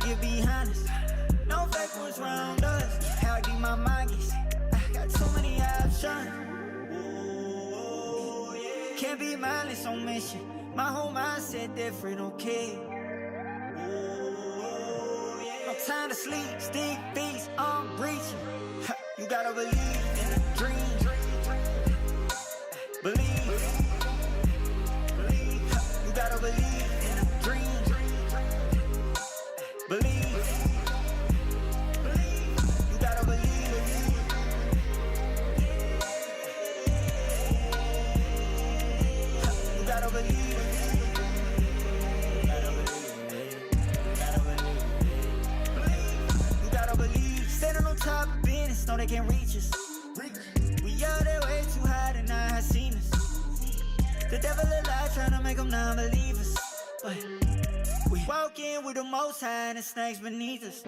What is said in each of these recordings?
get behind us. No fake ones round us. How I get my mind gets. I got too many options. Can't be mindless on mission. My whole mindset different, okay. No time to sleep, stick beats, I'm reaching. You gotta believe in a dream. Believe. You gotta believe in a dream. Believe. You gotta believe. You gotta believe. You gotta believe. Standing on top of business, know they can't reach us. We out there way too high to not have seen us. The devil alive tryna make them non-believers. But we walk in with the most high and the snakes beneath us.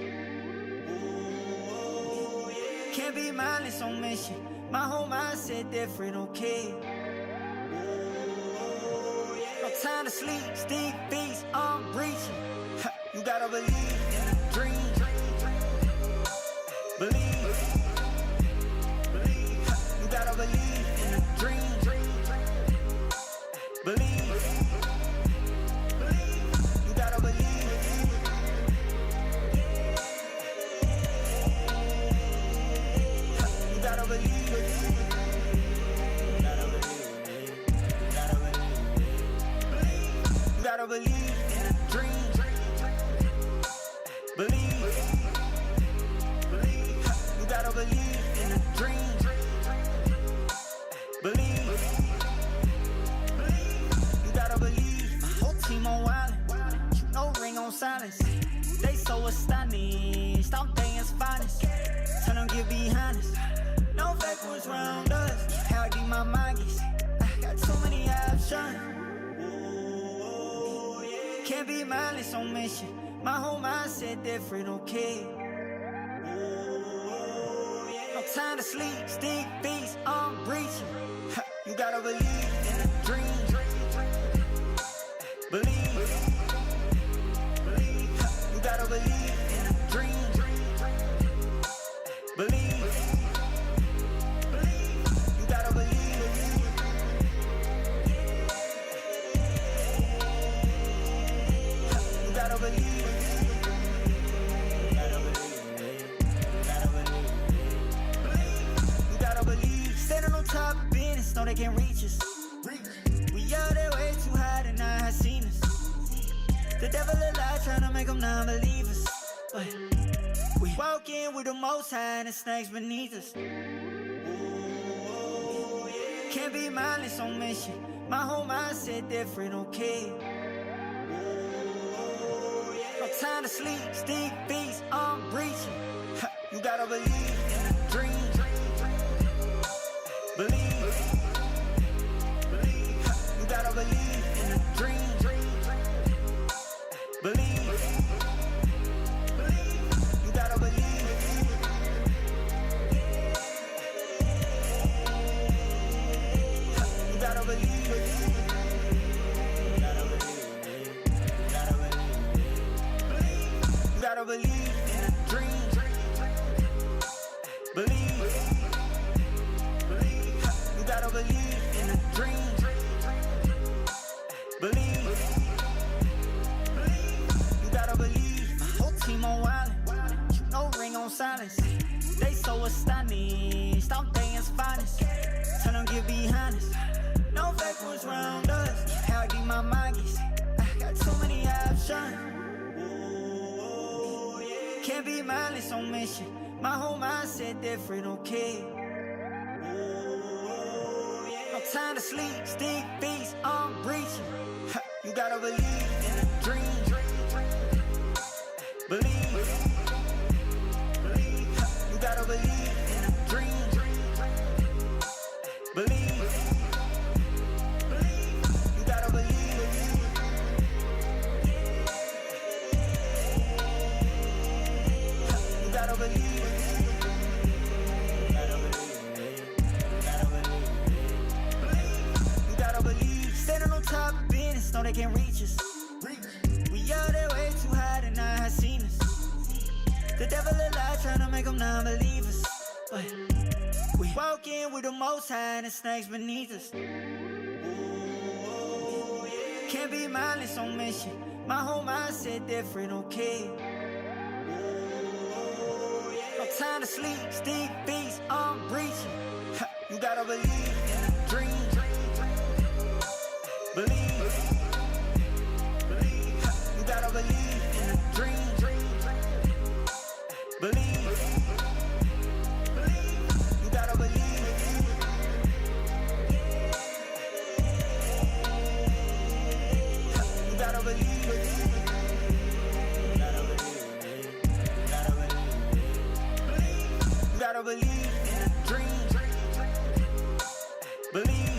Can't be mindless on mission. My whole mindset different, okay. No time to sleep, stick beats, I'm reaching. You gotta believe in a dream. Believe. You gotta believe in a dream. Believe. You gotta believe. You gotta believe. You gotta believe in a dream. Believe. You gotta believe in a dream. Believe. You gotta believe. My whole team on wildin'. No ring on silence. They so astonished. I'm things finest. Tell them get behind us. No fake ones round us. How I get my mind gets. I got too many options. Can't be mindless on mission. My whole mindset different, okay. No time to sleep, stick beats, I'm reaching. You gotta believe in a dream. Believe. You gotta believe in a dream. Believe. You gotta believe. You gotta believe. You gotta believe. Standing on top of business, know they can't reach us. We out there way too high to not have seen us. The devil alive tryna make them non-believers. But we walk in with the most high and the snakes beneath us. Can't be mindless on mission. My whole mindset different, okay. No time to sleep, stick beats, I'm reaching. You gotta believe in a dream. Believe. You gotta believe in a dream. Believe. You gotta believe. You gotta believe. You gotta believe in a dream. Believe. You gotta believe in a dream. Believe. You gotta believe. My whole team on wildin'. No ring on silence. They so astonished. I'm things finest. Tell them get behind us. No fake ones round us. How I get my mind gets. I got too many options. Can't be mindless on mission. My whole mindset different, okay. No time to sleep, stick beats, I'm reaching. You gotta believe in a dream. Believe. You gotta believe in a dream. Believe. You gotta believe. You gotta believe. You gotta believe. Standing on top of business, know they can't reach us. We out there way too high to not have seen us. The devil a lie, tryna make them non-believers. But we walk in with the most high and the snakes beneath us. Can't be mindless on mission. My whole mindset different, okay? No time to sleep, stick beats, I'm reaching. You gotta believe in a dream. Believe. You gotta believe in a dream. Believe. You gotta believe. You gotta believe. You gotta believe in a dream. Believe.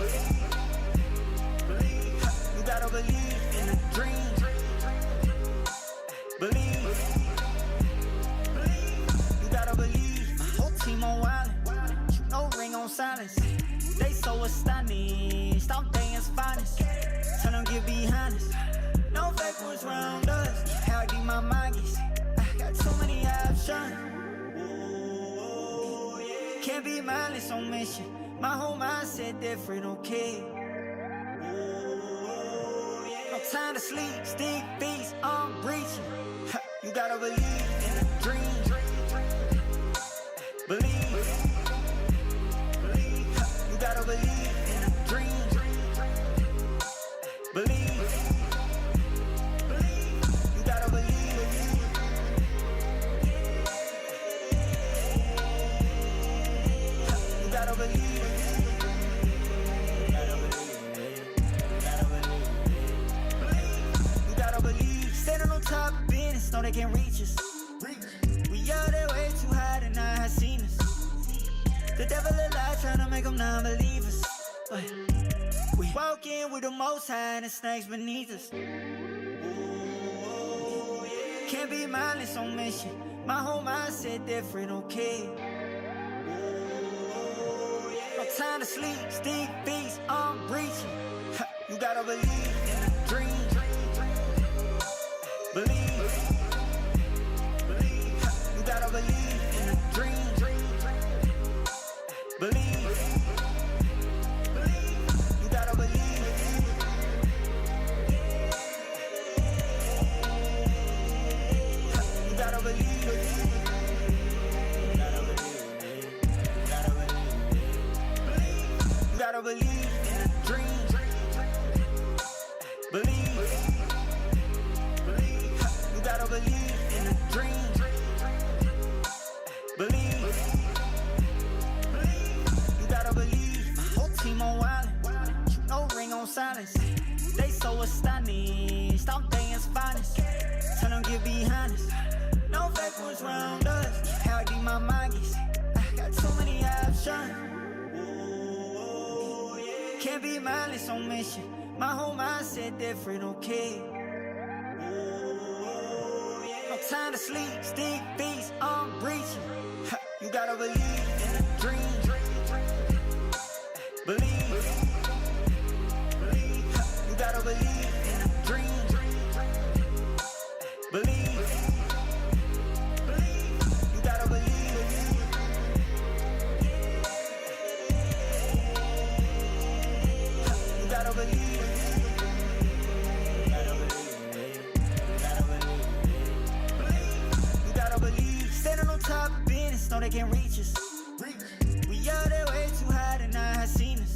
You gotta believe in a dream. Believe. You gotta believe. My whole team on wildin'. No ring on silence. They so astonished. I'm day's finest. Tell them get behind us. No fake ones round us. How deep my mind gets. I got too many options. Can't be mindless on mission. My whole mindset different, okay? No time to sleep, stick beats, I'm reaching. You gotta believe in a dream. Believe. You gotta believe in a dream. Believe. You gotta believe. You gotta believe. You gotta believe. Standing on top of business, know they can't reach us. We out there way too high to not have seen us. The devil a lie, tryna make them non-believers. But we walk in with the most high and the snakes beneath us. Can't be mindless on mission. My whole mindset different, okay? No time to sleep, stick beats, I'm reaching. You gotta believe in a dream. Believe. You gotta believe in a dream. Believe. You gotta believe. You gotta believe. You gotta believe in a dream. Believe. You gotta believe in a dream. Believe. You gotta believe. My whole team on wildin'. No ring on silence. They so astonished. I'm day's finest. Tell them get behind us. No fake ones round us. How deep my mind gets. I got too many options. Can't be mindless on mission. My whole mindset different, okay? No time to sleep, stick beats, I'm reaching. You gotta believe in a dream. Believe. You gotta believe in a dream. Believe. You gotta believe. You gotta believe. You gotta believe. Standing on top of business, know they can't reach us. We out there way too high to not have seen us.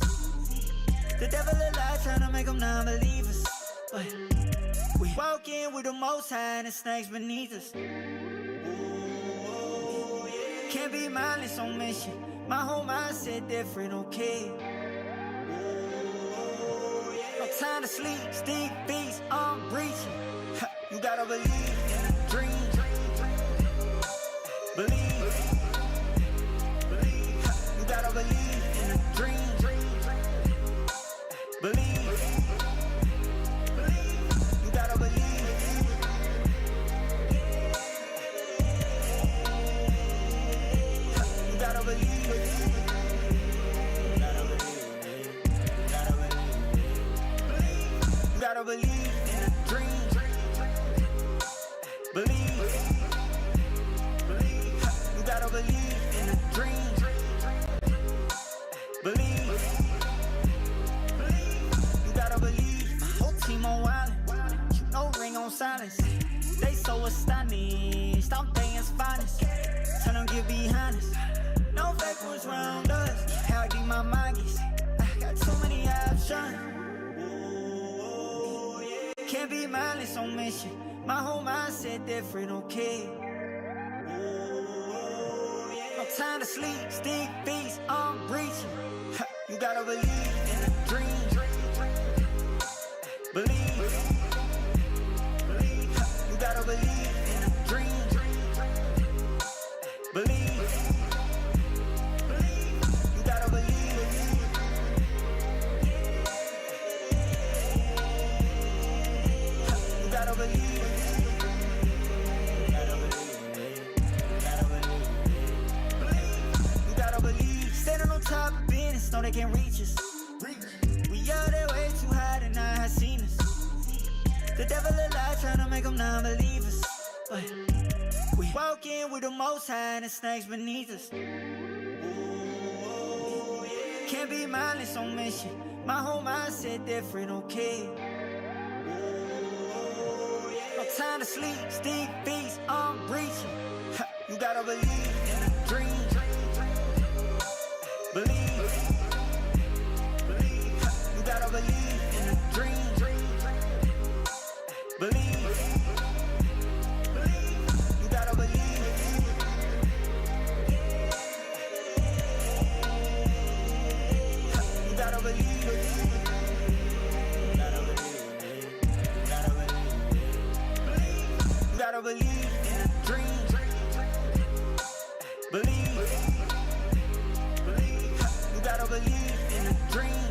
The devil a lie, tryna make them non-believers. But we walk in with the most high and the snakes beneath us. Can't be mindless on mission. My whole mindset different, okay? No time to sleep, stick beats, I'm reaching. You gotta believe in a dream. Believe. You gotta believe in a dream. Believe. You gotta believe. You gotta believe. You gotta believe in a dream. Believe. silence. They so astonished, I'm things finest. Tell them get behind us. No fake ones round us. How deep my mind gets. I got too many options. Can't be mindless on mission. My whole mindset different, okay. No time to sleep, stick beats, I'm reaching. You gotta believe in a dream. Believe. You gotta believe in a dream. Believe. You gotta believe. You gotta believe. You gotta believe. Standing on top of business, know they can't reach us. We out there way too high to not have seen us. The devil alive trying to make them non-believers. But we walk in with the most high and the snakes beneath us. Can't be mindless on mission. My whole mindset different, okay. No time to sleep, stick beats, I'm reaching. You gotta believe in a dream. Believe. You gotta believe in a dream. Believe. You gotta believe. You gotta believe. You gotta believe in a dream. Believe. You gotta believe in a dream.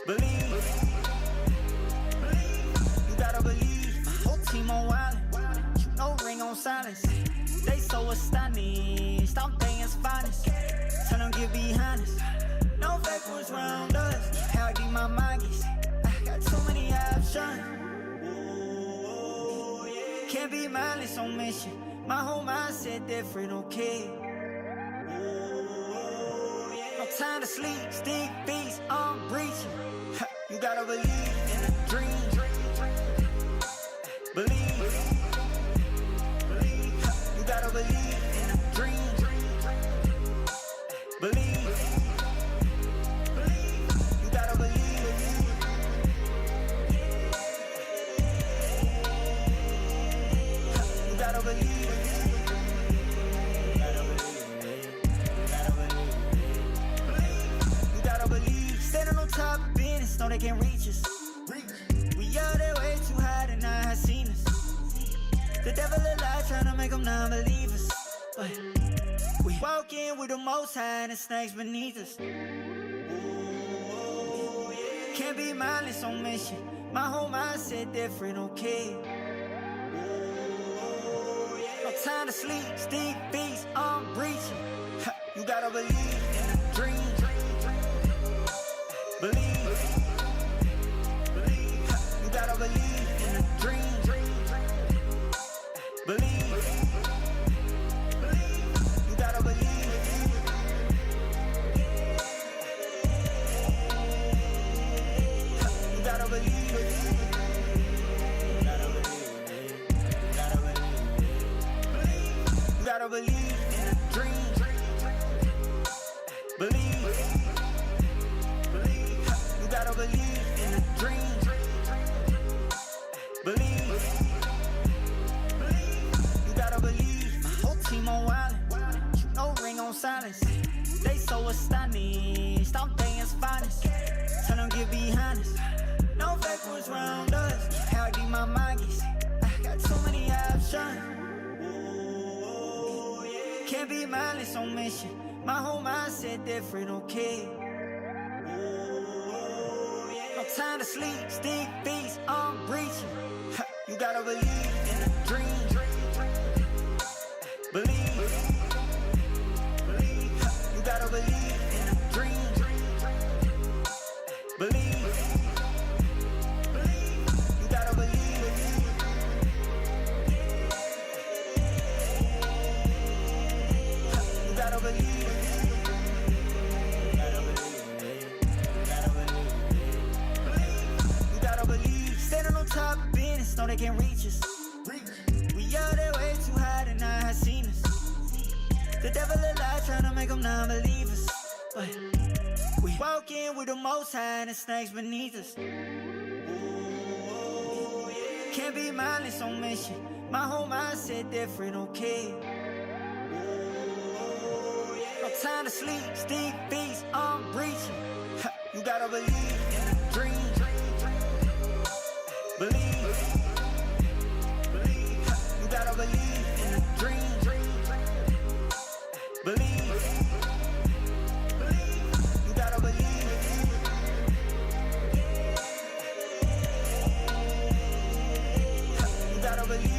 Believe. You gotta believe. My whole team on wildin'. No ring on silence. They so astonished, I'm things finest. Tell them get behind us. No fake ones round us. How deep my mind gets. I got too many options. Can't be mindless on mission. My whole mindset different, okay. No time to sleep, stick beats, I'm reaching. You gotta believe in a dream. Believe. You gotta believe in a dream. Believe. You gotta believe. You gotta believe. You gotta believe. Standing on top of business, know they can't reach us. We out there way too high to not have seen us. The devil alive trying to make them non-believers. But we walk in with the most high and the snakes beneath us. Can't be mindless on mission. My whole mindset different, okay. No time to sleep, stick beats, I'm reaching. You gotta believe in a dream. Believe. You gotta believe in a dream. Believe. You gotta believe. You gotta believe. You gotta believe in a dream. Believe. You gotta believe in a dream. Believe. You gotta believe. My whole team on wildin'. No ring on silence. They so astonished, I'm things finest. Tell them get behind us. No fake ones round us. How deep my mind gets. I got too many options. Can't be mindless on mission. My whole mindset different, okay. No time to sleep, stick beats, I'm reaching. You gotta believe in a dream. Believe. You gotta believe in a dream. Believe. You gotta believe. You gotta believe. You gotta believe. Standing on top of business. know they can't reach us. We out there way too high to not have seen us. The devil a lie trying to make them non-believers. But we walk in with the most high and the snakes beneath us. Can't be mindless on mission. My whole mindset different, okay? No time to sleep, stick beats, I'm breaching. You gotta believe in a dream. Believe. You gotta believe in a dream. Believe. You gotta believe. You gotta believe.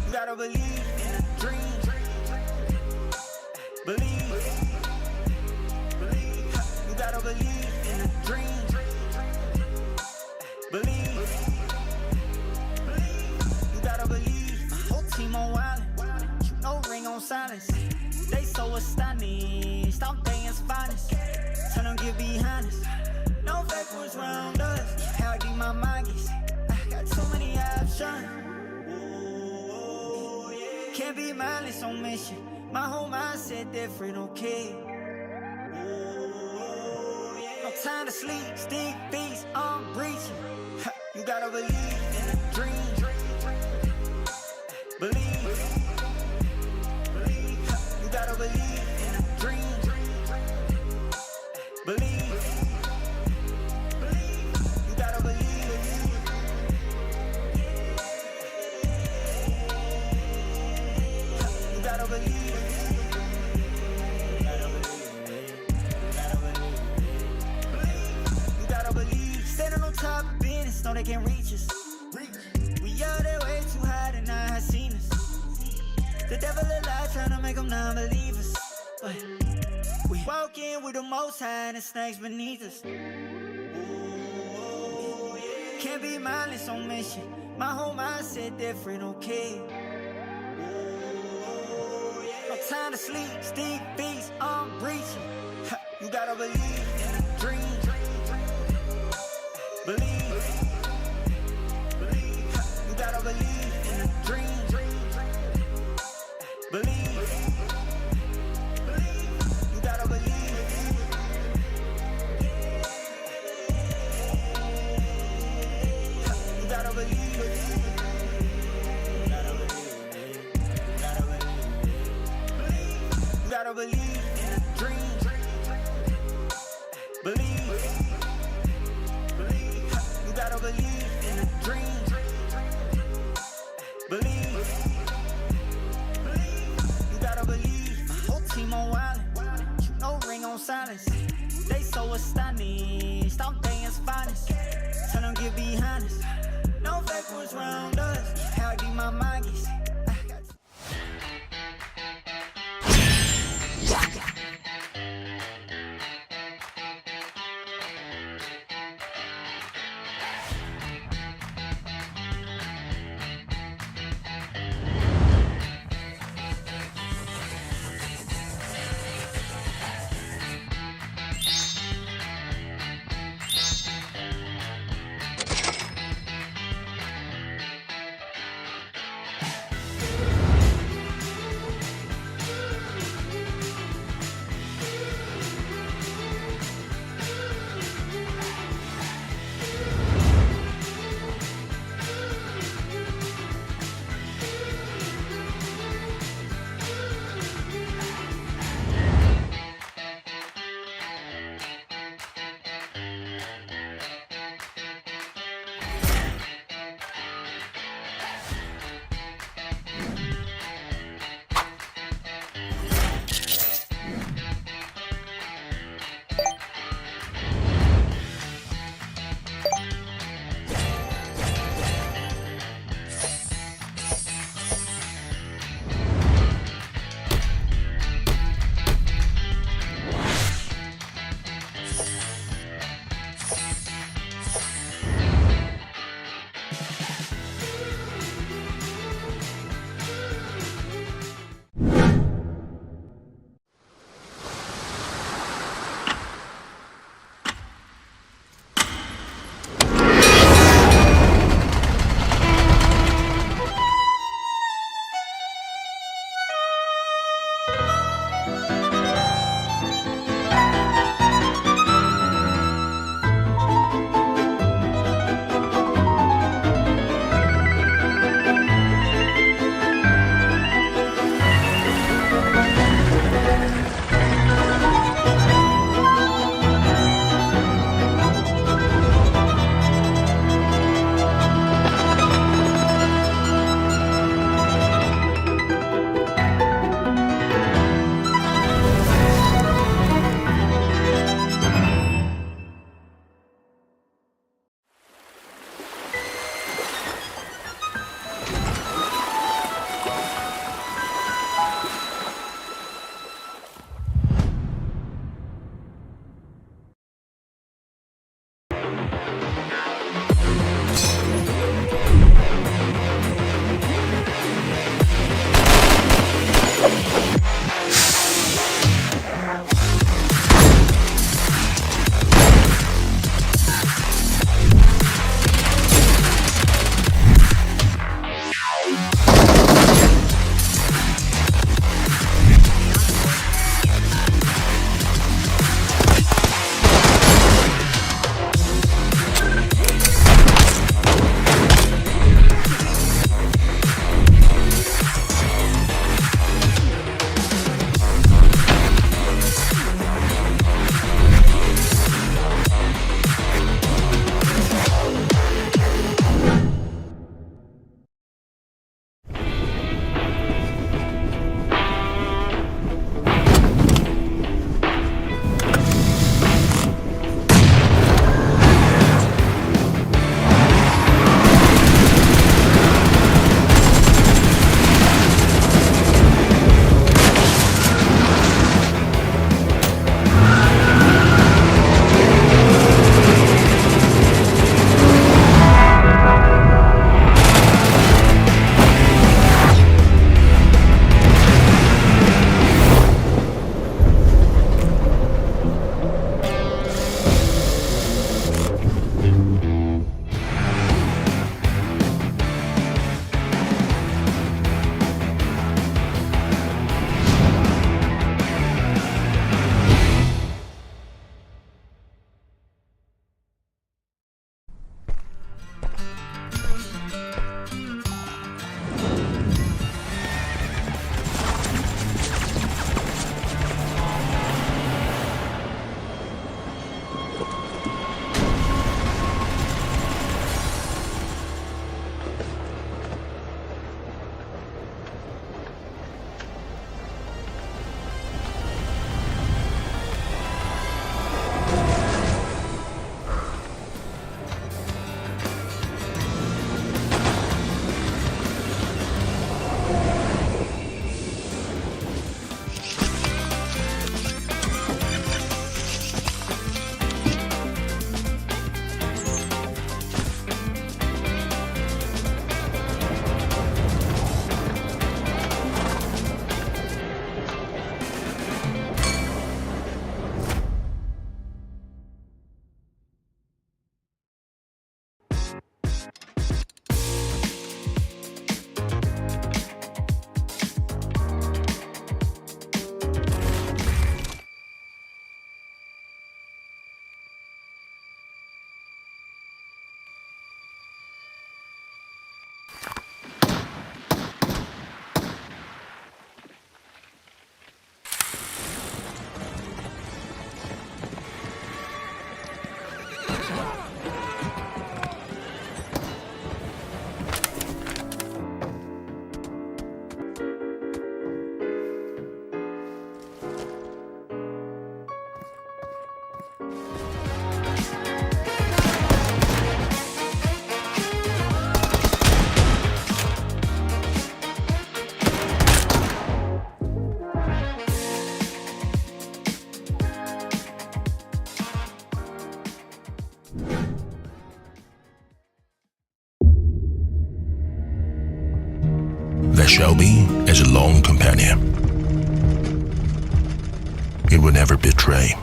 You gotta believe in a dream. Believe. You gotta believe in a dream. Believe. You gotta believe. My whole team on wildin'. No ring on silence. They so astonished. I'm things finest. Tell them get behind us. No fake ones round us. How deep my mind gets. I got too many options. Can't be mindless on mission. My whole mindset different, okay? No time to sleep, stick beats, I'm breaching. You gotta believe in a dream. Believe. You gotta believe in a dream. Believe. You gotta believe. You gotta believe. Standing on top of business, know they can't reach us. We out there way too high to not have seen us. The devil a lie trying to make them non-believers. But we walk in with the most high and the snakes beneath us. Can't be mindless on mission. My whole mindset different, okay? No time to sleep, stick beats, I'm breaching. You gotta believe in a dream. Believe. You gotta believe in a dream. Believe. You gotta believe. You gotta believe. You gotta believe in a dream. Believe. You gotta believe in a dream. Believe. You gotta believe. My whole team on wildin'. No ring on silence. They so astonished. I'm things finest. Tell them get behind us. No fake ones round us. How deep my mind gets. There shall be as a long companion. It will never betray,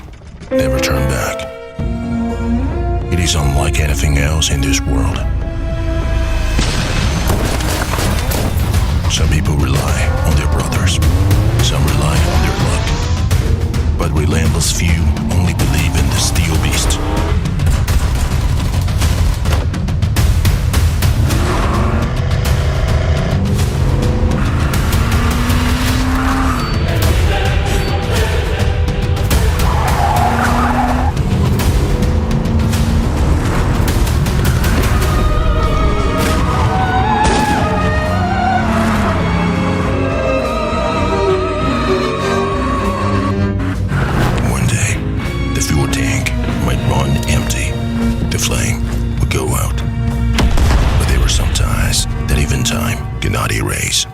never turn back. It is unlike anything else in this world. Some people rely on their brothers, some rely on their luck. But relentless few only believe in the steel beast. Cannot erase.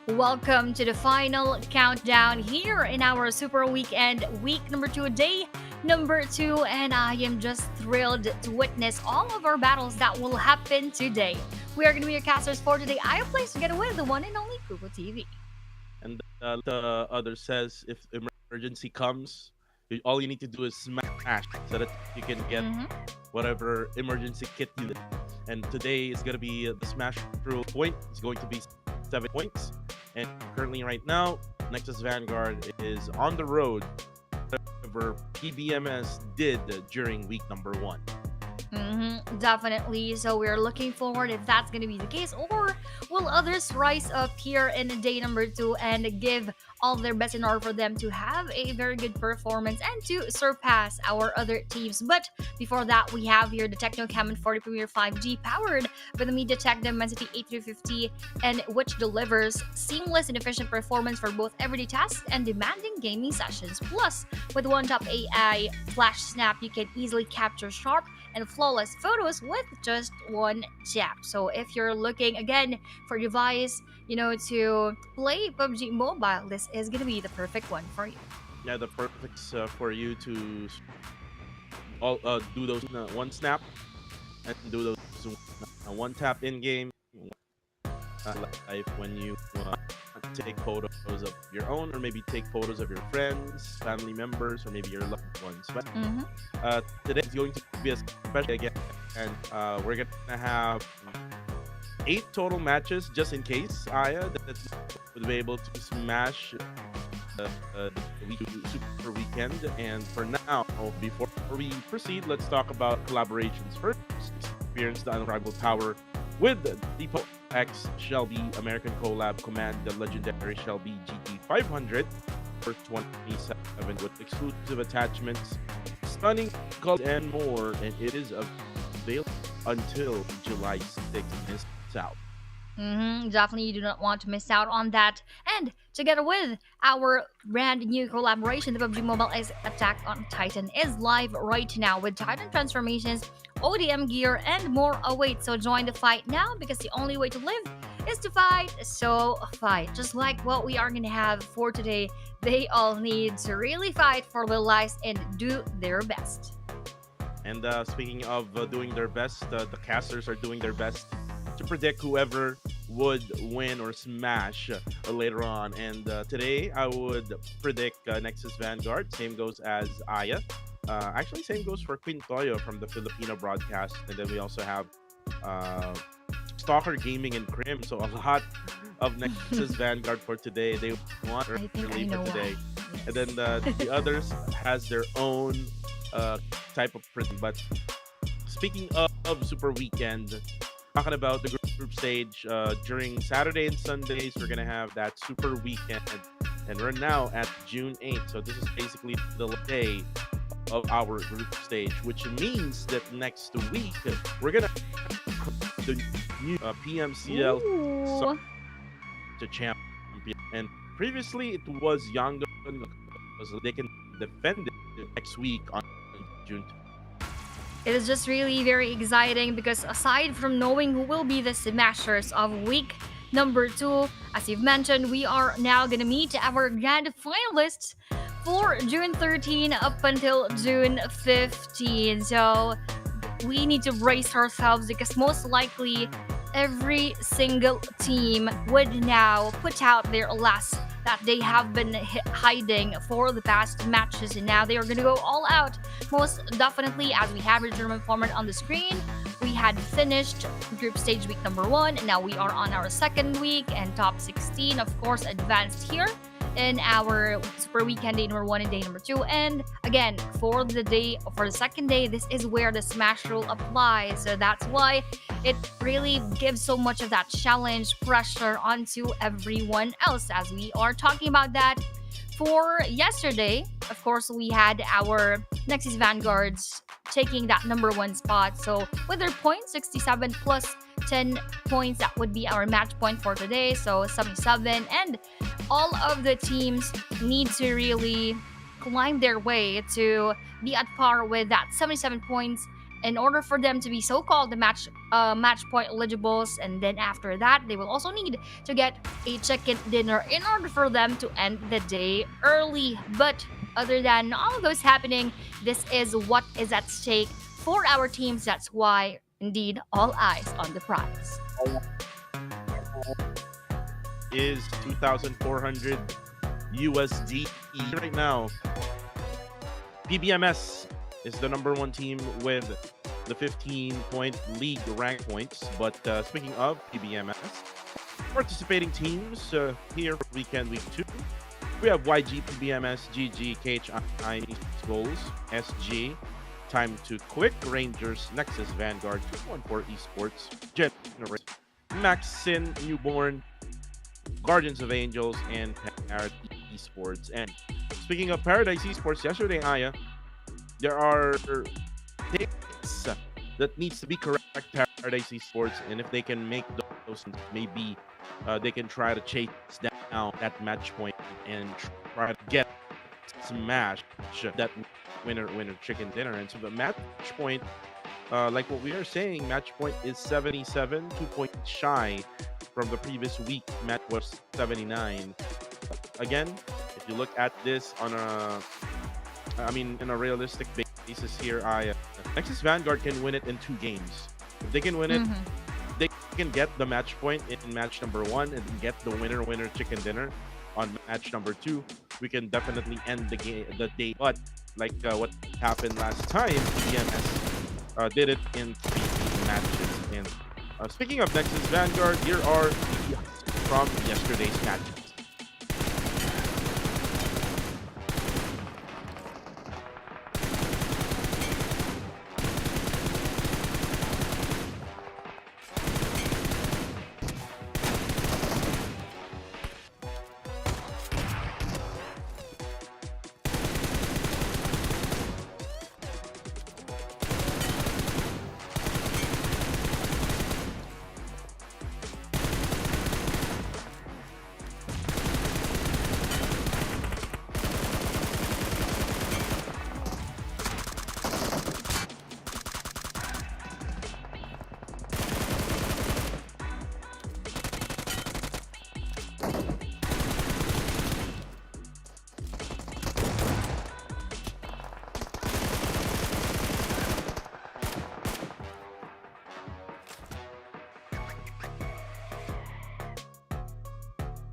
Welcome to the final countdown here in our Super Weekend, week number 2, day number 2, and I am just thrilled to witness all of our battles that will happen today. We are going to be your casters for today. I am placed together with the one and only Google TV. And the other says if emergency comes, all you need to do is smash so that you can get whatever emergency kit you need. And today is going to be the smash through point. It's going to be 7 points. And currently right now, Nexus Vanguard is on the road, whatever PBMS did during week number 1. Definitely. So we're looking forward if that's going to be the case, or will others rise up here in day number 2 and give all their best in order for them to have a very good performance and to surpass our other teams. But before that, we have here the Tecno Camon 40 Premier 5G powered by the MediaTek Dimensity 8350, and which delivers seamless and efficient performance for both everyday tasks and demanding gaming sessions. Plus, with one-tap AI flash snap, you can easily capture sharp and flawless photos with just one tap. So if you're looking again for a device, to play PUBG Mobile, this is going to be the perfect one for you. Yeah, the perfect for you to do those one snap and do those one tap in game life when you take photos of your own, or maybe take photos of your friends, family members, or maybe your loved ones. But today is going to be a special again, and we're gonna have 8 total matches just in case Aya that would be able to smash the Super Weekend. And for now, before we proceed, let's talk about collaborations first. Experience the unrivaled power with Depot X Shelby American collab Command the legendary Shelby GT500 for 27 with exclusive attachments, stunning colors, and more. And it is available until July 6th. Miss out. Definitely, you do not want to miss out on that. And together with our brand new collaboration, the PUBG Mobile is Attack on Titan is live right now with Titan transformations, ODM gear, and more awaits. So join the fight now because the only way to live is to fight. So fight. Just like what we are going to have for today, they all need to really fight for their lives and do their best. And speaking of doing their best, the casters are doing their best to predict whoever would win or smash later on. And today I would predict Nexus Vanguard. Same goes as Aya. Actually, same goes for Queen Toyo from the Filipino broadcast. And then we also have Stalker Gaming and Crim. So a lot of Nexus Vanguard for today. They want early for today. Yes. And then the others has their own type of prediction. But speaking of Super Weekend, talking about the group stage, during Saturday and Sundays, we're going to have that Super Weekend. And we're now at June 8th. So this is basically the day of our group stage, which means that next week, we're going to the new PMCL Ooh. to champion. And previously, it was Yangon. So they can defend it next week on June. It is just really very exciting because aside from knowing who will be the smashers of week number 2, as you've mentioned, we are now gonna meet our grand finalists for June 13 up until June 15. So we need to brace ourselves because most likely every single team would now put out their last that they have been hiding for the past matches, and now they are going to go all out. Most definitely, as we have your German format on the screen, we had finished group stage week number 1, and now we are on our second week, and top 16 of course advanced here in our Super Weekend day number 1 and day number 2. And again, for the second day, this is where the smash rule applies. So that's why it really gives so much of that challenge pressure onto everyone else, as we are talking about that. For yesterday, of course, we had our Nexus Vanguards taking that number 1 spot. So with their points, 67 plus 10 points, that would be our match point for today. So 77. And all of the teams need to really climb their way to be at par with that 77 points in order for them to be so-called the match point eligibles. And then after that, they will also need to get a chicken dinner in order for them to end the day early. But other than all of those happening, this is what is at stake for our teams. That's why, indeed, all eyes on the prize. Is 2,400 USD right now. PBMS is the number 1 team with the 15-point league rank points. But speaking of PBMS, participating teams here for weekend week 2, we have YG, PBMS, GG, KHI, Goals, SG, Time to Quick, Rangers, Nexus Vanguard, 214 Esports, Generate, Maxin, Newborn, Guardians of Angels, and Paradise Esports. And speaking of Paradise Esports, yesterday, Aya, there are things that needs to be correct Paradise Esports, and if they can make those, maybe they can try to chase down that match point and try to get smash that winner chicken dinner. And so the match point, like what we are saying, match point is 77, 2 points shy from the previous week. Match was 79. Again, if you look at this on in a realistic basis here, Nexus Vanguard can win it in 2 games. If they can win it they can get the match point in match number 1 and get the winner chicken dinner on match number 2, we can definitely end the game, the day. But like what happened last time, EMS did it in 3 matches. And speaking of Nexus Vanguard, here are the from yesterday's matches.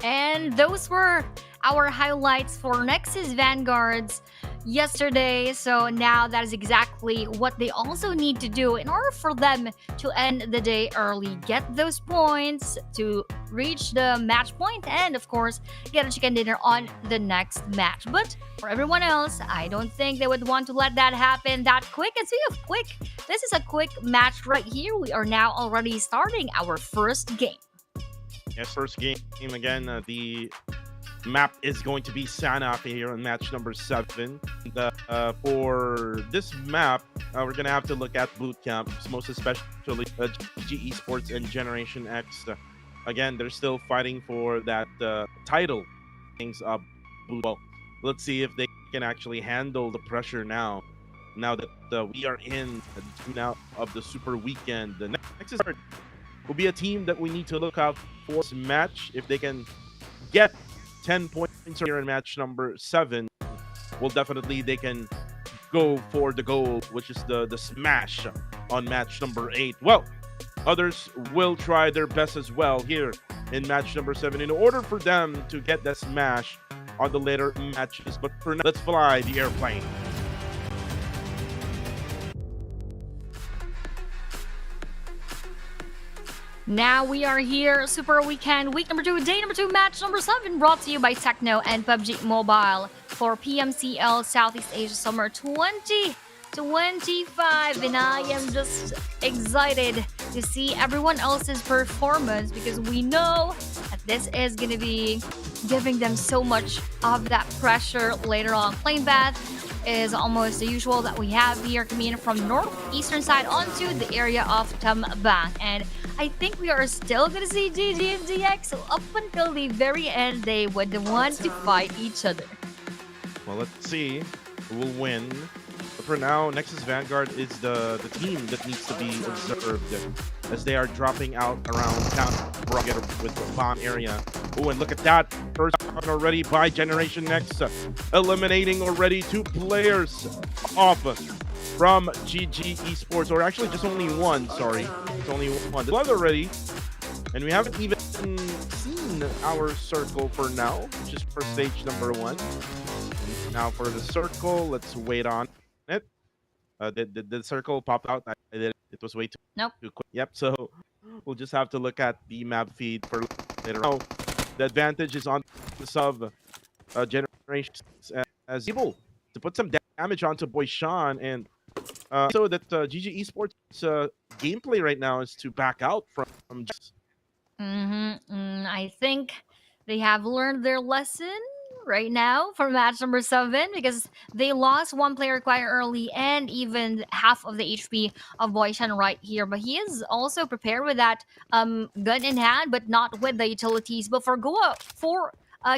And those were our highlights for Nexus Vanguards yesterday. So now that is exactly what they also need to do in order for them to end the day early, get those points to reach the match point, and of course get a chicken dinner on the next match. But for everyone else, I don't think they would want to let that happen that quick. And speaking of quick, this is a quick match right here. We are now already starting our first game. Yes, first game again. The map is going to be Sanaf here on match number 7. For this map, we're gonna have to look at boot camps, most especially GG Esports and Generation X. Again, they're still fighting for that title. Things up. Well, let's see if they can actually handle the pressure now. Now that we are in now of the Super Weekend, the next will be a team that we need to look out for this match. If they can get 10 points here in match number 7, well, definitely they can go for the goal, which is the smash on match number 8. Well, others will try their best as well here in match number 7 in order for them to get that smash on the later matches. But for now, let's fly the airplane. Now we are here, Super Weekend, week number 2, day number 2, match number 7, brought to you by Techno and PUBG Mobile for PMCL Southeast Asia Summer 2025. And I am just excited to see everyone else's performance, because we know that this is going to be giving them so much of that pressure later on. Plane path is almost the usual that we have here, coming in from northeastern side onto the area of Tambang. And I think we are still going to see GG and DX, so up until the very end, they would want to fight each other. Well, let's see who will win. But for now, Nexus Vanguard is the team that needs to be observed, as they are dropping out around town with the bomb area. Oh, and look at that. First round already by Generation X, eliminating already 2 players off from GG Esports, or actually just only one, sorry. It's only one. The blood already, and we haven't even seen our circle for now, which is for stage number 1. Now for the circle, let's wait on it. Did the circle pop out? It was way too quick. Yep, so we'll just have to look at the map feed for later on. The advantage is on the sub generations, as able to put some damage onto Boy Sean, and so that GG Esports gameplay right now is to back out from I think they have learned their lesson right now for match number 7, because they lost 1 player quite early and even half of the HP of Boyshan right here. But he is also prepared with that gun in hand, but not with the utilities. But for Goa, for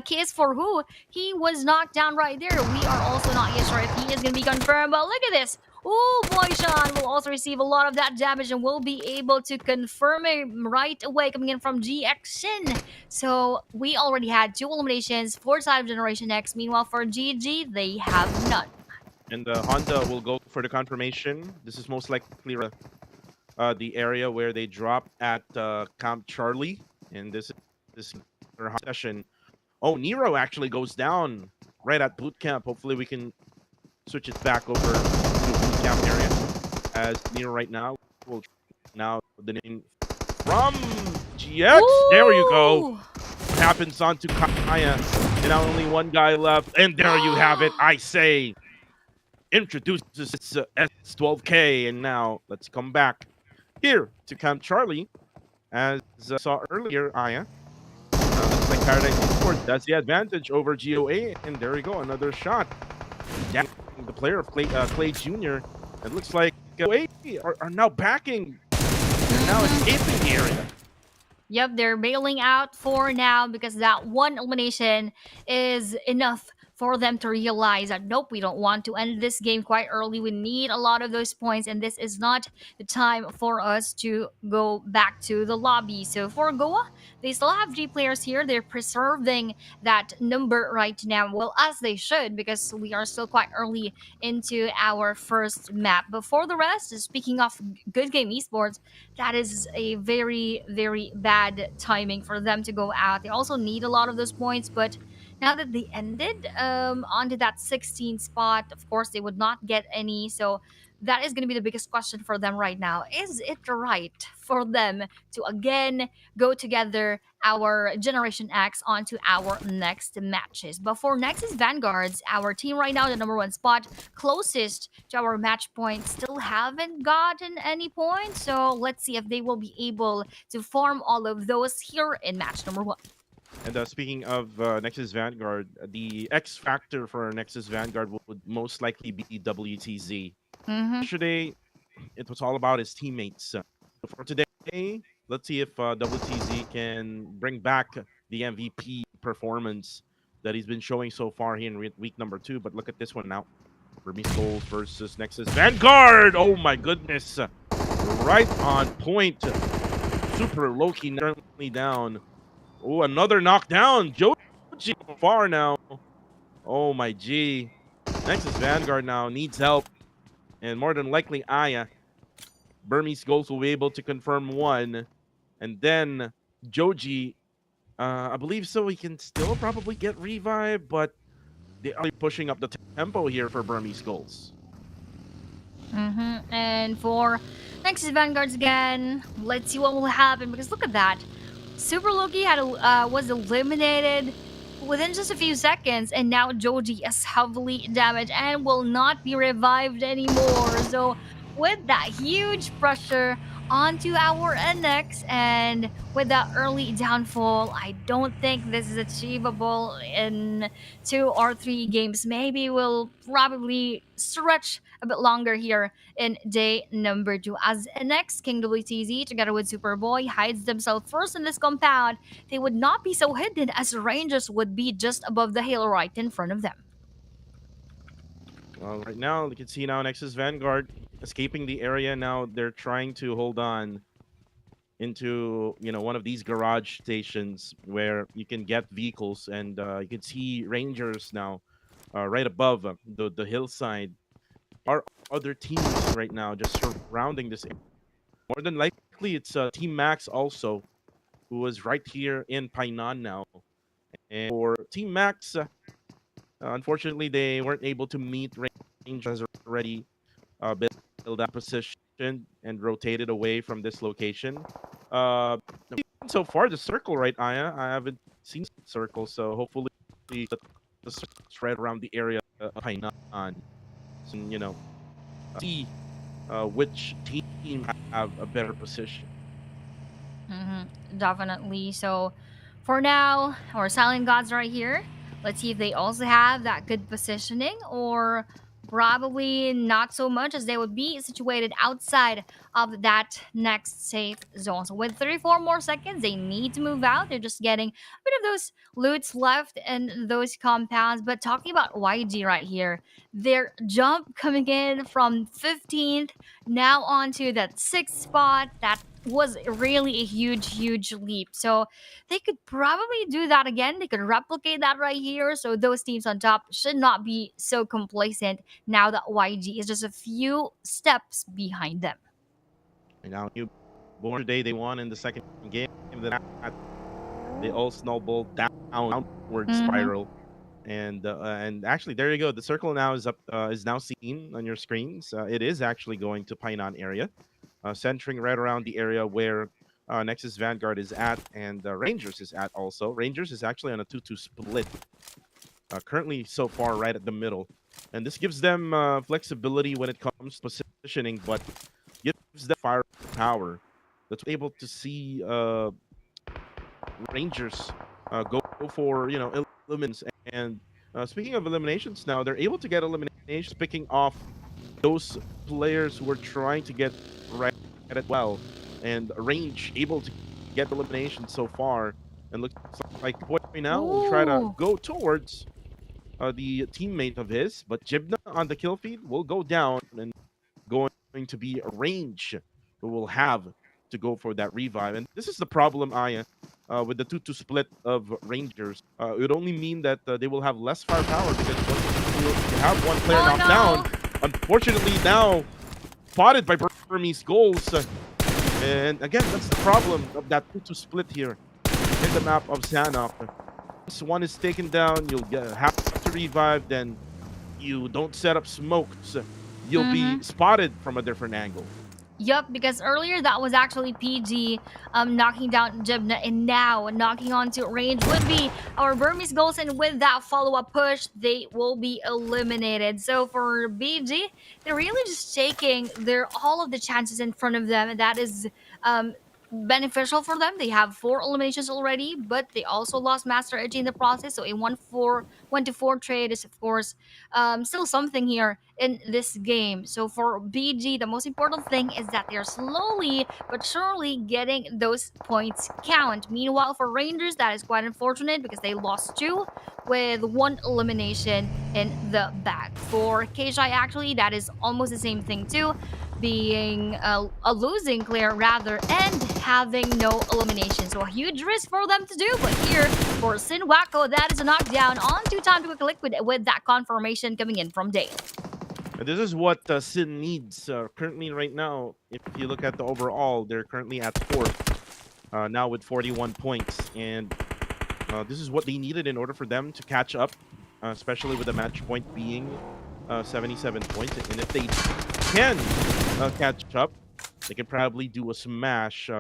Kiss for who, he was knocked down right there. We are also not yet sure if he is going to be confirmed, but look at this. Oh, Boyshan will also receive a lot of that damage and will be able to confirm it right away, coming in from GX Shin. So we already had 2 eliminations for side of Generation X. Meanwhile, for GG, they have none. And Honda will go for the confirmation. This is most likely the area where they dropped at Camp Charlie, and this their session. Oh, Nero actually goes down right at boot camp. Hopefully, we can switch it back over to boot camp area as Nero right now will now the name from GX. There you go. Ooh! Happens onto Kaya, and now only one guy left, and there you have it. I say introduces S12K, and now let's come back here to Camp Charlie. As saw earlier, Aya. Looks like Paradise Esports has the advantage over GOA, and there you go, another shot. Down the player of Clay Jr. It looks like GOA are now backing. They're now escaping the area. Yep, they're bailing out for now because that one elimination is enough for them to realize that nope, we don't want to end this game quite early. We need a lot of those points, and this is not the time for us to go back to the lobby. So for Goa, they still have G players here. They're preserving that number right now. Well, as they should, because we are still quite early into our first map. But for the rest, speaking of good game esports, that is a very, very bad timing for them to go out. They also need a lot of those points, but now that they ended onto that 16 spot, of course, they would not get any. So that is going to be the biggest question for them right now. Is it right for them to again go together our Generation X onto our next matches? But for Nexus Vanguards, our team right now, the number one spot, closest to our match point, still haven't gotten any points. So let's see if they will be able to farm all of those here in match number one. And speaking of Nexus Vanguard, the X factor for Nexus Vanguard would most likely be WTZ. Mm-hmm. Yesterday, it was all about his teammates. For today, let's see if WTZ can bring back the MVP performance that he's been showing so far here in week number 2. But look at this one now. Burmese Souls versus Nexus Vanguard. Oh my goodness. Right on point. Super Loki currently down. Oh, another knockdown. Joji far now. Oh my G. Nexus Vanguard now needs help. And more than likely, Aya. Burmese Ghost will be able to confirm one. And then Joji, I believe so. He can still probably get revive, but they are pushing up the tempo here for Burmese Ghosts. Mm-hmm. And for Nexus Vanguards again, let's see what will happen because look at that. Super Loki was eliminated within just a few seconds, and now Joji is heavily damaged and will not be revived anymore. So, with that huge pressure onto our NX and with that early downfall, I don't think this is achievable in 2 or 3 games. Maybe we'll probably stretch a bit longer here in day number 2 as NX King WTZ together with Superboy hides themselves first in this compound. They would not be so hidden as the Rangers would be just above the hill right in front of them. Well, right now, you can see now Nexus Vanguard escaping the area. Now they're trying to hold on into one of these garage stations where you can get vehicles, and you can see Rangers now right above the hillside. Our other teams right now just surrounding this area. More than likely, it's Team Max also, who is right here in Painan now. And for Team Max, unfortunately, they weren't able to meet Rangers already built that position and rotated away from this location. So far, the circle, right, Aya? I haven't seen circle, so hopefully the spread around the area of Hainan. And, see which team have a better position. Definitely. So for now, our Silent Gods right here. Let's see if they also have that good positioning or probably not so much as they would be situated outside of that next safe zone. So with 34 more seconds, they need to move out. They're just getting a bit of those loots left in those compounds. But talking about YG right here, their jump coming in from 15th now onto that 6th spot, that was really a huge leap. So they could probably do that again. They could replicate that right here. So those teams on top should not be so complacent now that YG is just a few steps behind them. And now Newborn today, they won in the second game. Then they all snowballed downward Mm-hmm. spiral. And actually, there you go. The circle now is now seen on your screens. It is actually going to Painan area, centering right around the area where Nexus Vanguard is at, and Rangers is at also. Rangers is actually on a 2-2 split, currently so far right at the middle. And this gives them flexibility when it comes to positioning, but gives them firepower that's able to see Rangers go for, eliminations. And speaking of eliminations now, they're able to get eliminations, picking off those players who are trying to get right at it well. And Range able to get elimination so far. And looks like Boy now will try to Ooh. go towards the teammate of his, but Jibna on the kill feed will go down and going to be a Range who will have to go for that revive. And this is the problem, Aya, with the 2-2 split of Rangers. It would only mean that they will have less firepower because once you have one player Oh knocked down, no. unfortunately now spotted by Burmese goals. And again, that's the problem of that 2-2 split here in the map of Sanok. Once one is taken down, you'll have to revive, then you don't set up smokes. You'll Mm-hmm. be spotted from a different angle. Yup, because earlier that was actually PG knocking down Jibna, and now knocking onto Range would be our Burmese goals, and with that follow-up push, they will be eliminated. So for BG, they're really just taking all of the chances in front of them, and that is beneficial for them. They have 4 eliminations already, but they also lost Master Edge in the process. So a 1-4 trade is of course still something here in this game. So for BG, the most important thing is that they're slowly but surely getting those points count. Meanwhile, for Rangers, that is quite unfortunate because they lost 2 with 1 elimination in the bag. For KSI, actually, that is almost the same thing too, being a losing player rather, and having no elimination. So a huge risk for them to do, but here for Sinwako, that is a knockdown on 2 Time to Quick Liquid with that confirmation coming in from Dale. And this is what Sin needs currently right now. If you look at the overall, they're currently at 4th, now with 41 points. And this is what they needed in order for them to catch up, especially with the match point being 77 points. And if they can catch up, they can probably do a smash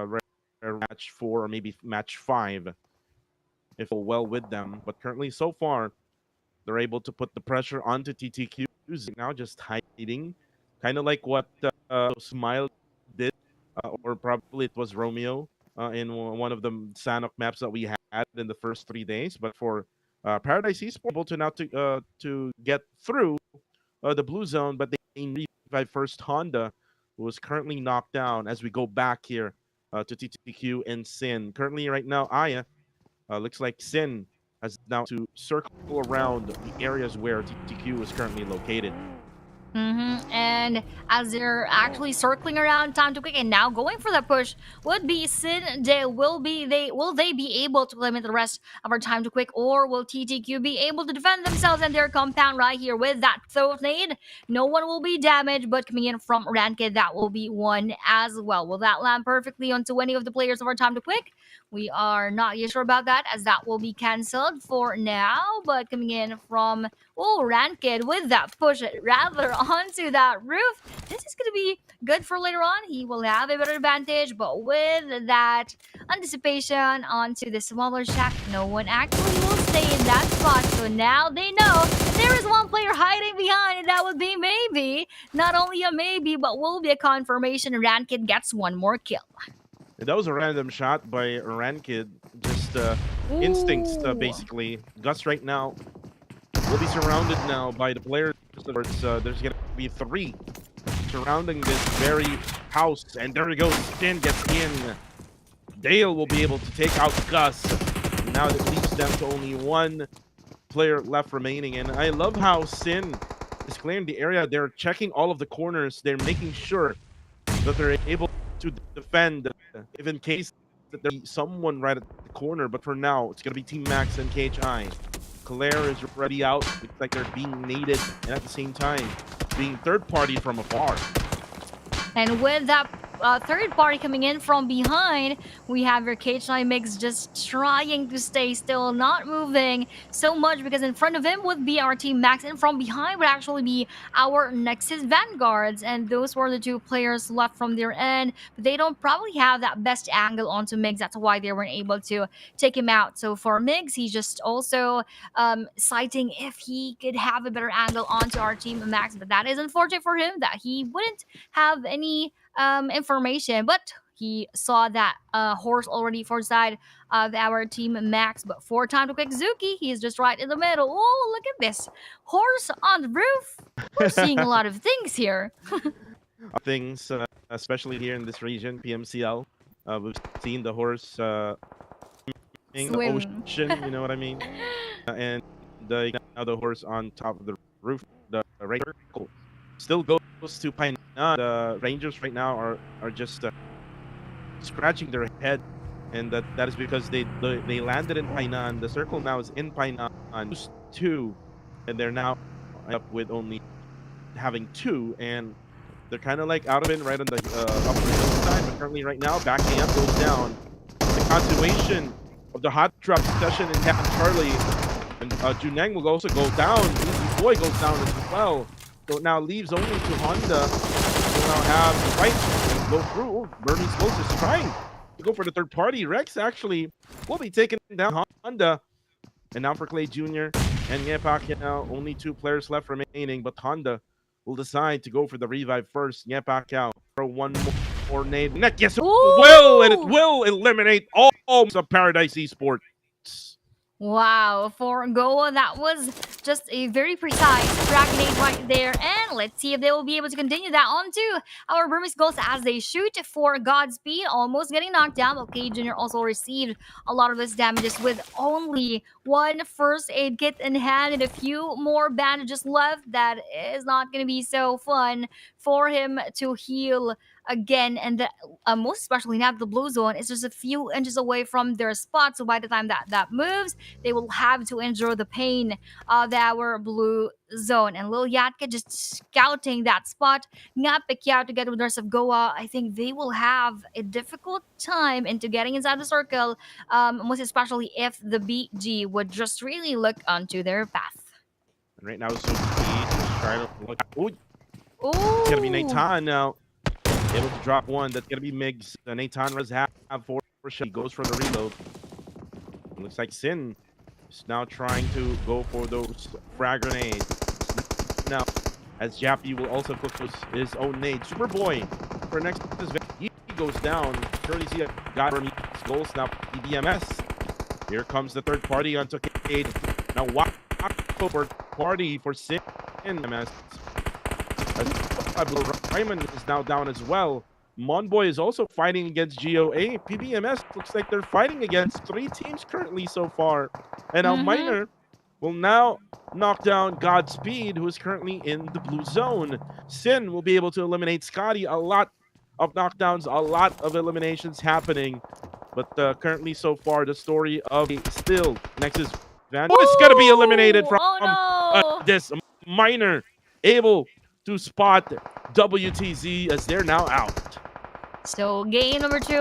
match 4 or maybe match 5 if well with them. But currently, so far, they're able to put the pressure onto TTQ now, just hiding, kind of like what Smile did, or probably it was Romeo in one of the Sanok maps that we had in the first 3 days. But for Paradise Esports, able to now to get through the blue zone, but they revive first Honda, who is currently knocked down. As we go back here to TTQ and Sin, currently right now, Aya looks like Sin has now to circle around the areas where TTQ is currently located. And as they're actually circling around Time to Quick and now going for the push, would be Sin. Will they be able to limit the rest of our Time to Quick, or will TTQ be able to defend themselves and their compound right here with that throw nade? No one will be damaged, but coming in from Ranked, that will be one as well. Will that land perfectly onto any of the players of our Time to Quick? We are not yet sure about that, as that will be cancelled for now. But coming in from Ranked with that push rather onto that roof. This is going to be good for later on. He will have a better advantage, but with that anticipation onto the smaller shack, no one actually will stay in that spot. So now they know there is one player hiding behind, and that would be maybe, not only a maybe, but will be a confirmation Ranked gets one more kill. That was a random shot by Rankid. Just instincts, basically. Gus right now will be surrounded now by the players. There's going to be 3 surrounding this very house. And there he goes. Sin gets in. Dale will be able to take out Gus. Now that leaves them to only 1 player left remaining. And I love how Sin is clearing the area. They're checking all of the corners. They're making sure that they're able to defend, if in case that there's someone right at the corner. But for now, it's going to be Team Max and KHI. Claire is already out. Looks like they're being naded, and at the same time, being third party from afar. And with that third party coming in from behind. We have your K9 Mix just trying to stay still, not moving so much because in front of him would be our team Max, and from behind would actually be our Nexus Vanguards. And those were the two players left from their end, but they don't probably have that best angle onto Migs. That's why they weren't able to take him out. So for Migs, he's just also citing if he could have a better angle onto our team Max, but that is unfortunate for him that he wouldn't have any information. But he saw that horse already for side of our team Max. But for time to quick Zuki, he's just right in the middle. Oh, look at this horse on the roof. We're seeing a lot of things here. Things, especially here in this region, PMCL. We've seen the horse in the Swim. ocean, you know what I mean? And now the horse on top of the roof, the ranger still goes to Painan. The Rangers right now are just scratching their head, and that is because they landed in Painan. The circle now is in Painan, 2, and they're now up with only having 2, and they're kind of like out of it right on the upper hillside. But currently right now, backing up goes down. The continuation of the hot drop session in Captain Charlie, and Juneng will also go down. Easy Boy goes down as well. So it now leaves only to Honda. Will now have the fight and go through. Oh, Bernie's closest trying to go for the third party. Rex actually will be taking down Honda. And now for Clay Jr. and Nyepak, now only 2 players left remaining, but Honda will decide to go for the revive first. Nyepak out for one more nade. Net, yes, it will, and it will eliminate all of Paradise Esports. Wow, for Goa, that was just a very precise grenade right there. And let's see if they will be able to continue that onto our Burmese goals as they shoot for Godspeed, almost getting knocked down. Okay, Junior also received a lot of his damages with only 1 first aid kit in hand and a few more bandages left. That is not going to be so fun for him to heal again. And most especially now the blue zone is just a few inches away from their spot. So by the time that moves, they will have to endure the pain of our blue zone. And Lil Yatka just scouting that spot. Nga Pacquiao together with the rest of Goa, I think they will have a difficult time into getting inside the circle, most especially if the BG would just really look onto their path. And right now, so just trying to look. Ooh, Ooh. It's gonna be Nathan now. Able to drop one. That's gonna be Migs. Nathan does have 4. He goes for the reload. It looks like Sin is now trying to go for those frag grenades. Now, as Jappy will also put his own nade. Superboy for next. He goes down. Courtesy of got goals now. EBMS. Here comes the third party onto Cade. Now, what for party for Sin and MS. Raymond is now down as well. Monboy is also fighting against GOA. PBMS looks like they're fighting against 3 teams currently so far. And now Miner will now knock down Godspeed, who is currently in the blue zone. Sin will be able to eliminate Scotty. A lot of knockdowns, a lot of eliminations happening. But currently so far, the story of still Nexus Van is going to be eliminated from this Miner able to spot WTZ as they're now out. So game number 2,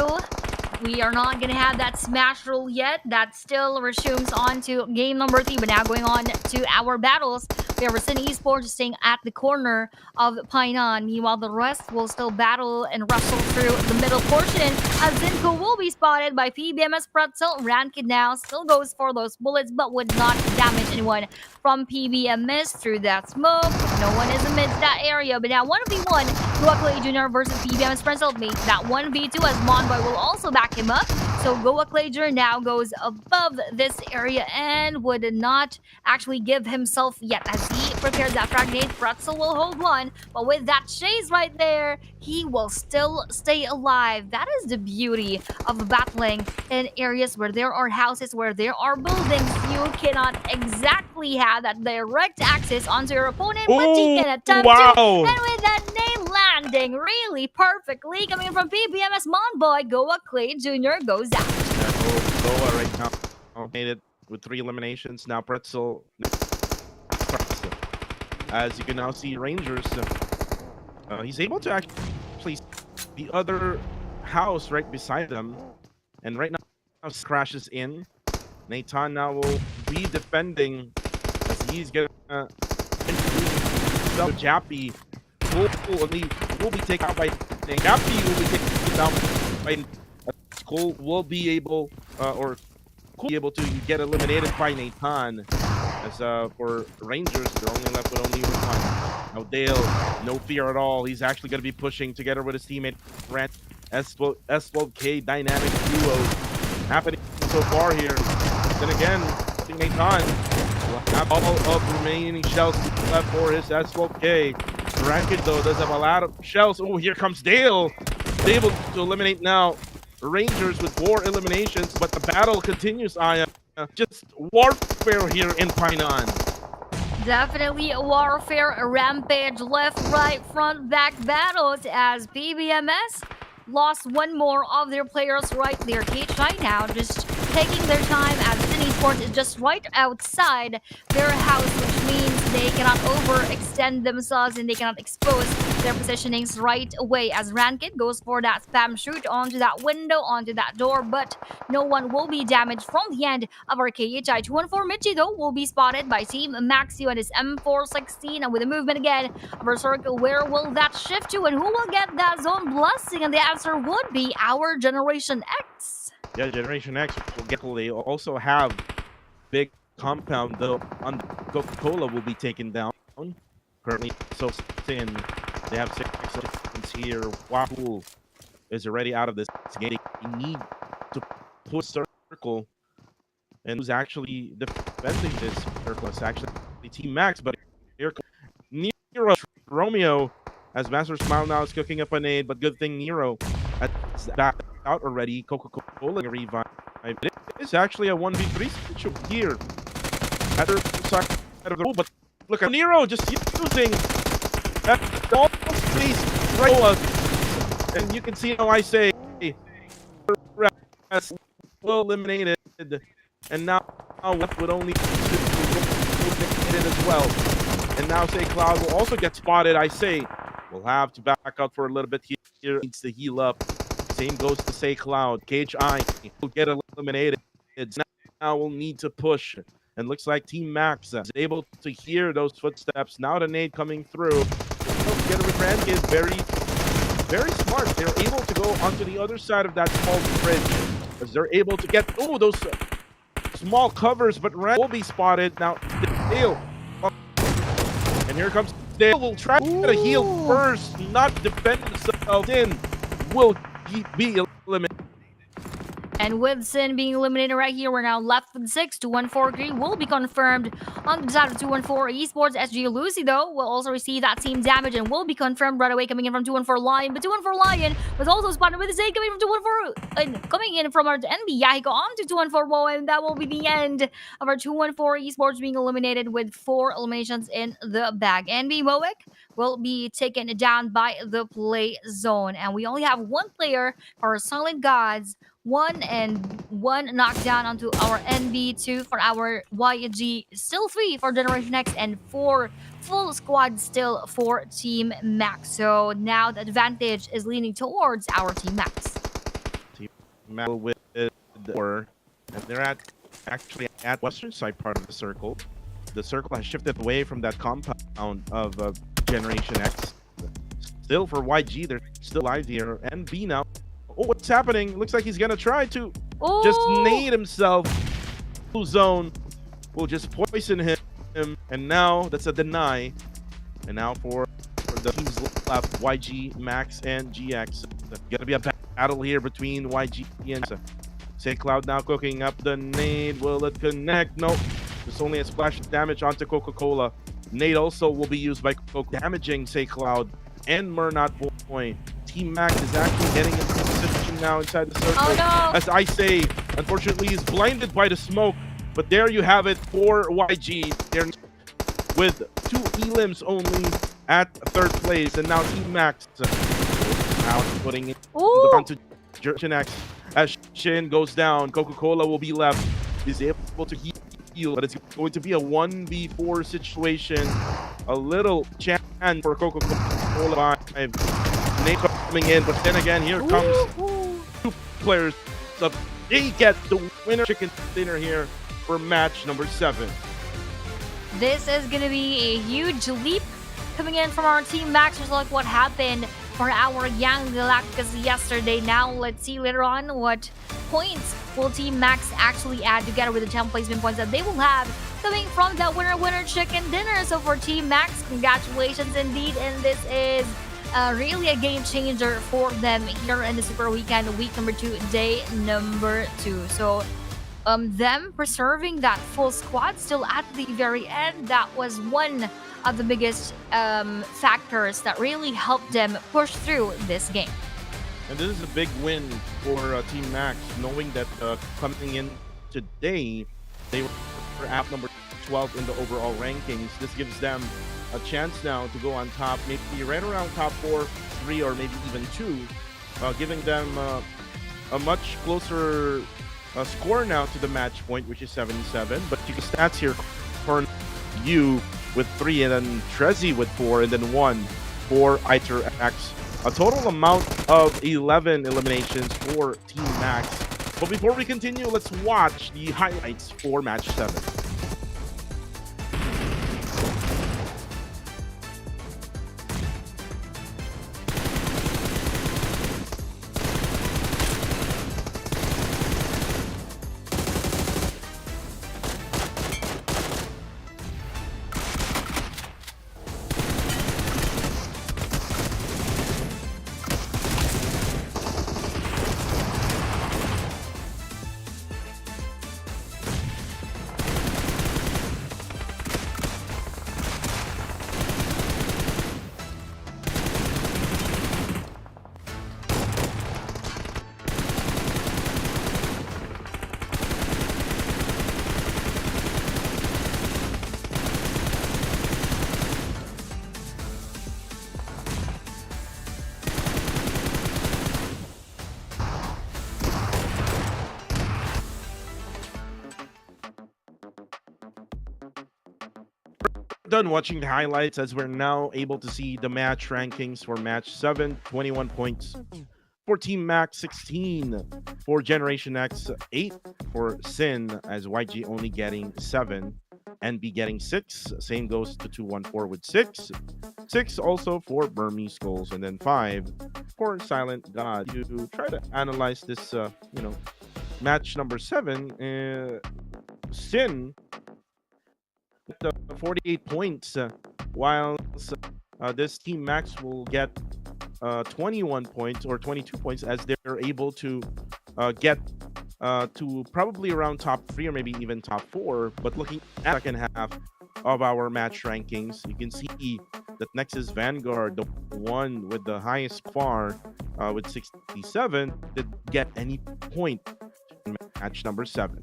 we are not going to have that smash roll yet. That still resumes on to game number 3, but now going on to our battles. We have Sin Esports staying at the corner of Painan. Meanwhile, the rest will still battle and wrestle through the middle portion as Zinko will be spotted by PBMS Pretzel. Ranked now still goes for those bullets but would not damage anyone from PBMS through that smoke. No one is amidst that area, but now 1v1 Goa Clay Jr. versus PBMS Pretzel mate that 1v2 as Monboy will also back him up. So Goa Clay Jr. now goes above this area and would not actually give himself yet as he prepares that frag grenade. Pretzel will hold one, but with that chase right there, he will still stay alive. That is the beauty of battling in areas where there are houses, where there are buildings. You cannot exactly have that direct access onto your opponent, but you can attempt to. And with that name landing really perfectly coming in from PBMS Monboy, Goa Clay Jr. goes out. Goa right now made it with 3 eliminations. Now Pretzel. As you can now see, Rangers, he's able to actually the other house right beside them. And right now, crashes in. Nathan now will be defending as he's gonna introduce Jappy. Will be taken out by Jappy. Will be taken down by Cole. Will be able to get eliminated by Nathan. As for Rangers, they're only left with only one. Now Dale, no fear at all. He's actually going to be pushing together with his teammate Rant. S12K dynamic duo happening so far here. Then again, I think Nathan will have all of the remaining shells left for his S12K. Ranked though does have a lot of shells. Oh, here comes Dale. Able to eliminate now Rangers with 4 eliminations, but the battle continues. Just warfare here in Painan. Definitely a warfare, a rampage, left, right, front, back battles as PBMS lost one more of their players right there. Cage right now just taking their time as Esports is just right outside their house, which means they cannot overextend themselves and they cannot expose their positionings right away as Ranked goes for that spam shoot onto that window, onto that door, but no one will be damaged from the end of our KHI. 214 Michi though will be spotted by Team Maxio and his M416, and with a movement again of our circle, where will that shift to and who will get that zone blessing? And the answer would be our Generation X. Yeah, Generation X will get. They also have big compound though. On Coca-Cola will be taken down currently. So thin. They have 6 seconds here. Wahoo is already out of this game. They need to push circle. And who's actually defending this circle? It's actually Team Max, but here Nero Romeo as Master Smile now is cooking up a nade, but good thing Nero has backed out already. Coca-Cola revive. It is actually a 1v3 situation here. At the side of the road, but look at Nero just using all space right, and you can see how I say well eliminated, and now left with only eliminated as well. And now say Cloud will also get spotted. I say we'll have to back out for a little bit here. Needs to heal up. Same goes to say Cloud. KHI will get eliminated. Now we'll need to push. And looks like Team Max is able to hear those footsteps. Now the nade coming through. Together with Rand is very, very smart. They're able to go onto the other side of that small bridge as they're able to get those small covers, but Rand will be spotted. Now Dale, and here comes Dale. Will try to heal first, not defend himself. Sin will be eliminated. And with Sin being eliminated right here, we're now left with 6. 214 will be confirmed on the side of 214 Esports. SG Lucy, though, will also receive that team damage and will be confirmed right away coming in from 214 Lion. But 214 Lion was also spotted with the same coming from 214, coming in from our NB Yahiko on to 214 Mo, and that will be the end of our 214 Esports being eliminated with 4 eliminations in the bag. NB Moek will be taken down by the play zone, and we only have 1 player for our Silent Gods. 1 knockdown onto our NB2 for our YG, still 3 for Generation X, and 4 full squad still for Team Max. So now the advantage is leaning towards our Team Max. Team Max with and they're actually at western side part of the circle. The circle has shifted away from that compound of Generation X. Still for YG, they're still alive here. NB now. Oh, what's happening? Looks like he's gonna try to just nade himself. Blue zone will just poison him, and now that's a deny. And now for the teams left, YG, Max, and GX. Gonna be a battle here between YG and Say Cloud now cooking up the nade. Will it connect? No. There's only a splash of damage onto Coca-Cola. Nade also will be used by Coca, damaging Say Cloud and Murnat Boy. Team Max is actually getting into position now inside the circle. Oh, no. As I say, unfortunately, he's blinded by the smoke. But there you have it for YG. They're with 2 elims only at 3rd place. And now Team Max now putting it onto Generation X. As Shin goes down, Coca-Cola will be left. He's able to heal, but it's going to be a 1v4 situation. A little chance for Coca-Cola. Nate coming in, but then again, here comes two players. So they get the winner chicken dinner here for match number 7. This is going to be a huge leap coming in from our team Max, just like what happened for our Young Galacticus yesterday. Now, let's see later on what points will Team Max actually add together with the 10 placement points that they will have coming from that winner chicken dinner. So for Team Max, congratulations indeed, and this is really a game changer for them here in the Super Weekend, week number 2, day number 2. So them preserving that full squad still at the very end, that was one of the biggest factors that really helped them push through this game. And this is a big win for Team Max, knowing that coming in today, they were at number 12 in the overall rankings. This gives them a chance now to go on top, maybe right around top 4, 3, or maybe even 2, giving them a much closer score now to the match point, which is 77. But you can stats here for you with 3, and then Trezzy with 4, and then 1 for Iter X. A total amount of 11 eliminations for Team Max. But before we continue, let's watch the highlights for match 7. Done watching the highlights, as we're now able to see the match rankings for match 7. 21 points for Team Max, 16 for Generation X, 8 for Sin, as YG only getting 7, NB getting 6. Same goes to 214 with 6. 6 also for Burmese Skulls, and then 5 for Silent God. To try to analyze this, match number 7, Sin 48 points, while this Team Max will get 21 points or 22 points, as they're able to get to probably around top 3 or maybe even top 4. But looking at the second half of our match rankings, you can see that Nexus Vanguard, the one with the highest FAR with 67, did get any point in match number 7.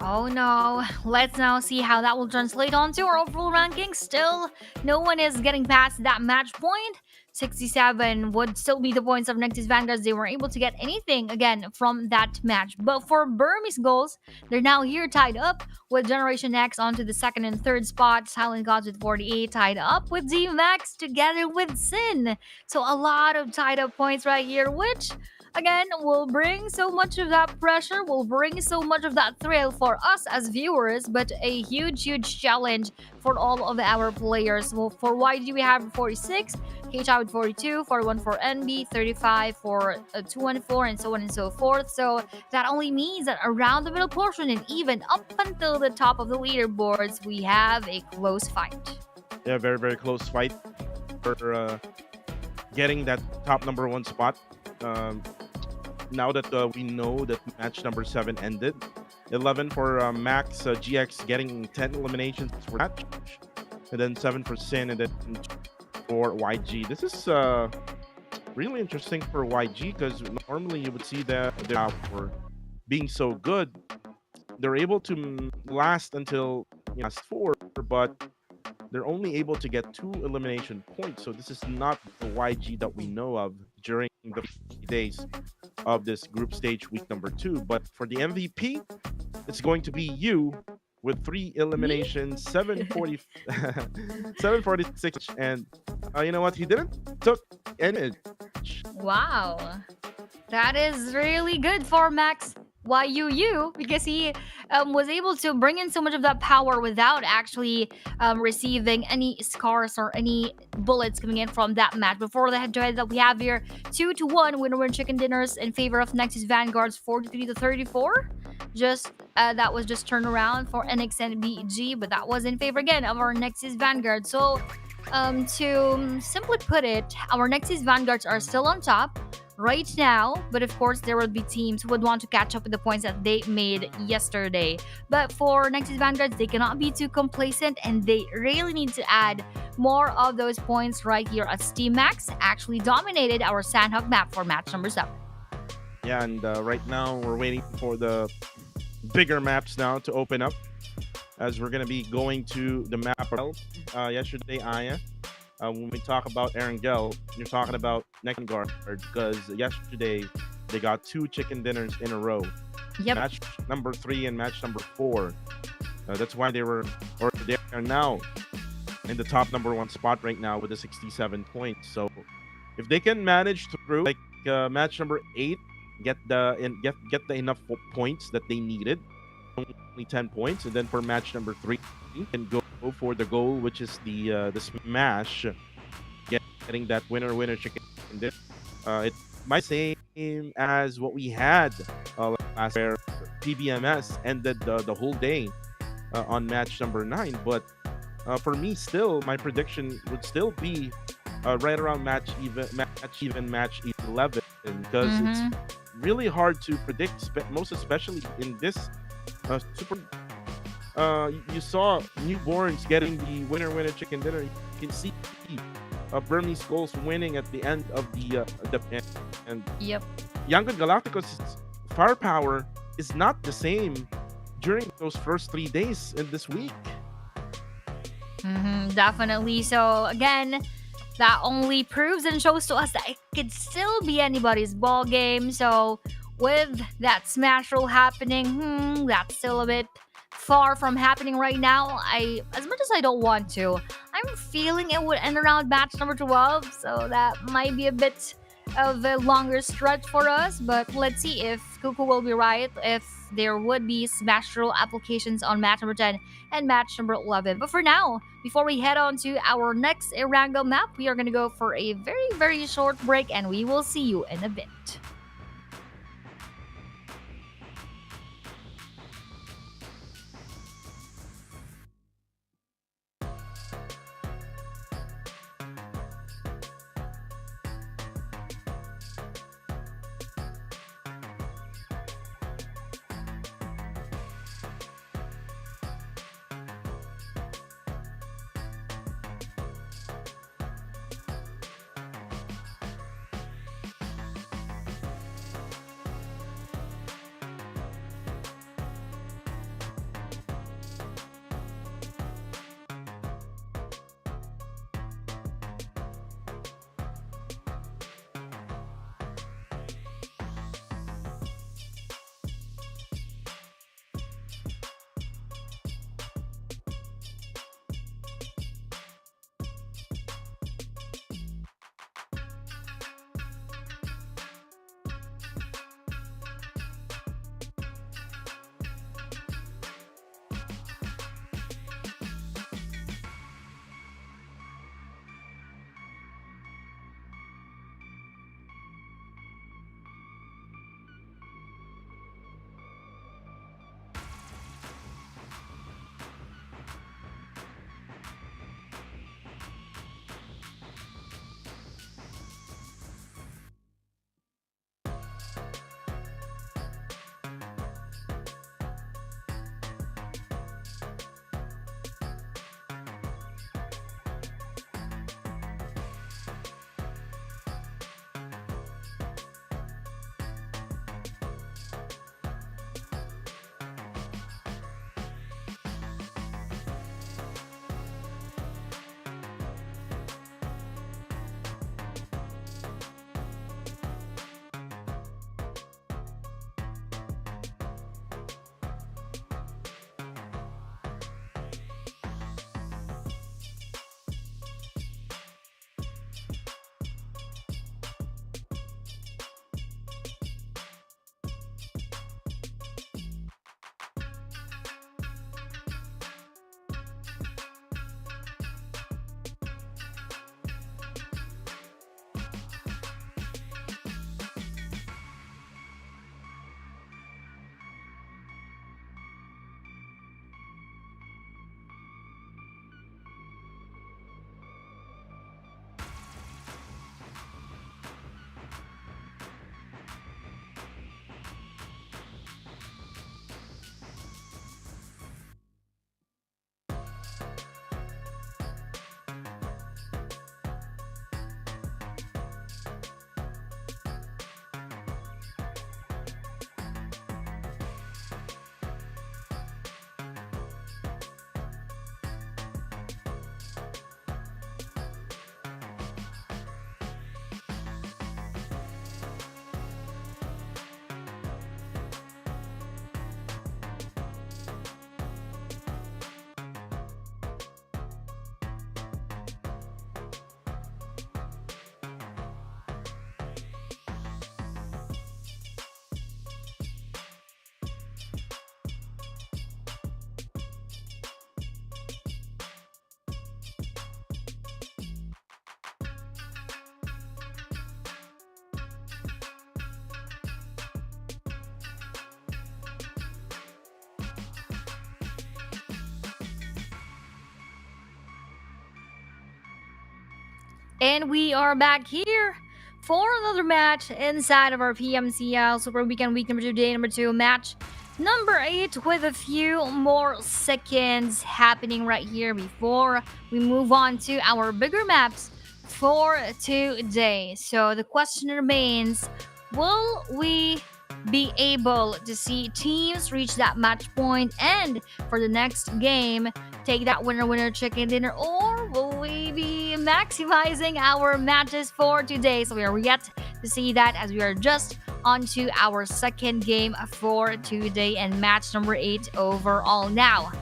Oh no, let's now see how that will translate onto our overall rankings. Still, no one is getting past that match point. 67 would still be the points of Nexus Vanguards. They weren't able to get anything again from that match. But for Burmese Goals, they're now here tied up with Generation X onto the 2nd and 3rd spot. Silent Gods with 48 tied up with Z Max together with Sin. So a lot of tied up points right here, which again will bring so much of that pressure, will bring so much of that thrill for us as viewers, but a huge challenge for all of our players. Well, for YG we have 46, KHI with 42, 41 for NB, 35 for 214, and so on and so forth. So that only means that around the middle portion and even up until the top of the leaderboards, we have a close fight. Yeah, very close fight for getting that top number 1 spot. Now that we know that match number 7 ended, 11 for Max, GX getting 10 eliminations for match, and then 7 for Sin, and then for YG. This is really interesting for YG, because normally you would see that they're for being so good, they're able to last until last 4, but they're only able to get 2 elimination points. So this is not the YG that we know of during the days of this group stage week number 2. But for the MVP, it's going to be you with 3 eliminations, 746, and you know what? He didn't took any Wow. That is really good for Max YUU because he was able to bring in so much of that power without actually receiving any scars or any bullets coming in from that match. Before the head-to-head that we have here, 2-1 winner-win chicken dinners in favor of Nexus Vanguards, 43-34. Just that was just turned around for NXNBG, but that was in favor again of our Nexus Vanguard. So to simply put it, our Nexus Vanguards are still on top right now, but of course there will be teams who would want to catch up with the points that they made yesterday. But for Nexus Vanguards, they cannot be too complacent and they really need to add more of those points right here as Team Max actually dominated our Sandhawk map for match number 7. Yeah, and right now we're waiting for the bigger maps now to open up, as we're gonna be going to the map. Yesterday, Aya, when we talk about Erangel, you're talking about Neck Guard, because yesterday they got 2 chicken dinners in a row. Yep. Match number 3 and match number 4. That's why they are now in the top number 1 spot right now with the 67 points. So if they can manage through like match number 8, get the enough points that they needed, only 10 points, and then for match number 3 and go for the goal, which is the smash, getting that winner chicken dinner. It might same as what we had last year. PBMS ended the whole day on match number 9, but for me, still my prediction would still be right around match 11, because it's really hard to predict, most especially in this super. You saw newborns getting the winner chicken dinner. You can see Burmese goals winning at the end of the and Yep. Yangon Galacticos' firepower is not the same during those first 3 days in this week. Definitely. So again, that only proves and shows to us that it could still be anybody's ball game. So with that smash roll happening, that's still a bit far from happening right now. As much as I don't want to, I'm feeling it would end around match number 12. So that might be a bit of a longer stretch for us, but let's see if Kuku will be right, if there would be smash roll applications on match number 10 and match number 11. But for now, before we head on to our next Erangel map, we are going to go for a very, very short break, and we will see you in a bit. And we are back here for another match inside of our PMCL Super Weekend Week number 2, day number 2, match number 8, with a few more seconds happening right here before we move on to our bigger maps for today. So the question remains, will we be able to see teams reach that match point and for the next game take that winner chicken dinner, or will we be maximizing our matches for today? So we are yet to see that, as we are just on to our second game for today and match number 8 overall. Now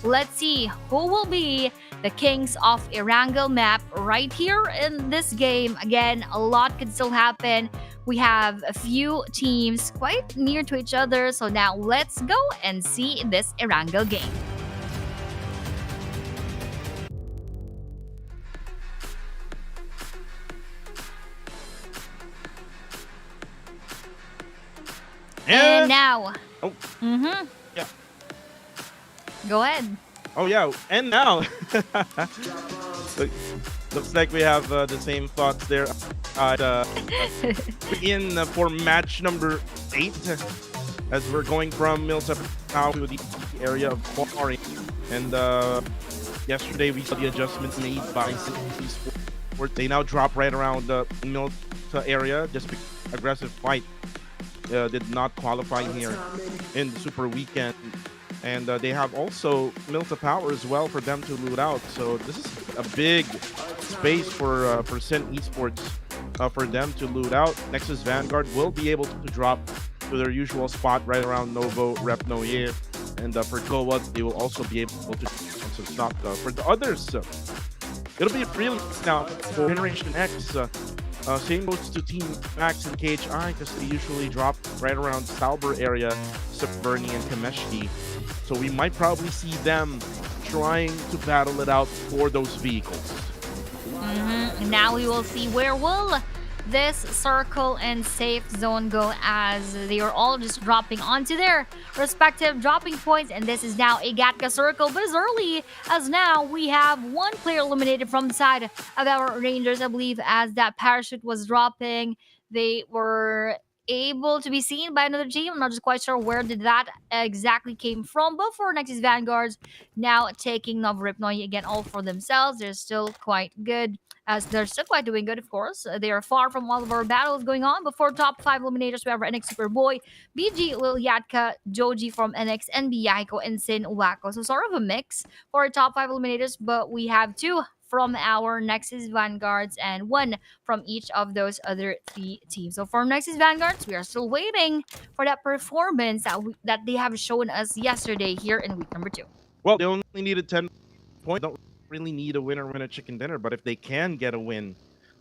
let's see who will be the kings of Erangel map right here in this game. Again, a lot could still happen. We have a few teams quite near to each other, so now let's go and see this Erangel game. And now. Oh. Mm-hmm. Yeah. Go ahead. Oh yeah, and now looks like we have the same thoughts there. In for match number 8, as we're going from Milta now to the area of Quarry, and yesterday we saw the adjustments made by Esports. They now drop right around the Milta area. Just aggressive fight did not qualify here in the Super Weekend. And they have also Milta Power as well for them to loot out. So this is a big space for Sin Esports for them to loot out. Nexus Vanguard will be able to drop to their usual spot right around Novo, Rep Noyer. And for Goa, they will also be able to so it's not for the others. It'll be really now for Generation X. Same goes to Team Max and KHI, because they usually drop right around Stalber area, Subverni and Kameshki. So we might probably see them trying to battle it out for those vehicles. Now we will see where will this circle and safe zone go, as they are all just dropping onto their respective dropping points. And this is now a Gatka circle, but as early as now we have one player eliminated from the side of our Rangers. I believe as that parachute was dropping, they were able to be seen by another team. I'm not just quite sure where did that exactly came from, but for Nexus Vanguards now taking Novripnoy again all for themselves. They're still quite good, as they're still quite doing good, of course. They are far from all of our battles going on. Before top 5 eliminators, we have NX Superboy, BG, Lil Yatka, Joji from NX, and Biaiko and Sin Wako. So sort of a mix for our top 5 eliminators, but we have 2 from our Nexus Vanguards and 1 from each of those other 3 teams. So for Nexus Vanguards, we are still waiting for that performance that they have shown us yesterday here in week number 2. Well, they only needed 10 points. Don't really need a winner chicken dinner, but if they can get a win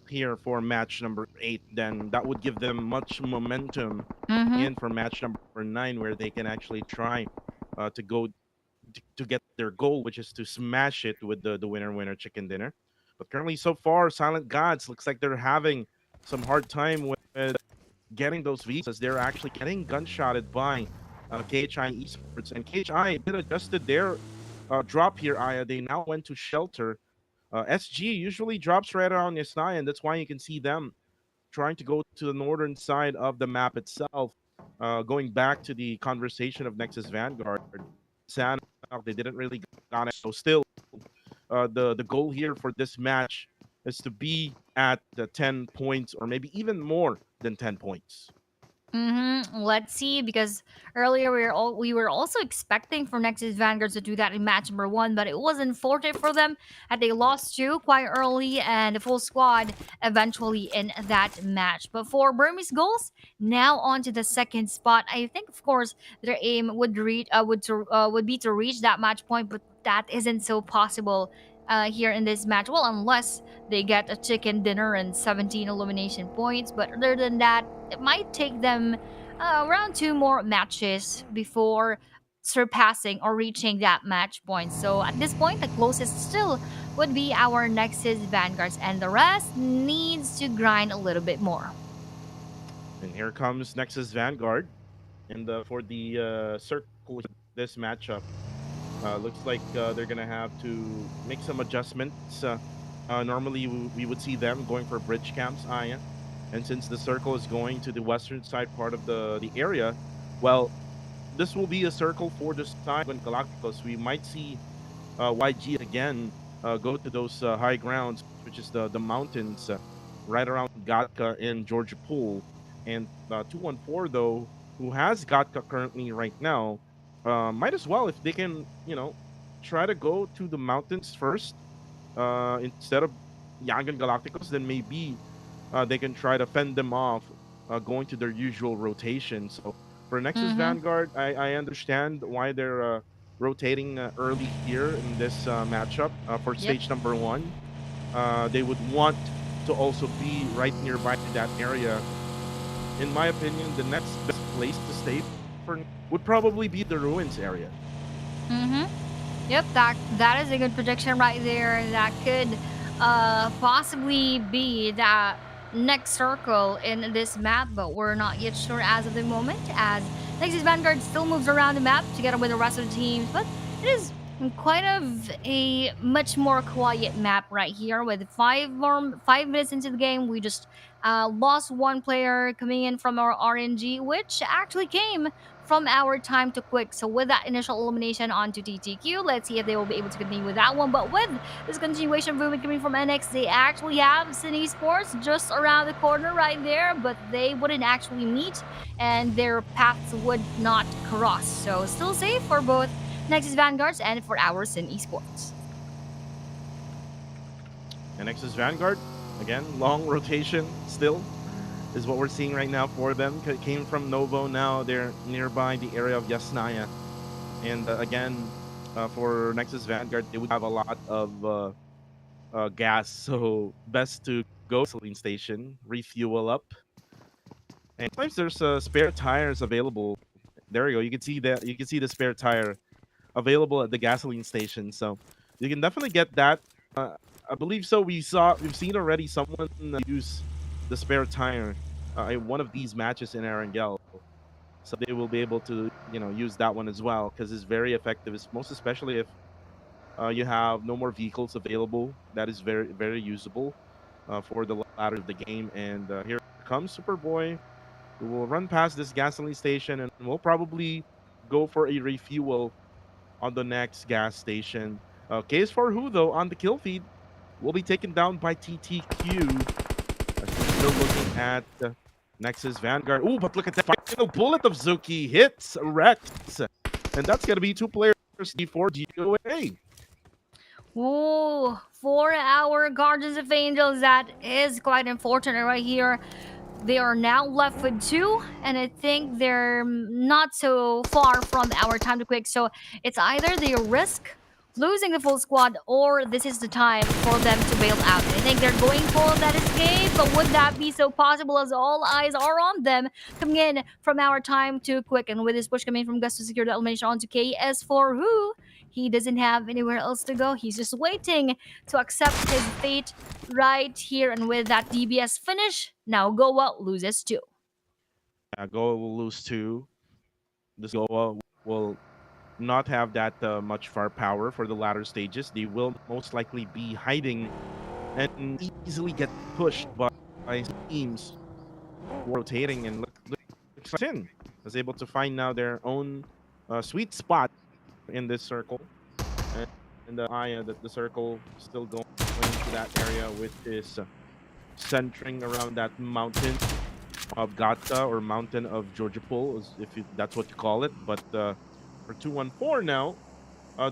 here for match number 8, then that would give them much momentum in for match number 9, where they can actually try to go to get their goal, which is to smash it with the winner chicken dinner. But currently, so far, Silent Gods looks like they're having some hard time with getting those visas. They're actually getting gunshotted by KHI Esports, and KHI did adjusted their drop here. Aya, they now went to shelter. SG usually drops right around Yasnaya, and that's why you can see them trying to go to the northern side of the map itself. Going back to the conversation of Nexus Vanguard, San, they didn't really got it. So still, the goal here for this match is to be at the 10 points, or maybe even more than 10 points. Let's see, because earlier we were also expecting for Nexus Vanguards to do that in match number 1, but it wasn't fortunate for them, and they lost 2 quite early, and the full squad eventually in that match. But for Burmese Goals, now on to the second spot. I think, of course, their aim would be to reach that match point, but that isn't so possible here in this match. Well, unless they get a chicken dinner and 17 elimination points. But other than that, it might take them around 2 more matches before surpassing or reaching that match point. So at this point, the closest still would be our Nexus Vanguards, and the rest needs to grind a little bit more. And here comes Nexus Vanguard, and for the circle this matchup. Looks like they're gonna have to make some adjustments Normally, we would see them going for bridge camps, Aya. And since the circle is going to the western side part of the area, well, this will be a circle for the side when Galacticos. We might see YG again go to those high grounds, which is the mountains right around Gatka in Georgia Pool. And 214, though, who has Gatka currently right now, might as well, if they can, try to go to the mountains first instead of Yangan Galacticos, then maybe they can try to fend them off going to their usual rotation. So for Nexus Mm-hmm. Vanguard, I understand why they're rotating early here in this matchup for Yep. stage number one. They would want to also be right nearby to that area. In my opinion, the next best place to stay for would probably be the ruins area. Mm-hmm. Yep, that is a good prediction right there. That could possibly be that next circle in this map, but we're not yet sure as of the moment. As Nexus Vanguard still moves around the map together with the rest of the teams, but it is quite of a much more quiet map right here. With 5 minutes into the game, we just lost one player coming in from our RNG, which actually came from our time to quick. So with that initial elimination onto TTQ, let's see if they will be able to continue with that one. But with this continuation of movement coming from NX, they actually have Sin Esports just around the corner right there, but they wouldn't actually meet and their paths would not cross. So still safe for both Nexus Vanguards and for our Sin Esports. And Nexus Vanguard, again, long rotation still is what we're seeing right now for them. Came from Novo, now they're nearby the area of Yasnaya. And again, for Nexus Vanguard, they would have a lot of gas, so best to go to gasoline station, refuel up. And sometimes there's spare tires available. There you go. You can see that. You can see the spare tire available at the gasoline station. So you can definitely get that. I believe so. We've seen already someone use the spare tire in one of these matches in Erangel. So they will be able to use that one as well because it's very effective. It's most especially if you have no more vehicles available. That is very very usable for the latter of the game. And here comes Superboy, who will run past this gasoline station and will probably go for a refuel on the next gas station. Case for who though on the kill feed will be taken down by TTQ. Still looking at Nexus Vanguard. Ooh, but look at that final bullet of Zuki hits Rex, and that's gonna be 2 players before GOA. Ooh, for our Guardians of Angels, that is quite unfortunate right here. They are now left with 2, and I think they're not so far from our time to quick. So it's either they risk losing the full squad, or this is the time for them to bail out. I think they're going for that escape, but would that be so possible as all eyes are on them coming in from our time to quick? And with this push coming from Gus to secure the elimination onto KS4, who he doesn't have anywhere else to go. He's just waiting to accept his fate right here. And with that DBS finish, now Goa loses 2. Goa will lose 2. This Goa will not have that much firepower for the latter stages. They will most likely be hiding and easily get pushed by teams rotating. And look Sin is able to find now their own sweet spot in this circle. And the circle still going to that area with this centering around that mountain of Gata or mountain of Georgia Pool, that's what you call it. But for 214 now,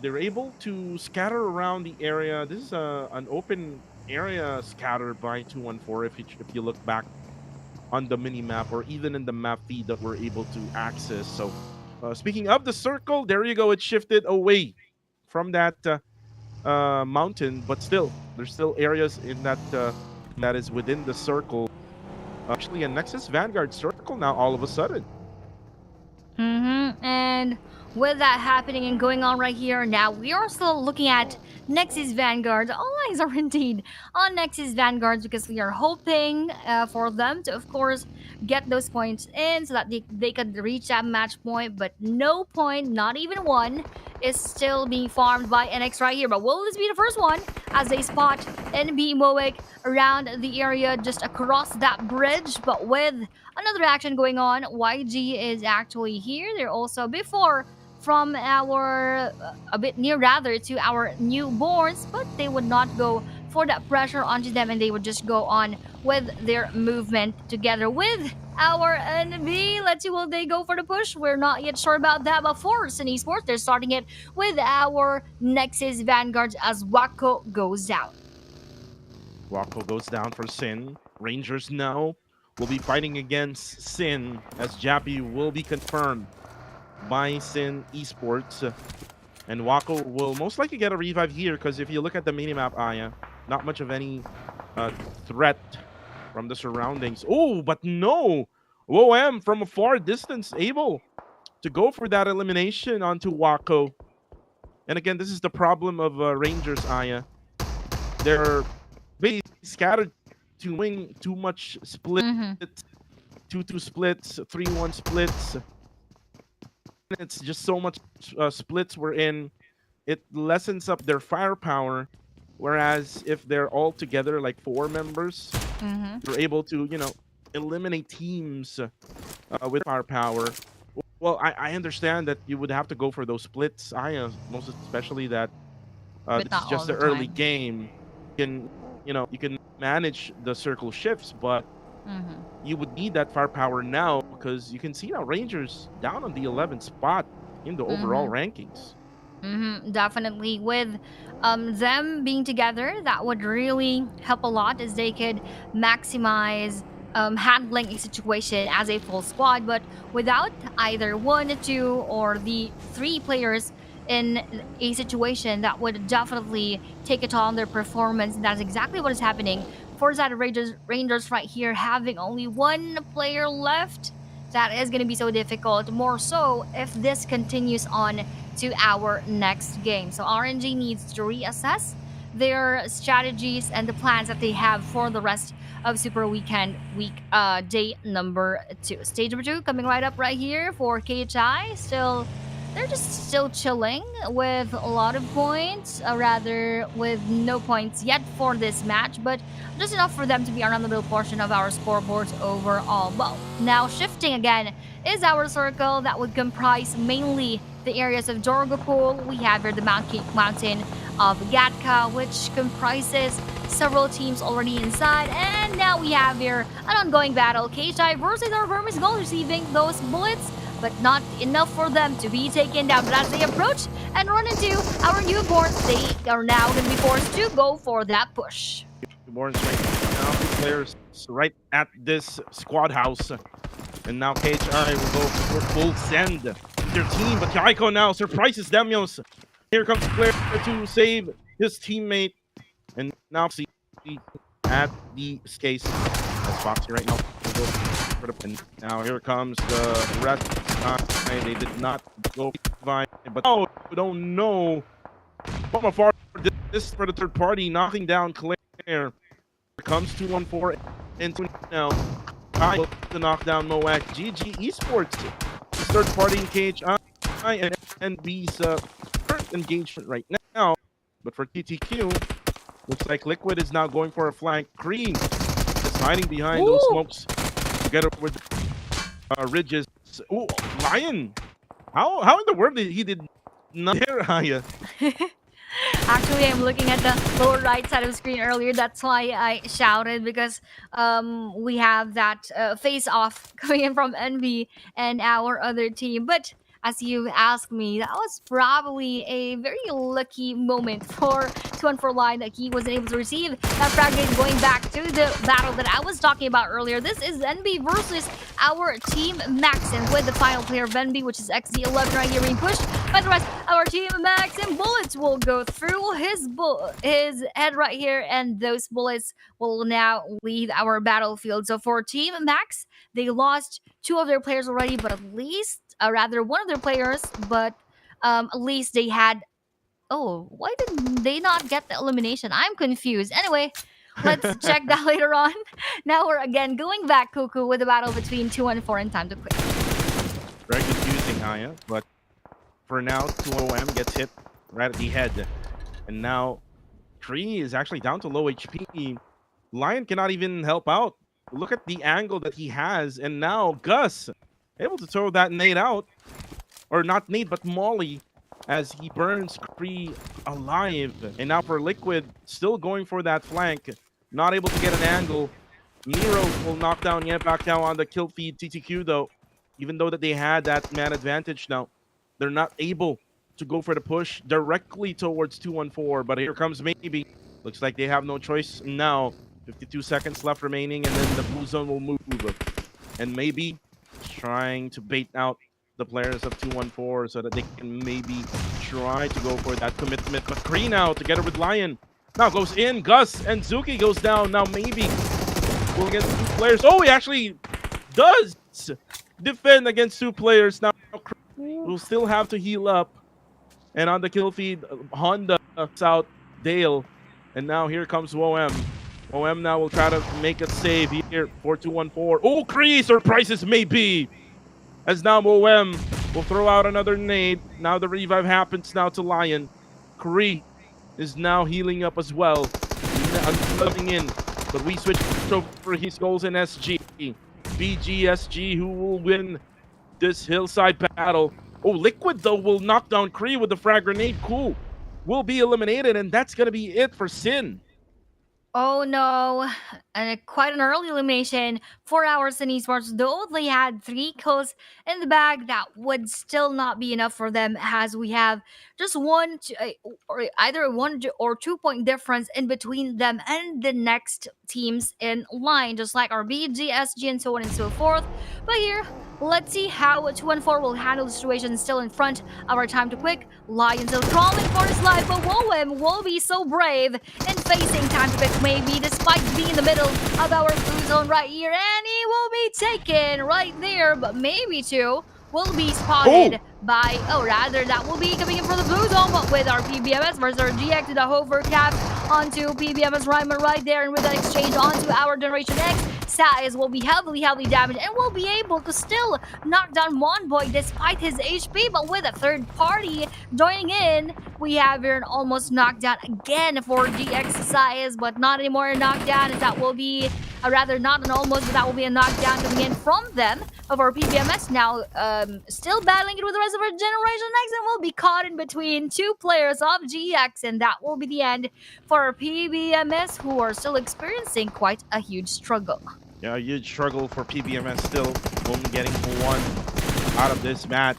they're able to scatter around the area. This is an open area scattered by 214 if you look back on the mini map or even in the map feed that we're able to access. So speaking of the circle, there you go. It shifted away from that mountain, but still, there's still areas in that that is within the circle. Actually, a Nexus Vanguard circle now all of a sudden. And with that happening and going on right here, now we are still looking at Nexus Vanguard. All eyes are indeed on Nexus Vanguards because we are hoping for them to, of course, get those points in so that they could reach that match point. But no point, not even one, is still being farmed by NX right here. But will this be the first one as they spot NB Moek around the area just across that bridge? But with another action going on, YG is actually here. They're also before from our a bit near rather to our newborns, but they would not go for that pressure onto them and they would just go on with their movement together with our NB. Let's see, will they go for the push? We're not yet sure about that, but for Sin Esports, they're starting it with our Nexus Vanguards as Wako goes down. Wako goes down for Sin. Rangers now will be fighting against Sin as Jappy will be confirmed by Sin Esports. And Wako will most likely get a revive here because if you look at the minimap, Aya, not much of any threat from the surroundings. Oh, but no! OM from a far distance able to go for that elimination onto Wako. And again, this is the problem of Rangers, Aya. They're basically scattered to win too much split, 2-2 splits, 3-1 splits. It's just so much splits we're in. It lessens up their firepower. Whereas if they're all together, like 4 members, they're able to, eliminate teams with firepower. Well, I understand that you would have to go for those splits, most especially that this is just the early game. You can manage the circle shifts, but you would need that firepower now because you can see now Rangers down on the 11th spot in the overall rankings. Definitely. With them being together, that would really help a lot as they could maximize handling a situation as a full squad. But without either 1, 2, or the 3 players in a situation, that would definitely take a toll on their performance. And that's exactly what is happening for that Rangers right here, having only 1 player left. That is going to be so difficult, more so if this continues on to our next game. So RNG needs to reassess their strategies and the plans that they have for the rest of Super Weekend day number 2. Stage number 2 coming right up right here for KHI. They're just still chilling with a lot of points, rather with no points yet for this match, but just enough for them to be around the middle portion of our scoreboards overall. Well, now shifting again is our circle that would comprise mainly the areas of Dorgopool. We have here the mountain of Gatka, which comprises several teams already inside, and now we have here an ongoing battle. KHI versus our Vermis Gold, receiving those bullets, but not enough for them to be taken down. But as they approach and run into our newborns, they are now going to be forced to go for that push. Newborns right now, 2 players right at this squad house. And now KHI will go for full send their team, but Kaiko now surprises Demios. Here comes the player to save his teammate. And now see at the case. That's Foxy right now. And now here comes the rest. They did not go by, but oh, we don't know. From afar, this is for the third party, knocking down Claire. Here comes 214 and 2 now. Kyle to knock down Moak. GG Esports, third party in KHI and NB's current engagement right now. But for TTQ, looks like Liquid is now going for a flank. Cream is hiding behind those smokes together with Ridges. Ooh, Lion! How in the world did he not hear Aya? Actually, I'm looking at the lower right side of the screen earlier. That's why I shouted, because we have that face-off coming in from Envy and our other team. But as you asked me, that was probably a very lucky moment for 214 Line that he wasn't able to receive that frag grenade. Going back to the battle that I was talking about earlier. This is NB versus our team Max, and with the final player of NB, which is XD11 right here being pushed by the rest of our team Max, and bullets will go through his head right here, and those bullets will now leave our battlefield. So for team Max, they lost 2 of their players already, but at least rather 1 of their players, but at least they had. Oh, why did they not get the elimination? I'm confused. Anyway, let's check that later on. Now we're again going back, Cuckoo, with the battle between 2 and 4 and time to quit. Very confusing, Aya, but For now, 2OM gets hit right at the head. And now Tree is actually down to low HP. Lion cannot even help out. Look at the angle that he has. And now Gus able to throw that nade out. Or not nade, but Molly, as he burns Cree alive. And now for Liquid, still going for that flank. Not able to get an angle. Miro will knock down yet back down on the kill feed. TTQ though, even though that they had that man advantage now, they're not able to go for the push directly towards 214. But here comes Maybe. Looks like they have no choice now. 52 seconds left remaining, and then the blue zone will move. And Maybe trying to bait out the players of 214 so that they can maybe try to go for that commitment. But Kree now together with Lion now goes in. Gus and Zuki goes down. Now Maybe will against 2 players. Oh, he actually does defend against 2 players. Now will still have to heal up. And on the kill feed, Honda out Dale. And now here comes WOM. WOM now will try to make a save here for 214. Oh, Kree surprises Maybe. As now WOM will throw out another nade. Now the revive happens now to Lion. Kree is now healing up as well. Coming in. But we switch over his goals in SG. BGSG who will win this hillside battle. Oh, Liquid though will knock down Kree with the frag grenade. Cool. Will be eliminated, and that's gonna be it for Sin. Oh no, and quite an early elimination. 4 hours in esports, though they had 3 kills in the bag, that would still not be enough for them, as we have just or either a 1 or 2 point difference in between them and the next teams in line, just like our BG, SG, and so on and so forth. But here, let's see how 214 will handle the situation. Still in front of our time to quick. Lion still crawling for his life, but WOM will be so brave in facing time to pick Maybe, despite being in the middle of our blue zone right here, and he will be taken right there. But Maybe too will be spotted by, that will be coming in for the blue zone, but with our PBMS versus our GX to the hover cap onto PBMS Ryman right there, and with that exchange onto our Generation X, Saiz will be heavily damaged and will be able to still knock down Monboy despite his HP, but with a third party joining in, we have here an almost knockdown again for GX Saiz, but not anymore a knockdown, as that will be not an almost, but that will be a knockdown coming in from them of our PBMS now, still battling it with the rest of our Generation X, and will be caught in between 2 players of GX, and that will be the end for our PBMS, who are still experiencing quite a huge struggle. Yeah, a huge struggle for PBMS still. Only getting 1 out of this match.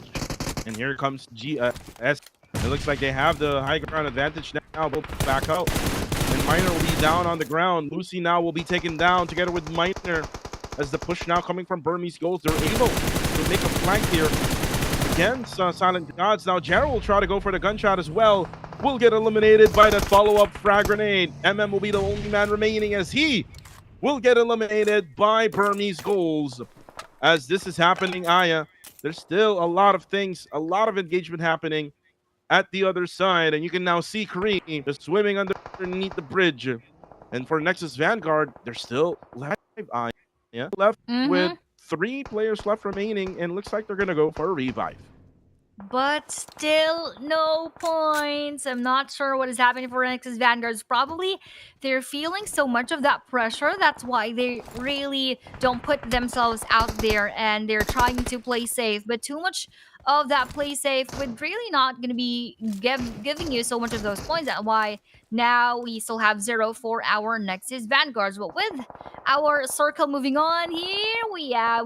And here comes GS. It looks like they have the high ground advantage now. Both back out. And Miner will be down on the ground. Lucy now will be taken down together with Miner. As the push now coming from Burmese Goals, they're able to make a flank here against Silent Gods. Now Jarrell will try to go for the gunshot as well. Will get eliminated by that follow-up frag grenade. MM will be the only man remaining, as he will get eliminated by Burmese Goals. As this is happening, Aya, there's still a lot of things, a lot of engagement happening at the other side, and you can now see Kareem just swimming underneath the bridge. And for Nexus Vanguard, they're still live, Aya. Yeah, left with 3 players left remaining, and looks like they're gonna go for a revive. But still no points. I'm not sure what is happening for Nexus Vanguards. Probably they're feeling so much of that pressure. That's why they really don't put themselves out there, and they're trying to play safe. But too much of that play safe would really not going to be giving you so much of those points. That's why now we still have 0 for our Nexus Vanguards. But with our circle moving on here, we have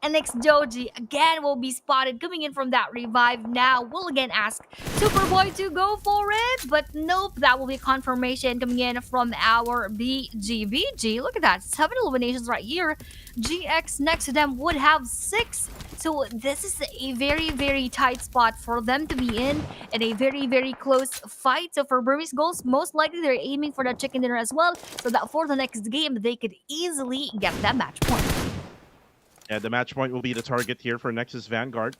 NX Doji again will be spotted coming in from that revive. Now we'll again ask Superboy to go for it, but nope, that will be confirmation coming in from our BG. Look at that, 7 eliminations right here. GX next to them would have 6. So this is a very tight spot for them to be in, and a very close fight. So for Burmese Goals, most likely they're aiming for that chicken dinner as well, so that for the next game they could easily get that match point. Yeah, the match point will be the target here for Nexus Vanguard.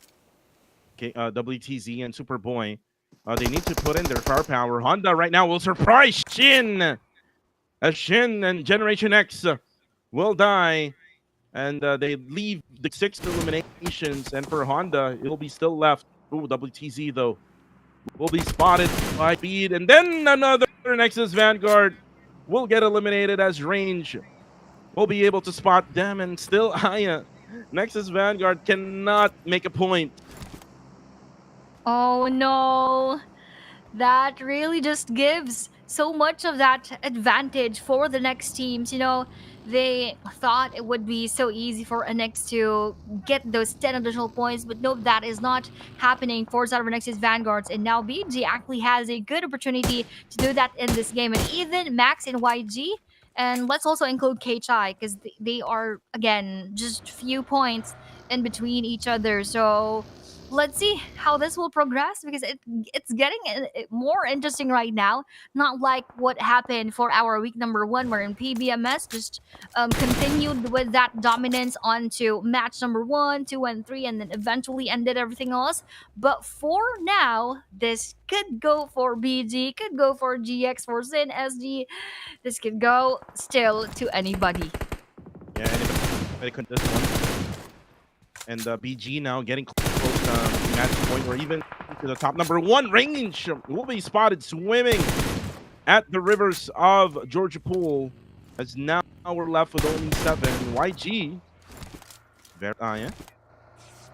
Okay, WTZ and Superboy. They need to put in their firepower. Honda right now will surprise Shin. As Shin and Generation X will die. And they leave the 6 eliminations. And for Honda, it'll be still left Ooh, WTZ though will be spotted by Speed, and then another Nexus Vanguard will get eliminated as range will be able to spot them, and still Aya. Nexus Vanguard cannot make a point. Oh no. That really just gives so much of that advantage for the next teams. They thought it would be so easy for NX to get those 10 additional points, but nope, that is not happening for Cybernex's Vanguards. And now BG actually has a good opportunity to do that in this game. And even Max and YG, and let's also include KChai, because they are, again, just few points in between each other. So let's see how this will progress, because it's getting more interesting right now. Not like what happened for our week number 1, wherein PBMS just continued with that dominance onto match number 1, 2, and 3, and then eventually ended everything else. But for now, this could go for BG, could go for GX, for Sin, SG. This could go still to anybody. Yeah, anybody could this one. And BG now getting close to match point, or even to the top. Number 1 range will be spotted swimming at the rivers of Georgia Pool. As now we're left with only 7. YG, yeah,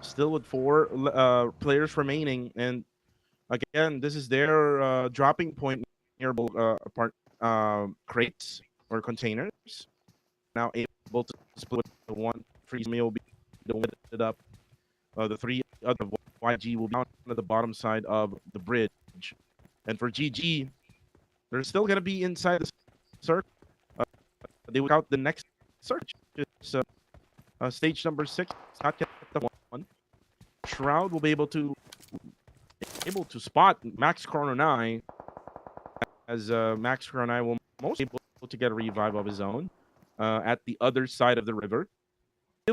still with 4 players remaining, and again, this is their dropping point near crates or containers. Now able to split the 1 freeze meal be it up. The 3 other YG will be down at the bottom side of the bridge, and for GG, they're still gonna be inside the circle. They will out the next search. It's stage number 6. Not yet the 1. Shroud will be able to spot Max Chrononai, as Max Chrononai will most be able to get a revive of his own at the other side of the river.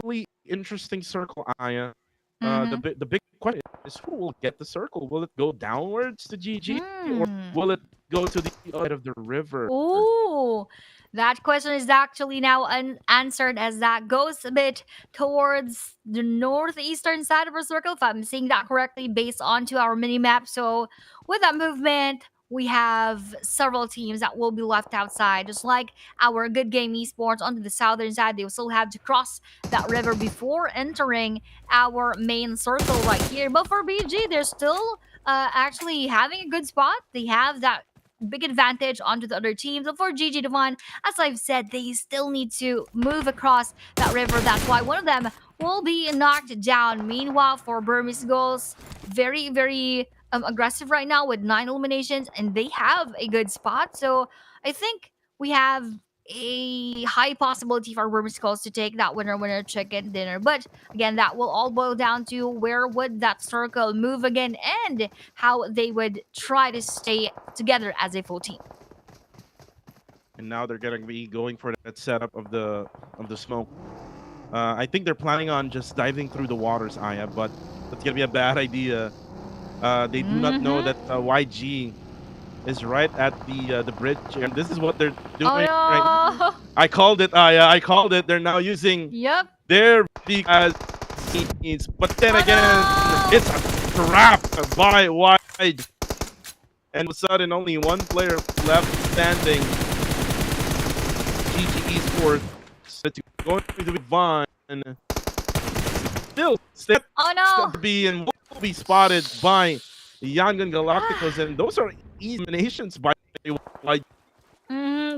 Really interesting circle, Aya. The big question is, who will get the circle? Will it go downwards to GG, or will it go to the other side of the river? Ooh, that question is actually now unanswered, as that goes a bit towards the northeastern side of our circle, if I'm seeing that correctly, based onto our mini map. So with that movement, we have several teams that will be left outside. Just like our Good Game Esports onto the southern side, they will still have to cross that river before entering our main circle right here. But for BG, they're still actually having a good spot. They have that big advantage onto the other teams. But for GG Devon, as I've said, they still need to move across that river. That's why one of them will be knocked down. Meanwhile, for Burmese Goals, very, very aggressive right now with 9 eliminations, and they have a good spot. So I think we have a high possibility for Burmese Goals to take that winner chicken dinner. But again, that will all boil down to where would that circle move again, and how they would try to stay together as a full team. And now they're gonna be going for that setup of the smoke. I think they're planning on just diving through the waters, Aya, but that's gonna be a bad idea. They do not know that YG is right at the bridge, and this is what they're doing right now. I called it, Aya. I called it. They're now using their big as means, but then again, it's a trap by YG. And all of a sudden, only 1 player left standing. GG Esports going to be Vaughn. Still be and will be spotted by Yangon Galacticos, and those are easy eliminations by YG.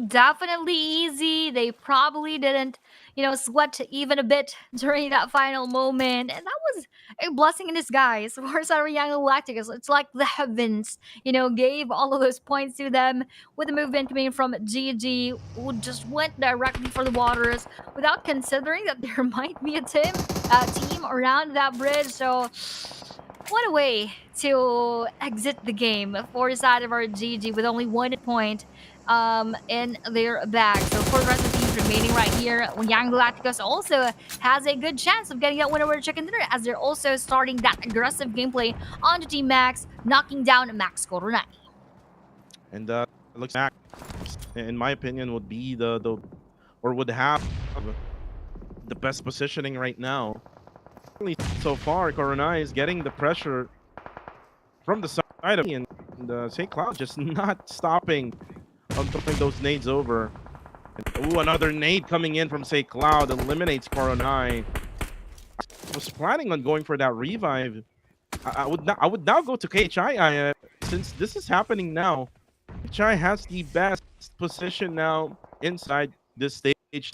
Definitely easy. They probably didn't, sweat even a bit during that final moment. And that was a blessing in disguise for Young Galacticos. It's like the heavens, gave all of those points to them, with the movement coming from GG, who just went directly for the waters without considering that there might be a team around that bridge. So what a way to exit the game for the side of our GG with only 1 point in their bag. So for the rest of the teams remaining right here, Young Galacticos also has a good chance of getting that winner chicken dinner, as they're also starting that aggressive gameplay onto Team Max, knocking down Max Coronai. And looks Max, in my opinion, would be would have the best positioning right now. So far, Coronai is getting the pressure from the side of me, and St. Cloud just not stopping on throwing those nades over. Ooh, another nade coming in from St. Cloud eliminates Coronai. Was planning on going for that revive. I would now go to KHI since this is happening now. KHI has the best position now inside this stage.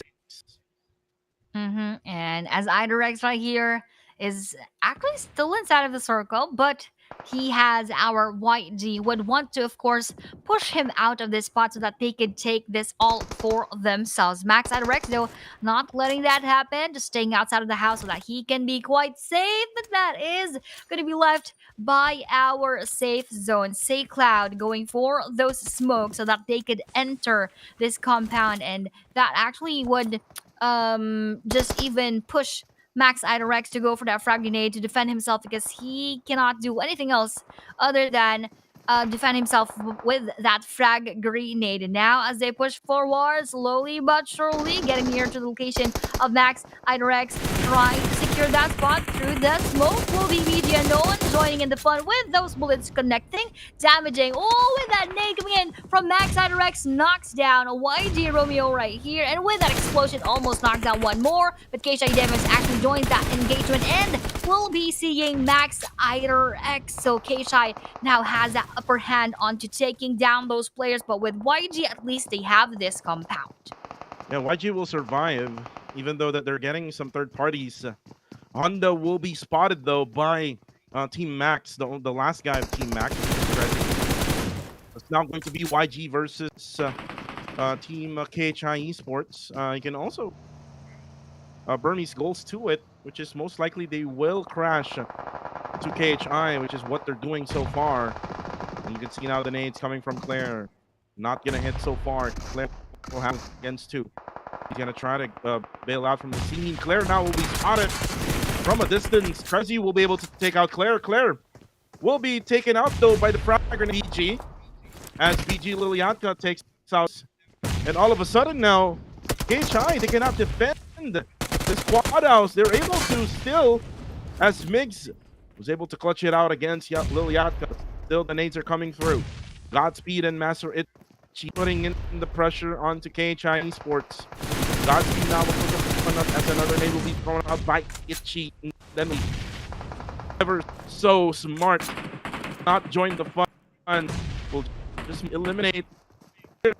And as Idorex right here is actually still inside of the circle, but he has our YG would want to, of course, push him out of this spot so that they could take this all for themselves. Max Idorex, though, not letting that happen, just staying outside of the house so that he can be quite safe. But that is going to be left by our safe zone. Say Cloud going for those smokes so that they could enter this compound, and that actually would just even push Max Idorex to go for that frag grenade to defend himself, because he cannot do anything else other than defend himself with that frag grenade. And now as they push forward, slowly but surely getting near to the location of Max Idorex, trying to secure that spot through the smoke will be BG and no one joining in the fun with those bullets connecting, damaging. Oh, with that nade coming in from Max Idorex, knocks down a YG Romeo right here, and with that explosion almost knocks down one more, but KSI Demons actually joins that engagement and will be seeing Max Idorex. So KSI now has that upper hand onto taking down those players, but with YG at least they have this compound. Yeah, YG will survive, even though that they're getting some third parties. Honda will be spotted though by Team Max, the last guy of Team Max. It's now going to be YG versus Team KHI Esports. You can also Burmese goals to it, which is most likely they will crash to KHI, which is what they're doing so far. And you can see now the nades coming from Claire. Not gonna hit so far. Claire will have against two. He's gonna try to bail out from the scene. Claire now will be spotted from a distance. Trezzy will be able to take out Claire. Claire will be taken out though by the frag grenade BG, as BG Liliatka takes out. And all of a sudden now, KHI, they cannot defend this quad house. They're able to still, as Migs was able to clutch it out against Liliatka. Still, the nades are coming through. Godspeed and Master Itchy putting in the pressure onto KHI Esports. Godspeed now will put the one up as another nade will be thrown out by Itchy. Then we ever so smart, not join the fun. Will just eliminate that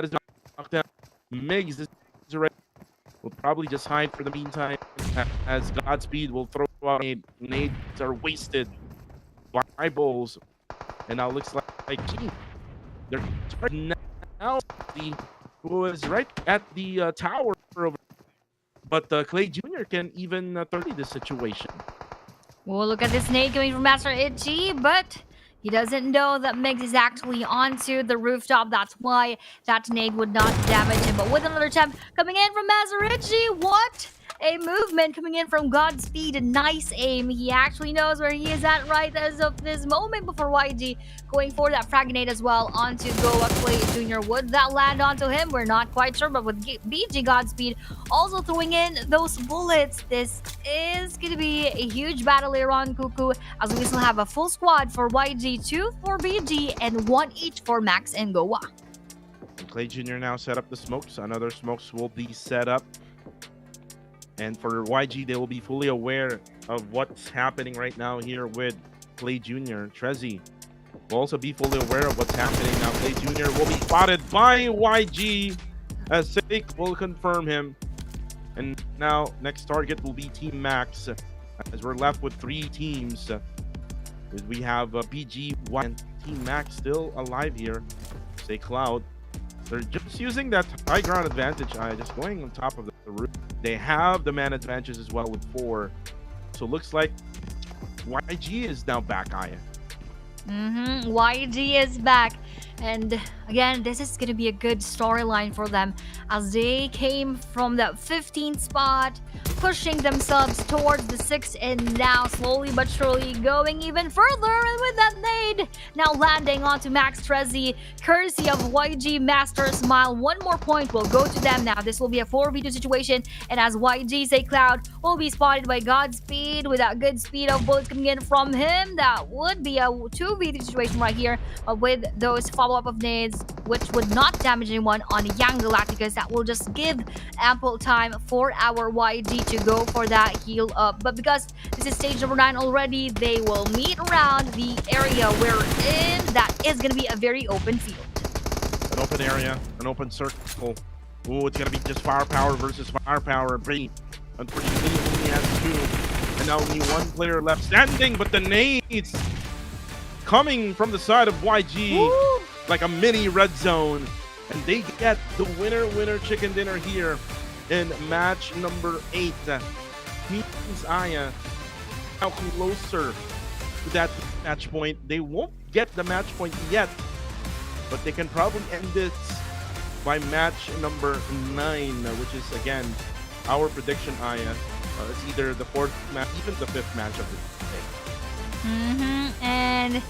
is knocked down. Migs is already will probably just hide for the meantime, as Godspeed will throw out nades are wasted by eyeballs. And now it looks like they're now who is right at the tower over, but Clay Jr. can even 30 this situation. Well, look at this nade coming from Master Itchy, but he doesn't know that Migs is actually onto the rooftop. That's why that nade would not damage him. But with another attempt coming in from Master Itchy, what a movement coming in from Godspeed. Nice aim. He actually knows where he is at right as of this moment before YG going for that frag grenade as well onto Goa Clay Jr. Would that land onto him? We're not quite sure, but with BG Godspeed also throwing in those bullets, this is going to be a huge battle later on, Cuckoo, as we still have a full squad for YG, 2 for BG, and 1 each for Max and Goa. And Clay Jr. now set up the smokes. Another smokes will be set up. And for YG, they will be fully aware of what's happening right now here with Clay Jr. Trezzy will also be fully aware of what's happening now. Clay Jr. will be spotted by YG, as Sake will confirm him. And now next target will be Team Max, as we're left with 3 teams. We have BG, and Team Max still alive here. Say Cloud. They're just using that high ground advantage, just going on top of the roof. They have the man advantages as well with 4. So looks like YG is now back, Aya. YG is back. And again, this is going to be a good storyline for them, as they came from that 15th spot pushing themselves towards the 6 and now slowly but surely going even further with that nade. Now landing onto Max Trezzy, courtesy of YG Master Smile. One more point will go to them now. This will be a 4v2 situation, and as YG say Cloud will be spotted by Godspeed with that good speed of bullets coming in from him, that would be a 2v2 situation right here, with those follow-up of nades, which would not damage anyone on Young Galacticus. That will just give ample time for our YG to go for that heal up. But because this is stage number 9 already, they will meet around the area we're in. That is going to be a very open field. An open area, an open circle. Ooh, it's gonna be just firepower versus firepower. Brady, unfortunately, only has 2, and now only 1 player left standing. But the nades coming from the side of YG, Woo! like a mini red zone, and they get the winner chicken dinner here in match number 8. Means Aya now closer to that match point. They won't get the match point yet, but they can probably end this by match number 9, which is again our prediction, Aya. It's either the 4th match, even the 5th match of the day. And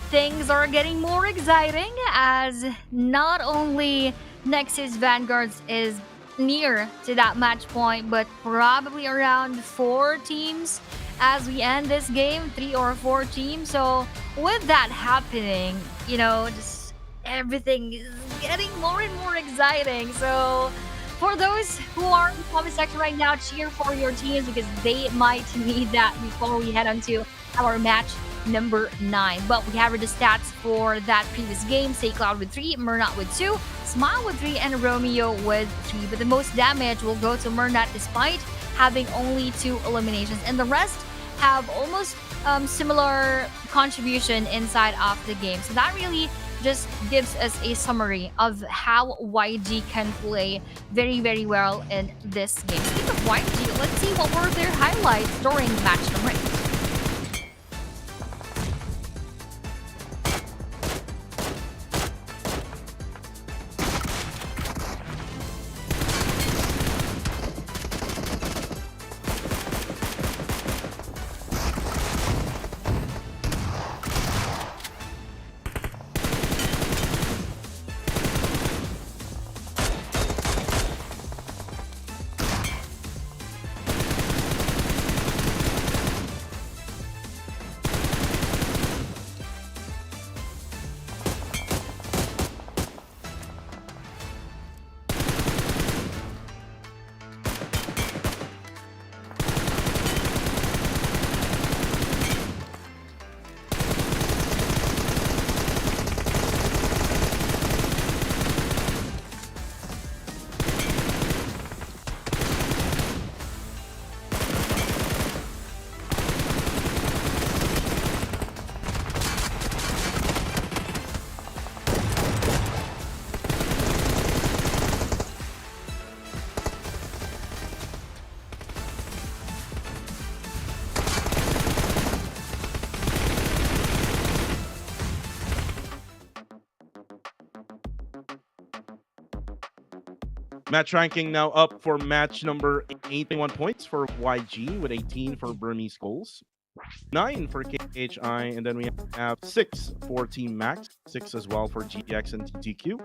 things are getting more exciting as not only Nexus Vanguards is near to that match point, but probably around 4 teams as we end this game, 3 or 4 teams. So with that happening, just everything is getting more and more exciting. So for those who are in the comment section right now, cheer for your teams because they might need that before we head on to our match number 9. But we have the stats for that previous game. Say Cloud with 3, Mernat with 2, Smile with 3, and Romeo with 3. But the most damage will go to Mernat despite having only 2 eliminations. And the rest have almost similar contribution inside of the game. So that really just gives us a summary of how YG can play very, very well in this game. Speaking of YG, let's see what were their highlights during match number 8. Match ranking now up for match number 81 points for YG with 18 for Burmese Goals, 9 for KHI, and then we have 6 for Team Max, 6 as well for GX and TTQ,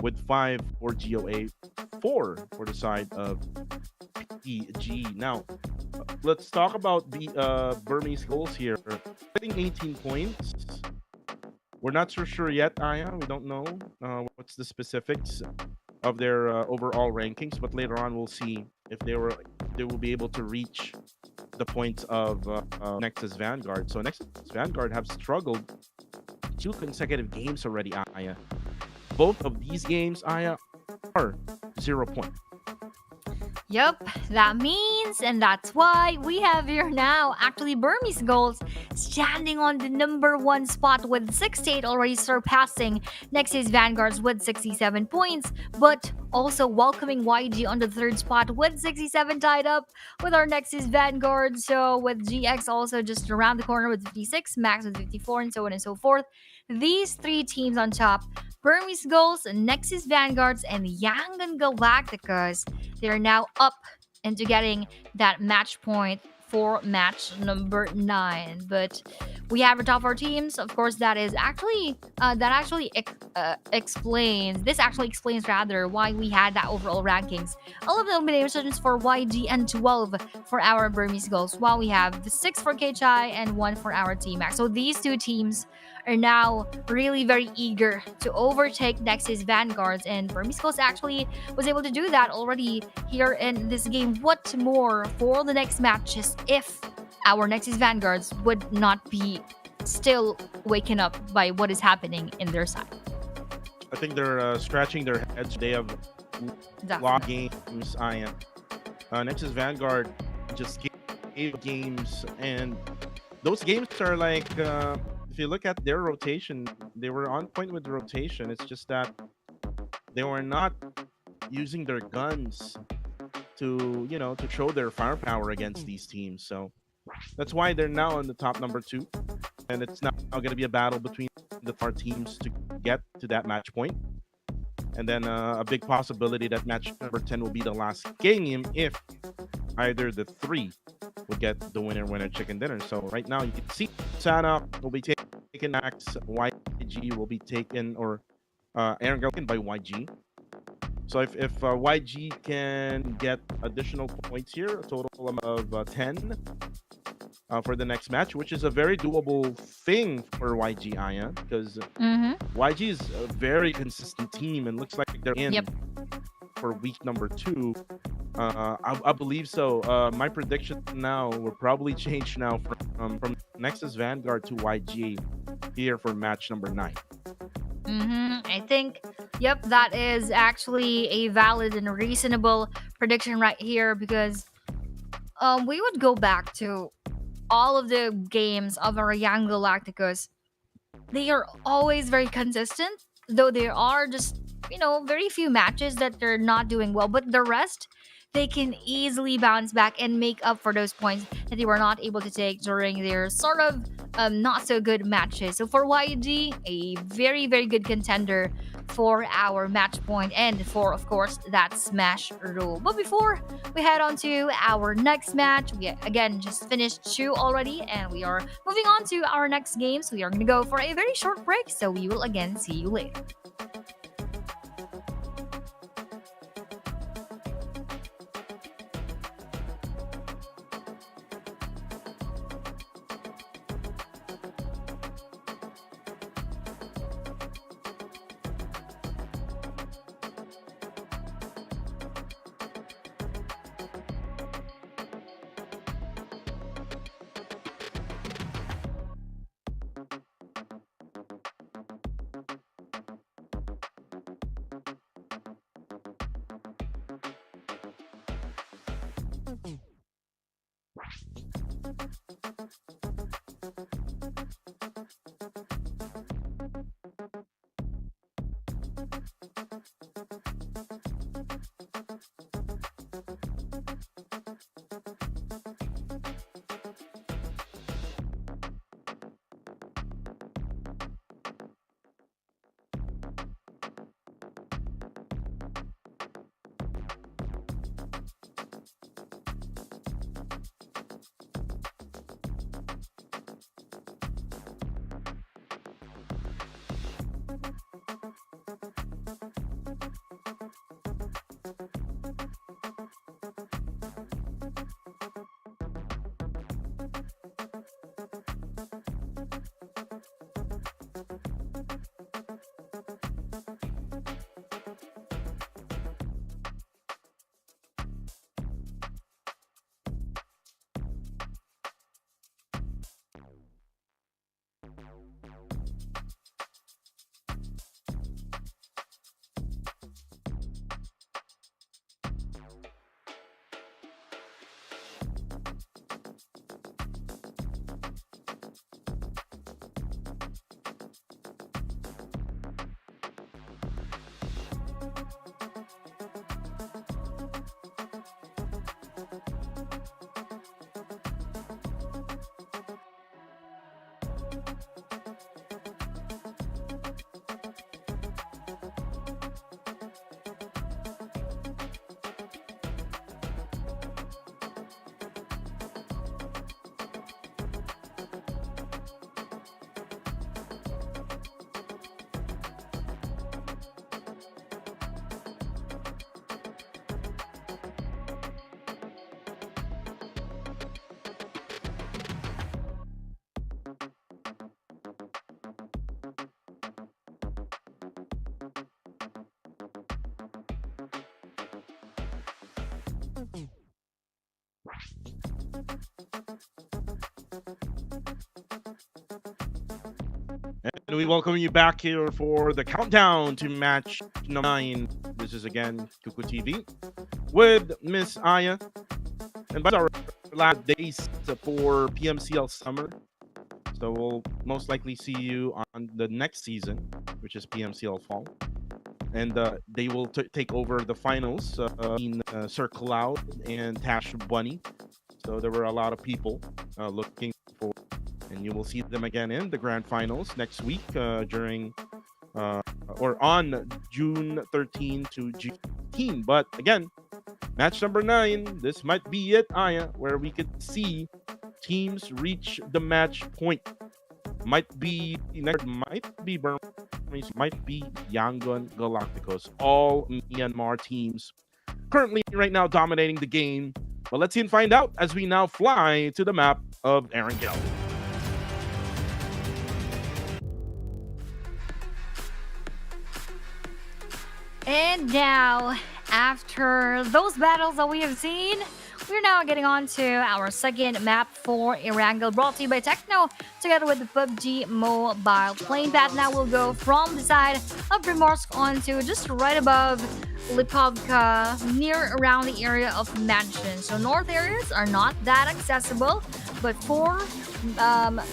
with 5 for GOA, 4 for the side of PG. Now, let's talk about the Burmese Goals here. Getting 18 points. We're not so sure yet, Aya. We don't know what's the specifics of their overall rankings, but later on we'll see if they will be able to reach the points of Nexus Vanguard. So Nexus Vanguard have struggled 2 consecutive games already, Aya. Both of these games, Aya, are 0 point. Yup, that means, and that's why we have here now actually Burmese Goals standing on the number 1 spot with 68, already surpassing Nexus Vanguards with 67 points, but also welcoming YG on the 3rd spot with 67, tied up with our Nexus Vanguard. So with GX also just around the corner with 56, Max with 54, and so on and so forth. These 3 teams on top, Burmese Goals, Nexus Vanguards, and Young Galacticus, they are now up into getting that match point for match number 9. But we have our top 4 teams. Of course, that actually explains this actually explains rather why we had that overall rankings. All of the eliminations for YG and 12 for our Burmese Ghosts, while we have the 6 for KCHI and 1 for our T-Max. So these two teams are now really very eager to overtake Nexus Vanguards, and Burmese Ghosts actually was able to do that already here in this game. What more for the next matches if our Nexus Vanguards would not be still waken up by what is happening in their side? I think they're scratching their heads. They have a lot of games. Nexus Vanguard just gave games, and those games are like, if you look at their rotation, they were on point with the rotation. It's just that they were not using their guns to, to show their firepower against these teams. So that's why they're now in the top number 2, and it's now going to be a battle between the 4 teams to get to that match point. And then a big possibility that match number 10 will be the last game if either the 3 would get the winner chicken dinner. So right now you can see Sana will be taken Max, YG will be taken, or Aaron taken by YG. So if YG can get additional points here, a total of 10 for the next match, which is a very doable thing for YG, Aya, because YG is a very consistent team and looks like they're in for week number 2. I believe so. My prediction now will probably change now from Nexus Vanguard to YG here for match number 9. I think, that is actually a valid and reasonable prediction right here, because we would go back to all of the games of our Young Galacticos. They are always very consistent, though there are just, very few matches that they're not doing well, but the rest, they can easily bounce back and make up for those points that they were not able to take during their sort of not so good matches. So for YG, a very, very good contender for our match point and for, of course, that smash rule. But before we head on to our next match, we again just finished 2 already, and we are moving on to our next games. We are going to go for a very short break, so we will again see you later. And we welcome you back here for the countdown to match number 9. This is again Kuku TV with Miss Aya. And by our last days for PMCL summer. So we'll most likely see you on the next season, which is PMCL fall. And they will take over the finals in Sir Cloud and Tash Bunny. So there were a lot of people looking for, and you will see them again in the grand finals next week during or on June 13 to June 15. But again, match number 9, this might be it, Aya, where we could see teams reach the match point. Might be Burmese, might be Yangon Galacticos. All Myanmar teams currently right now dominating the game. But let's see and find out as we now fly to the map of Erangel. And now, after those battles that we have seen, we're now getting on to our second map for Erangel, brought to you by Techno, together with the PUBG mobile plane path. Now we'll go from the side of Primorsk onto just right above Lipovka, near around the area of Mansion. So north areas are not that accessible, but for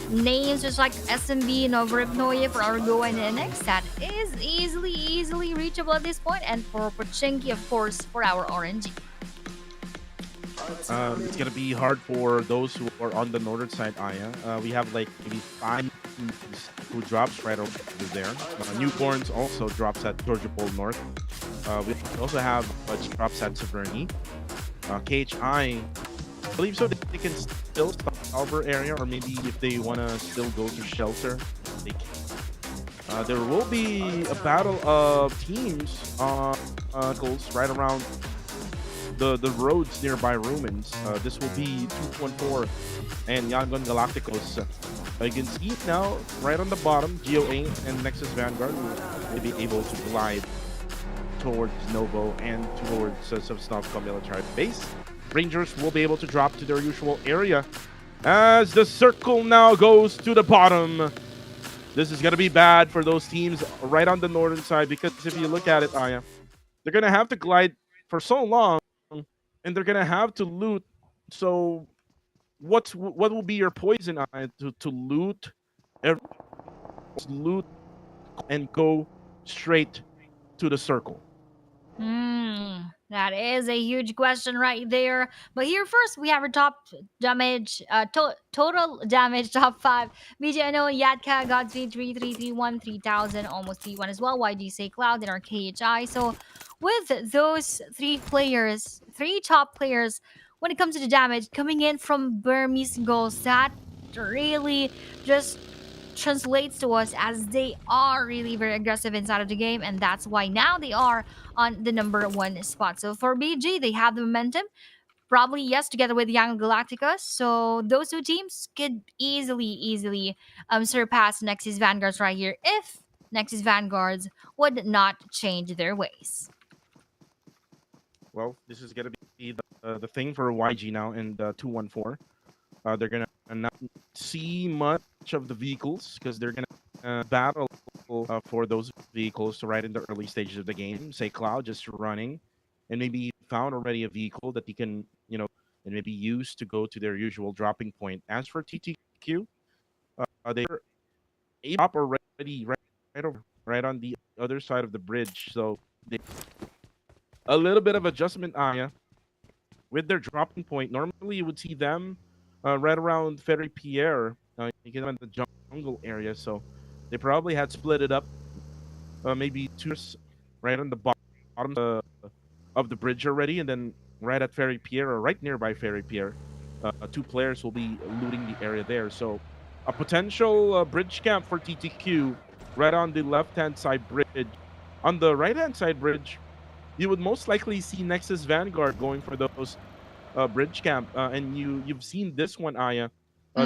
names just like SMB, Novoribnoye for Argo and NX, that is easily reachable at this point. And for Pochinki, of course, for our RNG. It's gonna be hard for those who are on the northern side, Aya. We have like maybe 5 who drops right over there. Newborns also drops at Georgia Pole North. We also have drops at Severny. KHI, I believe so. They can still stop Albert area, or maybe if they want to still go to shelter, they can. There will be a battle of teams goals right around the roads nearby Rumens. This will be 214 and Yangon Galacticos. You can see now, right on the bottom, GOA and Nexus Vanguard will be able to glide towards Novo and towards Sovsnovka military base. Rangers will be able to drop to their usual area as the circle now goes to the bottom. This is going to be bad for those teams right on the northern side, because if you look at it, Aya, they're going to have to glide for so long and they're going to have to loot. So what will be your poison, Aya, to loot and go straight to the circle? That is a huge question right there. But here first, we have our top damage, total damage top 5. BJNO, Yatka, Godspeed, 3331, 3000, almost 31 as well. YG Cloud and our KHI. So with those 3 players, 3 top players, when it comes to the damage coming in from Burmese goals, that really just translates to us as they are really very aggressive inside of the game, and that's why now they are on the number 1 spot. So for BG, they have the momentum, probably yes, together with Young Galacticos. So those 2 teams could easily surpass Nexus Vanguards right here if Nexus Vanguards would not change their ways. Well, this is going to be the thing for YG now in 214. They're going to not see much of the vehicles because they're going to battle for those vehicles right in the early stages of the game. Say Cloud just running and maybe found already a vehicle that he can, and maybe use to go to their usual dropping point. As for TTQ, they're up already right on the other side of the bridge. So a little bit of adjustment, Aya, with their dropping point. Normally you would see them right around Ferry Pierre, you get in the jungle area. So they probably had split it up, maybe 2 right on the bottom of the bridge already, and then right at Ferry Pierre or right nearby Ferry Pierre, 2 players will be looting the area there. So a potential bridge camp for TTQ right on the left-hand side bridge. On the right-hand side bridge, you would most likely see Nexus Vanguard going for those bridge camp, and you've seen this one, Aya,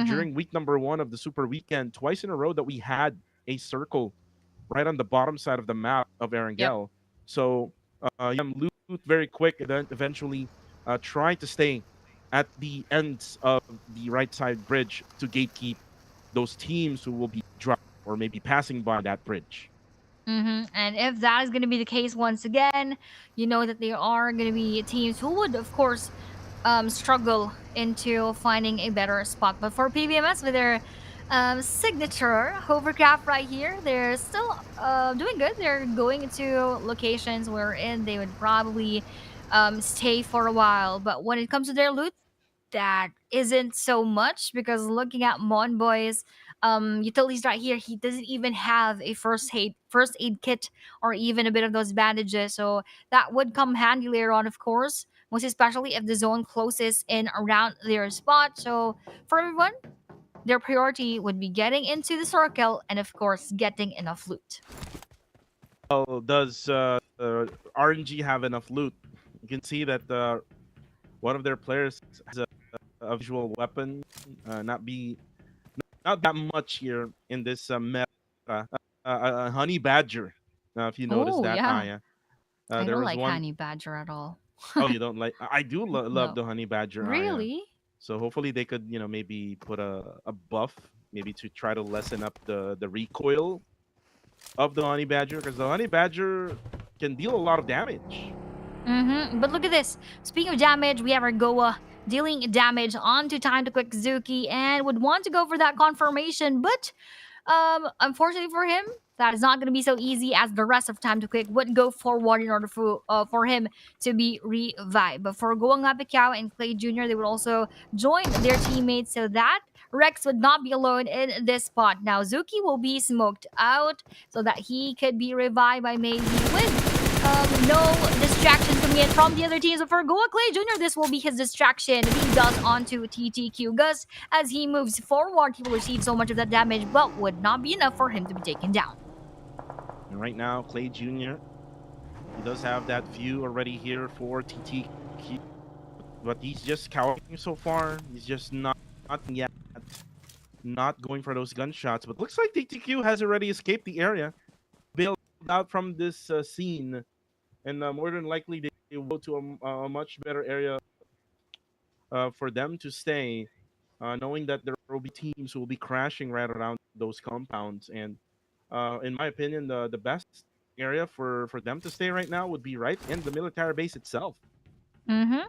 during week number 1 of the Super Weekend, twice in a row that we had a circle right on the bottom side of the map of Erangel. Yep. So loot very quick, and then eventually try to stay at the ends of the right side bridge to gatekeep those teams who will be dropped or maybe passing by that bridge. And if that is going to be the case once again, you know that there are going to be teams who would, of course, struggle into finding a better spot. But for PBMS with their signature hovercraft right here, they're still doing good. They're going to locations wherein they would probably stay for a while. But when it comes to their loot, that isn't so much because looking at Monboy's utilities right here, he doesn't even have a first aid kit or even a bit of those bandages. So that would come handy later on, of course, most especially if the zone closes in around their spot. So for everyone, their priority would be getting into the circle and of course getting enough loot. Well, does RNG have enough loot? You can see that one of their players has a visual weapon, not that much here in this meta. A honey badger. If you notice Oh that, yeah. Aya. I There don't was like one honey badger at all. oh, you don't like? I do love No. the honey badger, Aya. Really? So hopefully they could, maybe put a buff, maybe to try to lessen up the recoil of the honey badger, because the honey badger can deal a lot of damage. But look at this. Speaking of damage, we have our Goa dealing damage onto Time to Quick Zuki and would want to go for that confirmation, but unfortunately for him, that is not going to be so easy as the rest of Time to Quick would go forward in order for him to be revived. But for Goang Apicao and Clay Jr., they would also join their teammates so that Rex would not be alone in this spot. Now, Zuki will be smoked out so that he could be revived by maybe with no distractions coming in from the other teams. But for Goa Clay Jr., this will be his distraction. He does onto TTQ Gus. As he moves forward, he will receive so much of that damage, but would not be enough for him to be taken down. And right now, Clay Jr., he does have that view already here for TTQ, but he's just cowering so far. He's just not yet, not going for those gunshots. But looks like TTQ has already escaped the area, bailed out from this scene, and more than likely they will go to a much better area for them to stay, knowing that there will be teams who will be crashing right around those compounds. And in my opinion, the best area for them to stay right now would be right in the military base itself. Mm-hmm.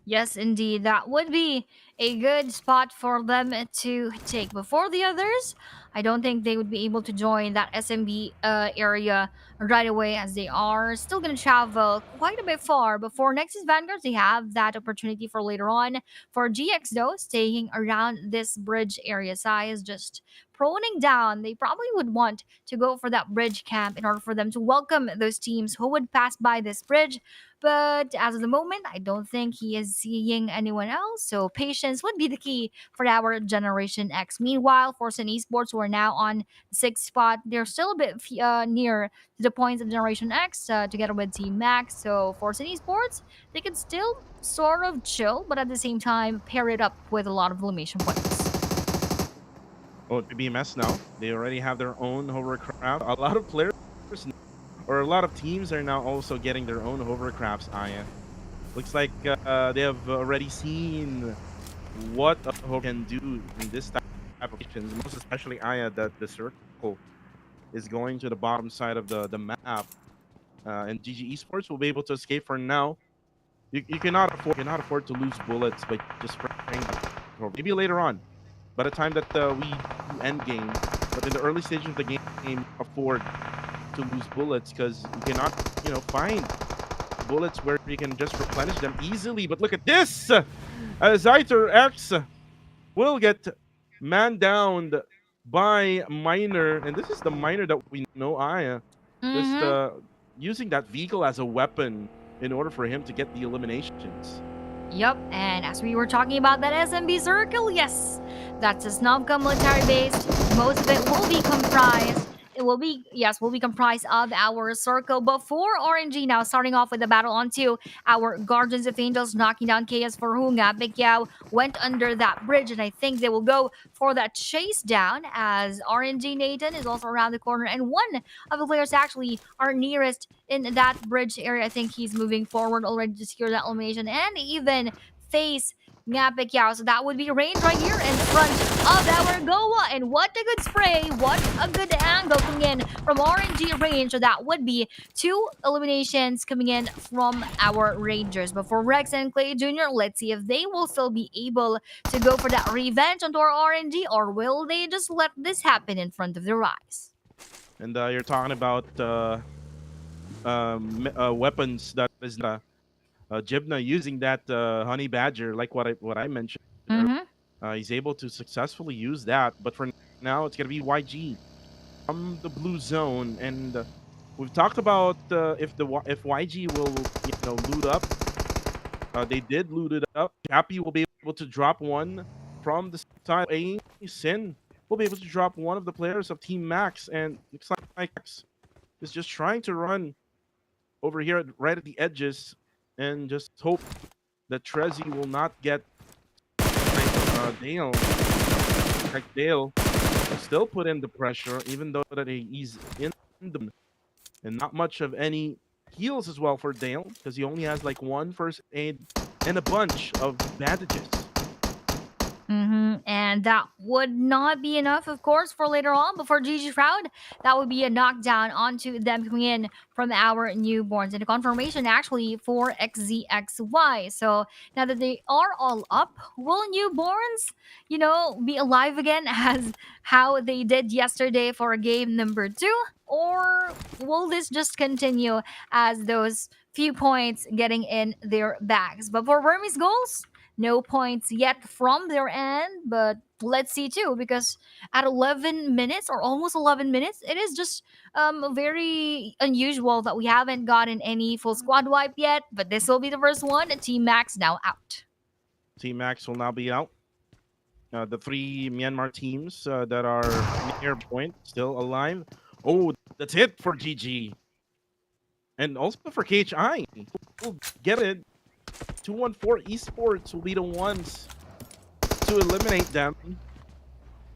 Yes, indeed. That would be a good spot for them to take. Before the others, I don't think they would be able to join that SMB area right away as they are still going to travel quite a bit far. Before Nexus Vanguards, they have that opportunity for later on. For GX, though, staying around this bridge area size, just proning down, they probably would want to go for that bridge camp in order for them to welcome those teams who would pass by this bridge. But as of the moment, I don't think he is seeing anyone else. So patience would be the key for our Generation X. Meanwhile, for Sun Esports, who are now on the sixth spot, they're still a bit near to the points of Generation X together with Team Max. So for Sun Esports, they can still sort of chill, but at the same time, pair it up with a lot of elimination points. Oh, BMS now, they already have their own hovercraft. A lot of players, or a lot of teams, are now also getting their own hovercrafts, Aya. Looks like they have already seen what a hover can do in this type of missions, most especially Aya, that the circle is going to the bottom side of the map. And GG Esports will be able to escape for now. You cannot afford to lose bullets by just spraying. Or maybe later on, by the time that we do end game, but in the early stages of the game, afford to lose bullets because you cannot, find bullets where you can just replenish them easily. But look at this! Zyter X will get man downed by Miner, and this is the Miner that we know, Aya. Just using that vehicle as a weapon in order for him to get the eliminations. Yep, and as we were talking about that SMB circle, yes, that's a Snobcom military base. Most of it will be comprised. It will be, yes, will be comprised of our circle. But for RNG now, starting off with the battle onto our Guardians of Angels, knocking down Chaos for Hunga. Big Yao went under that bridge, and I think they will go for that chase down as RNG Nathan is also around the corner. And one of the players actually are nearest in that bridge area. I think he's moving forward already to secure that elimination and even face Nga Pacquiao. So that would be range right here in front of our Goa. And what a good spray. What a good angle coming in from RNG range. So that would be 2 eliminations coming in from our Rangers. But for Rex and Clay Jr., let's see if they will still be able to go for that revenge onto our RNG, or will they just let this happen in front of their eyes? And you're talking about weapons that is Jibna using that honey badger, like what I mentioned earlier. Mm-hmm. He's able to successfully use that, but for now it's gonna be YG from the blue zone, and we've talked about if YG will loot up. They did loot it up. Chappie will be able to drop one from the side. A Sin will be able to drop one of the players of Team Max, and looks like Max is just trying to run over here right at the edges and just hope that Trezzy will not get Dale. Like Dale will still put in the pressure, even though that he's in the and not much of any heals as well for Dale, because he only has like one first aid and a bunch of bandages. And that would not be enough, of course, for later on. But for GG Crowd, that would be a knockdown onto them coming in from our newborns. And a confirmation actually for XZXY. So now that they are all up, will newborns, be alive again as how they did yesterday for game number 2? Or will this just continue as those few points getting in their bags? But for Burmese goals, no points yet from their end, but let's see too, because at 11 minutes or almost 11 minutes, it is just very unusual that we haven't gotten any full squad wipe yet, but this will be the first one. Team Max now out. Team Max will now be out. The 3 Myanmar teams that are near point still alive. Oh, that's it for GG. And also for KHI. We'll get it. 214 Esports will be the ones to eliminate them.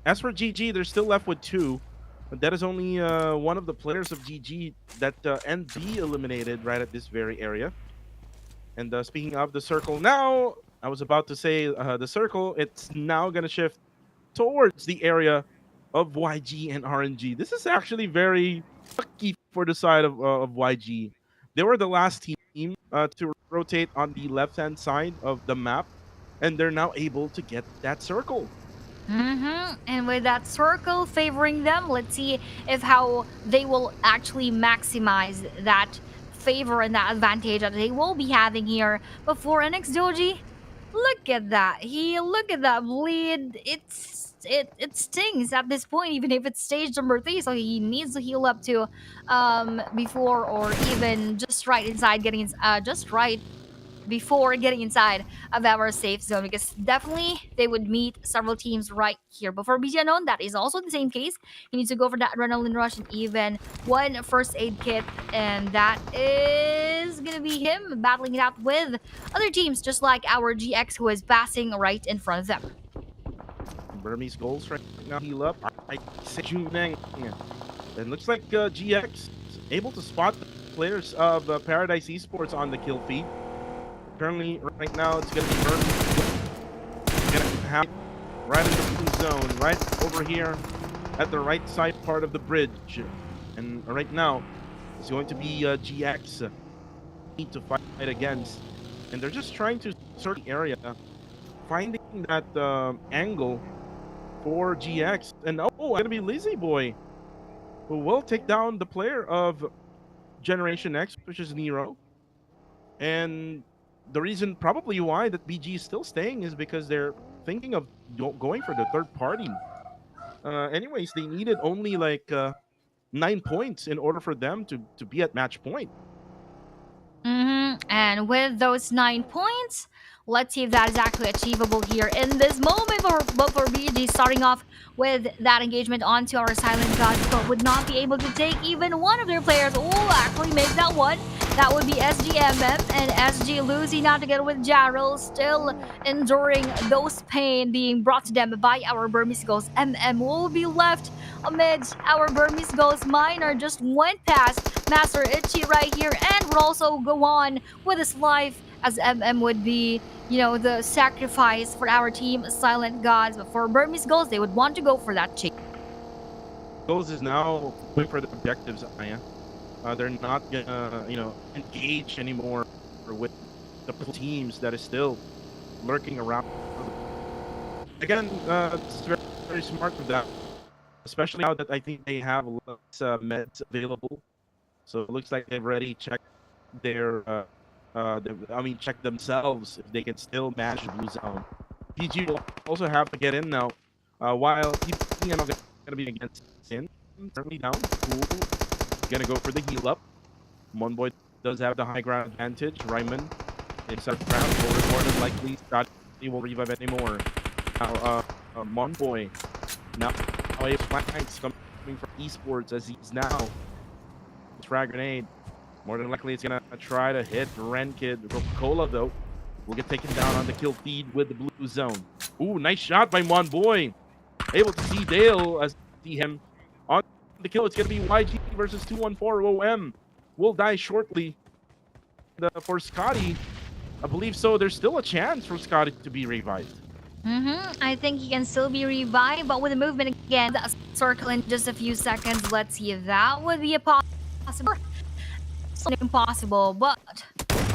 As for GG, they're still left with 2. But that is only one of the players of GG that NB eliminated right at this very area. And speaking of the circle now, I was about to say the circle, it's now going to shift towards the area of YG and RNG. This is actually very lucky for the side of YG. They were the last team to rotate on the left-hand side of the map, and they're now able to get that circle. And with that circle favoring them, let's see if how they will actually maximize that favor and that advantage that they will be having here. But for NX Doji, look at that. Look at that bleed. It stings at this point, even if it's stage number 3. So he needs to heal up to before, or even just right inside getting just right before getting inside of our safe zone, because definitely they would meet several teams right here. But for BG Unknown, that is also the same case. He needs to go for that adrenaline rush and even one first aid kit, and that is gonna be him battling it out with other teams, just like our GX, who is passing right in front of them. Burmese goals right now heal up. I say Juneng. It looks like GX able to spot the players of Paradise Esports on the kill feed. Currently, right now, it's going to be Burmese. Going to have right in the blue zone, right over here at the right side part of the bridge. And right now, it's going to be GX need to fight against. And they're just trying to search the area, finding that angle for GX. And oh, it's going to be Lizzy Boy, who will take down the player of Generation X, which is Nero. And the reason probably why that BG is still staying is because they're thinking of going for the third party. Anyways, they needed only like 9 points in order for them to be at match point. And with those 9 points, let's see if that is actually achievable here in this moment. But for BG, starting off with that engagement onto our Silent God, but would not be able to take even one of their players. Oh, actually make that one. That would be SGMM and SG losing now together with Jarrell, still enduring those pain being brought to them by our Burmese Ghosts. MM will be left amidst our Burmese Ghosts. Minor just went past Master Itchy right here and would also go on with his life as MM would be, the sacrifice for our team, Silent Gods. But for Burmese Goals, they would want to go for that chase. Goals is now going for the objectives, Aya. They're not gonna, engage anymore with the teams that is still lurking around. Again, it's very, very smart of them, especially now that I think they have less meds available. So it looks like they've already checked their, check themselves if they can still manage the blue zone. PG will also have to get in now, while PPM are gonna be against Sin. Currently down. Cool. Gonna go for the heal up. Monboy does have the high ground advantage. Ryman inside the ground. More than likely, Scott won't revive anymore. Now, Monboy. Now, a flanks coming from Esports as he's now. Frag grenade. More than likely, it's gonna try to hit Renkid. Coca-Cola, though, will get taken down on the kill feed with the blue zone. Ooh, nice shot by Monboy. Able to see Dale as see him on the kill. It's gonna be YG versus 214 OM. Will die shortly. For Scotty, I believe so. There's still a chance for Scotty to be revived. I think he can still be revived, but with the movement again, that circle in just a few seconds. Let's see if that would be a possible. It's not impossible, but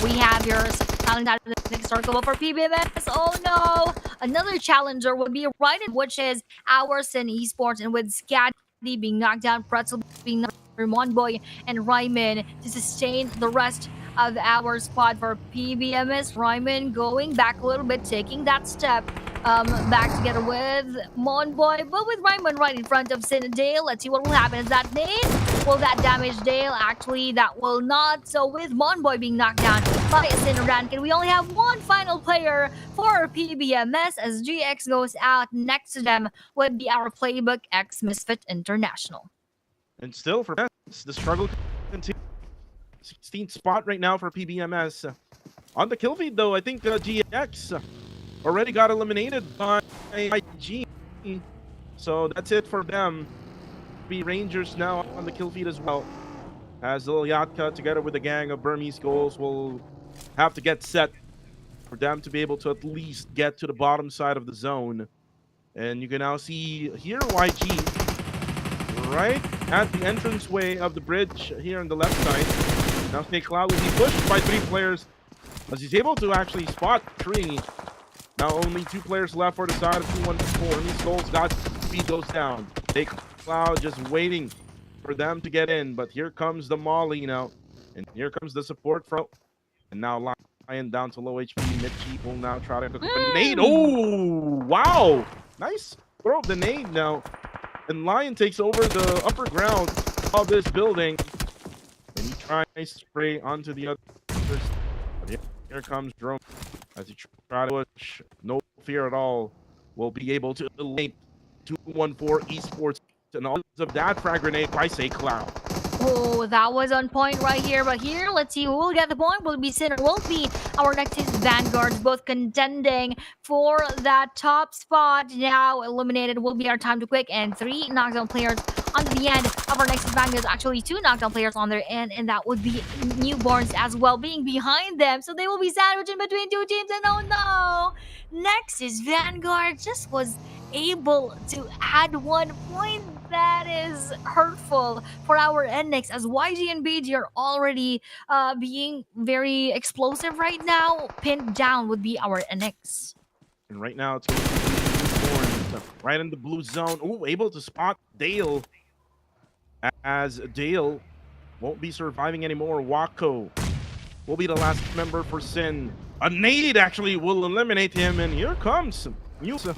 we have your silent out of the next circle. But for PBMS, oh no, another challenger would be right in, which is our Sin Esports, and with Scatty being knocked down, Pretzel being knocked down, Monboy and Ryman to sustain the rest of our squad. For PBMS, Ryman going back a little bit, taking that step back together with Monboy, but with Ryman right in front of Sin and Dale. Let's see what will happen. Is that nade? Will that damage Dale? Actually, that will not. So with Monboy being knocked down by Sin and Rankin, we only have one final player for PBMS as GX goes out. Next to them would be our Playbook X Misfit International. And still for Best, the struggle continues. 16th spot right now for PBMS. On the kill feed, though, I think GX already got eliminated by IG. So that's it for them. Be Rangers now on the kill feed as well. As Lil Yatka together with a gang of Burmese Goals will have to get set for them to be able to at least get to the bottom side of the zone. And you can now see here YG right at the entranceway of the bridge here on the left side. Now Snake Cloud will be pushed by 3 players as he's able to actually spot 3. Now only 2 players left for the side of 214. These goals got speed goes down. Snake Cloud just waiting for them to get in. But here comes the Molly now. And here comes the support front. And now Lion down to low HP. Mitchie will now try to cook up a nade. Oh, wow. Nice throw of the nade now. And Lion takes over the upper ground of this building. And he tries to spray onto the others. Here comes Drone as he tries to push. No fear at all. Will be able to eliminate 214 Esports. And all of that frag grenade by Say Cloud. Oh, that was on point right here. But here, let's see who will get the point. Will it be Sin or will it be our next Vanguards, both contending for that top spot. Now eliminated will be our time to quick, and 3 knockdown players on the end of our next Vanguards. Actually, 2 knockdown players on their end, and that would be Newborns as well being behind them. So they will be sandwiched in between 2 teams, and oh no! Next is Vanguard just was able to add 1 point. That is hurtful for our NX, as YG and BG are already being very explosive right now. Pinned down would be our NX. And right now it's going to be right in the blue zone. Oh, able to spot Dale, as Dale won't be surviving anymore. Wako will be the last member for Sin. A nade actually will eliminate him, and here comes Musa,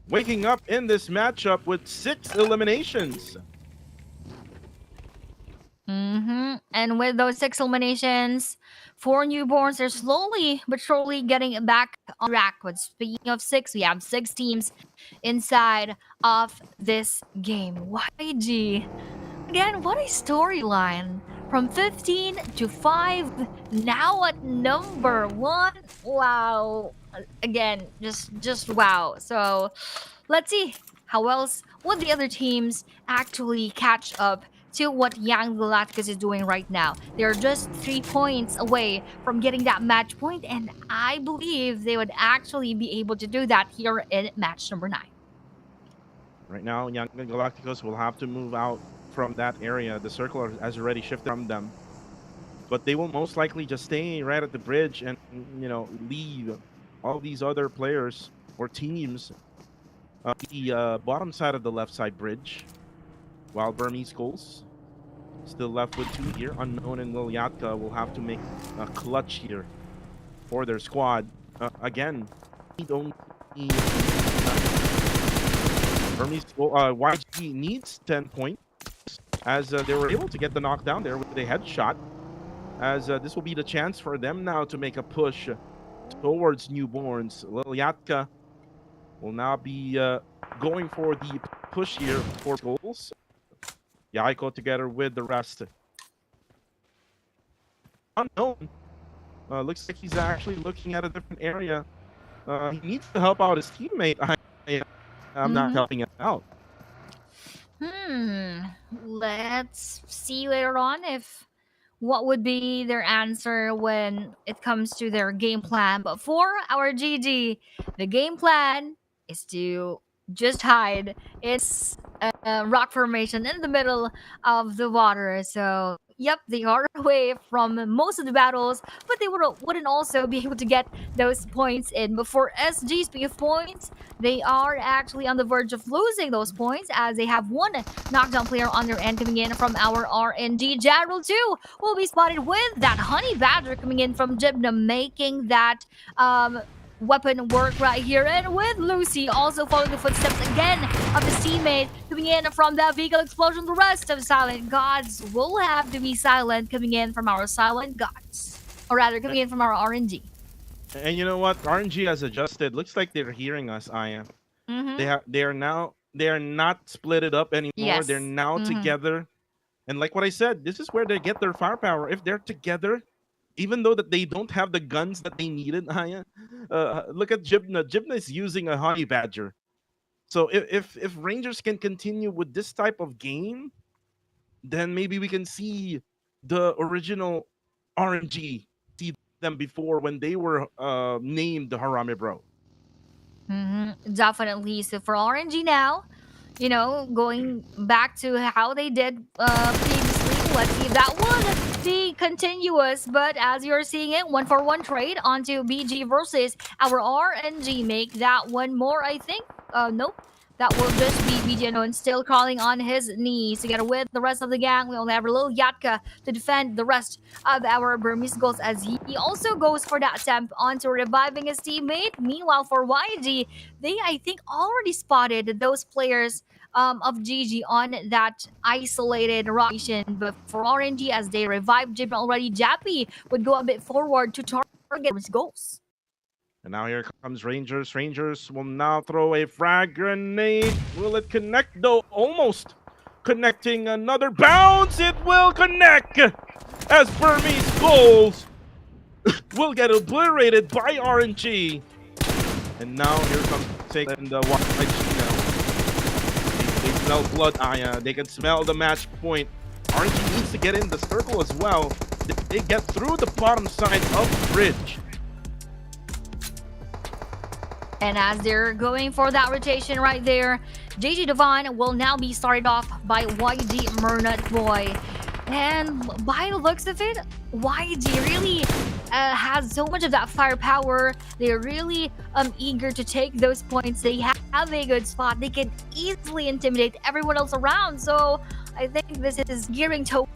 waking up in this matchup with 6 eliminations. And with those 6 eliminations, 4 Newborns are slowly but surely getting back on track. But speaking of 6, we have 6 teams inside of this game. YG, again, what a storyline. From 15 to 5, now at number 1. Wow. Again, just wow. So let's see how else would the other teams actually catch up to what Young Galacticos is doing right now. They're just 3 points away from getting that match point, and I believe they would actually be able to do that here in match number 9. Right now, Young Galacticos will have to move out from that area. The circle has already shifted from them. But they will most likely just stay right at the bridge and, leave all these other players or teams the bottom side of the left side bridge. While Burmese Goals still left with 2 here. Unknown and Lilyatka will have to make a clutch here for their squad. Again, only Burmese YG needs 10 points as they were able to get the knockdown there with a headshot. As this will be the chance for them now to make a push towards Newborns. Lilyatka will now be going for the push here for goals. Yaiko together with the rest. Unknown. Looks like he's actually looking at a different area. He needs to help out his teammate. I'm not helping him out. Let's see later on if what would be their answer when it comes to their game plan. But for our GG, the game plan is to just hide. It's a rock formation in the middle of the water. So, yep, they are away from most of the battles, but they wouldn't also be able to get those points in. But for SG, speaking of points, they are actually on the verge of losing those points as they have one knockdown player on their end coming in from our RNG. Jarrell too will be spotted with that Honey Badger coming in from Jibna, making that weapon work right here. And with Lucy also following the footsteps again of his teammate coming in from that vehicle explosion. The rest of Silent Gods will have to be silent coming in from our Silent Gods, or rather coming in from our RNG. And you know what? RNG has adjusted. Looks like they're hearing us, Aya. They are not split it up anymore. Yes. They're now together. And like what I said, this is where they get their firepower. If they're together, even though that they don't have the guns that they needed, Aya, look at Jibna. Jibna is using a Honey Badger. So if Rangers can continue with this type of game, then maybe we can see the original RNG, see them before when they were named the Harame Bro. Definitely. So for RNG now, going back to how they did previously, let's see if that would be continuous. But as you're seeing it, 1-for-1 trade onto BG versus our RNG. Make that one more, I think. Nope. That will just be BG Unknown still crawling on his knees together with the rest of the gang. We only have a little Yatka to defend the rest of our Burmese goals as he also goes for that attempt onto reviving his teammate. Meanwhile, for YG, they, I think, already spotted those players of GG on that isolated rock station. But for RNG, as they revived Jibna already, Jappy would go a bit forward to target his goals. And now here comes Rangers. Rangers will now throw a frag grenade. Will it connect though? Almost connecting. Another bounce. It will connect as Burmese goals will get obliterated by RNG. And now here comes Take and YG now. They smell blood, Aya. They can smell the match point. RNG needs to get in the circle as well. They get through the bottom side of the bridge. And as they're going for that rotation right there, JJ Devon will now be started off by YG Mernut Boy. And by the looks of it, YG really has so much of that firepower. They're really eager to take those points. They have a good spot. They can easily intimidate everyone else around. So I think this is gearing toward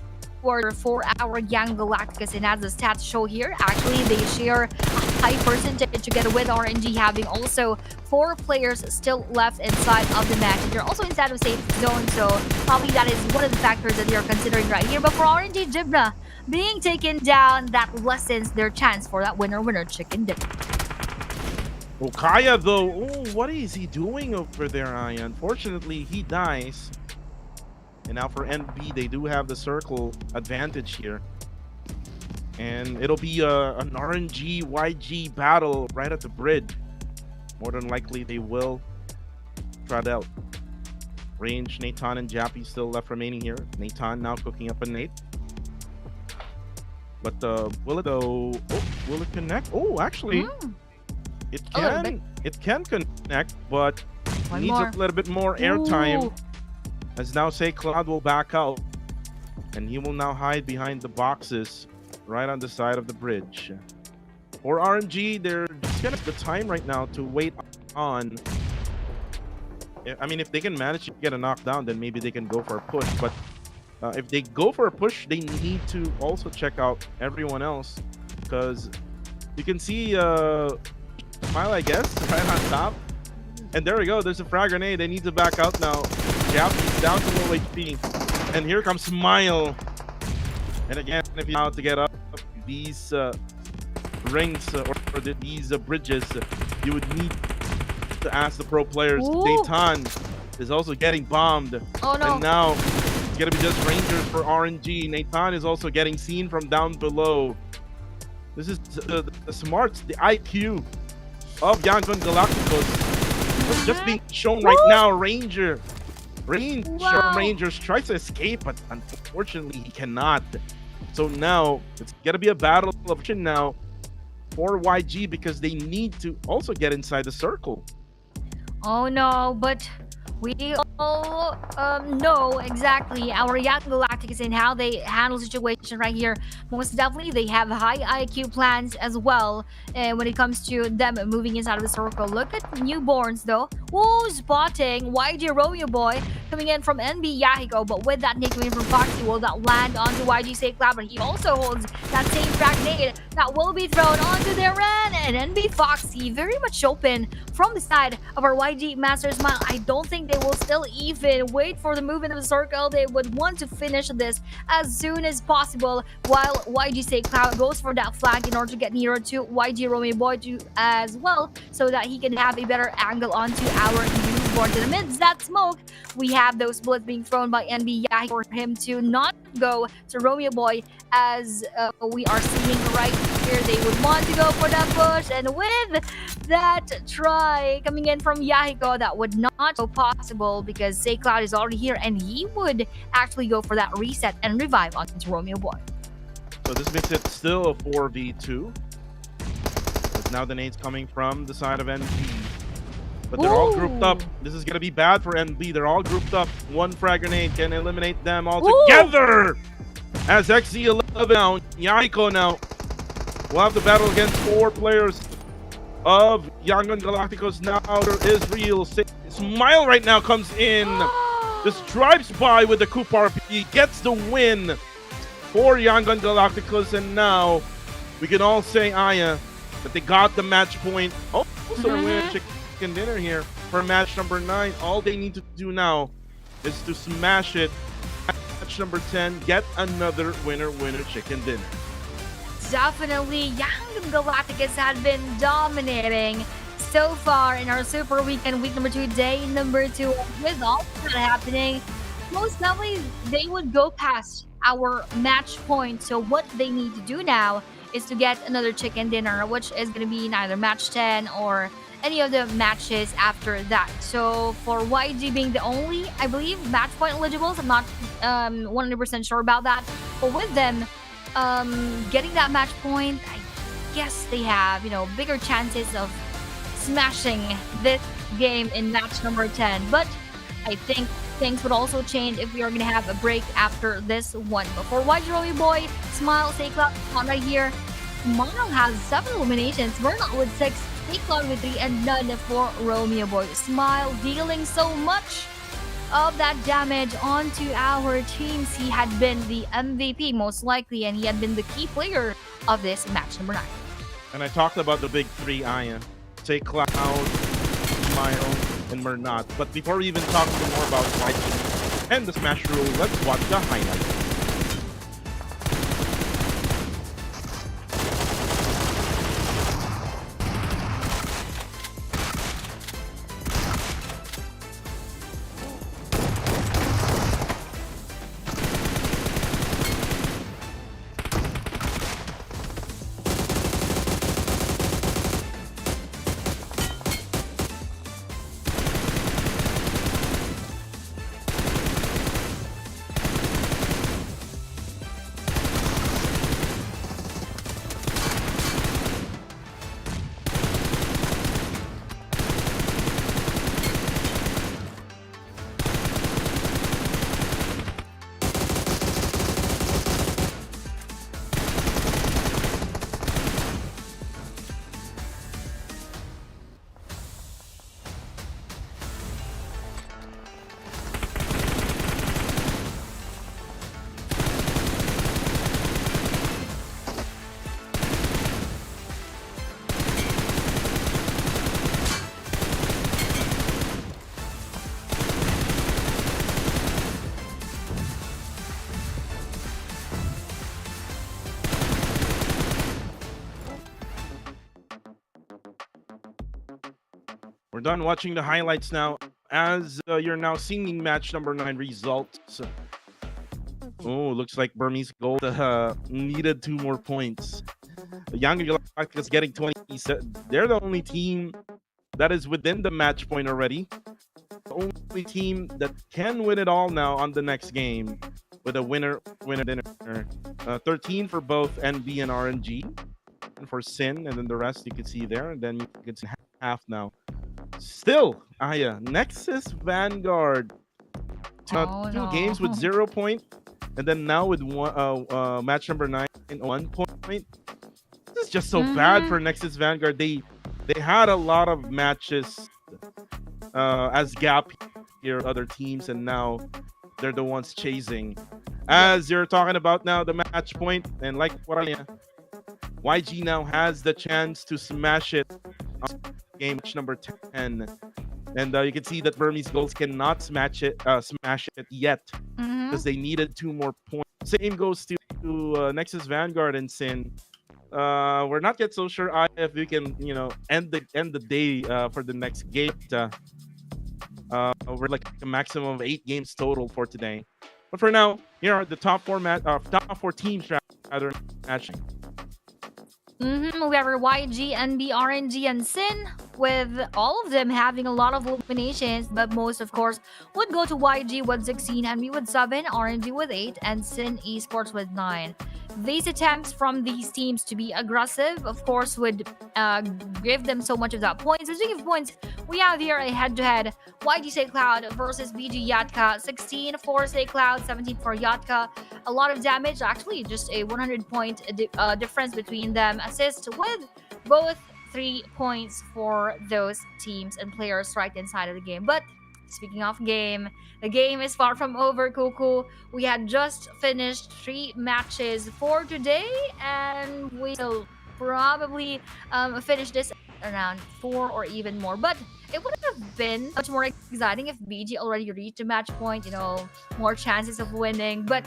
for our Young Galacticos. And as the stats show here, actually they share a high percentage together with RNG, having also 4 players still left inside of the match. They're also inside of safe zone, so probably that is one of the factors that they are considering right here. But for RNG, Jibna being taken down, that lessens their chance for that winner chicken dinner. Okaya though, what is he doing over there, Aya? Unfortunately, he dies. And now for NB, they do have the circle advantage here. And it'll be an RNG YG battle right at the bridge. More than likely, they will try it out. Range, Nathan and Jappy still left remaining here. Nathan now cooking up a nade. But will it go? Oh, will it connect? Oh, actually, it can connect, but One needs more. a little bit more airtime. Ooh. As now say Cloud will back out, and he will now hide behind the boxes right on the side of the bridge. For RNG, they're just gonna have the time right now to wait on. I mean, if they can manage to get a knockdown, then maybe they can go for a push. But if they go for a push, they need to also check out everyone else, because you can see Smile, I guess, right on top. And there we go. There's a frag grenade. They need to back out now. Japanese down to low HP. And here comes Smile. And again, if you're out to get up these rings or these bridges, you would need to ask the pro players. Dayton is also getting bombed. Oh no. And now it's going to be just Rangers for RNG. Nathan is also getting seen from down below. This is the smarts, the IQ of Yangon Galacticos. It's just being shown right now. Rangers tries to escape, but unfortunately he cannot. So now it's gonna be a battle of chin now for YG, because they need to also get inside the circle. Oh no, but we all know exactly our Young Galacticos and how they handle the situation right here. Most definitely, they have high IQ plans as well when it comes to them moving inside of the circle. Look at newborns though. Whoa, spotting YG Romeo Boy coming in from NB Yahiko, but with that nade coming from Foxy, will that land onto YG Safe Cloud? But he also holds that same frag nade that will be thrown onto their end, and NB Foxy very much open from the side of our YG Master Smile. I don't think they will still even wait for the movement of the circle. They would want to finish this as soon as possible, while YG Safe Cloud goes for that flank in order to get nearer to YG Romeo Boy as well, so that he can have a better angle onto our newborn. To the mids, that smoke, we have those bullets being thrown by NB Yahi for him to not go to Romeo Boy, as we are seeing right here. They would want to go for that push, and with that try coming in from Yahiko, that would not go possible because Say Cloud is already here, and he would actually go for that reset and revive onto Romeo Boy. So this makes it still a 4v2. But now the nades coming from the side of NB. But they're all grouped up. This is going to be bad for NB. They're all grouped up. One frag grenade can eliminate them all together. As XZ11 now, Yahiko now will have to battle against 4 players of Yangon Galacticos. Now there is real. Smile right now comes in. Just drives by with the Coop RP. Gets the win for Yangon Galacticos. And now we can all say, Aya, that they got the match point. Also win chicken dinner here for match number 9. All they need to do now is to smash it. Match number 10, get another winner chicken dinner. Definitely, Young Galacticos had been dominating so far in our Super Weekend, week number 2, day number 2. With all that happening, most likely they would go past our match point. So what they need to do now is to get another chicken dinner, which is going to be in either match 10 or any of the matches after that. So for YG being the only, I believe, match point eligibles, I'm not 100% sure about that. But with them getting that match point, I guess they have, bigger chances of smashing this game in match number 10. But I think things would also change if we are going to have a break after this one. But for YG Romeo Boy, Smile, Say Cloud right here. Smile has 7 eliminations. We're not with 6. Say Cloud with 3, and none for Romeo Boy. Smile dealing so much of that damage onto our teams. He had been the MVP most likely, and he had been the key player of this match number 9. And I talked about the big 3, Aya. Say Cloud, Smile, and Mernat. But before we even talk more about YG and the Smash Rule, let's watch the highlights. done watching the highlights now. As you're now seeing match number 9 results. Oh, looks like Burmese Gold needed 2 more points. Young Galacticos getting 20. They're the only team that is within the match point already. The only team that can win it all now on the next game with a winner dinner. 13 for both NB and RNG. And for Sin, and then the rest you can see there. And then you can see half now. Still, Aya, Nexus Vanguard. Two games with 0 point. And then now with match number 9, 1 point. This is just so bad for Nexus Vanguard. They had a lot of matches as gap here other teams, and now they're the ones chasing. As you're talking about now the match point, and like what YG now has the chance to smash it on game number 10. And you can see that Burmese Goals cannot smash it yet because they needed 2 more points. Same goes to Nexus Vanguard and Sin. We're not yet so sure if we can, end the day for the next game. We're like a maximum of 8 games total for today. But for now, here are the top 4 teams rather matching. We have our YG, NB, RNG, and Sin, with all of them having a lot of eliminations, but most, of course, would go to YG with 16, NB with 7, RNG with 8, and Sin Esports with 9. These attempts from these teams to be aggressive, of course, would give them so much of that points. Speaking of points, we have here a head-to-head YG Say Cloud versus BG Yatka. 16 for Say Cloud, 17 for Yatka. A lot of damage, actually, just a 100-point difference between them. Assist with both 3 points for those teams and players right inside of the game. But speaking of game, the game is far from over, Kuku. We had just finished 3 matches for today, and we will probably finish this around 4 or even more. But it would have been much more exciting if BG already reached a match point, more chances of winning. But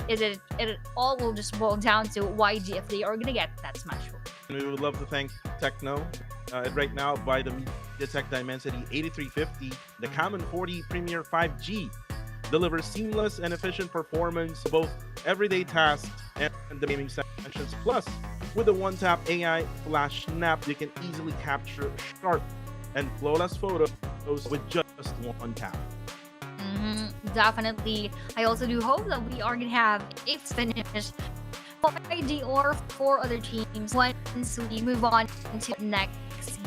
it all will just boil down to YG if they are going to get that smash point. We would love to thank Techno. Right now, by the MediaTek Dimensity 8350, the Common 40 Premier 5G delivers seamless and efficient performance both everyday tasks and the gaming sessions. Plus, with the one-tap AI flash snap, you can easily capture sharp and flawless photos with just one tap. Definitely. I also do hope that we are going to have a finish for ID or for other teams once we move on to next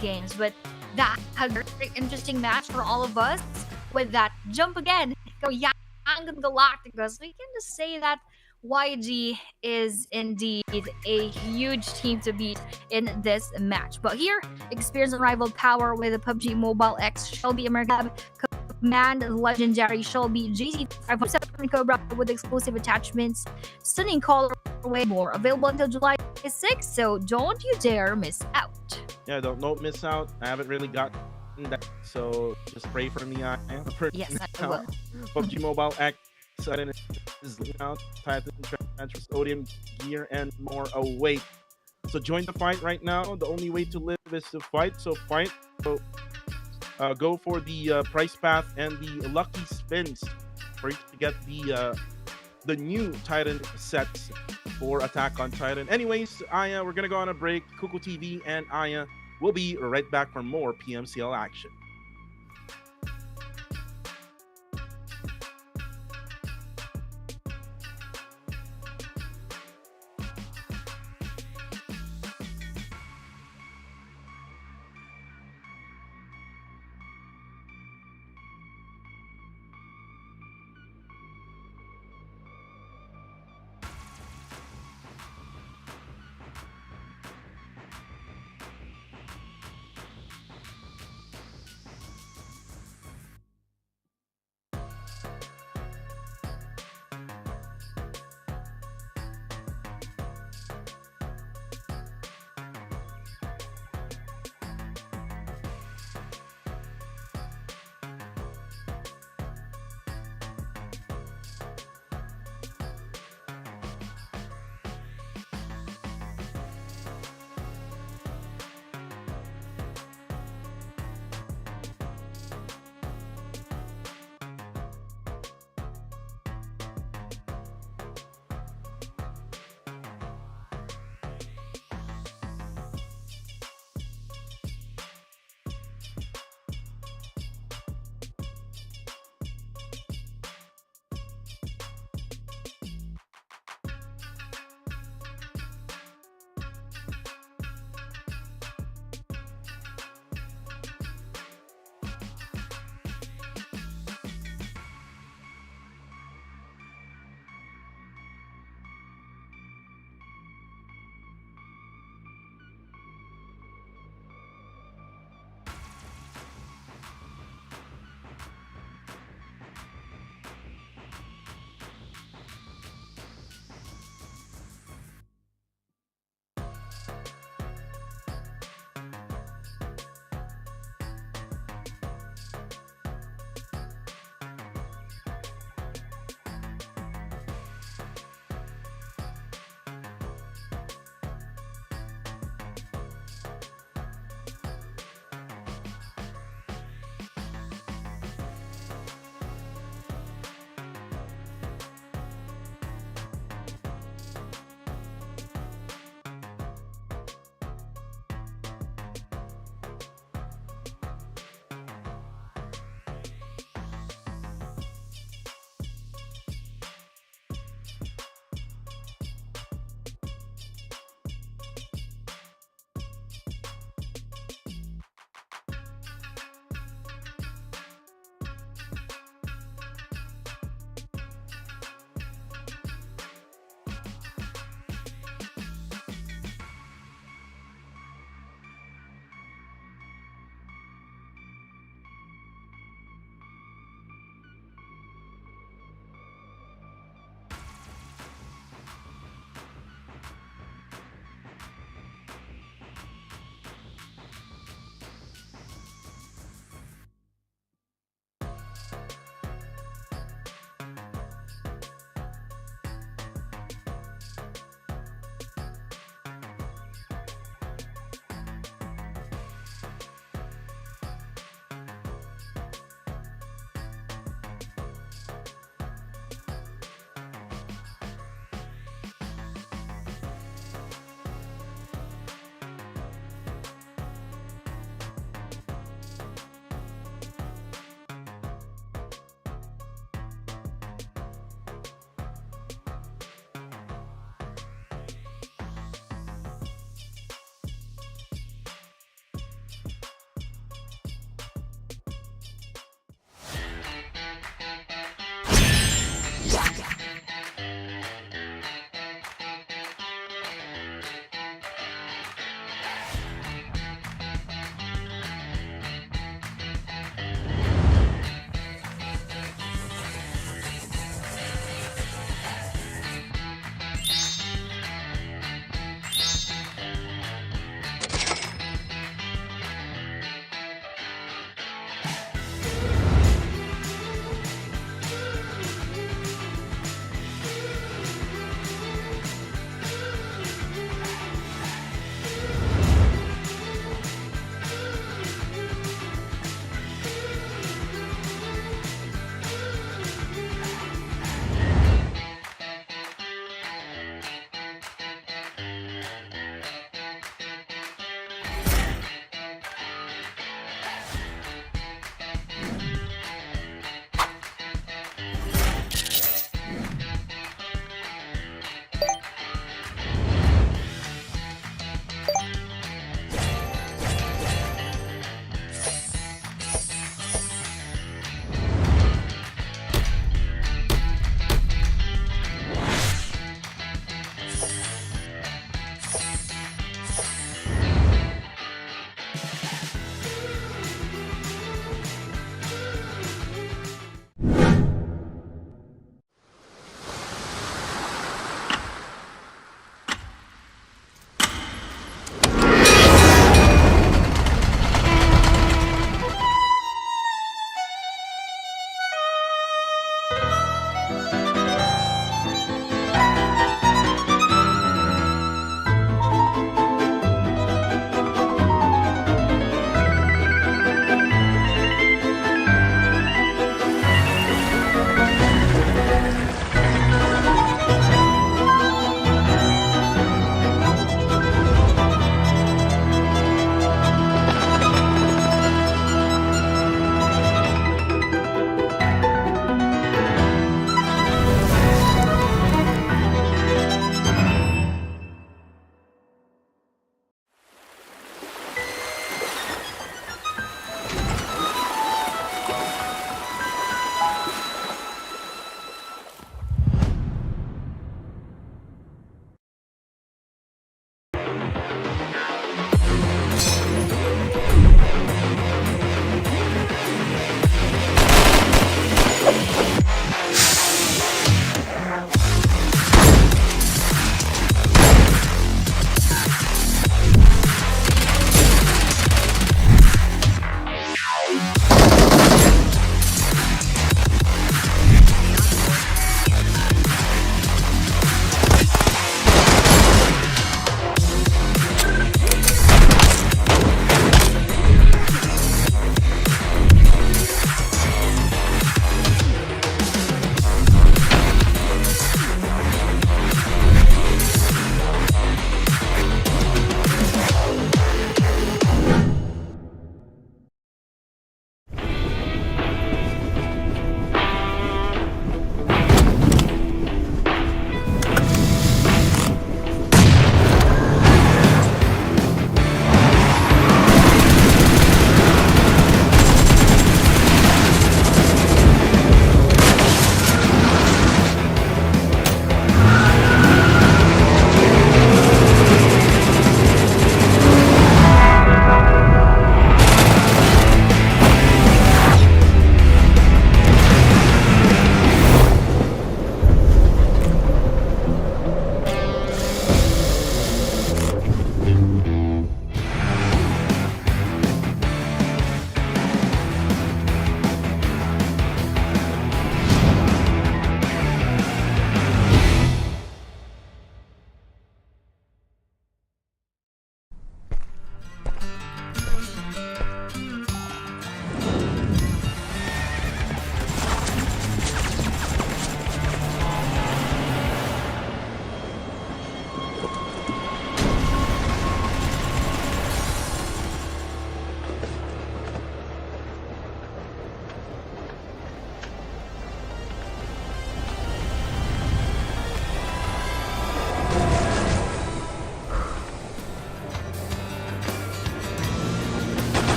games. But that had a very interesting match for all of us with that jump again. Go Young Galacticos. We can just say that YG is indeed a huge team to beat in this match. But here, experienced unrivaled power with the PUBG Mobile X Shelby America Command legendary Shelby GC507 Cobra with exclusive attachments, stunning colorway, more available until July 6th, so don't you dare miss out. Yeah, don't miss out. I haven't really gotten that, so just pray for me. Yes, I will. PUBG Mobile X is out, Titan transfers, Odium gear, and more await. So join the fight right now. The only way to live is to fight. So fight. So go for the price path and the lucky spins for you to get the new Titan sets for Attack on Titan. Anyways, Aya, we're gonna go on a break. Kuku TV and Aya will be right back for more PMCL action.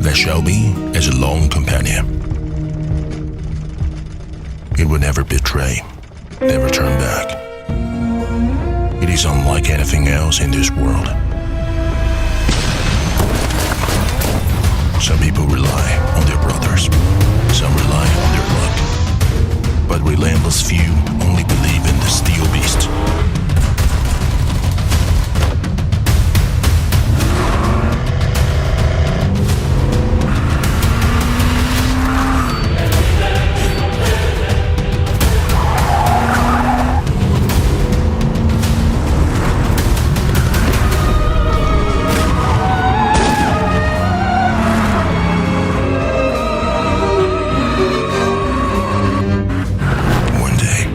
There shall be as a long companion. It will never betray, never turn back. It is unlike anything else in this world. Some people rely on their brothers, some rely on their luck. few only believe in the steel beast. One day,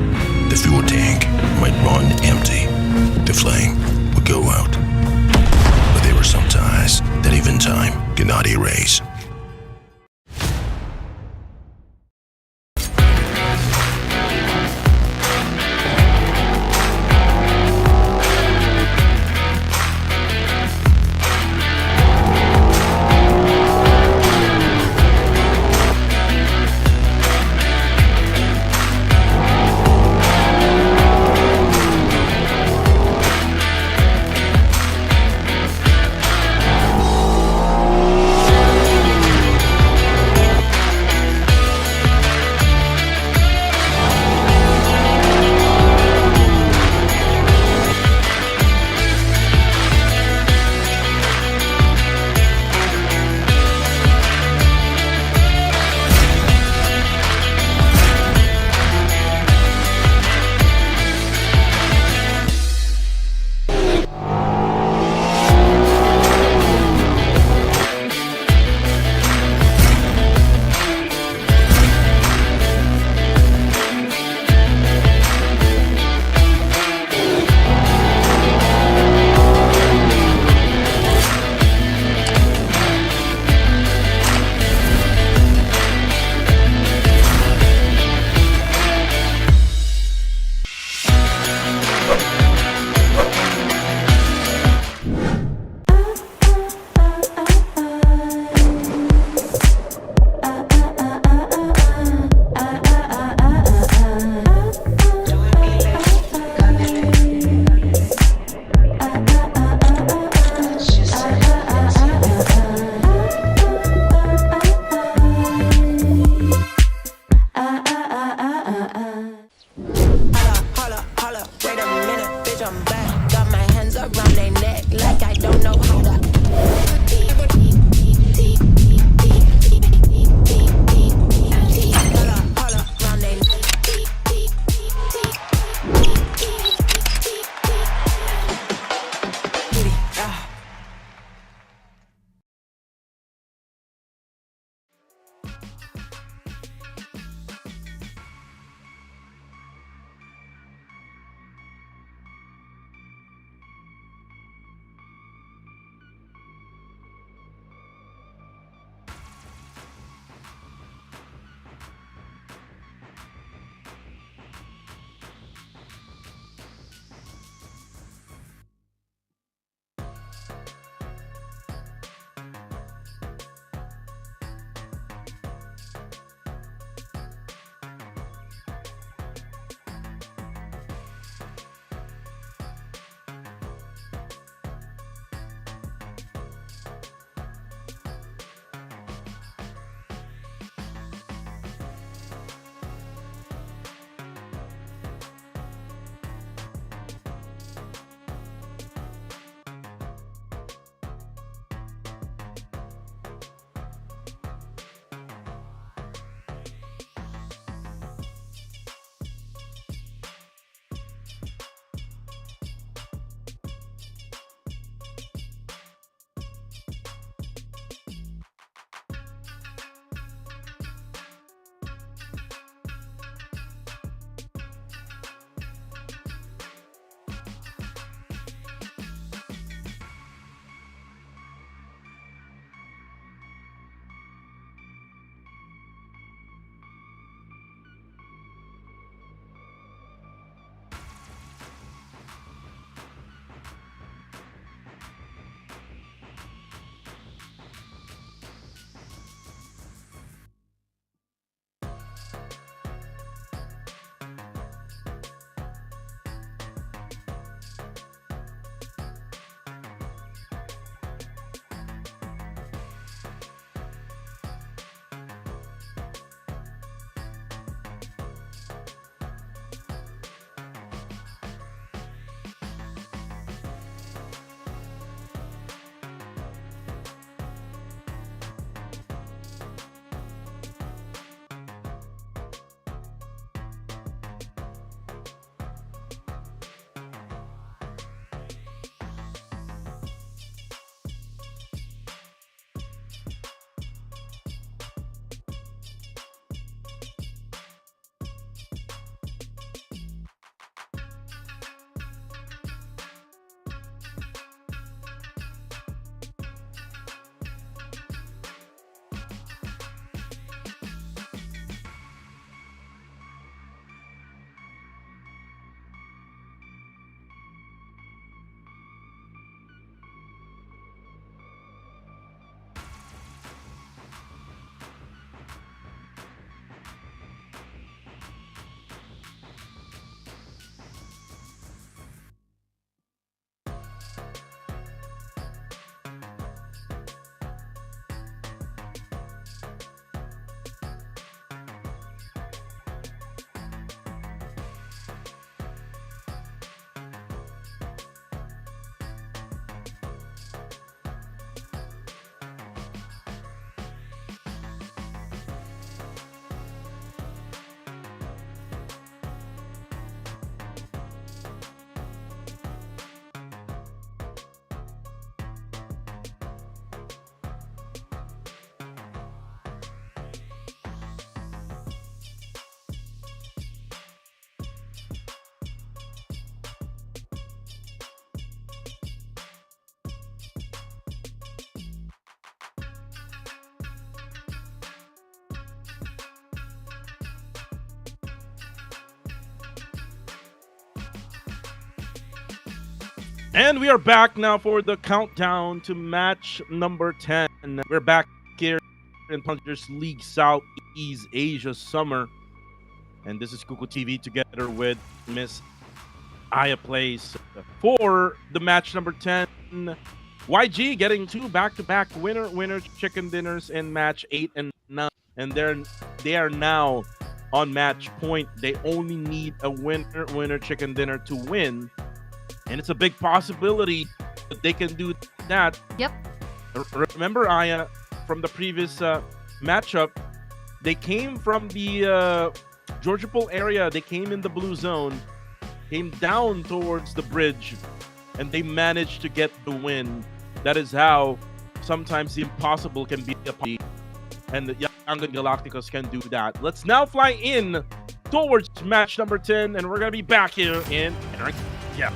And we are back now for the countdown to match number 10. We're back here in Plungers League Southeast Asia Summer. And this is Kuku TV together with Miss Aya Plays for the match number 10. YG getting two back-to-back winner chicken dinners in match 8 and 9. And they are now on match point. They only need a winner chicken dinner to win. And it's a big possibility that they can do that. Yep. Remember, Aya, from the previous matchup, they came from the Georgia Pool area. They came in the blue zone, came down towards the bridge, and they managed to get the win. That is how sometimes the impossible can be a possibility, and the Young Galacticos can do that. Let's now fly in towards match number 10, and we're going to be back here in yeah.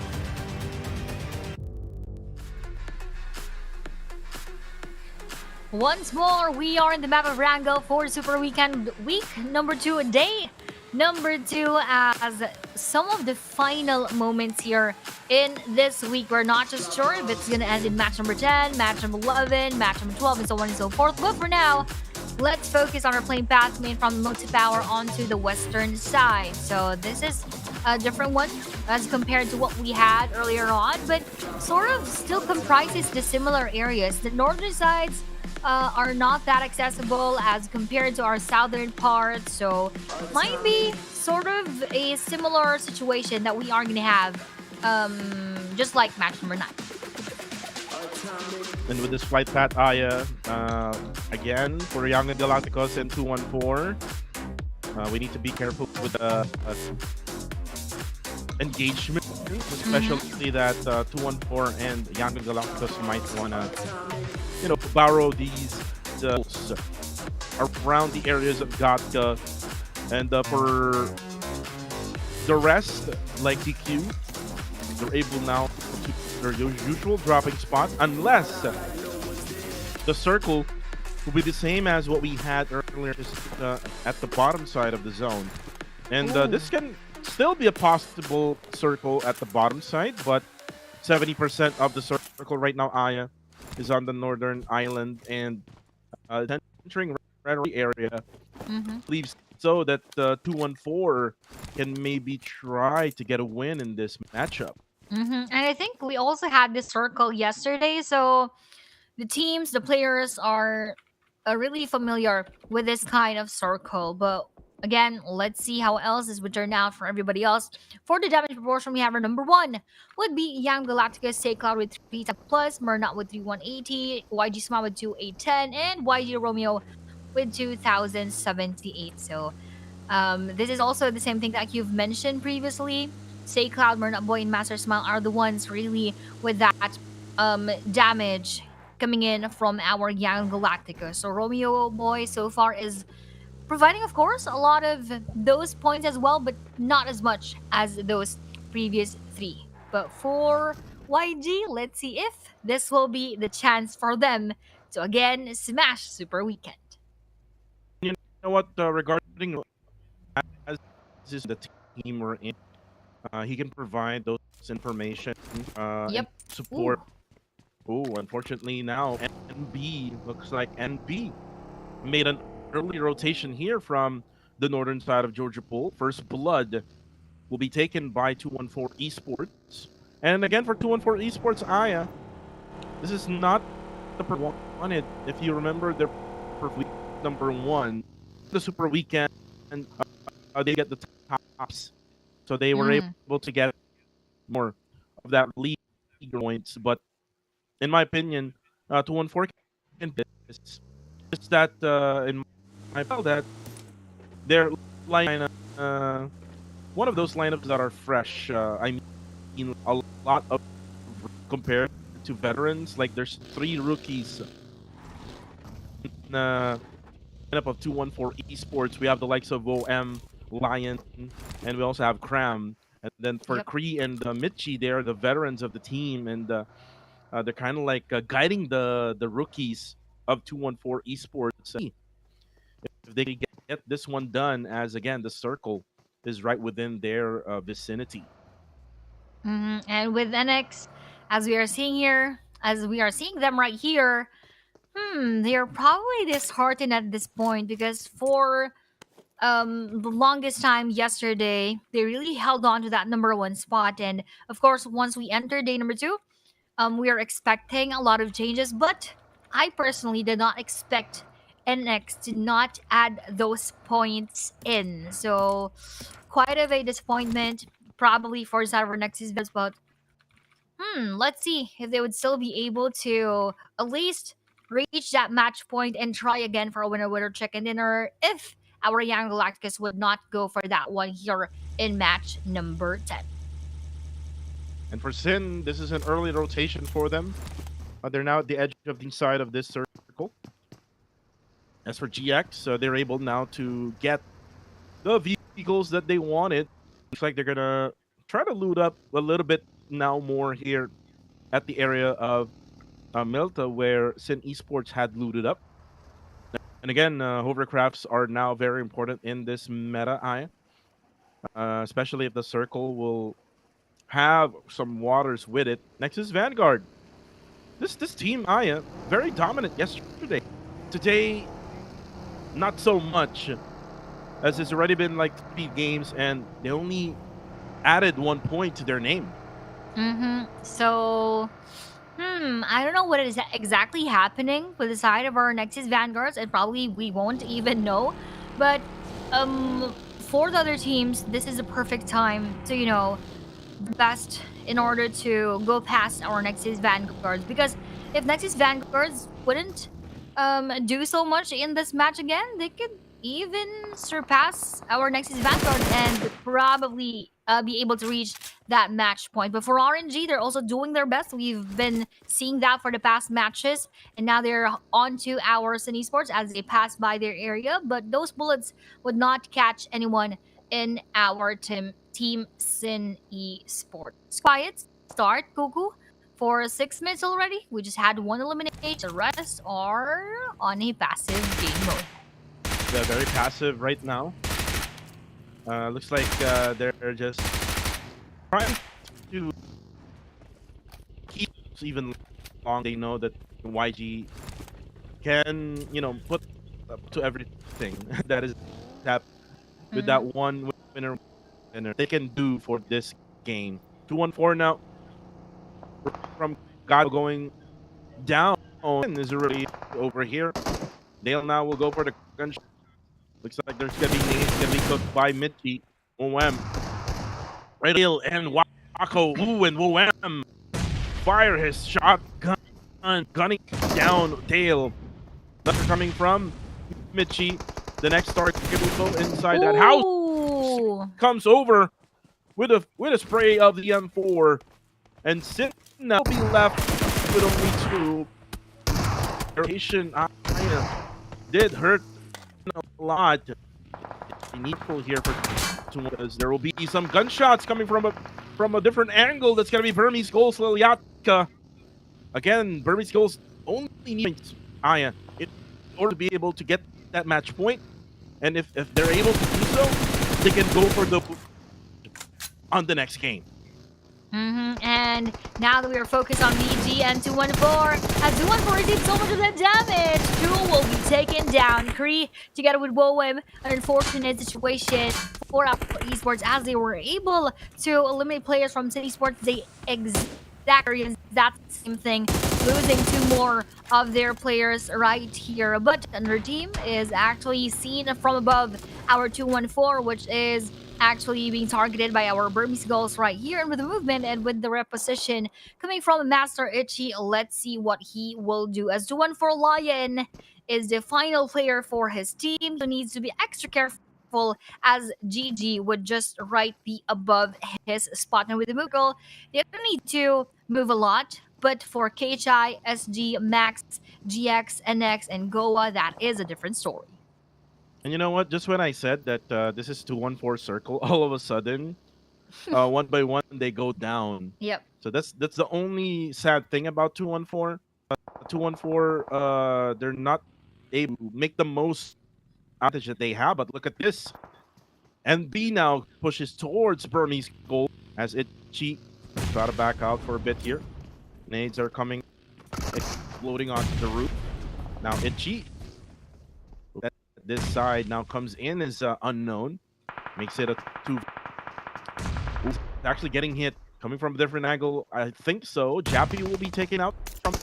Once more, we are in the map of Rango for Super Weekend week number 2, day number 2, as some of the final moments here in this week. We're not just sure if it's going to end in match number 10, match number 11, match number 12, and so on and so forth. But for now, let's focus on our plane path made from Motivational onto the western side. So this is a different one as compared to what we had earlier on, but sort of still comprises the similar areas. The northern sides are not that accessible as compared to our southern part, so it might be sort of a similar situation that we are going to have, just like match number 9. And with this flight path, Aya, again, for Young Galacticos and 214, we need to be careful with engagement, especially that 214 and Young Galacticos might want to, borrow these around the areas of Gatka. And for the rest, like DQ, they're able now to their usual dropping spot, unless the circle will be the same as what we had earlier, just at the bottom side of the zone. And this can still be a possible circle at the bottom side, but 70% of the circle right now, Aya, is on the northern island, and entering red area leaves so that 214 can maybe try to get a win in this matchup. And I think we also had this circle yesterday, so the teams, the players are really familiar with this kind of circle. But again, let's see how else this would turn out for everybody else. For the damage proportion, we have our number 1 would be Young Galacticus, Say Cloud with 3 plus, Murnat with 3180, YG Smile with 2810, and YG Romeo with 2078. So this is also the same thing that you've mentioned previously. Say Cloud, Murnat Boy, and Master Smile are the ones really with that damage coming in from our Young Galacticus. So Romeo Boy so far is providing, of course, a lot of those points as well, but not as much as those previous 3. But for YG, let's see if this will be the chance for them to again smash Super Weekend. You know what? Regarding as this is the team we're in, he can provide those information and support. Unfortunately now NB looks like NB made an early rotation here from the northern side of Georgia Pool. First blood will be taken by 214 Esports. And again, for 214 Esports, Aya, this is not the wanted. If you remember their number 1, the Super Weekend, and they get the tops. So they were able to get more of that league points. But in my opinion, 214 can this. Just that in my feel that their lineup, one of those lineups that are fresh. I mean, a lot of compared to veterans. Like there's 3 rookies. Lineup of 214 Esports. We have the likes of OM, Lion, and we also have Cram. And then for Kree and Mitchie, they're the veterans of the team, and they're kind of like guiding the rookies of 214 Esports. If they get this one done, as again the circle is right within their vicinity. And with NX As we are seeing here, as we are seeing them right here, they're probably disheartened at this point because for the longest time yesterday, they really held on to that number one spot. And of course, once we enter day number two, we are expecting a lot of changes, but I personally did not expect NX to not add those points in. So quite of a disappointment, probably for Cyber Nexus, but let's see if they would still be able to at least reach that match point and try again for a winner chicken dinner if our Young Galacticus would not go for that one here in match number 10. And for Sin, this is an early rotation for them. They're now at the edge of the inside of this circle. As for GX, they're able now to get the vehicles that they wanted. Looks like they're gonna try to loot up a little bit now more here at the area of Milta, where Sin Esports had looted up. And again, hovercrafts are now very important in this meta, especially if the circle will have some waters with it. Next is Vanguard. This team, Aya, very dominant yesterday. Today, not so much, as it's already been like 3 games, and they only added 1 point to their name. So, I don't know what is exactly happening with the side of our Nexus Vanguards, and probably we won't even know. But, for the other teams, this is a perfect time to, best in order to go past our Nexus Vanguards. Because if Nexus Vanguards wouldn't do so much in this match again, they could even surpass our Nexus Vanguard and probably be able to reach that match point. But for RNG, they're also doing their best. We've been seeing that for the past matches, and now they're on to our Sin Esports as they pass by their area. But those bullets would not catch anyone in our team Sin Esports. Quiet start, Cuckoo. For 6 minutes already, we just had 1 elimination. The rest are on a passive game mode. They're very passive right now. Looks like they're just trying to keep even long. They know that YG can, put up to everything that is happening with that one winner they can do for this game. 2-1-4 now from God going down is already over here. Dale now will go for the gunshot. Looks like there's gonna be nades gonna be cooked by Mitchie. OM. Right, Dale and Wako. Ooh, and OM fire his shotgun, gunning down Dale. That's coming from Mitchie. The next start will go inside that house. Comes over with a spray of the M4, and Sin now will be left with only 2. Rotation did hurt a lot. Needful here for 2 because there will be some gunshots coming from a different angle. That's gonna be Burmese Goals Liliatka. Again, Burmese Goals only needs Aya in order to be able to get that match point. And if they're able to do so, they can go for the on the next game. And now that we are focused on VG and 214, as 214 did so much of that damage, 2 will be taken down. Kree together with Woem, an unfortunate situation for our esports as they were able to eliminate players from City Sports. They exactly that same thing, losing 2 more of their players right here. But another team is actually seen from above our 214, which is actually being targeted by our Burmese goals right here. And with the movement and with the reposition coming from Master Itchy, let's see what he will do. As 214 Lion is the final player for his team, who needs to be extra careful as GG would just right be above his spot. And with the move goal, they don't need to move a lot. But for KHI, SG, Max, GX, NX, and Goa, that is a different story. And you know what? Just when I said that this is 214 circle, all of a sudden, 1 by 1 they go down. Yep. So that's the only sad thing about 214. 214, they're not able to make the most advantage that they have. But look at this. And B now pushes towards Burmese goal as Itchy try to back out for a bit here. Nades are coming, exploding onto the roof. Now Itchy, this side now comes in as unknown. Makes it a 2. Ooh, actually getting hit. Coming from a different angle, I think so. Jappy will be taken out from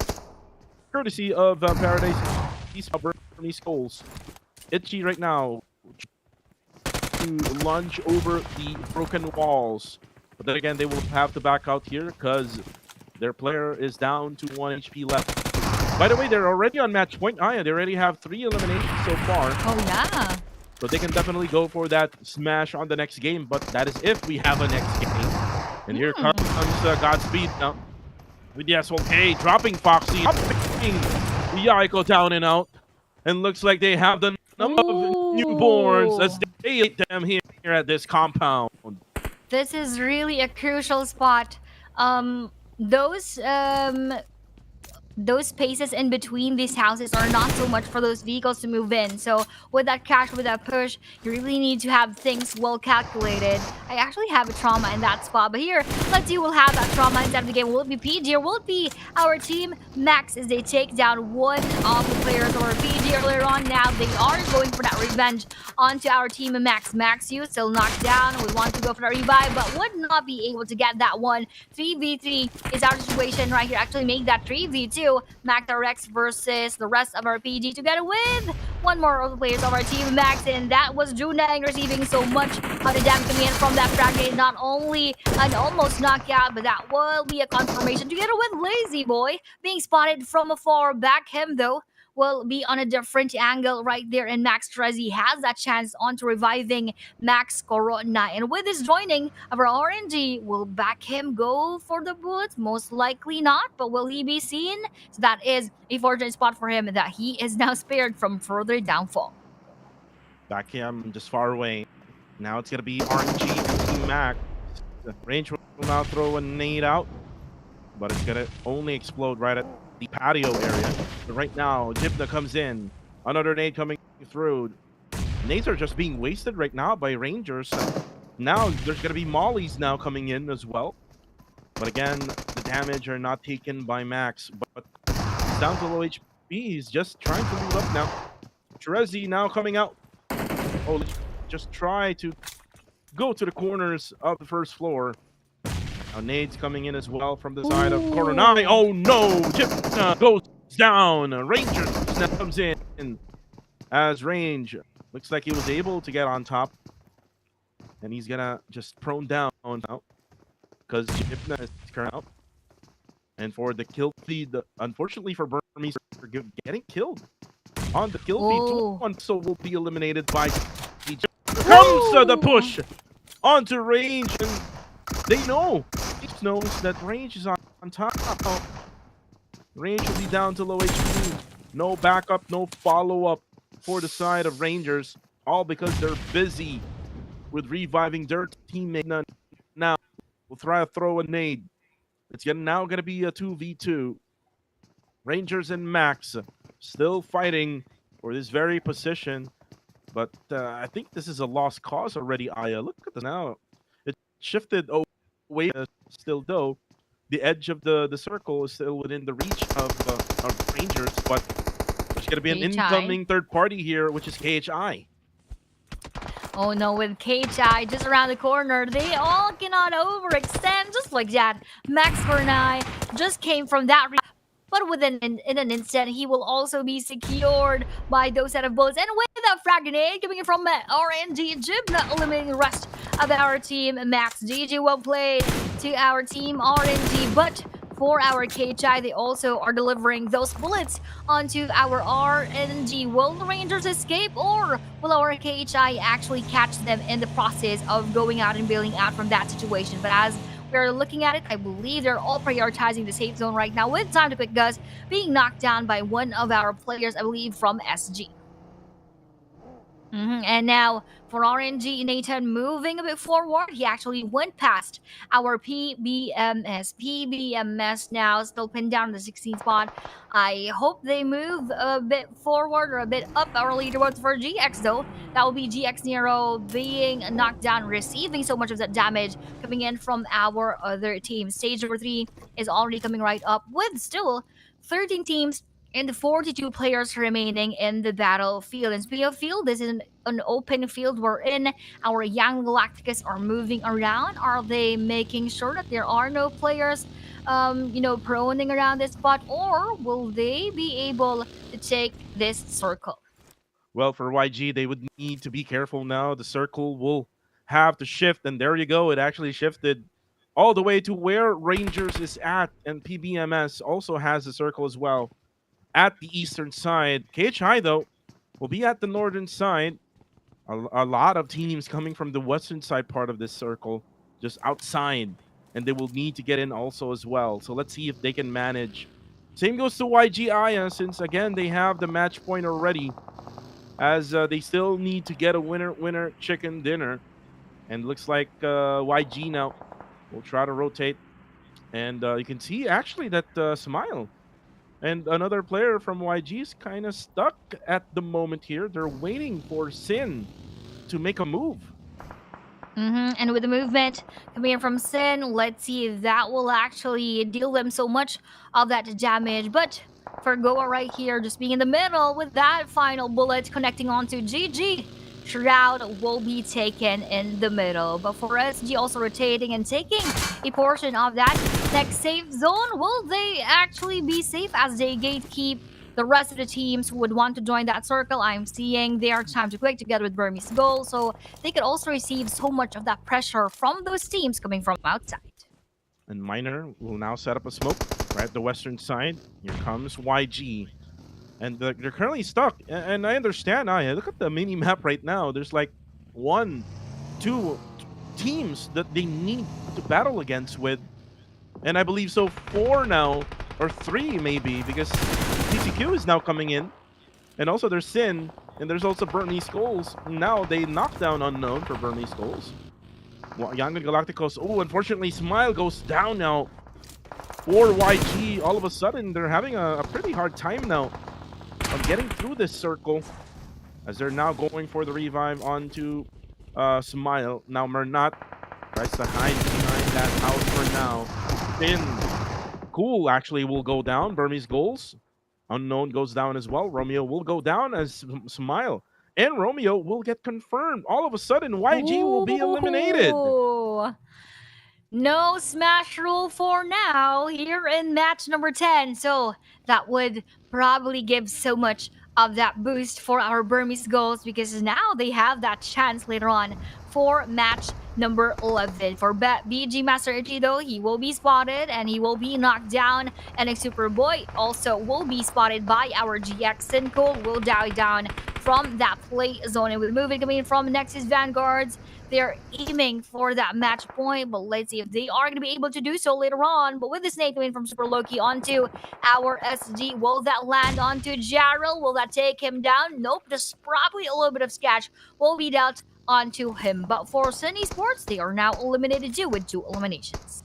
courtesy of Paradise. He's Bernie Skulls. Itchy right now to lunge over the broken walls. But then again, they will have to back out here because their player is down to 1 HP left. By the way, they're already on match point. They already have 3 eliminations so far. Oh, yeah. So they can definitely go for that smash on the next game. But that is if we have a next game. And here comes Godspeed now. With the SLK dropping Foxy, dropping Yaiko down and out. And looks like they have the number of newborns as they eat them here at this compound. This is really a crucial spot. Those spaces in between these houses are not so much for those vehicles to move in. So with that crash, with that push, you really need to have things well calculated. I actually have a trauma in that spot, but here, let's see who will have that trauma inside of the game. Will it be PG or will it be our team Max as they take down one of the players or PG earlier on? Now they are going for that revenge onto our team Max. Max, you still knocked down. We want to go for the revive, but would not be able to get that one. 3v3 is our situation right here. Actually make that 3v2. Mac Rex versus the rest of our PG together with one more of the players of our team Max, and that was Junang receiving so much of the damage coming in from that frag grenade. Not only an almost knockout, but that will be a confirmation together with Lazy Boy being spotted from afar. Back him though will be on a different angle right there, and Max Trezzy has that chance onto reviving Max Corona. And with his joining of our RNG, will back him go for the bullets? Most likely not, but will he be seen? So that is a fortunate spot for him that he is now spared from further downfall. Back him just far away. Now it's going to be RNG and Team Max. The range will now throw a nade out, but it's going to only explode right at the patio area. But right now, Jibna comes in. Another nade coming through. Nades are just being wasted right now by Rangers. Now there's going to be mollies now coming in as well. But again, the damage are not taken by Max. But he's down to low HP. He's just trying to move up now. Trezzy now coming out. Oh, let's just try to go to the corners of the first floor. Now nades coming in as well from the side of Coronai. Oh no! Jipna goes down. Rangers now comes in as Range. Looks like he was able to get on top. And he's gonna just prone down now. Because Jipna is current out. And for the kill feed, unfortunately for Burmese, for getting killed on the kill feed. One so will be eliminated by the comes the push onto Range, and they know. He knows that Range is on top. Range will be down to low HP. No backup, no follow-up for the side of Rangers. All because they're busy with reviving their teammate. Now, we'll try to throw a nade. It's now going to be a 2v2. Rangers and Max still fighting for this very position. But I think this is a lost cause already, Aya. Look at this now. It shifted away still, though. The edge of the circle is still within the reach of Rangers. But there's going to be an incoming third party here, which is KHI. Oh no, with KHI just around the corner, they all cannot overextend just like that. Max Vernai just came from that, but within in an instant, he will also be secured by those set of bullets. And with a frag grenade coming in from RNG, Jibna eliminating the rest of our team. Max, GG, well played to our team RNG, but for our KHI, they also are delivering those bullets onto our RNG. Will the Rangers escape, or will our KHI actually catch them in the process of going out and bailing out from that situation? But as we're looking at it, I believe they're all prioritizing the safe zone right now, with Time to Quick Gus being knocked down by one of our players, I believe, from SG. And now for RNG, Nathan moving a bit forward. He actually went past our PBMS. PBMS now still pinned down in the 16th spot. I hope they move a bit forward or a bit up our leaderboards for GX though. That will be GX Nero being knocked down, receiving so much of that damage coming in from our other team. Stage number 3 is already coming right up with still 13 teams and 42 players remaining in the battlefield. And speaking of field, this is an open field wherein our young Galacticus are moving around. Are they making sure that there are no players, proning around this spot, or will they be able to take this circle? Well, for YG, they would need to be careful now. The circle will have to shift, and there you go. It actually shifted all the way to where Rangers is at, and PBMS also has a circle as well at the eastern side. KHI, though, will be at the northern side. A lot of teams coming from the western side part of this circle, just outside, and they will need to get in also as well. So let's see if they can manage. Same goes to YG Aya, since again they have the match point already, as they still need to get a winner chicken dinner. And looks like YG now will try to rotate. And you can see actually that Smile and another player from YG is kind of stuck at the moment here. They're waiting for Sin to make a move. And with the movement coming in from Sin, let's see if that will actually deal them so much of that damage. But for Goa right here, just being in the middle with that final bullet connecting onto GG, Shroud will be taken in the middle. But for SG also rotating and taking a portion of that next safe zone, will they actually be safe as they gatekeep the rest of the teams who would want to join that circle? I'm seeing they are time to quick together with Burmese goal, so they could also receive so much of that pressure from those teams coming from outside. And Miner will now set up a smoke right at the western side. Here comes YG. And they're currently stuck. And I understand, look at the mini map right now. There's like 1, 2 teams that they need to battle against with. And I believe so 4 now, or 3 maybe, because TCQ is now coming in. And also there's Sin, and there's also Burmese Goals. Now they knock down Unknown for Burmese Goals. Young Galacticos, oh, unfortunately Smile goes down now for YG. All of a sudden, they're having a pretty hard time now of getting through this circle, as they're now going for the revive onto Smile. Now Mernat tries to hide behind that house for now. Sin, Cool actually will go down. Burmese Goals. Unknown goes down as well. Romeo will go down as Smile. And Romeo will get confirmed. All of a sudden, YG will be eliminated. No smash rule for now here in match number 10. So that would probably give so much of that boost for our Burmese Goals, because now they have that chance later on for match number 11. For BG Master Ichi though, he will be spotted and he will be knocked down. And a Superboy also will be spotted by our GX. Sinco will die down from that play zone. And with moving coming in from Nexus Vanguards, they're aiming for that match point, but let's see if they are going to be able to do so later on. But with the snake coming from Super Loki onto our SG, will that land onto Jarrell? Will that take him down? Nope, just probably a little bit of sketch will be dealt onto him. But for Sun Esports, they are now eliminated too with 2 eliminations.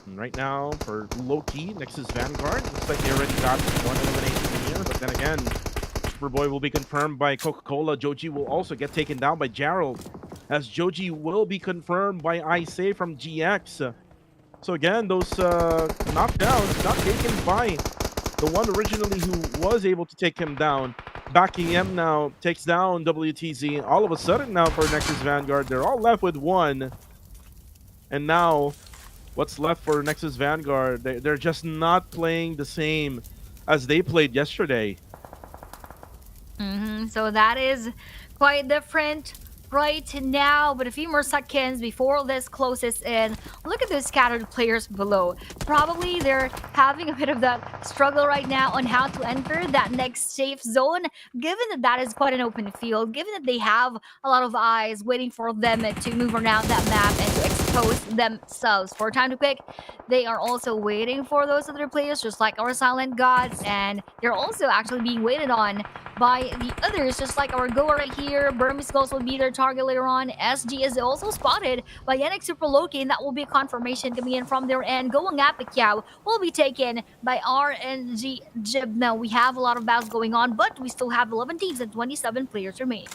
And right now, for Loki, Nexus Vanguard, looks like they already got 1 elimination here, but then again, Superboy will be confirmed by Coca-Cola. Joji will also get taken down by Jarrell, as Joji will be confirmed by Isay from GX. So again, those knockdowns not taken by the one originally who was able to take him down. Backing him now takes down WTZ. All of a sudden now for Nexus Vanguard, they're all left with 1. And now, what's left for Nexus Vanguard? They're just not playing the same as they played yesterday. So that is quite different right now, but a few more seconds before this closes in. Look at those scattered players below. Probably they're having a bit of that struggle right now on how to enter that next safe zone, given that that is quite an open field, given that they have a lot of eyes waiting for them to move around that map and to post themselves. For time to pick, they are also waiting for those other players, just like our silent gods, and they're also actually being waited on by the others, just like our Goa right here. Burmese Ghost will be their target later on. SG is also spotted by Yannick Super Loki, and that will be a confirmation coming in from their end. Going at Picquiao will be taken by RNG Jibna. We have a lot of battles going on, but we still have 11 teams and 27 players remaining.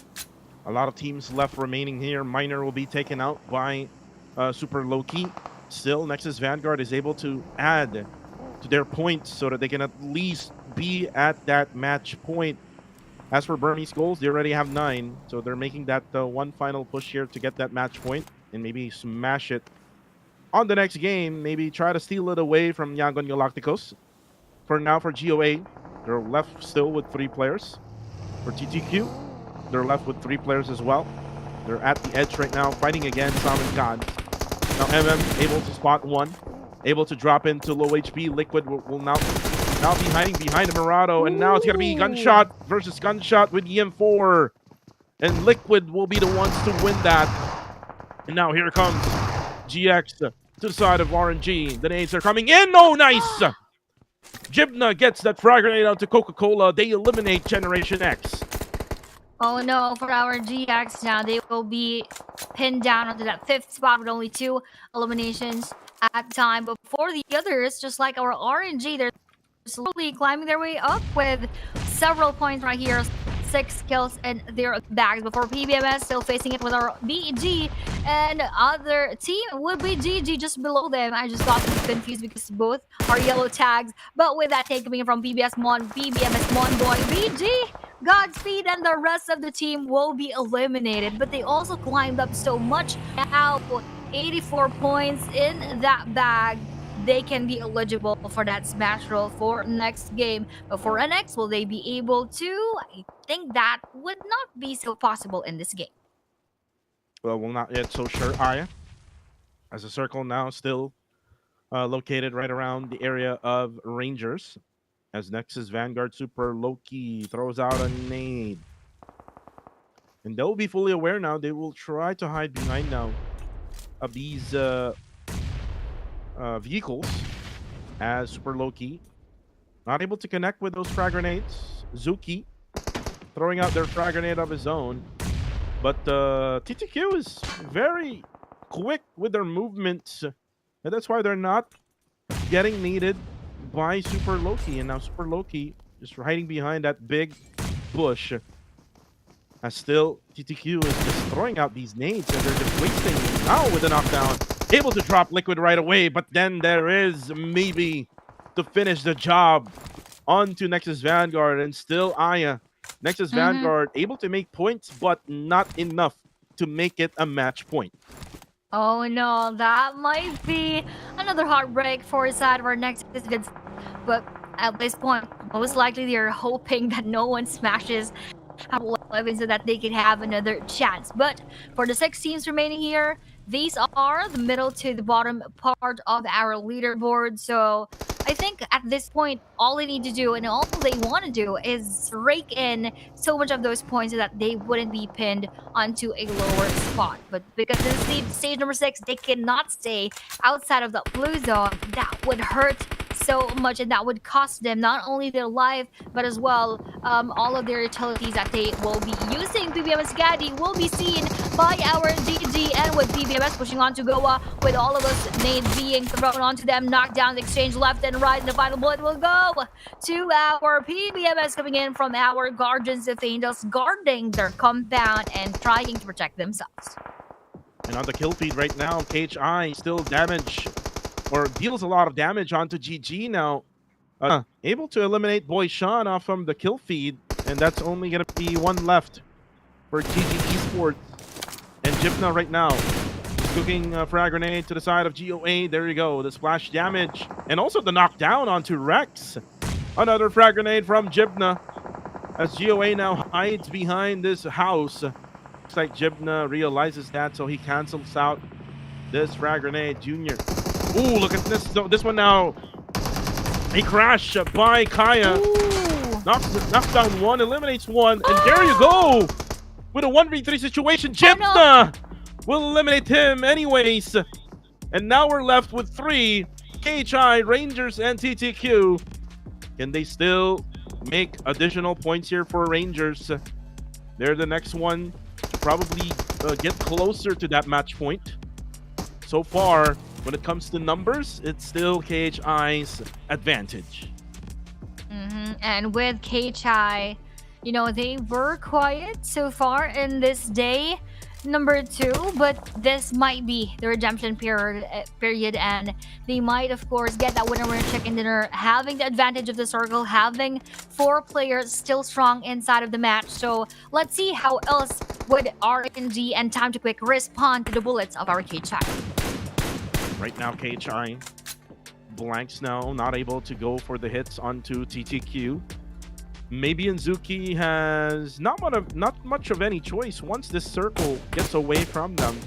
A lot of teams left remaining here. Miner will be taken out by Super Loki. Still, Nexus Vanguard is able to add to their points so that they can at least be at that match point. As for Burmese goals, they already have 9, so they're making that one final push here to get that match point and maybe smash it on the next game. Maybe try to steal it away from Yangon Galacticos. For now, for GOA, they're left still with 3 players. For TTQ, they're left with 3 players as well. They're at the edge right now, fighting against Salmon Khan. Now MM able to spot 1, able to drop into low HP. Liquid will now be hiding behind the Murado, and now it's gonna be gunshot versus gunshot with EM4, and Liquid will be the ones to win that. And now here comes GX to the side of RNG. The nades are coming in. Oh, nice! Jibna gets that frag grenade out to Coca-Cola. They eliminate Generation X. Oh no, for our GX now, they will be pinned down onto that 5th spot with only 2 eliminations at time. But for the others, just like our RNG, they're slowly climbing their way up with several points right here. 6 kills in their bags. Before PBMS still facing it with our BG, and other team would be GG just below them. I just got confused because both are yellow tags. But with that take coming from PBMS Mon boy BG, Godspeed, and the rest of the team will be eliminated. But they also climbed up so much now. 84 points in that bag. They can be eligible for that smash roll for next game. But for NX, will they be able to? I think that would not be so possible in this game. Well, we're not yet so sure, Aya. As a circle now still located right around the area of Rangers. As Nexus Vanguard Super Loki throws out a nade. And they'll be fully aware now. They will try to hide behind now of these vehicles, as Super Loki not able to connect with those frag grenades. Zuki throwing out their frag grenade of his own, but TTQ is very quick with their movements, and that's why they're not getting needed by Super Loki. And now Super Loki just hiding behind that big bush, as still TTQ is just throwing out these nades, and they're just wasting now with the knockdown. Able to drop Liquid right away, but then there is maybe to finish the job onto Nexus Vanguard, and still Aya. Nexus Vanguard able to make points, but not enough to make it a match point. Oh no, that might be another heartbreak for side of our Nexus. But at this point, most likely they're hoping that no one smashes out 11 so that they can have another chance. But for the 6 teams remaining here, these are the middle to the bottom part of our leaderboard. So I think at this point, all they need to do and all they want to do is rake in so much of those points so that they wouldn't be pinned onto a lower spot. But because this is stage number 6, they cannot stay outside of the blue zone. That would hurt so much, and that would cost them not only their life but as well all of their utilities that they will be using. PBMS Gaddy will be seen by our GG, and with PBMS pushing on to Goa with all of us nades being thrown onto them, knockdowns exchange left and right, and the final bullet will go to our PBMS coming in from our Guardians of Angels, guarding their compound and trying to protect themselves. And on the kill feed right now, KHI still damage or deals a lot of damage onto GG now. Able to eliminate Boy Sean off from the kill feed, and that's only going to be 1 left for GG Esports. And Jibna right now cooking a frag grenade to the side of GOA. There you go, the splash damage, and also the knockdown onto Rex. Another frag grenade from Jibna, as GOA now hides behind this house. Looks like Jibna realizes that, so he cancels out this frag grenade. Junior. Ooh, look at this. This one now. A crash by Kaya. Knocks down 1, eliminates 1, and there you go. With a 1v3 situation, Jibna will eliminate him anyways. And now we're left with 3, KHI, Rangers, and TTQ. Can they still make additional points here for Rangers? They're the next one to probably get closer to that match point. So far, when it comes to numbers, it's still KHI's advantage. And with KHI, you know, they were quiet so far in this day number 2, but this might be the redemption period, and they might, of course, get that winner chicken dinner, having the advantage of the circle, having 4 players still strong inside of the match. So let's see how else would RNG and Time to Quick respond to the bullets of our KHI. Right now, KHI blanks now, not able to go for the hits onto TTQ. Maybe Inzuki has not much of any choice once this circle gets away from them.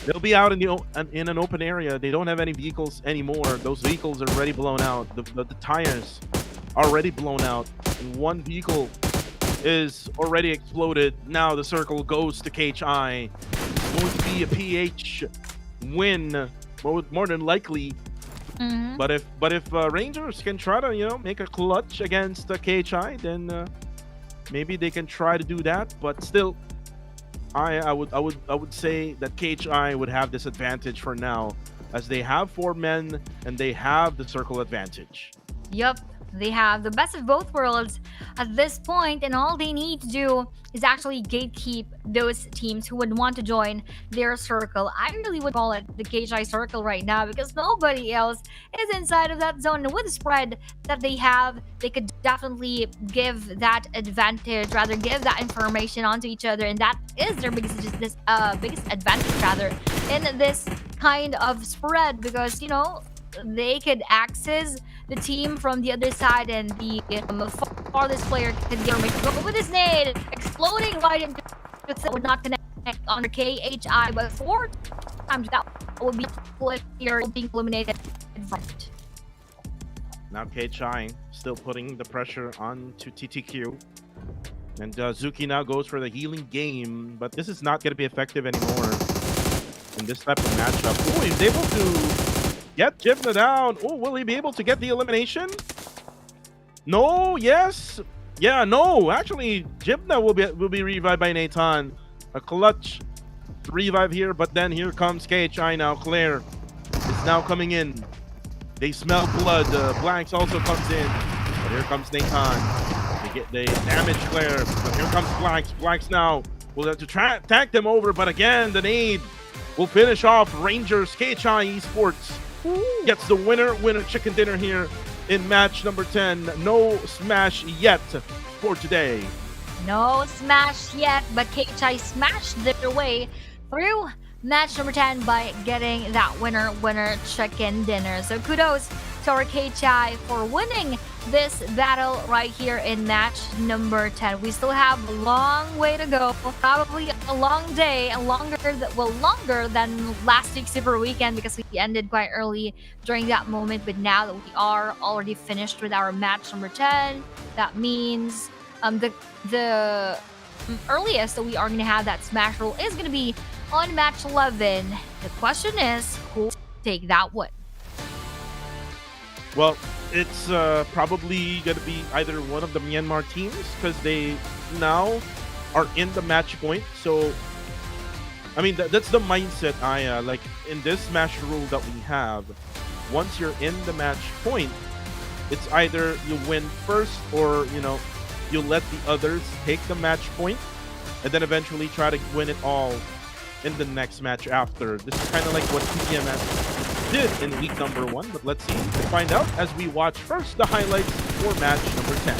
They'll be out in an open area. They don't have any vehicles anymore. Those vehicles are already blown out. The tires are already blown out. One vehicle is already exploded. Now the circle goes to KHI. It's going to be a PH win, more than likely. But if Rangers can try to make a clutch against KHI, then maybe they can try to do that. But still, I would say that KHI would have this advantage for now, as they have 4 men and they have the circle advantage. Yup, they have the best of both worlds at this point, and all they need to do is actually gatekeep those teams who would want to join their circle. I really would call it the KHI circle right now, because nobody else is inside of that zone. And with the spread that they have, they could definitely give that advantage, rather give that information onto each other, and that is their biggest advantage rather in this kind of spread, because they could access the team from the other side, and the farthest player could get go with his nade, exploding right into it, would not connect on the KHI, but 4 times that would be split here, being eliminated in front. Now KHI still putting the pressure onto TTQ. And Zuki now goes for the healing game, but this is not going to be effective anymore in this type of matchup. Oh, he's able to get Jibna down. Oh, will he be able to get the elimination? No, yes. Yeah, no. Actually, Jibna will be revived by Nathan. A clutch revive here, but then here comes KHI now. Claire is now coming in. They smell blood. Blanks also comes in. But here comes Nathan. They damage Claire. But here comes Blanks. Blanks now will have to tag them over, but again, the nade will finish off Rangers. KHI Esports gets the winner chicken dinner here in match number 10. No smash yet for today. No smash yet, but KHI smashed their way through match number 10 by getting that winner chicken dinner. So kudos to our KHI for winning this battle right here in match number 10. We still have a long way to go, probably a long day, and longer than last week's Super Weekend, because we ended quite early during that moment. But now that we are already finished with our match number 10, that means the earliest that we are going to have that smash roll is going to be on match 11. The question is, who will take that one? Well, it's probably going to be either one of the Myanmar teams, because they now are in the match point. So, I mean, that's the mindset, Aya. Like, in this smash rule that we have, once you're in the match point, it's either you win first, or, you let the others take the match point, and then eventually try to win it all in the next match after. This is kind of like what PMCL did in week number 1, but let's see and find out as we watch first the highlights for match number 10.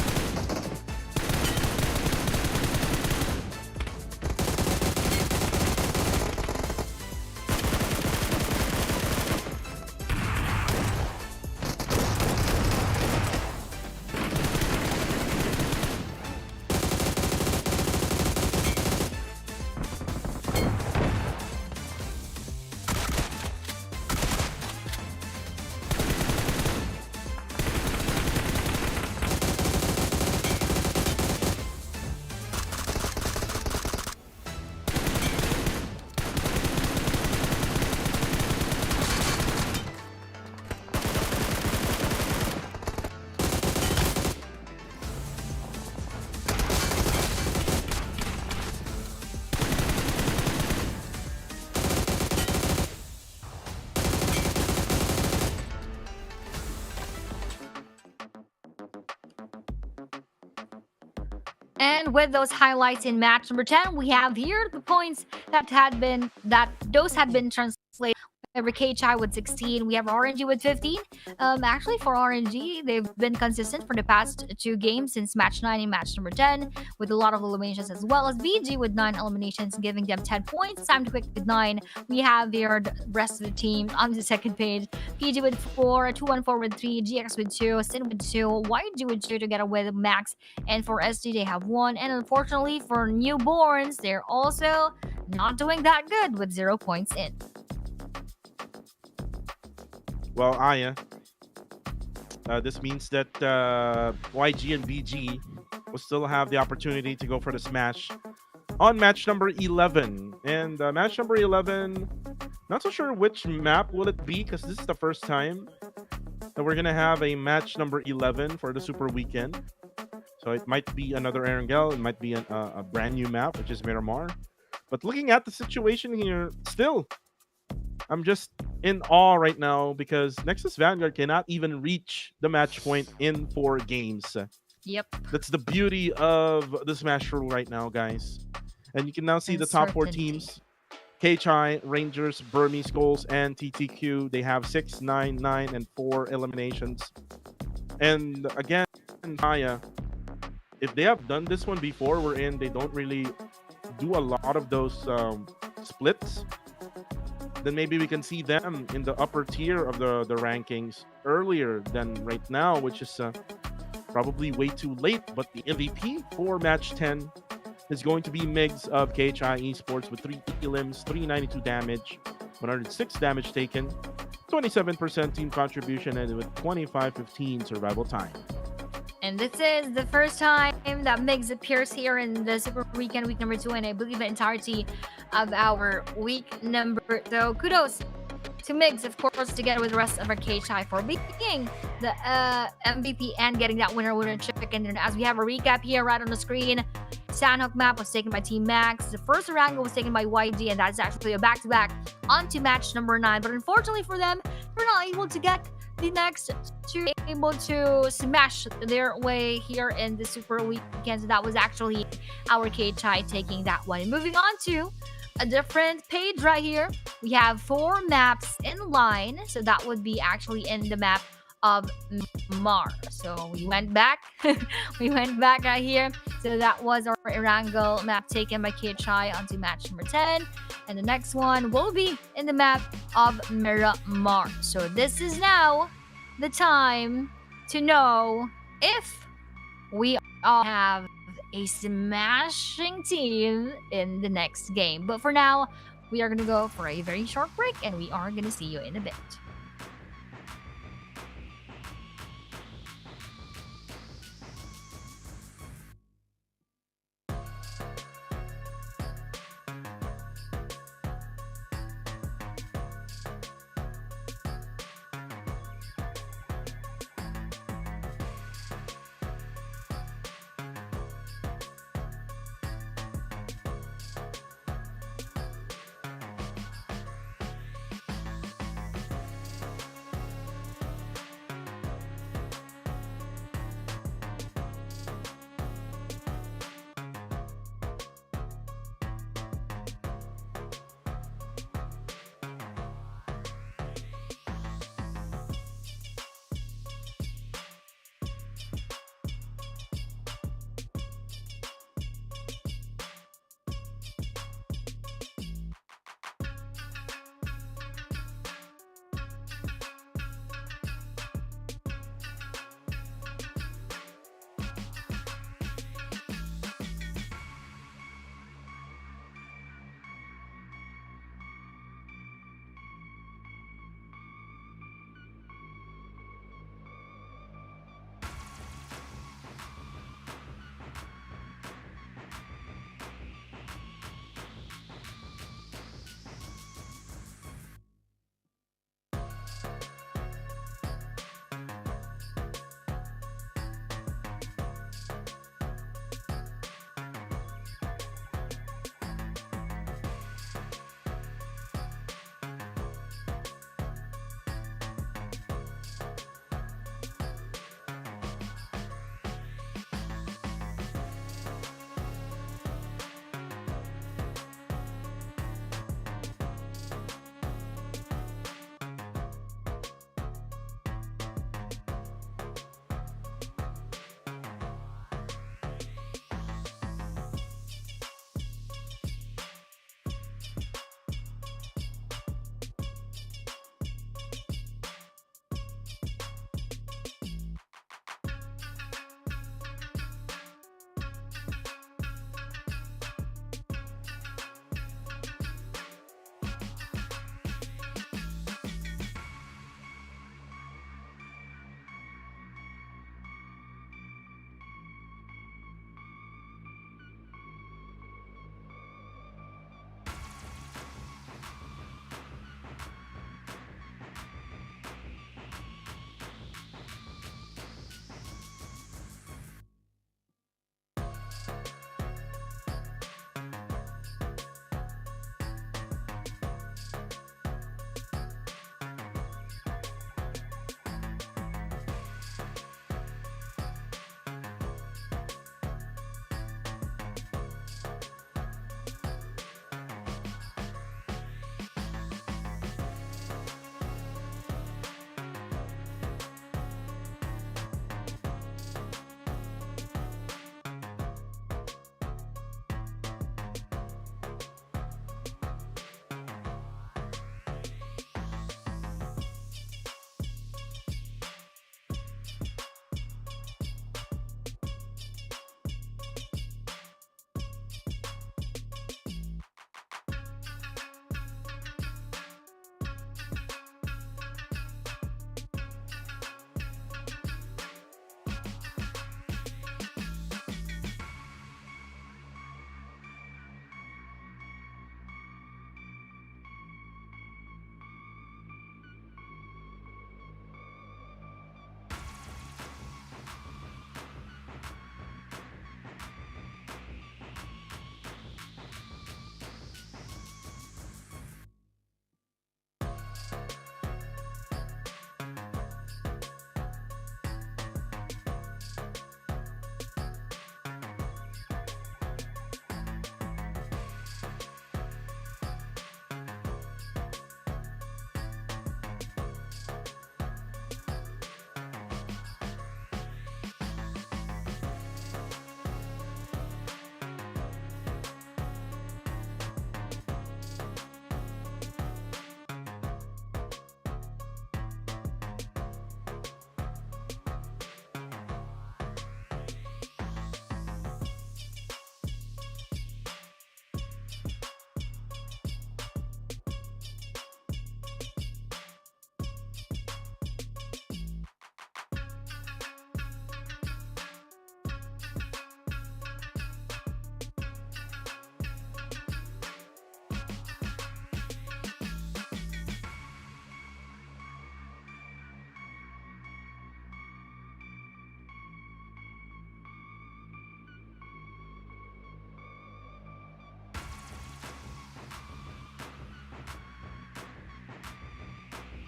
And with those highlights in match number 10, we have here the points that those had been translated. Over KHI with 16, we have RNG with 15. Actually, for RNG, they've been consistent for the past 2 games since match 9 and match number 10, with a lot of eliminations, as well as BG with 9 eliminations, giving them 10 points. Time to Quick with 9. We have here the rest of the team on the second page. PG with 4, 214 with 3, GX with 2, Sin with 2, YG with 2 together with Max, and for SD they have 1. And unfortunately for newborns, they're also not doing that good with 0 points in. Well, Aya, this means that YG and VG will still have the opportunity to go for the smash on match number 11. And match number 11, not so sure which map will it be, because this is the first time that we're going to have a match number 11 for the Super Weekend. So it might be another Erangel, it might be a brand new map, which is Miramar. But looking at the situation here, still, I'm just in awe right now because Nexus Vanguard cannot even reach the match point in 4 games. Yep. That's the beauty of the Smash rule right now, guys. And you can now see the top 4 teams. KHI, Rangers, Burmese Skulls, and TTQ. They have 6, 9, 9, and 4 eliminations. And again, Maya, if they have done this one before, they don't really do a lot of those splits, then maybe we can see them in the upper tier of the rankings earlier than right now, which is probably way too late. But the MVP for match 10 is going to be Migs of KHI Esports with 3 limbs, 392 damage, 106 damage taken, 27% team contribution, and with 25-15 survival time. And this is the first time that Migs appears here in the Super Weekend, week number 2, and I believe the entirety of our week number. So kudos to Migs, of course, together with the rest of our KHI for being the MVP and getting that winner chicken. And as we have a recap here right on the screen, Sandhook map was taken by Team Max. The first Orango was taken by YG, and that's actually a back-to-back onto match number 9. But unfortunately for them, they're not able to get the next to be able to smash their way here in the Super Weekend. So that was actually our KHI taking that one. And moving on to a different page right here, we have 4 maps in line. So that would be actually in the map of Mars. So we went back. We went back right here. So that was our Erangel map taken by KHI onto match number 10. And the next one will be in the map of Miramar. So this is now the time to know if we all have a smashing team in the next game. But for now, we are going to go for a very short break, and we are going to see you in a bit.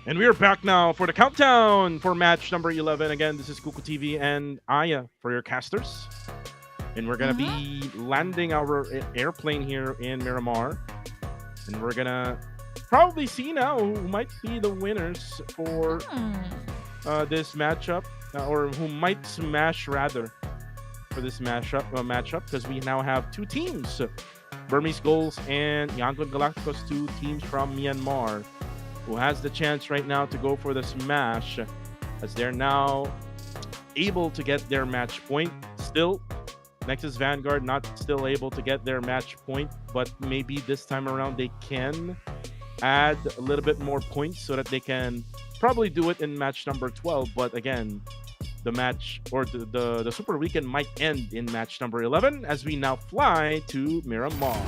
And we are back now for the countdown for match number 11. Again, this is Kuku TV and Aya for your casters. And we're going to be landing our airplane here in Miramar. And we're going to probably see now who might be the winners for this matchup. Or who might smash, rather, for this matchup. Because we now have two teams. Burmese Goals and Yangon Galacticos, two teams from Myanmar, who has the chance right now to go for the smash, as they're now able to get their match point. Still, Nexus Vanguard not still able to get their match point, but maybe this time around they can add a little bit more points so that they can probably do it in match number 12. But again, the match or the Super Weekend might end in match number 11 as we now fly to Miramar.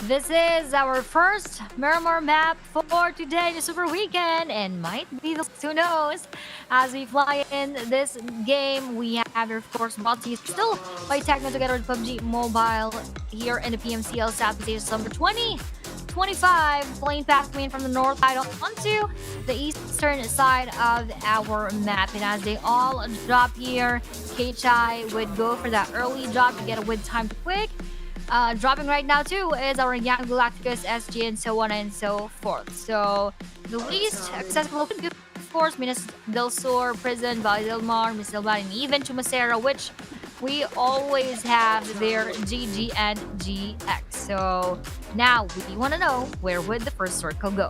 This is our first Miramar map for today, the Super Weekend, and might be the who knows. As we fly in this game, we have, of course, brought to you still by Techno together with PUBG Mobile here in the PMCL Southeast Asia Summer 2025, playing past me from the north side onto the eastern side of our map. And as they all drop here, KHI would go for that early drop to get a with time quick. Dropping right now too is our Young Galacticus, SG, and so on and so forth. So the least accessible, of course, Minas del Sur, Prison, Valle del Mar, Miss del Mar, and even Chumacera, which we always have their GG and GX. So now we want to know, where would the first circle go?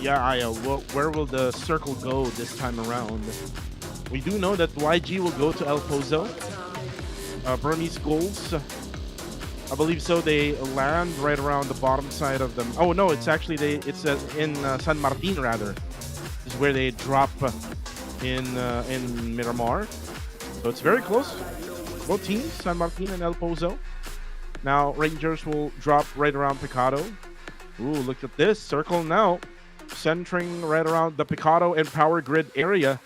Yeah, Aya, where will the circle go this time around? We do know that YG will go to El Pozo. Burmese Goals, I believe so. They land right around the bottom side of them. Oh no, it's actually it's in San Martin, rather. This is where they drop in Miramar. So it's very close. Both teams, San Martin and El Pozo. Now Rangers will drop right around Picado. Ooh, look at this circle now, centering right around the Picado and Power Grid area.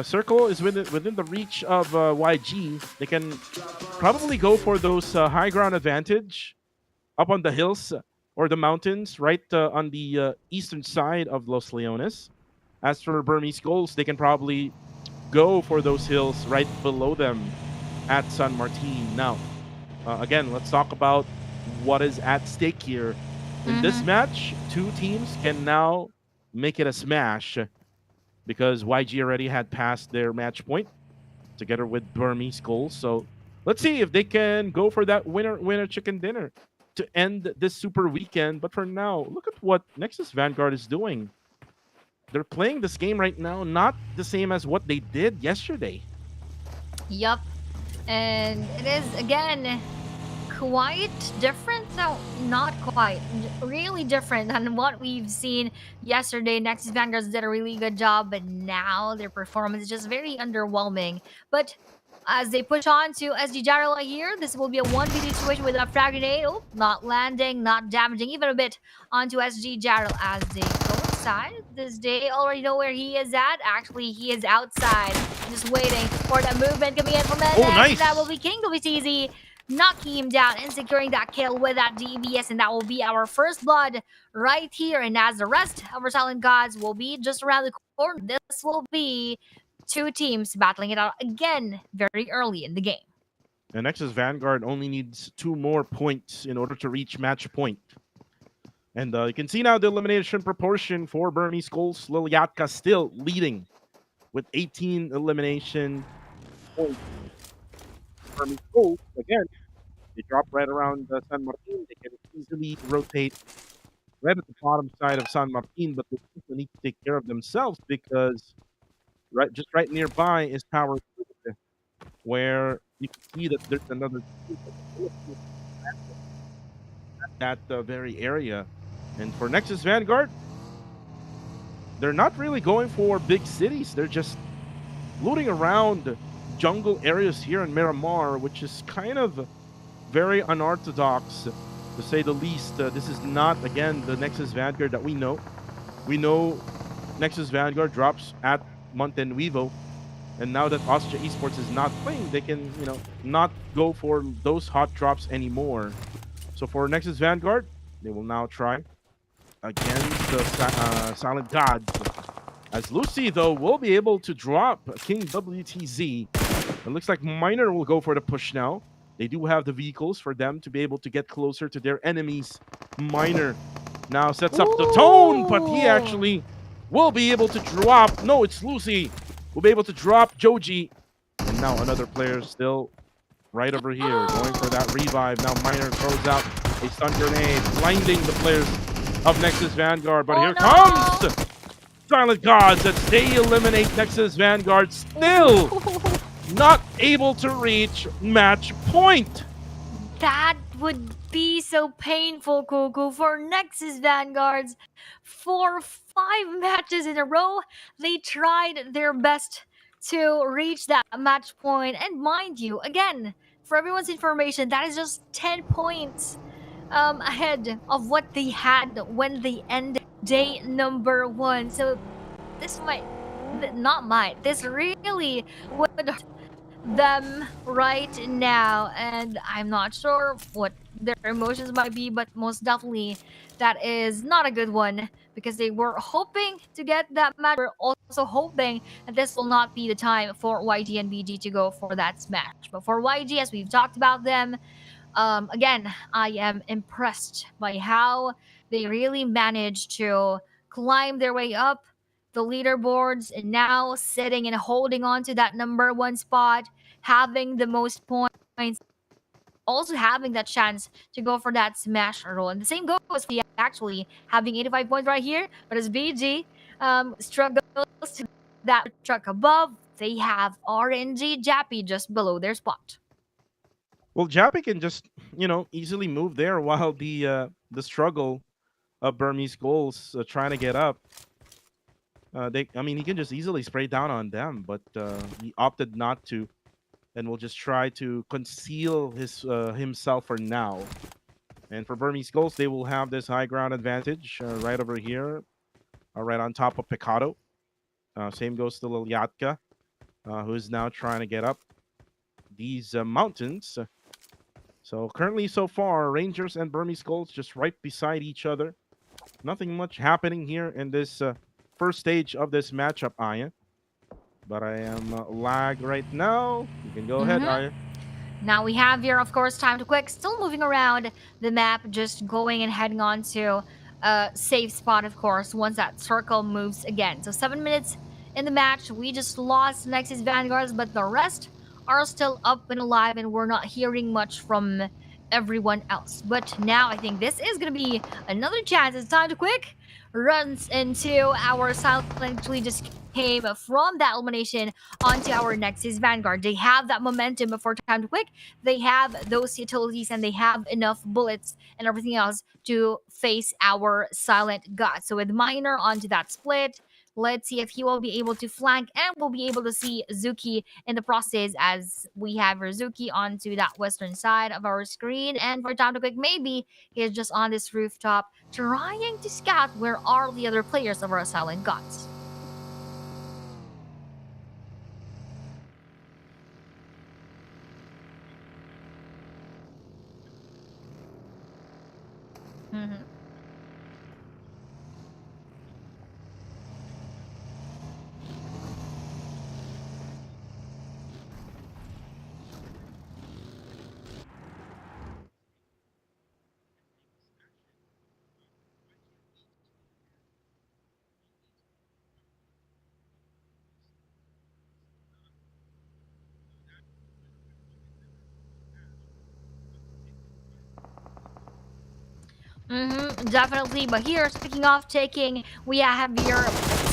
Circle is within the reach of YG. They can probably go for those high ground advantage up on the hills or the mountains right on the eastern side of Los Leones. As for Burmese Goals, they can probably go for those hills right below them at San Martin. Now, again, let's talk about what is at stake here. In this match, two teams can now make it a smash, because YG already had passed their match point together with Burmese Goals. So let's see if they can go for that winner chicken dinner to end this Super Weekend. But for now, look at what Nexus Vanguard is doing. They're playing this game right now, not the same as what they did yesterday. Yup. And it is, again, quite different. No, not quite. Really different than what we've seen yesterday. Nexus Vanguards did a really good job, but now their performance is just very underwhelming. But as they push on to SG Jarrell here, this will be a 1v2 situation with a frag grenade. Oh, not landing, not damaging even a bit onto SG Jarrell as they go inside. This day already know where he is at. Actually, he is outside, just waiting for that movement coming in from NX. Oh, nice. That will be King WTZ, knocking him down and securing that kill with that DBS, and that will be our first blood right here. And as the rest of our Silent Gods will be just around the corner, this will be two teams battling it out again very early in the game. And Nexus Vanguard only needs 2 more points in order to reach match point. And you can see now the elimination proportion for Burmese Goals. Lilyatka still leading with 18 elimination points. Burmese Goals, again, they drop right around San Martin. They can easily rotate right at the bottom side of San Martin, but they also need to take care of themselves, because just right nearby is Power Grid, where you can see that there's another at that very area. And for Nexus Vanguard, they're not really going for big cities. They're just looting around jungle areas here in Miramar, which is kind of very unorthodox, to say the least. This is not, again, the Nexus Vanguard that we know. We know Nexus Vanguard drops at Montenuevo, And now that Austria Esports is not playing, they can, not go for those hot drops anymore. So for Nexus Vanguard, they will now try against the Silent Gods. As Lucy, though, will be able to drop King WTZ. It looks like Miner will go for the push now. They do have the vehicles for them to be able to get closer to their enemies. Miner now sets up the tone, but he actually will be able to drop. No, it's Lucy. Will be able to drop Joji. And now another player still right over here, going for that revive. Now Miner throws out a stun grenade, blinding the players of Nexus Vanguard. But here comes Silent Gods as they eliminate Nexus Vanguard, still not able to reach match point. That would be so painful, Cuckoo, for Nexus Vanguards. For 5 matches in a row, they tried their best to reach that match point. And mind you, again, for everyone's information, that is just 10 points ahead of what they had when they ended day number 1. So this this really would hurt them right now, and I'm not sure what their emotions might be, but most definitely that is not a good one because they were hoping to get that match. We're also hoping that this will not be the time for YG and BG to go for that smash. But for YG, as we've talked about them, again, I am impressed by how they really managed to climb their way up the leaderboards and now sitting and holding on to that number 1 spot, having the most points, also having that chance to go for that smash role. And the same goes for the actually having 85 points right here, but as BG struggles to that truck above, they have RNG Jappy just below their spot. Well, Jappy can just, easily move there while the struggle of Burmese goals trying to get up. He can just easily spray down on them, but he opted not to, and will just try to conceal himself for now. And for Burmese goals, they will have this high ground advantage right over here, right on top of Picado. Same goes to Lilyatka, who is now trying to get up these mountains. So currently, so far, Rangers and Burmese Goals just right beside each other. Nothing much happening here in this first stage of this matchup, Aya. But I am lag right now. You can go ahead, Aya. Now we have here, of course, Time to Quick still moving around the map, just going and heading on to a safe spot, of course, once that circle moves again. So 7 minutes in the match, we just lost Nexus Vanguards, but the rest are still up and alive, and we're not hearing much from everyone else. But now I think this is going to be another chance. It's Time to Quick runs into our silent. We just came from that elimination onto our Nexus Vanguard. They have that momentum before Time to Quick. They have those utilities and they have enough bullets and everything else to face our Silent God. So with Miner onto that split, let's see if he will be able to flank and we'll be able to see Zuki in the process as we have Rizuki onto that western side of our screen. And for Time to Quick, maybe he's just on this rooftop trying to scout where are the other players of our Silent Gods. Mm-hmm. Definitely. But here, speaking of taking, we have here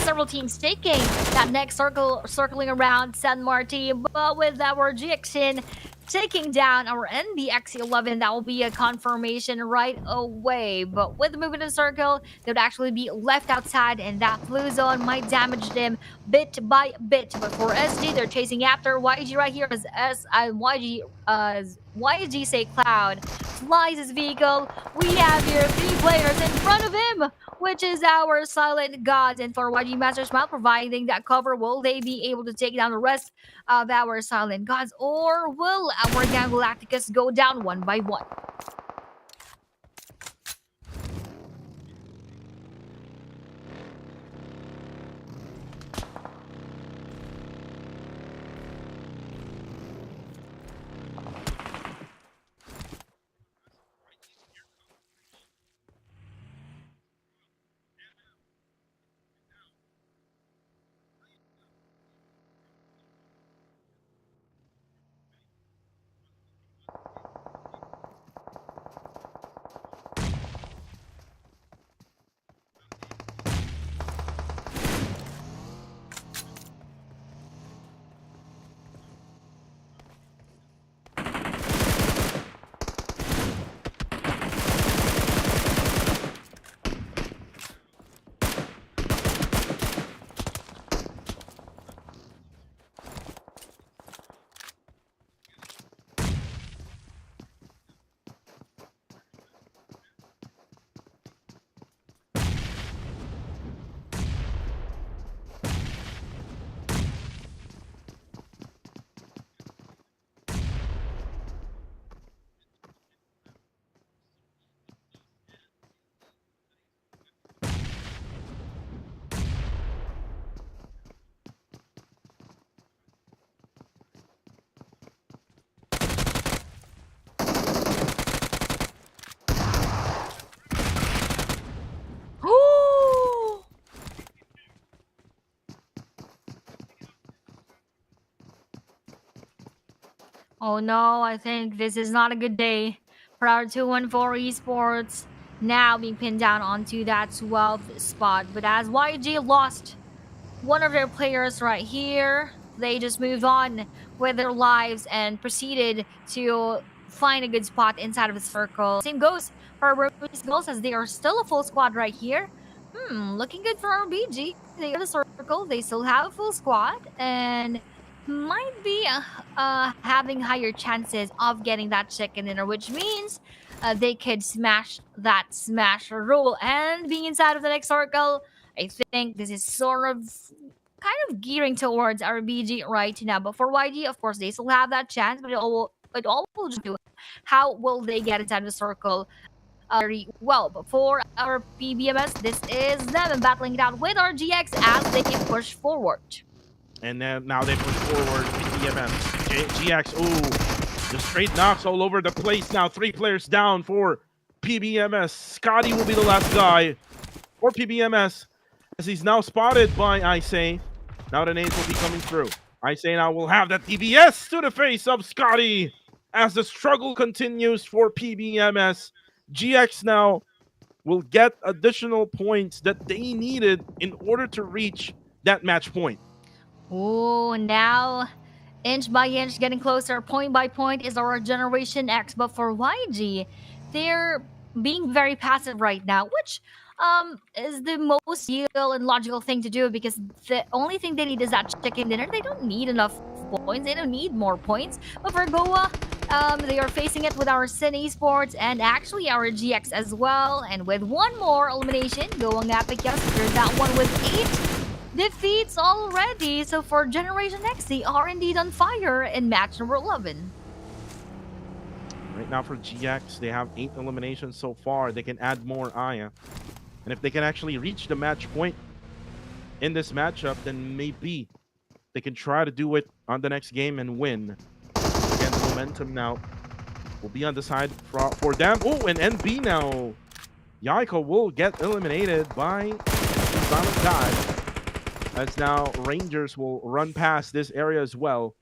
several teams taking that next circling around San Marti, but with our GXN taking down our NBX11, that will be a confirmation right away. But with the movement in circle, they would actually be left outside, and that blue zone might damage them bit by bit. But for SG, they're chasing after YG right here as YG say Cloud flies his vehicle. We have here 3 players in front of him, which is our Silent Gods. And for YG Master Smile providing that cover, will they be able to take down the rest of our Silent Gods, or will our Gang Galacticus go down one by one? Oh no, I think this is not a good day for our 214 Esports, now being pinned down onto that 12th spot. But as YG lost one of their players right here, they just moved on with their lives and proceeded to find a good spot inside of the circle. Same goes for Burmese Girls, as they are still a full squad right here. Looking good for RBG. They are the circle. They still have a full squad and might be having higher chances of getting that chicken dinner, which means they could smash that smash rule. And being inside of the next circle, I think this is sort of kind of gearing towards RBG right now. But for YG, of course, they still have that chance, but it all will just do. How will they get inside the circle? Very well. But for our PBMS, this is them battling it out with our GX as they push forward. And then now they push forward. PMCL, GX. Ooh, just straight knocks all over the place now. 3 players down for PBMS. Scotty will be the last guy for PBMS, as he's now spotted by Isay. Now the nades will be coming through. Isay now will have that DBS to the face of Scotty as the struggle continues for PBMS. GX now will get additional points that they needed in order to reach that match point. Oh, now inch by inch getting closer, point by point is our Generation X. But for YG, they're being very passive right now, which is the most real and logical thing to do, because the only thing they need is that chicken dinner. They don't need enough points. They don't need more points. But for Goa, they are facing it with our Sin Esports and actually our GX as well. And with one more elimination, going Epic yesterday, that one with 8 defeats already. So for Generation X, they are indeed on fire in match number 11. Right now for GX, they have 8 eliminations so far. They can add more Aya. And if they can actually reach the match point in this matchup, then maybe they can try to do it on the next game and win. Again, momentum now will be on the side for them. Oh, and NB now. Yaiko will get eliminated by Silent God. As now Rangers will run past this area as well.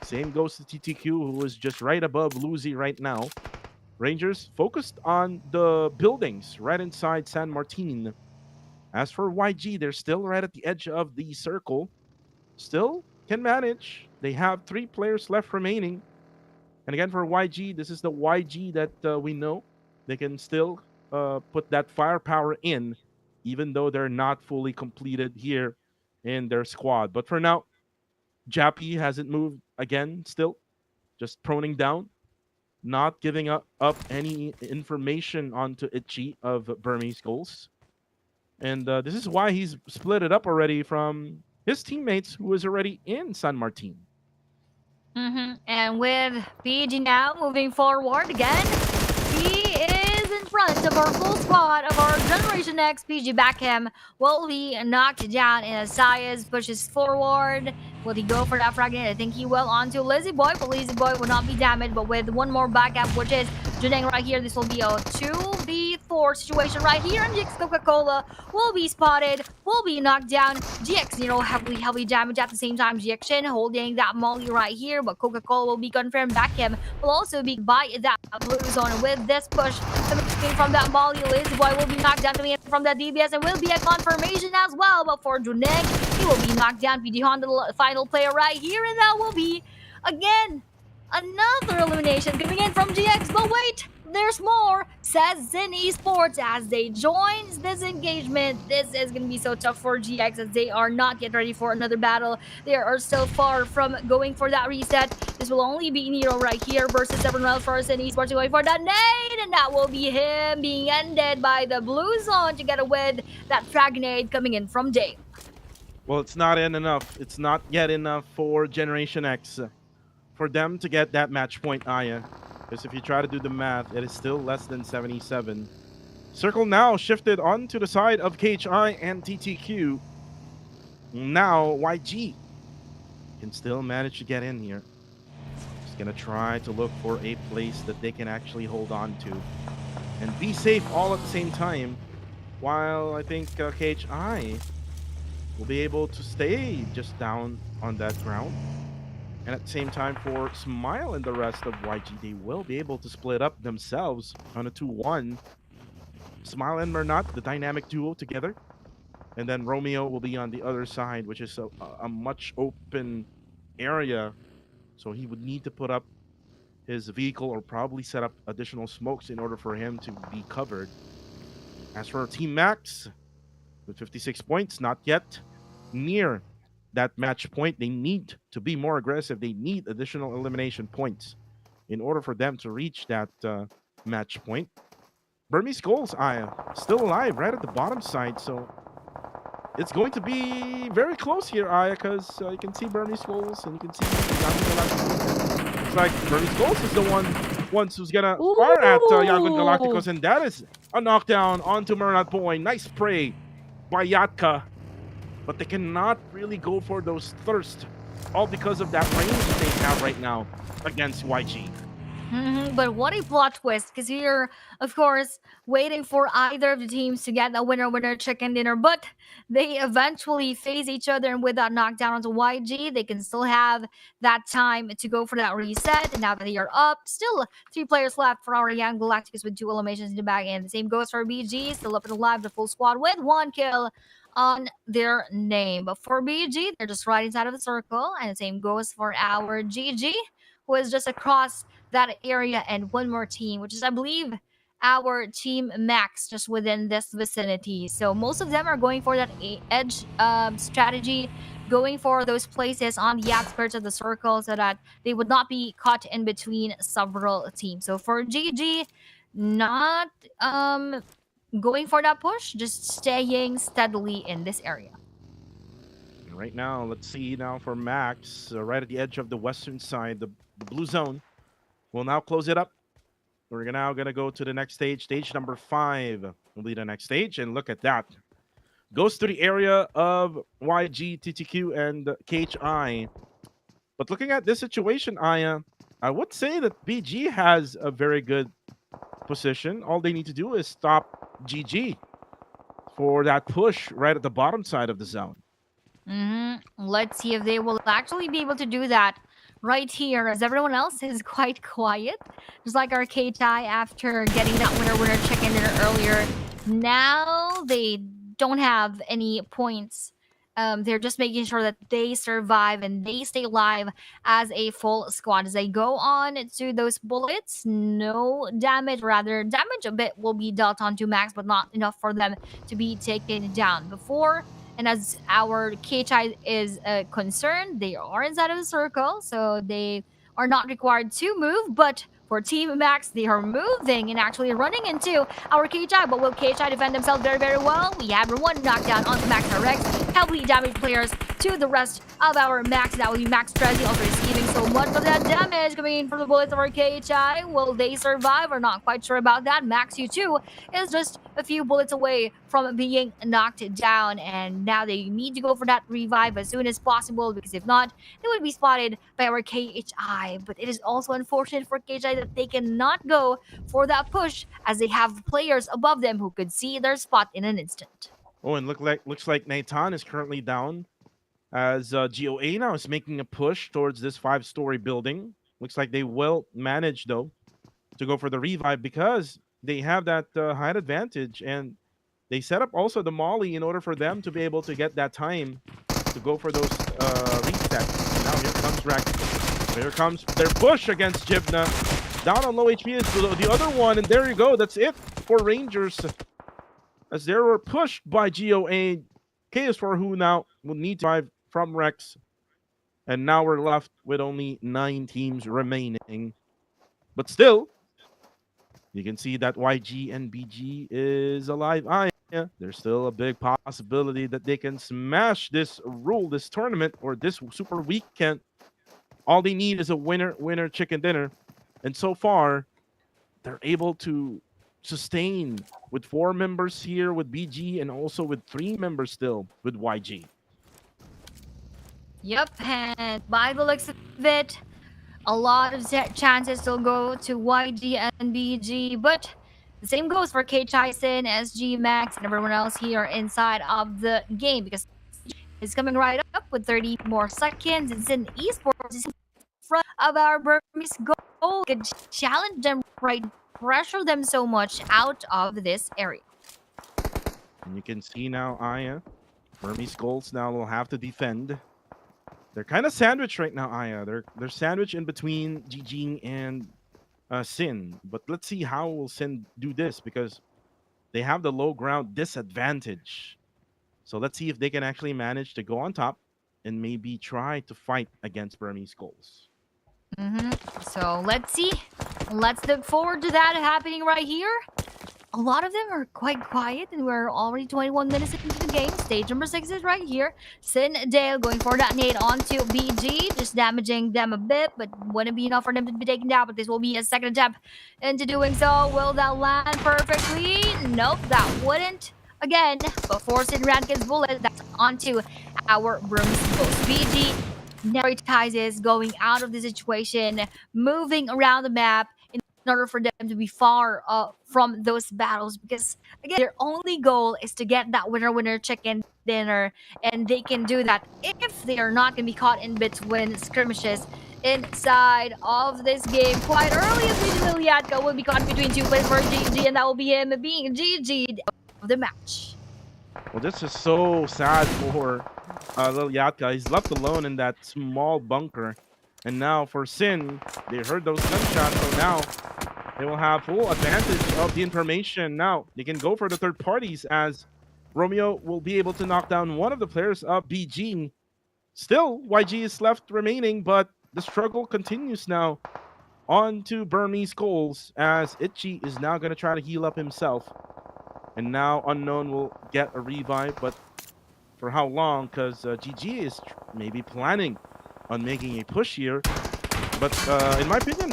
Same goes to TTQ, who is just right above Luzi right now. Rangers focused on the buildings right inside San Martin. As for YG, they're still right at the edge of the circle. Still can manage. They have 3 players left remaining. And again, for YG, this is the YG that we know. They can still put that firepower in, even though they're not fully completed here in their squad. But for now, Jappy hasn't moved again, still just proning down, not giving up any information onto Itchy of Burmese goals. And this is why he's split it up already from his teammates who was already in San Martin. And with PG now moving forward again, he is in front of our full squad of our Generation X. PG Backham will be knocked down, and Asias pushes forward. Will he go for that fragment? I think he will onto Lazy Boy, but Lazy Boy will not be damaged. But with one more backup, which is Juneng right here, this will be a 2v4 situation right here. And GX Coca-Cola will be spotted, will be knocked down. GX, heavily damaged at the same time. GX Shin holding that Molly right here, but Coca-Cola will be confirmed. Backham will also be by that blue zone. With this push coming from that Molly, Lazy Boy will be knocked down coming in from that DBS, and will be a confirmation as well. But for Juneng, he will be knocked down. PD Honda, the final player right here, and that will be, again, another elimination coming in from GX. But wait, there's more, says Zen Esports as they join this engagement. This is going to be so tough for GX as they are not yet ready for another battle. They are still far from going for that reset. This will only be Nero right here versus everyone else for Zen Esports going for that nade, and that will be him being ended by the blue zone together with that frag nade coming in from Dave. Well, it's not enough. It's not yet enough for Generation X for them to get that match point, Aya. Because if you try to do the math, it is still less than 77. Circle now shifted onto the side of KHI and TTQ. Now YG can still manage to get in here. Just gonna try to look for a place that they can actually hold on to and be safe all at the same time. While I think KHI will be able to stay just down on that ground. And at the same time, for Smile and the rest of YG, they will be able to split up themselves on a 2-1. Smile and Mernat, the dynamic duo together. And then Romeo will be on the other side, which is a much open area. So he would need to put up his vehicle or probably set up additional smokes in order for him to be covered. As for Team Max, with 56 points, not yet near that match point. They need to be more aggressive. They need additional elimination points in order for them to reach that match point. Burmese goals, Aya, still alive right at the bottom side, so it's going to be very close here, Aya, because you can see Burmese goals and you can see it's like Burmese goals is the one who's gonna fire at Yagun Galacticos, and that is a knockdown onto Mernat Boy. Nice spray by Yatka, but they cannot really go for those thirst, all because of that range that they have right now against YG. But what a plot twist, because you're, of course, waiting for either of the teams to get a winner chicken dinner, but they eventually face each other, and with that knockdown onto YG, they can still have that time to go for that reset. And now that they are up, still 3 players left for our young Galacticos with 2 eliminations in the bag, and the same goes for BG, still up and alive, the full squad with 1 kill on their name. But for BG, they're just right inside of the circle, and the same goes for our GG, who is just across that area, and one more team, which is, I believe, our Team Max, just within this vicinity. So most of them are going for that edge strategy, going for those places on the outskirts of the circle so that they would not be caught in between several teams. So for GG, not going for that push, just staying steadily in this area. Right now, let's see now for Max, right at the edge of the western side, the blue zone. We'll now close it up. We're now going to go to the next stage. Stage number 5 will be the next stage. And look at that. Goes to the area of YG, TTQ, and KHI. But looking at this situation, I would say that BG has a very good position. All they need to do is stop GG for that push right at the bottom side of the zone. Let's see if they will actually be able to do that right here, as everyone else is quite quiet. Just like our KTI after getting that winner chicken dinner earlier. Now they don't have any points. They're just making sure that they survive and they stay alive as a full squad. As they go on to those bullets, no damage, rather damage a bit will be dealt onto Max, but not enough for them to be taken down. Before And as our KHI is concerned, they are inside of the circle, so they are not required to move. But for Team Max, they are moving and actually running into our KHI. But will KHI defend themselves very, very well? We have one knockdown onto Max Rex, heavily damaged players to the rest of our Max. That will be Max Trezzy also receiving so much of that damage coming in from the bullets of our KHI. Will they survive? We're not quite sure about that. Max U2 is just a few bullets away from being knocked down, and now they need to go for that revive as soon as possible, because if not, they would be spotted by our KHI. But it is also unfortunate for KHI that they cannot go for that push, as they have players above them who could see their spot in an instant. Oh, and looks like Nathan is currently down, as GOA now is making a push towards this 5-story building. Looks like they will manage, though, to go for the revive, because they have that height advantage, and they set up also the molly in order for them to be able to get that time to go for those resets. Now here comes Rex. Here comes their push against Jibna. Down on low HP is the other one, and there you go. That's it for Rangers, as they were pushed by GOA. KS4 who now will need to drive from Rex, and now we're left with only 9 teams remaining. But still, you can see that YG and BG is alive. Yeah, there's still a big possibility that they can smash this rule, this tournament, or this super weekend. All they need is a winner chicken dinner. And so far, they're able to sustain with 4 members here with BG, and also with 3 members still with YG. Yep, and by the looks of it, a lot of chances will go to YG and BG, but the same goes for KHI, Sin, SG, Max, and everyone else here inside of the game, because it's coming right up with 30 more seconds. It's in Esports, is in front of our Burmese goal. Could challenge them, right? Pressure them so much out of this area. And you can see now, Aya, Burmese goals now will have to defend. They're kind of sandwiched right now, Aya. They're sandwiched in between GG and Sin. But let's see how will Sin do this, because they have the low ground disadvantage. So let's see if they can actually manage to go on top and maybe try to fight against Burmese goals. So let's see. Let's look forward to that happening right here. A lot of them are quite quiet, and we're already 21 minutes into the game. Stage number 6 is right here. Sin Dale going for that nade onto BG, just damaging them a bit, but wouldn't be enough for them to be taken down. But this will be a second attempt into doing so. Will that land perfectly? Nope, that wouldn't. Again, before Sin Rankin's bullet, that's onto our Burmese Ghost. BG prioritizes going out of the situation, moving around the map, in order for them to be far from those battles, because again, their only goal is to get that winner chicken dinner, and they can do that if they are not going to be caught in between skirmishes inside of this game. Quite early, as we Liliatka will be caught between 2 players for GG, and that will be him being GG'd of the match. Well, this is so sad for Liliatka. He's left alone in that small bunker. And now for Sin, they heard those gunshots, so now they will have full advantage of the information. Now they can go for the third parties, as Romeo will be able to knock down one of the players of BG. Still, YG is left remaining, but the struggle continues now on to Burmese goals, as Itchy is now going to try to heal up himself. And now Unknown will get a revive, but for how long? Because GG is maybe planning on making a push here. But in my opinion,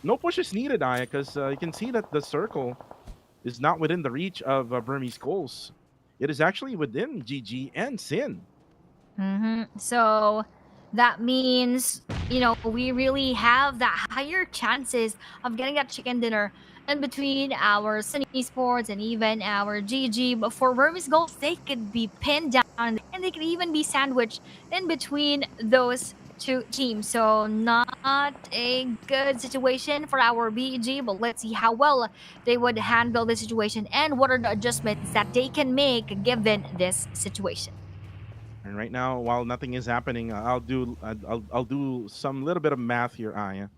no push is needed, Aya, because you can see that the circle is not within the reach of Burmese goals. It is actually within GG and Sin. So that means, you know, we really have that higher chances of getting that chicken dinner in between our Sin Esports and even our GG. But for Burmese goals, they could be pinned down, and they could even be sandwiched in between those 2 teams. So not a good situation for our BG, but let's see how well they would handle the situation and what are the adjustments that they can make given this situation. And right now, while nothing is happening, I'll do some little bit of math here, Aya.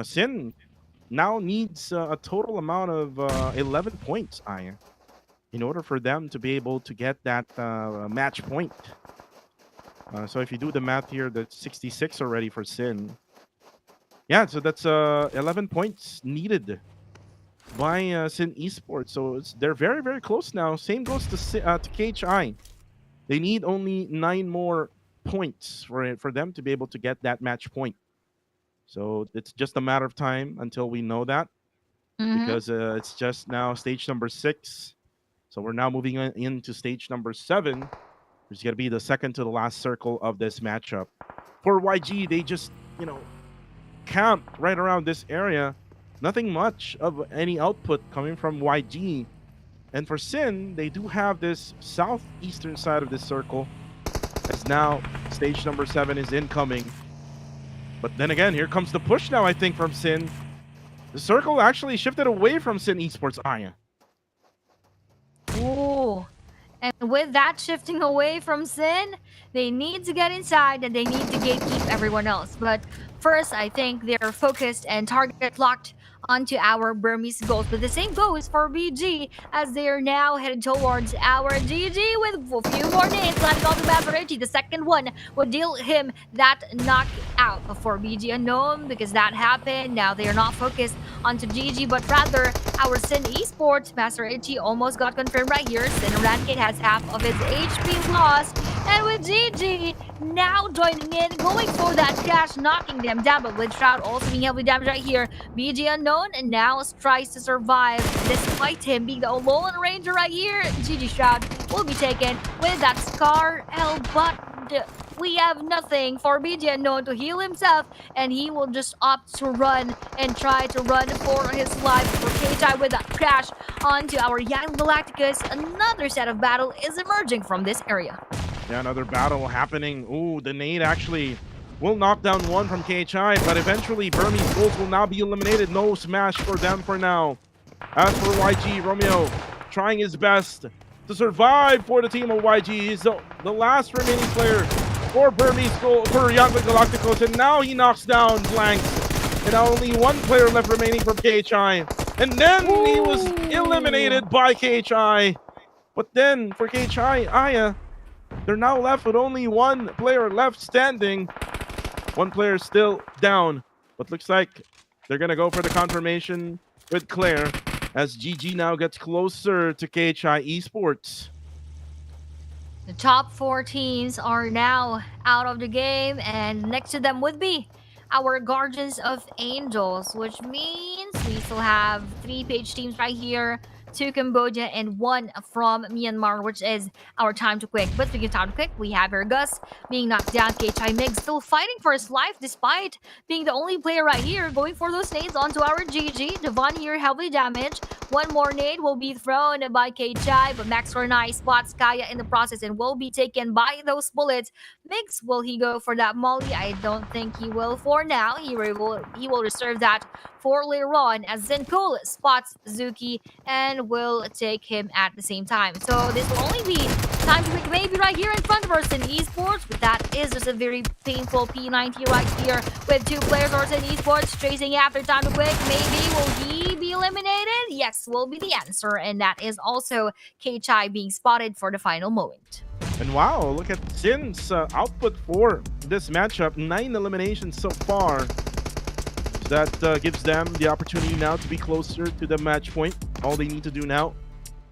Sin now needs a total amount of 11 points, Aya. in order for them to be able to get that match point. So if you do the math here, that's 66 already for Sin. Yeah, so that's 11 points needed by Sin Esports. So they're very, very close now. Same goes to KHI. They need only 9 more points for them to be able to get that match point. So it's just a matter of time until we know that, Mm-hmm. because it's just now stage number 6. So we're now moving into stage number 7, which is going to be the second to the last circle of this matchup. For YG, they just, camped right around this area. Nothing much of any output coming from YG. And for Sin, they do have this southeastern side of this circle, as now stage number 7 is incoming. But then again, here comes the push now, I think, from Sin. The circle actually shifted away from Sin Esports. Aya. Ooh. And with that shifting away from Sin, they need to get inside and they need to gatekeep everyone else. But first, I think they're focused and target locked onto our Burmese goals. But the same goes for BG as they are now headed towards our GG with a few more nades landing on the Maserati. The second one will deal him that knockout for BG Unknown because that happened. Now they are not focused onto GG, but rather our Sin Esports. Maserati almost got confirmed right here. Sin Rankit has half of his HP lost. And with GG now joining in, going for that cash, knocking them down. But with Shroud also being heavily damaged right here, BG Unknown and now tries to survive despite him being the lone ranger right here. GG Shroud will be taken with that Scar L, but we have nothing for BG Unknown to heal himself, and he will just opt to run and try to run for his life. For KHI with that crash onto our Young Galacticus, another set of battle is emerging from this area. Yeah, another battle happening. Ooh, the nade actually will knock down one from KHI, but eventually Burmese goals will now be eliminated. No smash for them for now. As for YG, Romeo trying his best to survive for the team of YG. He's the last remaining player for Burmese goal for Young Galacticos, and now he knocks down Blanks. And now only one player left remaining for KHI. And then he was eliminated by KHI. But then for KHI, Aya, they're now left with only one player left standing. One player still down. But looks like they're going to go for the confirmation with Claire as GG now gets closer to KHI Esports. The top 4 teams are now out of the game, and next to them would be our Guardians of Angels, which means we still have 3 page teams right here, 2 Cambodia and 1 from Myanmar, which is our time to quick. But speaking of time to quick, we have here Gus being knocked down. KHI Mig still fighting for his life despite being the only player right here going for those nades onto our GG. Devon here heavily damaged. One more nade will be thrown by KHI, but Max Renai spots Kaya in the process and will be taken by those bullets. Migs, will he go for that molly? I don't think he will for now. He will reserve that for later on as Zenkul spots Zuki and will take him at the same time. So this will only be time to quick maybe right here in front of us in Esports, but that is just a very painful P90 right here with 2 players or in Esports chasing after time to quick. Maybe will he be eliminated? Yes, will be the answer, and that is also KHI being spotted for the final moment. And wow, look at Sin's output for this matchup. 9 eliminations so far. That gives them the opportunity now to be closer to the match point. All they need to do now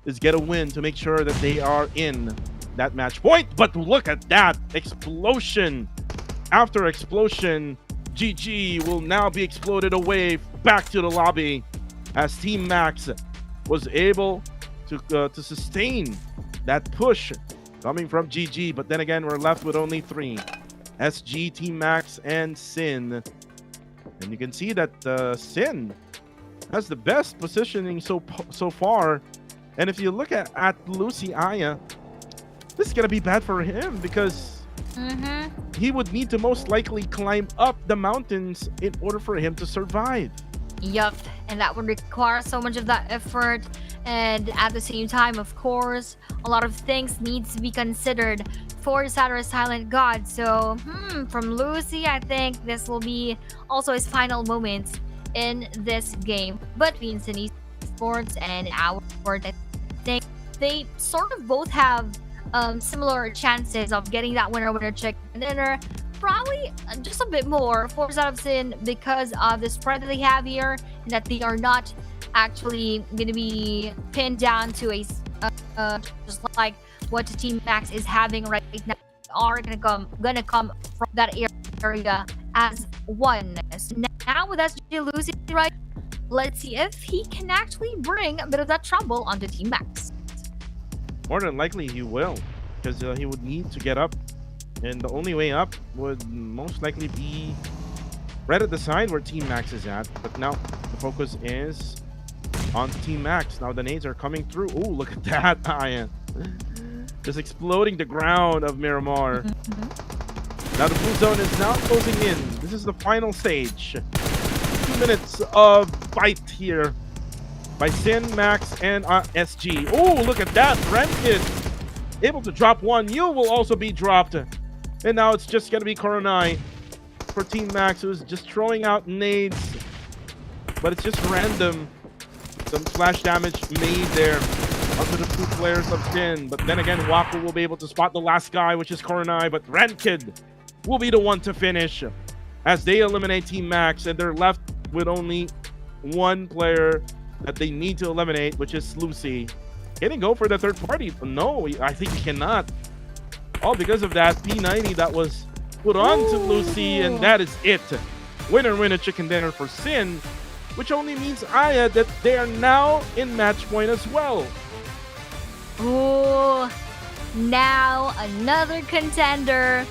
is get a win to make sure that they are in that match point. But look at that explosion. After explosion, GG will now be exploded away back to the lobby as Team Max was able to sustain that push coming from GG. But then again, we're left with only 3. SG, Team Max, and Sin. And you can see that Sin has the best positioning so far. And if you look at Lucy Aya, this is going to be bad for him because he would need to most likely climb up the mountains in order for him to survive. Yup, and that would require so much of that effort. And at the same time, of course, a lot of things needs to be considered for Saturn's Silent God. So, from Lucy, I think this will be also his final moments in this game between Sin Esports and our, I think they sort of both have similar chances of getting that winner chicken dinner. Probably just a bit more 4 out of Sin because of the spread that they have here, and that they are not actually going to be pinned down to a just like what Team Max is having right now. Are gonna come from that area as one. So now with SG losing, right? Let's see if he can actually bring a bit of that trouble onto Team Max. More than likely he will, because he would need to get up, and the only way up would most likely be right at the side where Team Max is at. But now the focus is on Team Max. Now the nades are coming through. Oh, look at that, Ian. Just exploding the ground of Miramar. Now the blue zone is now closing in. This is the final stage. 2 minutes of fight here by Sin, Max, and SG. Oh, look at that. Renkid able to drop one. You will also be dropped. And now it's just going to be Coronai for Team Max, who's just throwing out nades. But it's just random. Some splash damage made there onto the 2 players of Sin. But then again, Waku will be able to spot the last guy, which is Coronai. But Renkid will be the one to finish as they eliminate Team Max, and they're left with only 1 player that they need to eliminate, which is Lucy. Can he go for the third party? No, I think he cannot. All because of that P90 that was put on to Lucy, and that is it. Winner chicken dinner for Sin, which only means Aya that they are now in match point as well. Ooh, now another contender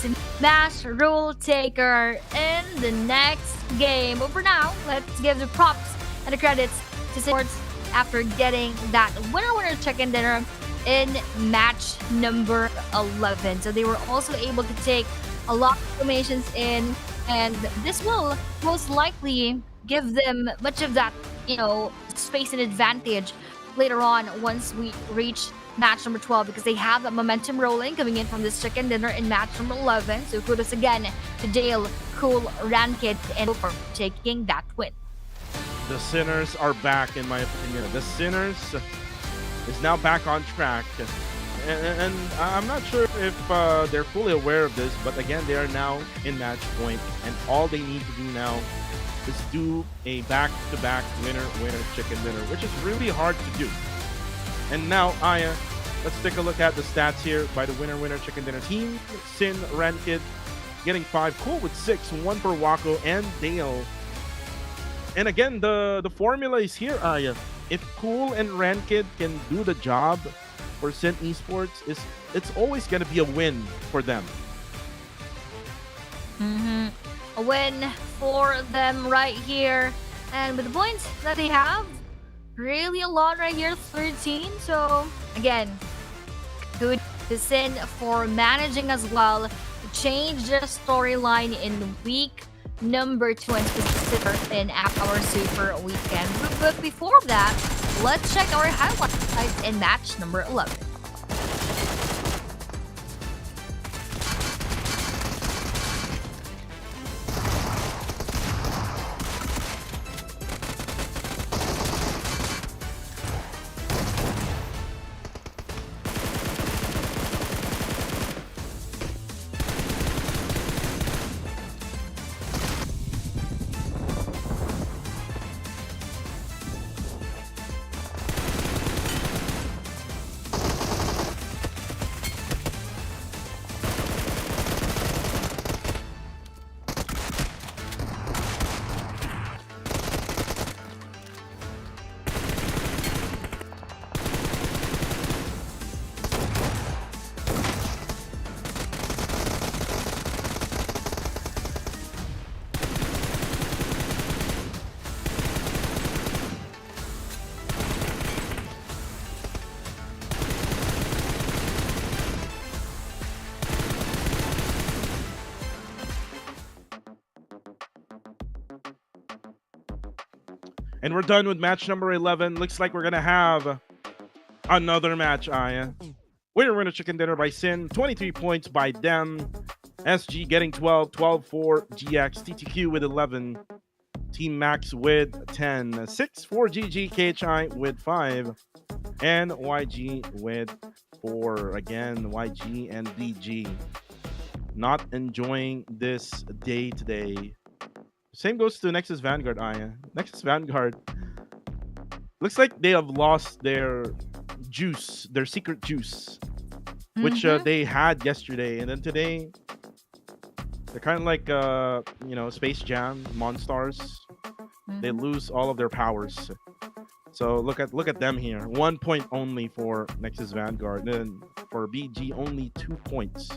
to smash Rule Taker in the next game. But for now, let's give the props and the credits to Esports after getting that winner chicken dinner in match number 11. So they were also able to take a lot of formations in, and this will most likely give them much of that, space and advantage later on once we reach match number 12, because they have that momentum rolling coming in from this chicken dinner in match number 11. So kudos again to Dale, Cool, Rankid, and for taking that win. The Sinners are back, in my opinion. The Sinners is now back on track. And I'm not sure if they're fully aware of this, but again, they are now in match point, and all they need to do now is do a back-to-back winner chicken dinner, which is really hard to do. And now, Aya, let's take a look at the stats here by the winner chicken dinner team. Sin, Rankid getting 5, Cool with 6, 1 for Wako and Dale. And again, the formula is here, Aya. If Cool and Rankid can do the job for Sin Esports, it's always going to be a win for them. A win for them right here. And with the points that they have, really a lot right here, 13. So again, good to Sin for managing as well to change the storyline in week number 2 and specifically in our Super Weekend. But before that, let's check our highlights in match number 11. And we're done with match number 11. Looks like we're going to have another match, Aya. Winner chicken dinner by Sin. 23 points by them. SG getting 12. 12 for GX. TTQ with 11. Team Max with 10. 6 for GG. KHI with 5. and YG with 4. Again, YG and DG not enjoying this day today. Same goes to Nexus Vanguard, Aya. Nexus Vanguard looks like they have lost their juice, their secret juice, which they had yesterday, and then today they're kind of like Space Jam Monstars. They lose all of their powers. So look at them here. 1 point only for Nexus Vanguard, and then for BG only 2 points.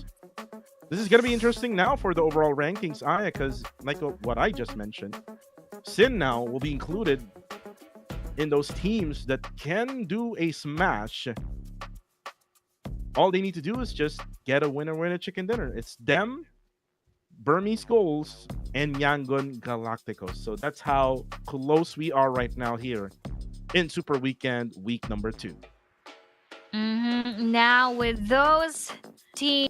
This is gonna be interesting now for the overall rankings, Aya, because like what I just mentioned, Sin now will be included in those teams that can do a smash. All they need to do is just get a winner chicken dinner. It's them, Burmese Goals, and Yangon Galacticos. So that's how close we are right now here in Super Weekend week number 2. Now with those teams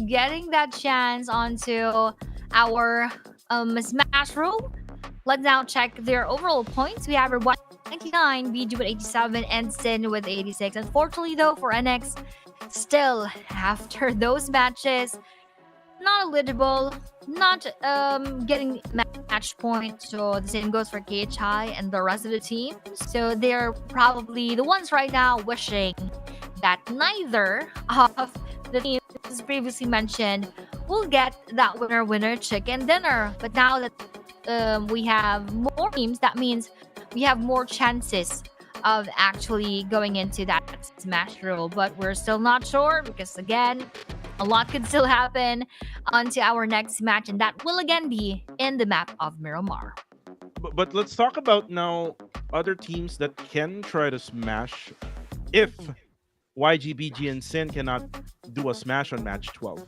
getting that chance onto our smash room, let's now check their overall points. We have 199, BG with 87, and Sin with 86. Unfortunately though, for NX, still after those matches, not eligible, not getting match points. So the same goes for KHI and the rest of the team. So they're probably the ones right now wishing that neither of the teams previously mentioned will get that winner chicken dinner. But now that we have more teams, that means we have more chances of actually going into that smash rule. But we're still not sure because again, a lot could still happen onto our next match, and that will again be in the map of Miramar. But let's talk about now other teams that can try to smash if YG, BG, and Sin cannot do a smash on match 12.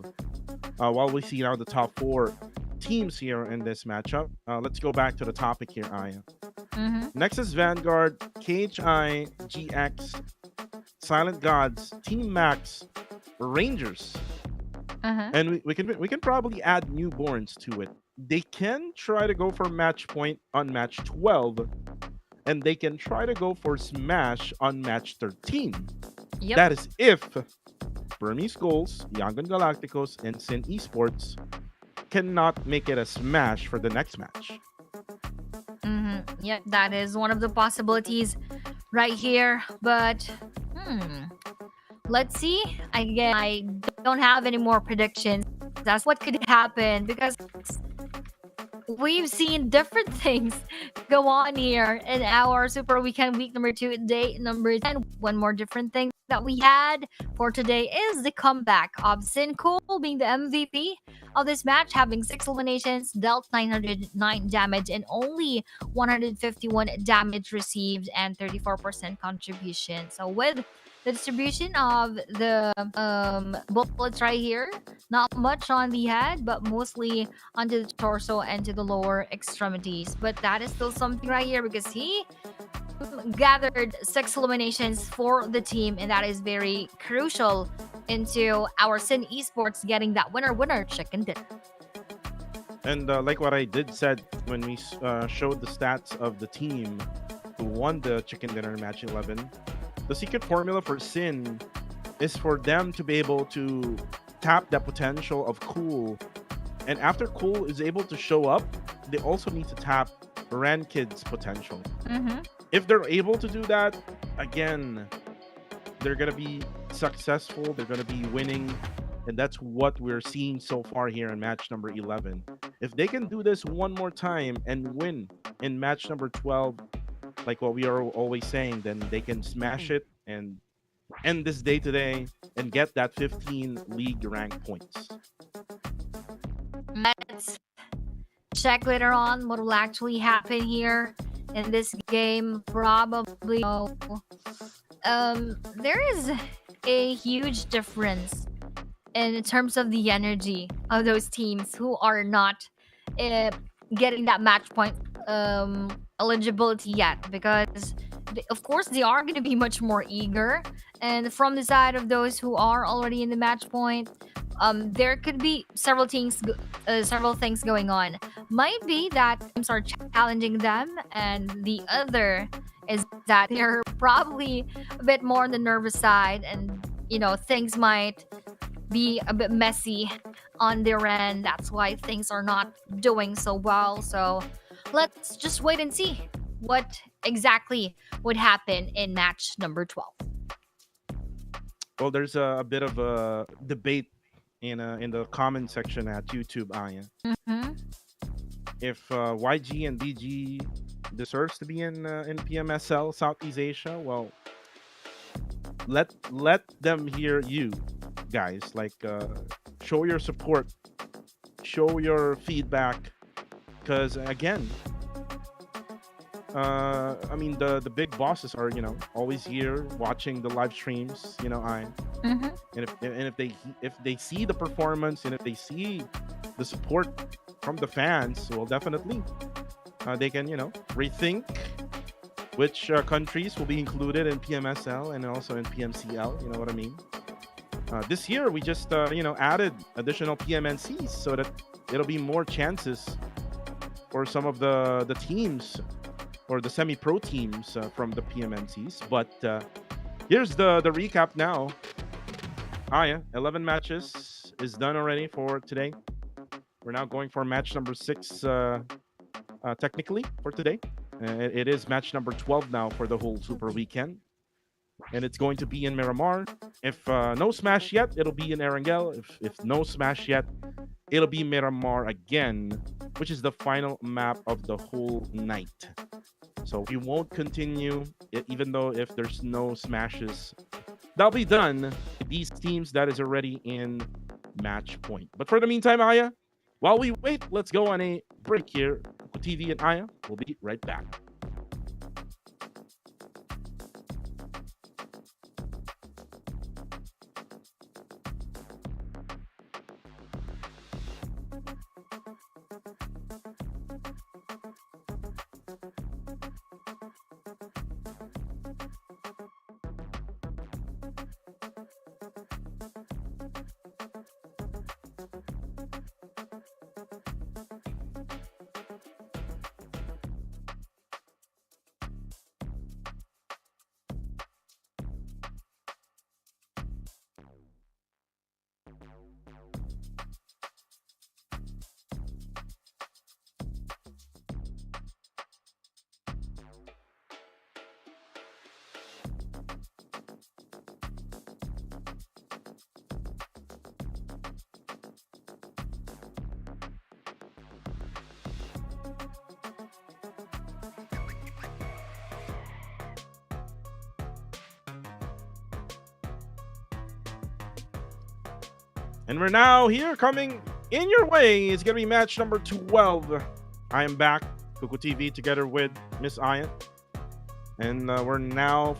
While we see now the top 4 teams here in this matchup, let's go back to the topic here, Aya. Nexus Vanguard, KHI, GX, Silent Gods, Team Max, Rangers. And we can probably add newborns to it. They can try to go for match point on match 12, and they can try to go for smash on match 13. Yep. That is if Burmese Goals, Yangon Galacticos, and Sin Esports cannot make it a smash for the next match. Yep, that is one of the possibilities right here. But let's see. Again, I don't have any more predictions. That's what could happen because we've seen different things go on here in our Super Weekend week number 2, day number 10. One more different thing that we had for today is the comeback of Sin Cool being the MVP of this match, having 6 eliminations, dealt 909 damage, and only 151 damage received, and 34% contribution. So with the distribution of the bullets right here, not much on the head, but mostly onto the torso and to the lower extremities. But that is still something right here because he gathered 6 eliminations for the team, and that is very crucial into our Sin Esports getting that winner chicken dinner. And like what I did said when we showed the stats of the team who won the chicken dinner match 11, the secret formula for Sin is for them to be able to tap that potential of Cool. And after Cool is able to show up, they also need to tap Ran Kid's potential. If they're able to do that, again, they're going to be successful. They're going to be winning. And that's what we're seeing so far here in match number 11. If they can do this one more time and win in match number 12, like what we are always saying, then they can smash it and end this day today and get that 15 league rank points. Let's check later on what will actually happen here in this game. Probably there is a huge difference in terms of the energy of those teams who are not getting that match point eligibility yet, because of course they are going to be much more eager. And from the side of those who are already in the match point, there could be several things going on. Might be that teams are challenging them, and the other is that they're probably a bit more on the nervous side, and things might be a bit messy on their end. That's why things are not doing so well. So let's just wait and see what exactly would happen in match number 12. Well, there's a bit of a debate in the comment section at YouTube, Aya. Mm-hmm. If YG and DG deserves to be in PMSL Southeast Asia, well, let them hear you guys. Like, show your support, show your feedback, because again, I mean, the big bosses are always here watching the live streams. Mm-hmm. And if they see the performance, and if they see the support from the fans, well, definitely they can rethink which countries will be included in PMSL and also in PMCL. You know what I mean? This year we just added additional PMNCs so that it'll be more chances for some of the teams or the semi-pro teams from the PMNCs. But here's the recap now. 11 matches is done already for today. We're now going for match number 6 technically for today. It is match number 12 now for the whole Super Weekend. And it's going to be in Miramar. If no smash yet, it'll be in Erangel. If no smash yet, it'll be Miramar again, which is the final map of the whole night. So we won't continue, even though if there's no smashes, that'll be done with these teams that is already in match point. But for the meantime, Aya, while we wait, let's go on a break here. TV and Aya will be right back. And we're now here coming in your way. It's going to be match number 12. I am back, Kuku TV, together with Miss Ayan. And we're now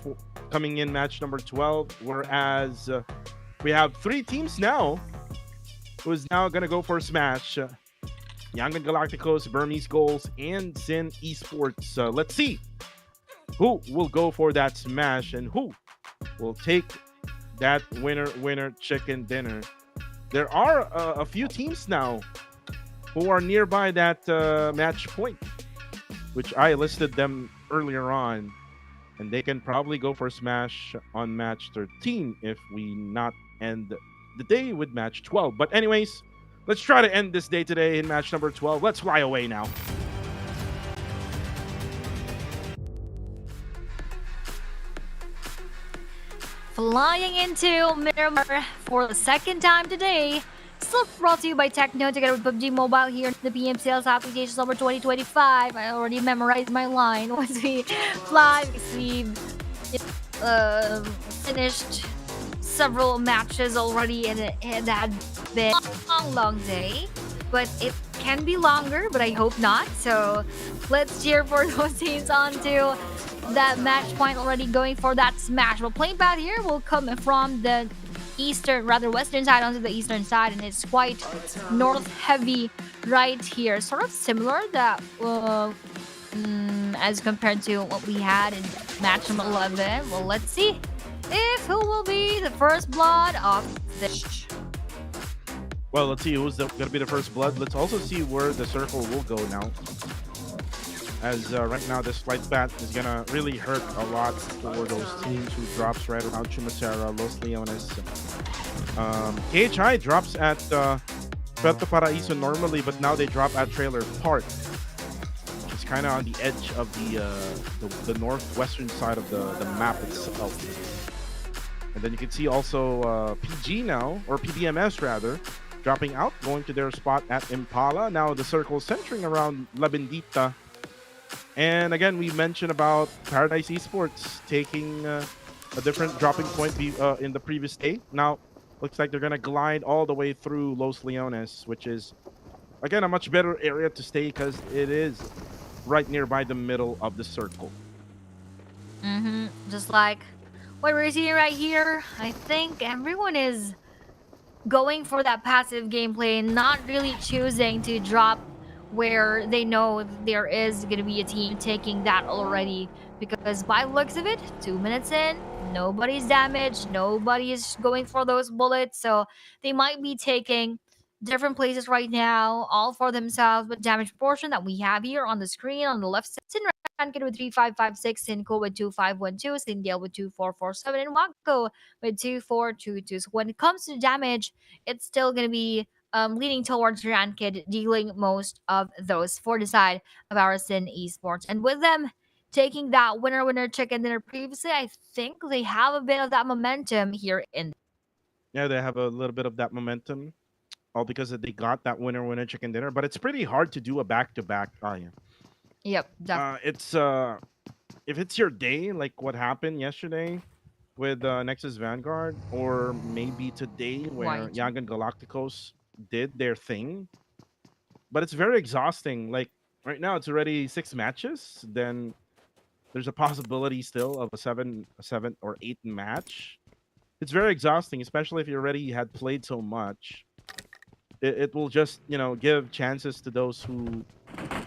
coming in match number 12. Whereas we have 3 teams now who is now going to go for a smash. Yangon Galacticos, Burmese Goals, and Sin Esports. Let's see who will go for that smash and who will take that winner chicken dinner. There are a few teams now who are nearby that match point, which I listed them earlier on, and they can probably go for smash on match 13 if we not end the day with match 12. But anyways, let's try to end this day today in match number 12. Let's fly away now. Flying into Miramar for the second time today. Still brought to you by Techno together with PUBG Mobile here in the PMCL Southeast Asia Summer 2025. I already memorized my line once we fly because we've finished several matches already and it had been a long day. But it can be longer, but I hope not. So let's cheer for those teams on to that match point already going for that smash. Well, playing path here will come from the western side onto the eastern side, and it's quite north heavy right here. Sort of similar that as compared to what we had in match number 11. Well, let's see if who will be the first blood of this. Well, let's see who's going to be the first blood. Let's also see where the circle will go now. as right now this flight bat is gonna really hurt a lot for those teams who drops right around Chumacera, Los Leones. KHI drops at Puerto Paraiso normally, but now they drop at Trailer Park, which is kind of on the edge of the northwestern side of the map itself. And then you can see also PG now, or PBMS rather, dropping out, going to their spot at Impala. Now the circle centering around La Bendita. And again, we mentioned about Paradise Esports taking a different dropping point in the previous day. Now, looks like they're going to glide all the way through Los Leones, which is, again, a much better area to stay because it is right nearby the middle of the circle. Just like what we're seeing right here, I think everyone is going for that passive gameplay, not really choosing to drop where they know there is going to be a team taking that already. Because by the looks of it, 2 minutes in, nobody's damaged, nobody is going for those bullets. So they might be taking different places right now, all for themselves. But damage portion that we have here on the screen on the left side, Rankin with 3556, Sinco with 2512, Sindel with 2447, and Wako with 2422. So when it comes to damage, it's still going to be leaning towards Ranked, dealing most of those for the side of our Sin Esports. And with them taking that winner chicken dinner previously, I think they have a bit of that momentum here in. Yeah, they have a little bit of that momentum, all because they got that winner chicken dinner. But it's pretty hard to do a back-to-back. Oh, yeah. Yep, definitely. It's if it's your day, like what happened yesterday with Nexus Vanguard, or maybe today where Right. Young and Galacticos did their thing. But it's very exhausting. Like right now, it's already 6 matches. Then there's a possibility still of a seven or 8 match. It's very exhausting, especially if you already had played so much. It will just, give chances to those who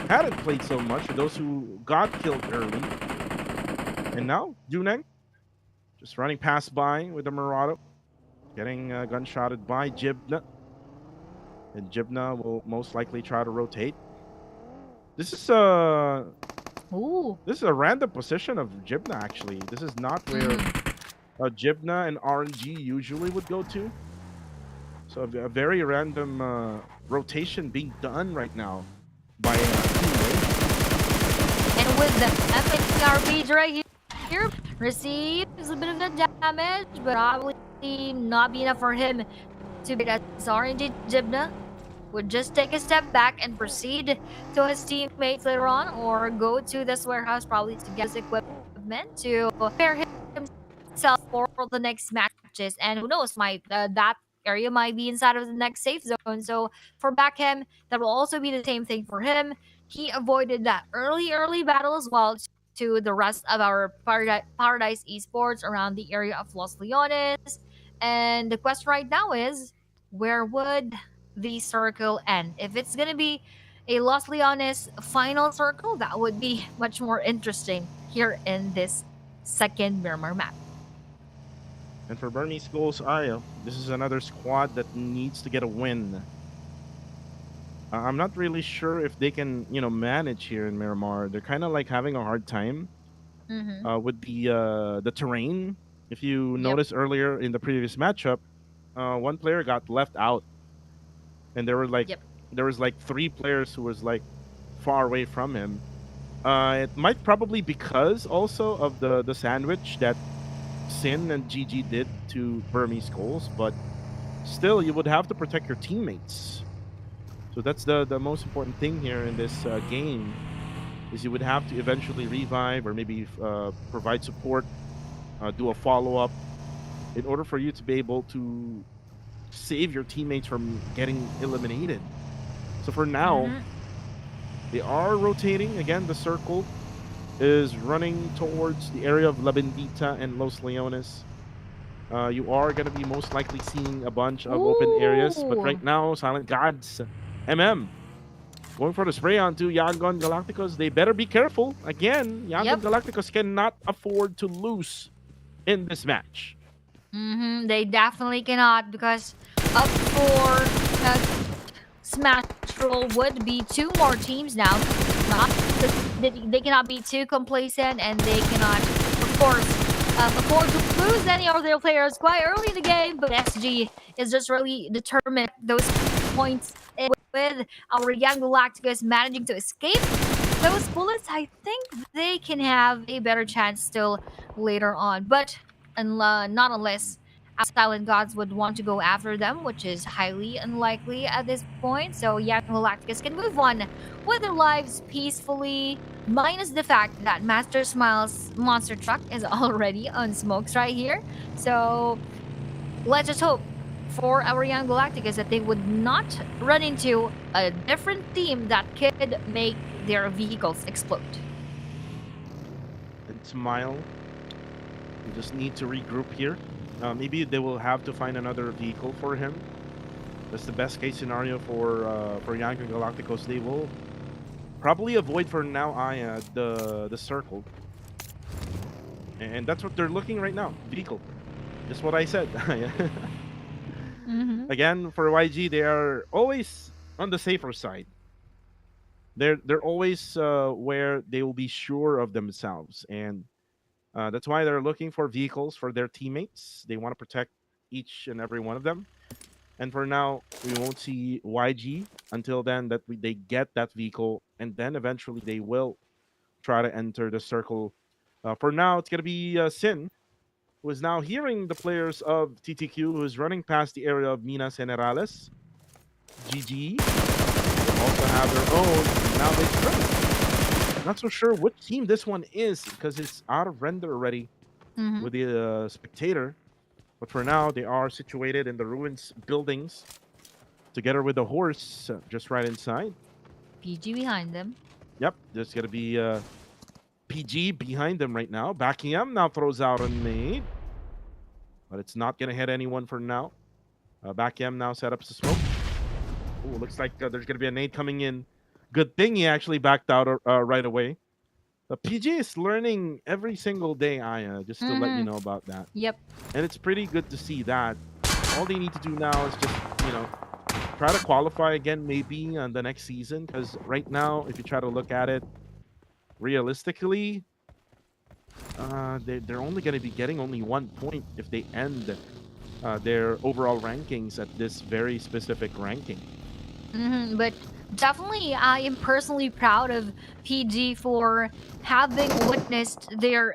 hadn't played so much, or those who got killed early. And now, Juneng just running past by with the Murado, getting gunshotted by Jibna. And Jibna will most likely try to rotate. This is Ooh. this is a random position of Jibna, actually. This is not where Jibna and RNG usually would go to. So a very random rotation being done right now by And with the FNCRPG right here, receives a bit of the damage, but probably not be enough for him to beat as RNG. Jibna would just take a step back and proceed to his teammates later on, or go to this warehouse probably to get his equipment to prepare himself for the next matches. And who knows, that area might be inside of the next safe zone. So for Beckham, that will also be the same thing for him. He avoided that early battle as well to the rest of our Paradise Esports around the area of Los Leones. And the question right now is, where would the circle end? If it's going to be a Los Leones final circle, that would be much more interesting here in this second Miramar map. And for Burmese Schools, this is another squad that needs to get a win. I'm not really sure if they can, manage here in Miramar. They're kind of like having a hard time with the terrain. If you notice earlier in the previous matchup, one player got left out, and there was like 3 players who was like far away from him. It might probably because also of the sandwich that Sin and GG did to Burmese Schools, but still you would have to protect your teammates. So that's the most important thing here in this game, is you would have to eventually revive or maybe provide support, do a follow-up in order for you to be able to save your teammates from getting eliminated. So for now, they are rotating. Again, the circle is running towards the area of La Bendita and Los Leones. You are going to be most likely seeing a bunch of open areas, but right now, Silent Gods, MM, going for the spray onto Yangon Galacticos. They better be careful. Again, Yangon Galacticos cannot afford to lose in this match. They definitely cannot, because up for Smash natural would be 2 more teams now. Not they cannot be too complacent, and they cannot, of course, afford to lose any of their players quite early in the game. But SG is just really determined those points with our young Galacticus managing to escape those bullets. I think they can have a better chance still later on, but not unless our Silent Gods would want to go after them, which is highly unlikely at this point. So young Galacticus can move on with their lives peacefully, minus the fact that Master Smile's monster truck is already on smokes right here. So let's just hope for our young Galacticus that they would not run into a different team that could make their vehicles explode. And Smile, we just need to regroup here. Maybe they will have to find another vehicle for him. That's the best case scenario for Young Galacticos. They will probably avoid for now Aya the circle, and that's what they're looking right now. Vehicle, just what I said. Again, for YG, they are always on the safer side. They're always where they will be sure of themselves, and that's why they're looking for vehicles for their teammates. They want to protect each and every one of them. And for now, we won't see YG until then that they get that vehicle, and then eventually they will try to enter the circle. For now, it's going to be Sin, who is now hearing the players of TTQ, who is running past the area of Minas Generales. GG. They also have their own. Now they turn. Not so sure what team this one is because it's out of render already with the spectator. But for now, they are situated in the ruins buildings together with the horse just right inside. PG behind them. Yep, there's going to be PG behind them right now. Backing him now throws out a nade. But it's not going to hit anyone for now. Backing now set up the smoke. Oh, looks like there's going to be a nade coming in. Good thing he actually backed out right away. PG is learning every single day, Aya, just to let you know about that. Yep. And it's pretty good to see that. All they need to do now is just, try to qualify again maybe on the next season. Because right now, if you try to look at it realistically, they're only going to be getting only 1 point if they end their overall rankings at this very specific ranking. But definitely, I am personally proud of PG for having witnessed their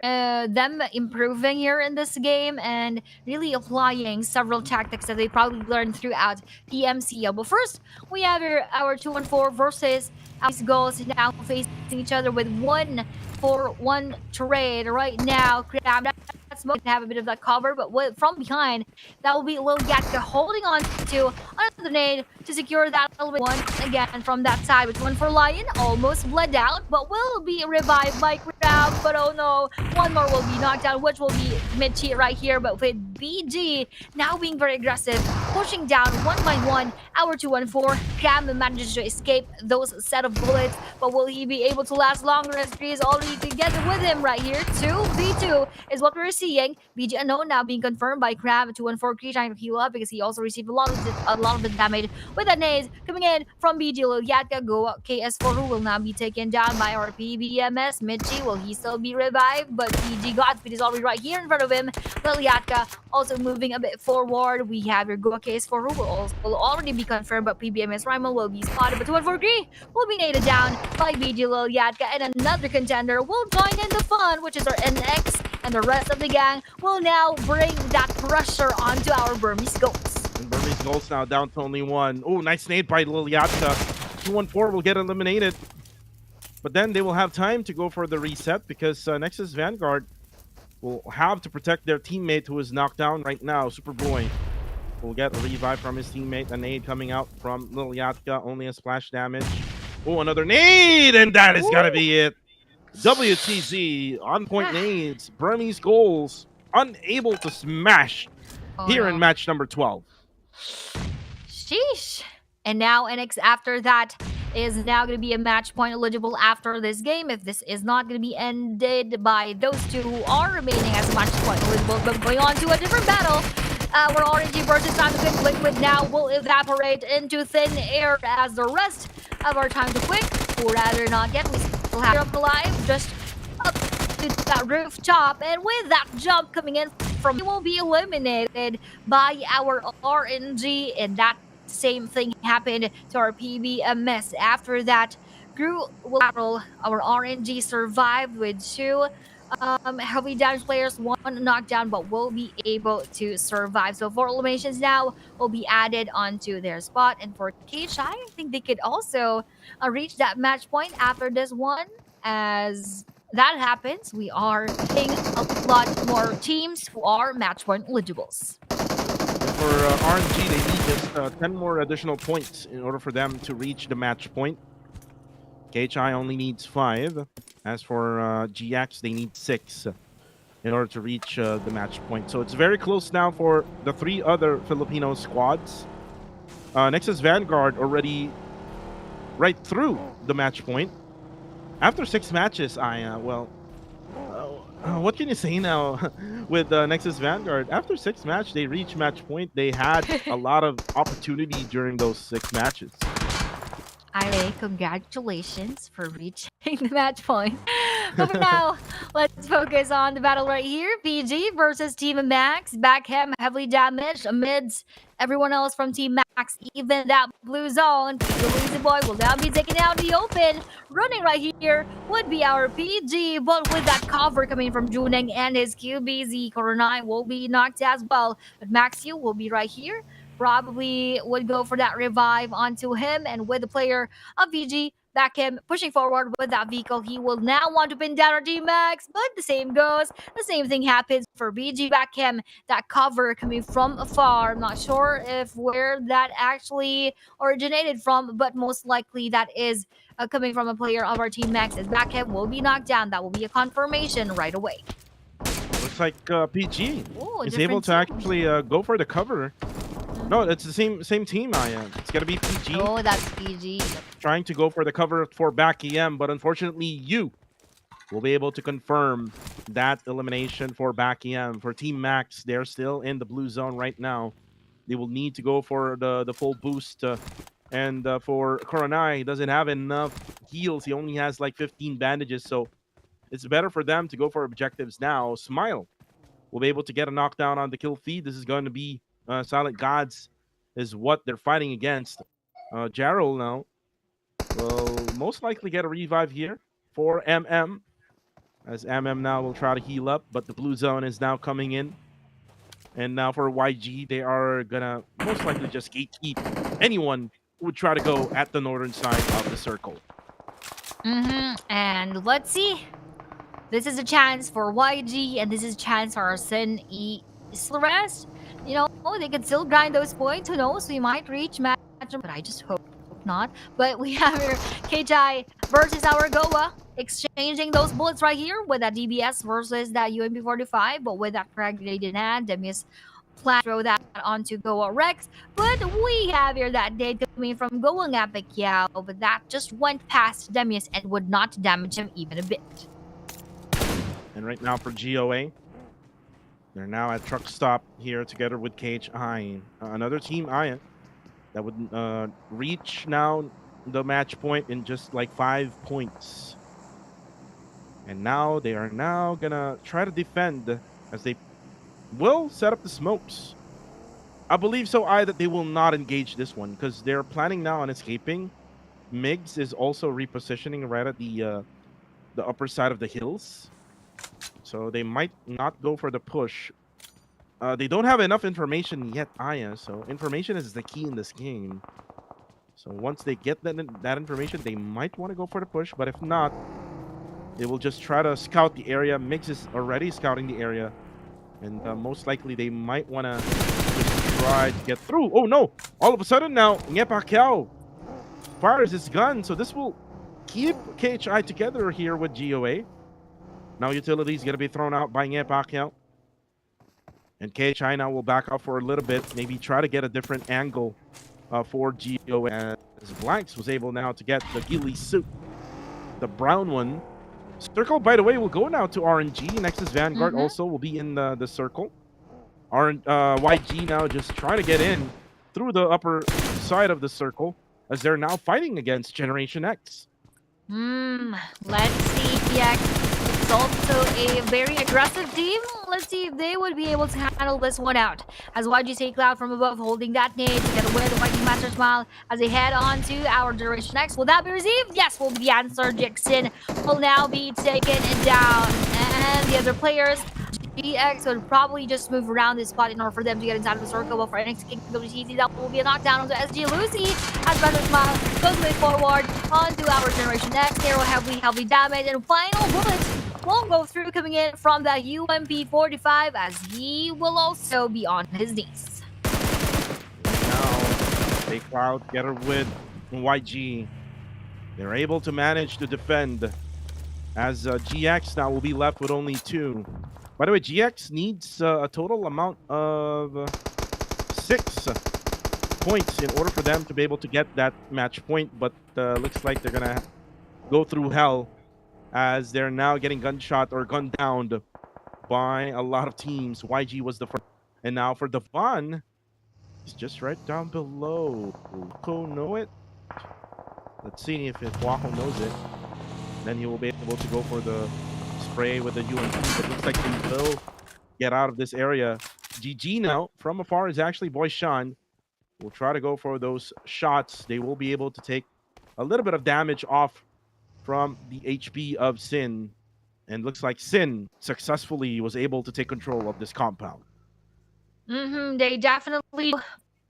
them improving here in this game and really applying several tactics that they probably learned throughout PMCL. But first, we have our 2-on-4 versus Ice Goals now facing each other with 1-for-1 trade right now. Crab Smoke can have a bit of that cover, but from behind, that will be Lil Yatka holding on to another nade to secure that little bit. One again from that side with 1 for Lion, almost bled out, but will be revived by Crab. But oh no, one more will be knocked out, which will be mid-cheat right here. But with BG now being very aggressive, pushing down one by one, our 2-on-4. Crab manages to escape those set of bullets, but will he be able to last longer as he is already together with him right here? 2v2 is what we're seeing. BG unknown now being confirmed by Crab. 2-on-4 Kree trying to heal up because he also received a lot of the damage with that nades coming in from BG. Lil Yatka go KS4 who will now be taken down by our PBMS. Mitchie, will he still be revived? But BG Godspeed is already right here in front of him. Lil Yatka also moving a bit forward. We have your Goa KS4 who will already be confirmed, but PBMS Rimal will be spotted. But 2-on-4 Kree will be naded down by BG. Lil Yatka, and another contender will join in the fun, which is our NX, and the rest of the gang will now bring that pressure onto our Burmese Goats. And Burmese Goats now down to only 1. Oh, nice nade by Lil Yatka. 2-on-4 will get eliminated. But then they will have time to go for the reset because Nexus Vanguard will have to protect their teammate who is knocked down right now. Superboy will get a revive from his teammate. A nade coming out from Lil Yatka, only a splash damage. Oh, another nade! And that is gotta be it. WTZ on point nades. Burmese goals unable to smash here in match number 12. Sheesh. And now NX after that is now going to be a match point eligible after this game if this is not going to be ended by those two who are remaining as match point eligible. But going on to a different battle, Our RNG versus time to quick liquid now will evaporate into thin air as the rest of our time to quick, or rather not get, we still have up alive, just up to that rooftop, and with that jump coming in from, he will be eliminated by our RNG, and that same thing happened to our PBMS. After that, Gru will battle. Our RNG survived with two heavy damage players, one knockdown, but will be able to survive. So 4 eliminations now will be added onto their spot. And for KHI, I think they could also reach that match point after this one. As that happens, we are seeing a lot more teams who are match point eligibles. For RNG, they need just 10 more additional points in order for them to reach the match point. KHI only needs 5. As for GX, they need 6 in order to reach the match point. So it's very close now for the 3 other Filipino squads. Nexus Vanguard already right through the match point. After 6 matches, what can you say now with Nexus Vanguard? After 6 matches, they reached match point. They had a lot of opportunity during those 6 matches. Ire, congratulations for reaching the match point. But for now, let's focus on the battle right here. PG versus Team Max. Backham heavily damaged amidst everyone else from Team Max. Even that blue zone, the lazy boy will now be taken out in the open. Running right here would be our PG, but with that cover coming from Juneng and his QBZ, Coronai will be knocked as well. But Maxiu will be right here. Probably would go for that revive onto him, and with the player of VG back him pushing forward with that vehicle, he will now want to pin down our G-Max, but the same goes. The same thing happens for BG back him. That cover coming from afar. I'm not sure if where that actually originated from, but most likely that is coming from a player of our Team Max, as back him will be knocked down. That will be a confirmation right away. Looks like PG Ooh, is able to actually go for the cover. No, it's the same team, Aya. It's gonna be PG. Oh, that's PG. Trying to go for the cover for back EM, but unfortunately you will be able to confirm that elimination for back EM. For Team Max, they're still in the blue zone right now. They will need to go for the full boost. And for Coronai, he doesn't have enough heals. He only has like 15 bandages, so it's better for them to go for objectives now. Smile will be able to get a knockdown on the kill feed. This is going to be Silent Gods is what they're fighting against. Jarrell now will most likely get a revive here for MM, as MM now will try to heal up, but the blue zone is now coming in. And now for YG, they are gonna most likely just gatekeep anyone who would try to go at the northern side of the circle. And let's see. This is a chance for YG, and this is a chance for our Sin East rest. You know, they can still grind those points. Who knows? We might reach match, but I just hope not. But we have here KHI versus our Goa, exchanging those bullets right here with that DBS versus that UMP45. But with that frag in hand, Demius plan to throw that onto Goa Rex. But we have here that dead coming from Goa Epic, yeah, but that just went past Demius and would not damage him even a bit. And right now for GOA, they're now at truck stop here together with KHI. Another team, Ian, that would reach now the match point in just like 5 points. And now they are now gonna try to defend as they will set up the smokes. I believe so, that they will not engage this one because they're planning now on escaping. Migs is also repositioning right at the upper side of the hills. So they might not go for the push. They don't have enough information yet, Aya. So information is the key in this game. So once they get that information, they might want to go for the push. But if not, they will just try to scout the area. Mix is already scouting the area. And most likely they might want to just try to get through. Oh no! All of a sudden now, Nye Pacquiao fires his gun. So this will keep KHI together here with GOA. Now utility is going to be thrown out by Nye Pacquiao. And KHI now will back up for a little bit. Maybe try to get a different angle for GOA. As Blanks was able now to get the ghillie suit. The brown one. Circle, by the way, will go now to RNG. Nexus Vanguard also will be in the circle. YG now just trying to get in through the upper side of the circle as they're now fighting against Generation X. Let's see. Yeah, it's also a very aggressive team. Let's see if they would be able to handle this one out. As YG take Cloud from above, holding that nade to get away the YG Master Smile as they head on to our Generation X. Will that be received? Yes, will be the answer. Jackson will now be taken down. And the other players, GX would probably just move around this spot in order for them to get inside of the circle. But for NX King WTC, that will be a knockdown onto SG Lucy as Master Smile goes way forward onto our Generation X. Hero heavily damage, and final bullet will go through, coming in from the UMP45 as he will also be on his knees. Now, they Cloud together with YG. They're able to manage to defend as GX now will be left with only 2. By the way, GX needs a total amount of 6 points in order for them to be able to get that match point, but looks like they're gonna go through hell as they're now getting gunshot or gunned down by a lot of teams. YG was the first, and now for the fun, it's just right down below. Wako know it? Let's see if Wako knows it. Then he will be able to go for the spray with the UMP, but it looks like he will get out of this area. GG now from afar is actually Boy Sean. Will try to go for those shots. They will be able to take a little bit of damage off from the HP of Sin. And looks like Sin successfully was able to take control of this compound. They definitely,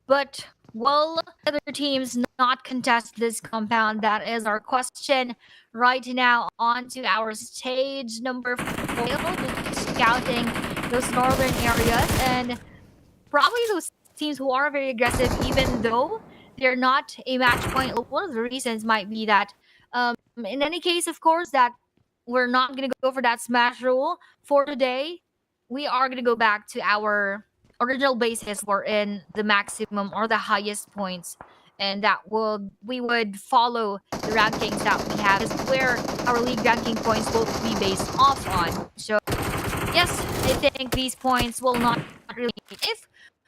but will other teams not contest this compound? That is our question right now. On to our stage number 4, just scouting those northern areas, and probably those teams who are very aggressive, even though they're not a match point. One of the reasons might be that, in any case, of course, that we're not going to go for that smash rule for today. We are going to go back to our original basis. We're in the maximum or the highest points, and that we would follow the rankings that we have, is where our league ranking points will be based off on. So yes, I think these points will not really, if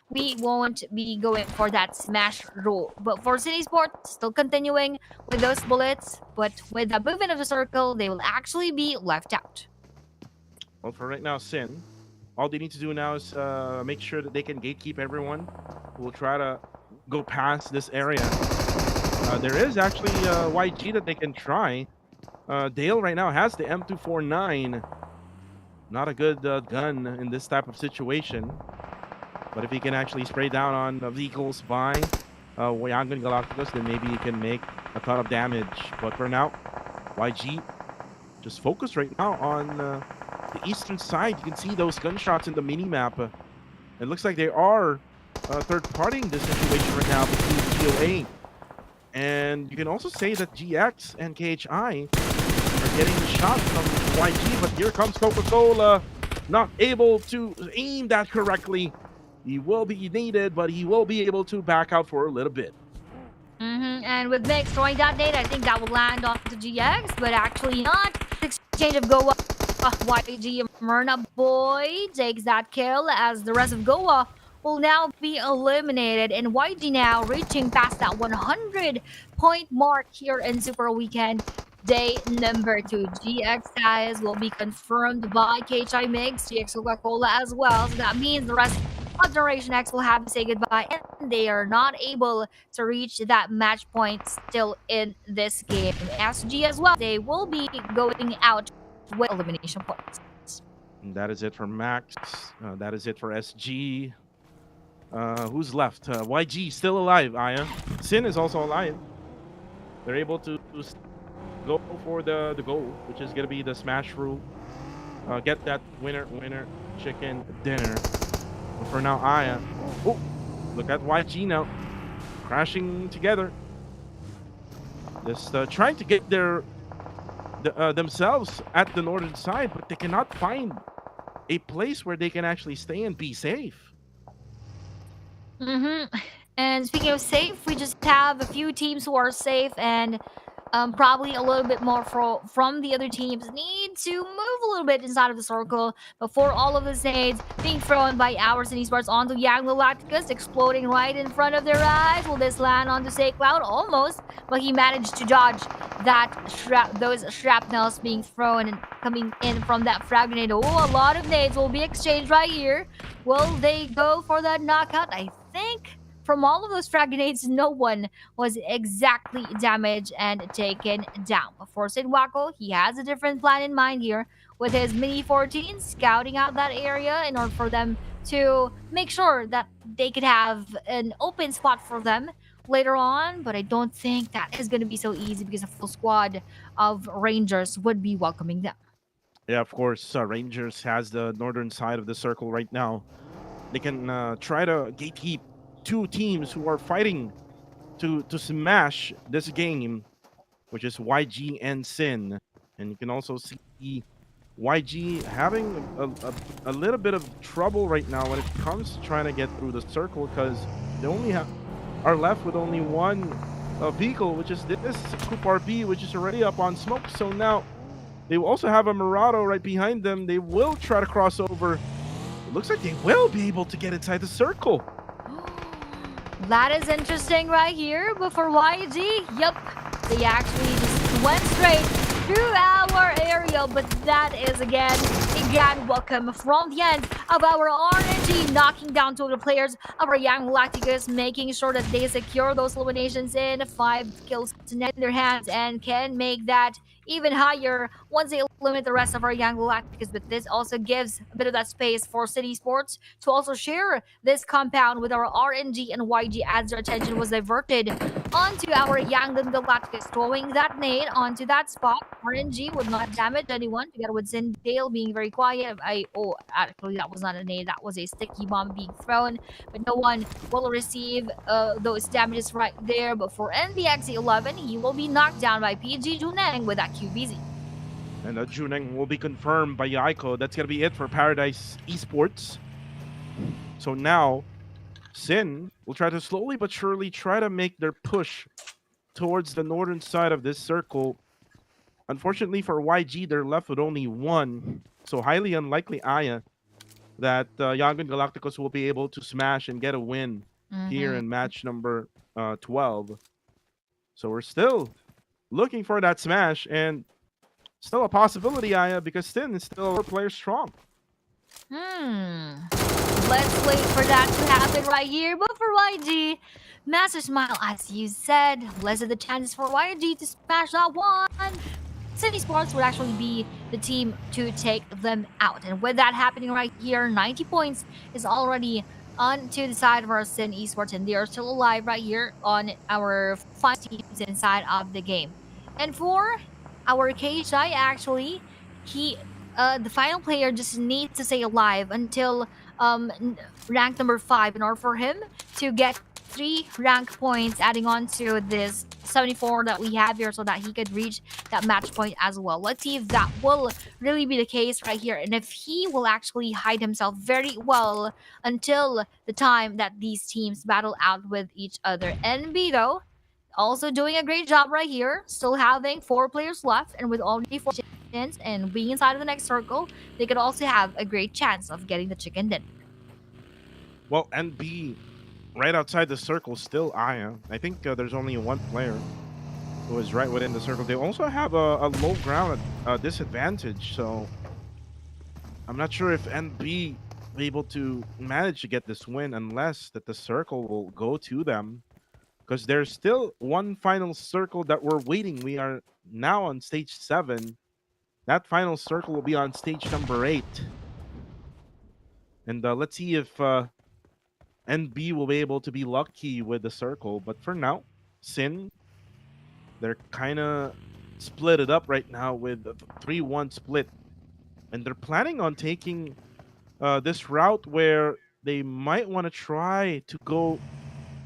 we won't be going for that smash rule. But for City Sports, still continuing with those bullets, but with the movement of the circle, they will actually be left out. Well, for right now, Sin, all they need to do now is make sure that they can gatekeep everyone. We'll try to go past this area. There is actually YG that they can try. Dale right now has the M249. Not a good gun in this type of situation. But if he can actually spray down on vehicles by Yangon Galacticos, then maybe he can make a ton of damage. But for now, YG just focus right now on the eastern side. You can see those gunshots in the mini-map. It looks like they are third-partying this situation right now between GOA. And you can also say that GX and KHI are getting shots from YG, but here comes Coca-Cola, not able to aim that correctly. He will be needed, but he will be able to back out for a little bit. And with Mix throwing that nade, I think that will land on the GX, but actually not. Exchange of Goa. YG Myrna Boy takes that kill as the rest of Goa will now be eliminated. And YG now reaching past that 100-point mark here in Super Weekend. Day number 2. GX guys will be confirmed by KHI Mix, GX Coca-Cola as well. So that means the rest of Generation X will have to say goodbye, and they are not able to reach that match point still in this game. SG as well, they will be going out with elimination points. And that is it for Max. That is it for SG. Who's left? YG still alive, Aya. Sin is also alive. They're able to go for the goal, which is going to be the smash rule. Get that winner chicken dinner. But for now, Aya. Oh, look at YG now. Crashing together. Just trying to get themselves at the northern side, but they cannot find a place where they can actually stay and be safe. And speaking of safe, we just have a few teams who are safe, and probably a little bit more from the other teams need to move a little bit inside of the circle before all of the nades being thrown by ours and Esports onto Young Galacticus, exploding right in front of their eyes. Will this land onto Say Cloud? Almost, but he managed to dodge that those shrapnels being thrown and coming in from that frag grenade. Oh, a lot of nades will be exchanged right here. Will they go for that knockout? I think from all of those frag grenades, no one was exactly damaged and taken down. But for Sid Wacko, he has a different plan in mind here with his Mini 14 scouting out that area in order for them to make sure that they could have an open spot for them later on. But I don't think that is going to be so easy because a full squad of Rangers would be welcoming them. Yeah, of course, Rangers has the northern side of the circle right now. They can try to gatekeep two teams who are fighting to smash this game, which is YG and Sin. And you can also see YG having a little bit of trouble right now when it comes to trying to get through the circle, because they only are left with only one vehicle, which is this Coupe RB, which is already up on smoke. So now they will also have a Murado right behind them. They will try to cross over. It looks like they will be able to get inside the circle. That is interesting right here, but for YG, yep, they actually just went straight through our area, but that is again welcome from the end of our RNG, knocking down two of the players of our Young Galacticus, making sure that they secure those eliminations in 5 kills in their hands and can make that even higher once they eliminate the rest of our Young Galacticus. But this also gives a bit of that space for City Sports to also share this compound with our RNG and YG as their attention was diverted onto our Young Galacticus, throwing that nade onto that spot. RNG would not damage anyone, together with Zindale being very quiet. Actually, that was not a nade, that was a sticky bomb being thrown, but no one will receive those damages right there. But for NBX11, he will be knocked down by PG Juneng with that QBZ. And Juneng will be confirmed by Yaiko. That's going to be it for Paradise Esports. So now, Sin will try to slowly but surely try to make their push towards the northern side of this circle. Unfortunately for YG, they're left with only one. So highly unlikely, Aya, that Young Galacticos will be able to smash and get a win here in match number 12. So we're still looking for that smash, and still a possibility, Aya, because Sin is still a player strong. Let's wait for that to happen right here. But for YG, Master Smile, as you said, less of the chances for YG to smash that one. City Sports would actually be the team to take them out. And with that happening right here, 90 points is already on to the side of our Sin Esports, and they are still alive right here on our 5 teams inside of the game. And for our KHI, actually, the final player just needs to stay alive until rank number 5 in order for him to get 3 rank points, adding on to this 74 that we have here, so that he could reach that match point as well. Let's see if that will really be the case right here, and if he will actually hide himself very well until the time that these teams battle out with each other. NB, though, also doing a great job right here, still having 4 players left, and with already 4 chickens and being inside of the next circle, they could also have a great chance of getting the chicken dinner. Well, NB right outside the circle, still Aya. I think there's only one player who is right within the circle. They also have a low ground disadvantage, so I'm not sure if NB will be able to manage to get this win unless that the circle will go to them, because there's still one final circle that we're waiting. We are now on stage 7. That final circle will be on stage number 8. And let's see if NB will be able to be lucky with the circle. But for now, Sin, they're kind of split it up right now with a 3-1 split. And they're planning on taking this route where they might want to try to go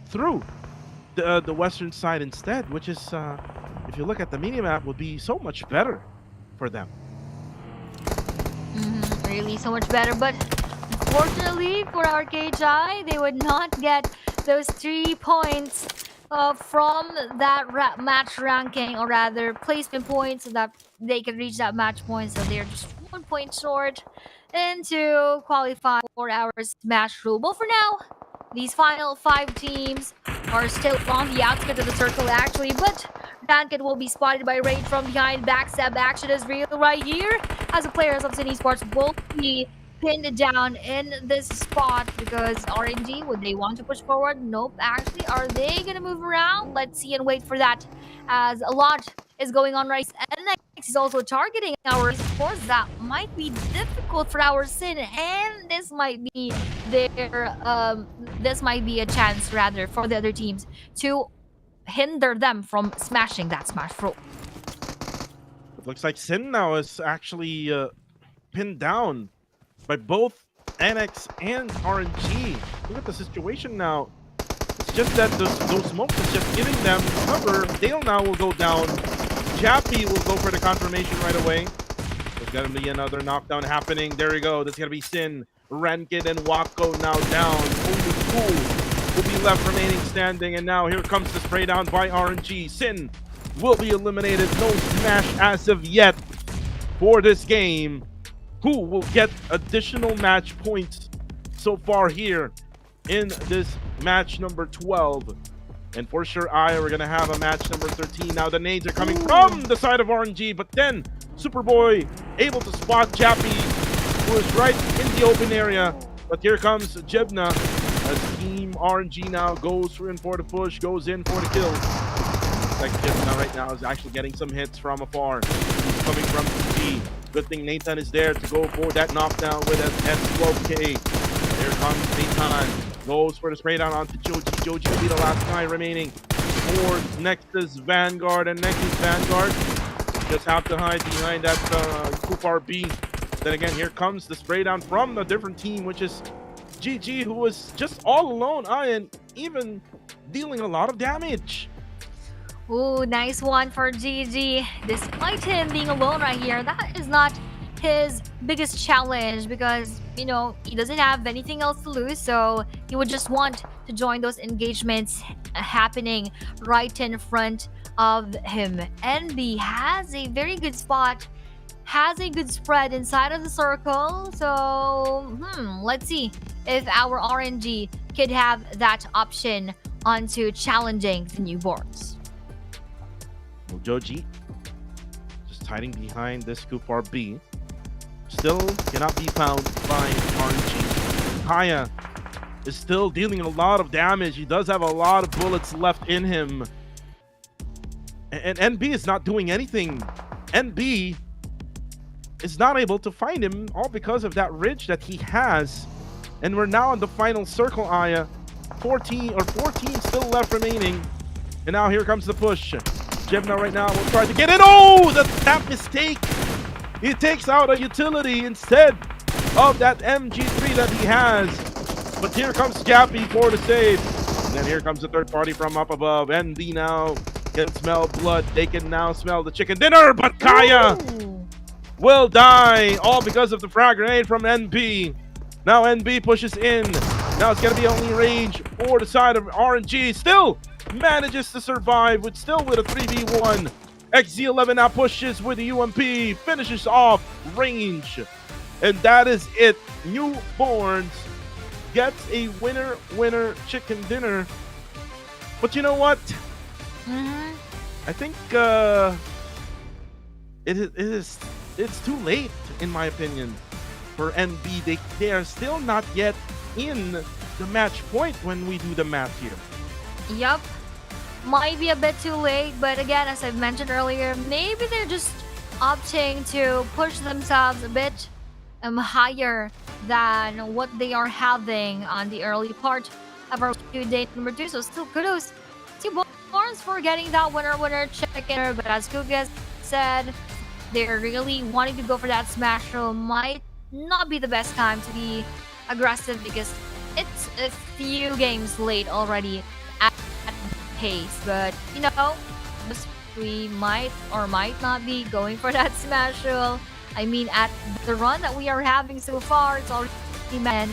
through the western side instead, which is, if you look at the minimap, would be so much better for them. Really so much better, but unfortunately for our KHI, they would not get those 3 points from that match ranking, or rather placement points, so that they can reach that match point. So they're just 1 point short and to qualify for our smash rule. But for now, these final 5 teams are still on the outskirts of the circle, actually. But Ranked will be spotted by Raid from behind. Backstab action is real right here, as the players of Sin Esports will be pinned down in this spot because RNG, would they want to push forward? Nope. Actually, are they gonna move around? Let's see and wait for that, as a lot is going on right. And next is also targeting our sports. That might be difficult for our Sin, and this might be this might be a chance rather for the other teams to hinder them from smashing that smash throw. It looks like Sin now is actually pinned down by both NX and RNG. Look at the situation now. It's just that those smokes is just giving them cover. Dale now will go down. Jappy will go for the confirmation right away. There's gonna be another knockdown happening. There we go. That's gonna be Sin, Rankid, and Wako now down. Only two will be left remaining standing. And now here comes the spray down by RNG. Sin will be eliminated. No smash as of yet for this game. Who will get additional match points so far here in this match number 12? And for sure, we're gonna have a match number 13. Now the nades are coming from the side of RNG, but then Superboy able to spot Jappy, who is right in the open area. But here comes Jebna as Team RNG now goes in for the push, goes in for the kill. Looks like Jebna right now is actually getting some hits from afar. He's coming from TG. Good thing Nathan is there to go for that knockdown with an S12K. Here comes Nathan. Goes for the spray down onto Joji. Joji will be the last guy remaining for Nexus Vanguard. And Nexus Vanguard just have to hide behind that Kupar B. Then again, here comes the spray down from a different team, which is GG, who was just all alone, and even dealing a lot of damage. Ooh, nice one for GG. Despite him being alone right here, that is not his biggest challenge because, you know, he doesn't have anything else to lose, so he would just want to join those engagements happening right in front of him. NB has a very good spot, has a good spread inside of the circle, so let's see if our RNG could have that option onto challenging the newborns. Joji just hiding behind this Kupar B. Still cannot be found by RNG. Kaya is still dealing a lot of damage. He does have a lot of bullets left in him. And NB is not doing anything. NB is not able to find him, all because of that ridge that he has. And we're now in the final circle, Aya. 14 still left remaining. And now here comes the push. Jebna right now will try to get it. Oh, that mistake. He takes out a utility instead of that MG3 that he has. But here comes Jappy for the save. And then here comes the third party from up above. NB now can smell blood. They can now smell the chicken dinner. But Kaya will die, all because of the frag grenade from NB. Now NB pushes in. Now it's going to be only range for the side of RNG. Still manages to survive with a 3v1. XZ11 now pushes with the UMP, finishes off range. And that is it. Newborns gets a winner chicken dinner. But you know what? I think it's too late, in my opinion, for NB. They are still not yet in the match point when we do the math here. Yup. Might be a bit too late, but again, as I've mentioned earlier, maybe they're just opting to push themselves a bit higher than what they are having on the early part of our day number 2. So still kudos to Barnes for getting that winner chicken. But as Kugas said, they're really wanting to go for that smash roll. Might not be the best time to be aggressive because it's a few games late already at pace. But you know, we might or might not be going for that smash roll. I mean, at the run that we are having so far, it's already man.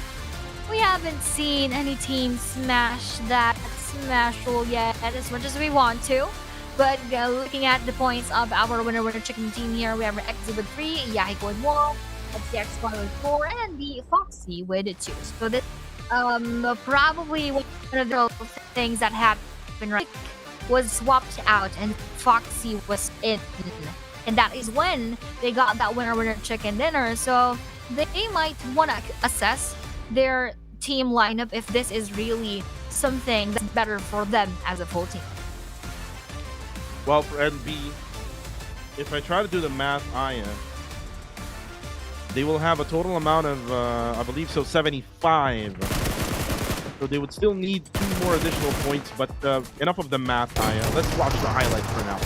We haven't seen any team smash that Smashable yet as much as we want to. But looking at the points of our winner chicken team here, we have Exy with 3, Yahiko with 1, FCX1 with 4, and the Foxy with 2. So this probably one of the things that happened right was swapped out and Foxy was in. And that is when they got that winner chicken dinner. So they might want to assess their team lineup if this is really something that's better for them as a full team. Well, for NB, if I try to do the math, they will have a total amount of, I believe so, 75. So they would still need 2 more additional points, but enough of the math, Let's watch the highlights for now.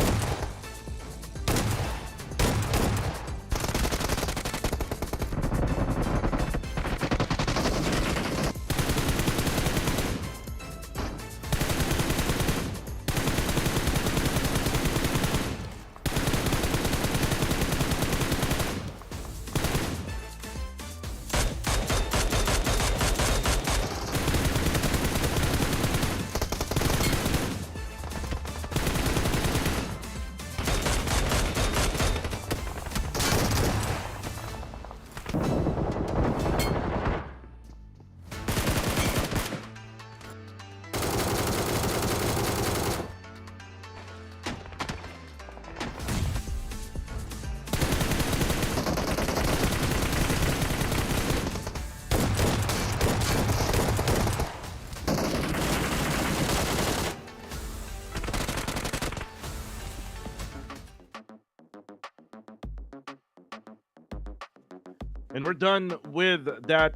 And we're done with that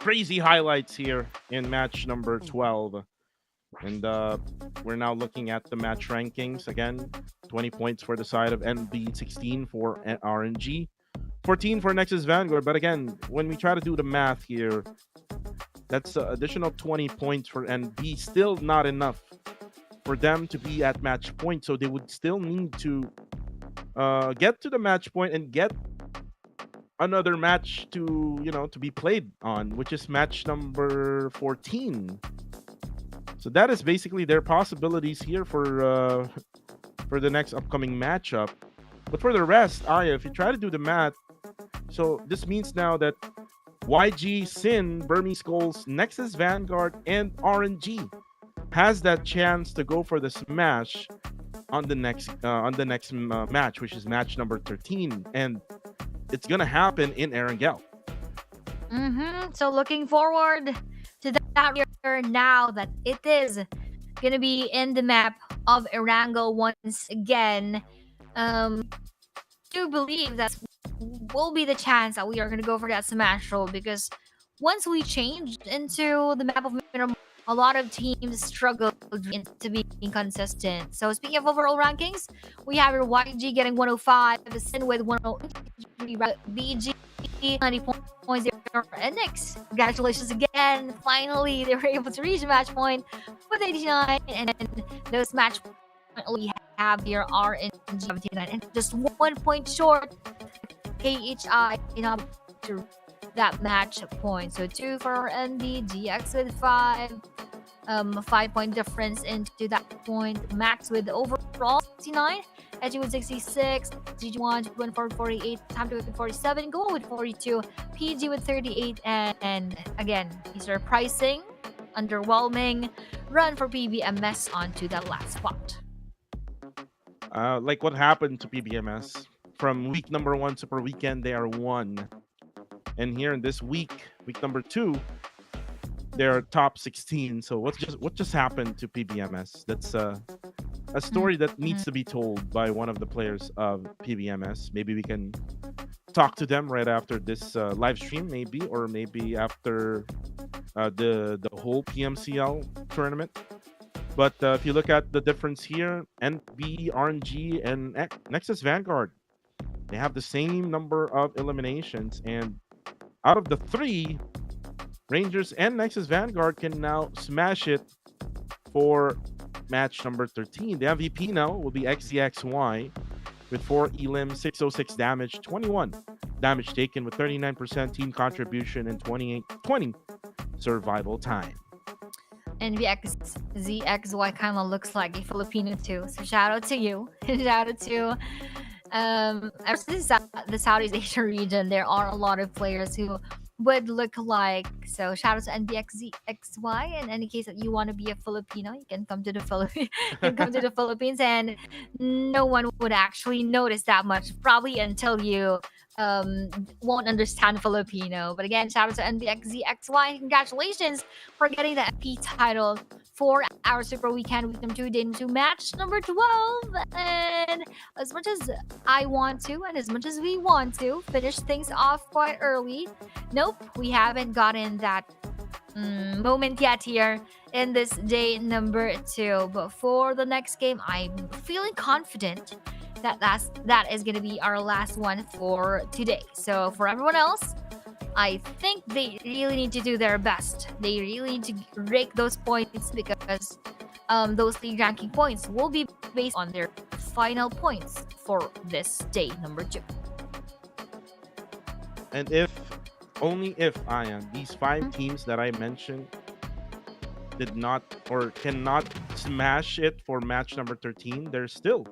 crazy highlights here in match number 12. And we're now looking at the match rankings. Again, 20 points for the side of NB, 16 for RNG, 14 for Nexus Vanguard. But again, when we try to do the math here, that's additional 20 points for NB. Still not enough for them to be at match point. So they would still need to get to the match point and get another match to be played on, which is match number 14. So that is basically their possibilities here for the next upcoming matchup. But for the rest, if you try to do the math, so this means now that YG, Sin, Burmese Skulls, Nexus Vanguard, and RNG has that chance to go for the smash on the next match, which is match number 13, and it's gonna happen in Erangel. So looking forward to that year now that it is gonna be in the map of Erangel once again. Do believe that will be the chance that we are gonna go for that smash roll, because once we changed into the map of Miramar, a lot of teams struggled into being consistent. So speaking of overall rankings, we have your YG getting 105, Sin with 103, BG 90 points, and Nyx, congratulations again. Finally, they were able to reach match point with 89, and then those match points we have here are in 79, and just 1 point short. KHI to that match point. So 2 for NB, GX with 5. 5-point difference into that point. Max with overall 69, Edgy with 66, GG1 went for 48, Time to with 47, Go with 42, PG with 38, and again, these are pricing, underwhelming run for PBMS onto that last spot. Like what happened to PBMS from week number 1 Super Weekend, they are 1, and here in this week number 2, they're top 16. So what just happened to PBMS? That's a story that needs to be told by one of the players of PBMS. Maybe we can talk to them right after this live stream, maybe, or maybe after the whole PMCL tournament. But if you look at the difference here, NB, RNG, and Nexus Vanguard, they have the same number of eliminations, and out of the 3, Rangers and Nexus Vanguard can now smash it for match number 13. The MVP now will be XCXY with 4 elim, 606 damage, 21 damage taken with 39% team contribution and 20 survival time. NBXZXY kind of looks like a Filipino too. So shout out to you. Shout out to ever since the Southeast Asia region, there are a lot of players who would look like. So shout out to NBXZXY. In any case that you want to be a Filipino, you can come to the Philippines. Can come to the Philippines, and no one would actually notice that much, probably until you won't understand Filipino. But again, shout out to NBXZXY. Congratulations for getting the MP title for our Super Weekend Week number 2, day number 2, match number 12. And as much as I want to, and as much as we want to, finish things off quite early, nope, we haven't gotten that moment yet here in this day number 2. But for the next game, I'm feeling confident that that is going to be our last one for today. So for everyone else, I think they really need to do their best. They really need to rake those points, because those league ranking points will be based on their final points for this day number 2. And only if Ian, these 5 teams that I mentioned did not or cannot smash it for match number 13, there still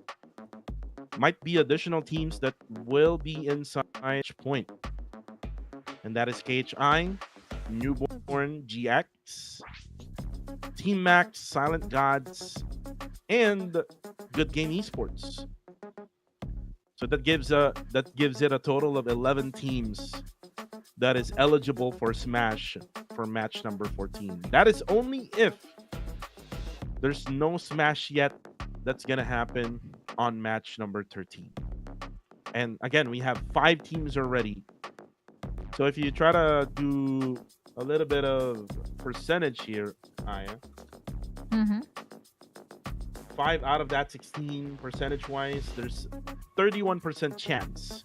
might be additional teams that will be inside each point. And that is KHI, Newborn GX, Team Max, Silent Gods, and Good Game Esports. So that gives it a total of 11 teams that is eligible for Smash for match number 14. That is only if there's no Smash yet that's gonna happen on match number 13. And again, we have 5 teams already. So if you try to do a little bit of percentage here, Aya, 5 out of that 16 percentage-wise, there's 31% chance.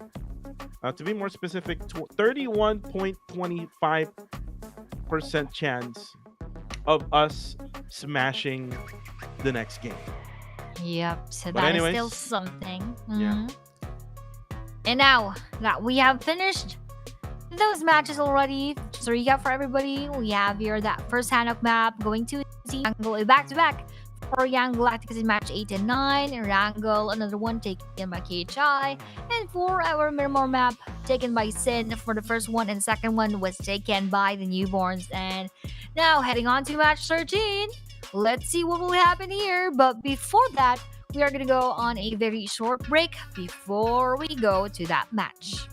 To be more specific, 31.25% chance of us smashing the next game. Yep, so But that is anyways, still something. Yeah. And now that we have finished those matches already, just a recap for everybody, we have here that first hand-up map going to Wrangle back-to-back for Young Galacticus in match 8 and 9, and Wrangle, another one taken by KHI, and for our Miramar map, taken by Sin for the first one, and second one was taken by the Newborns. And now heading on to match 13, let's see what will happen here. But before that, we are going to go on a very short break before we go to that match.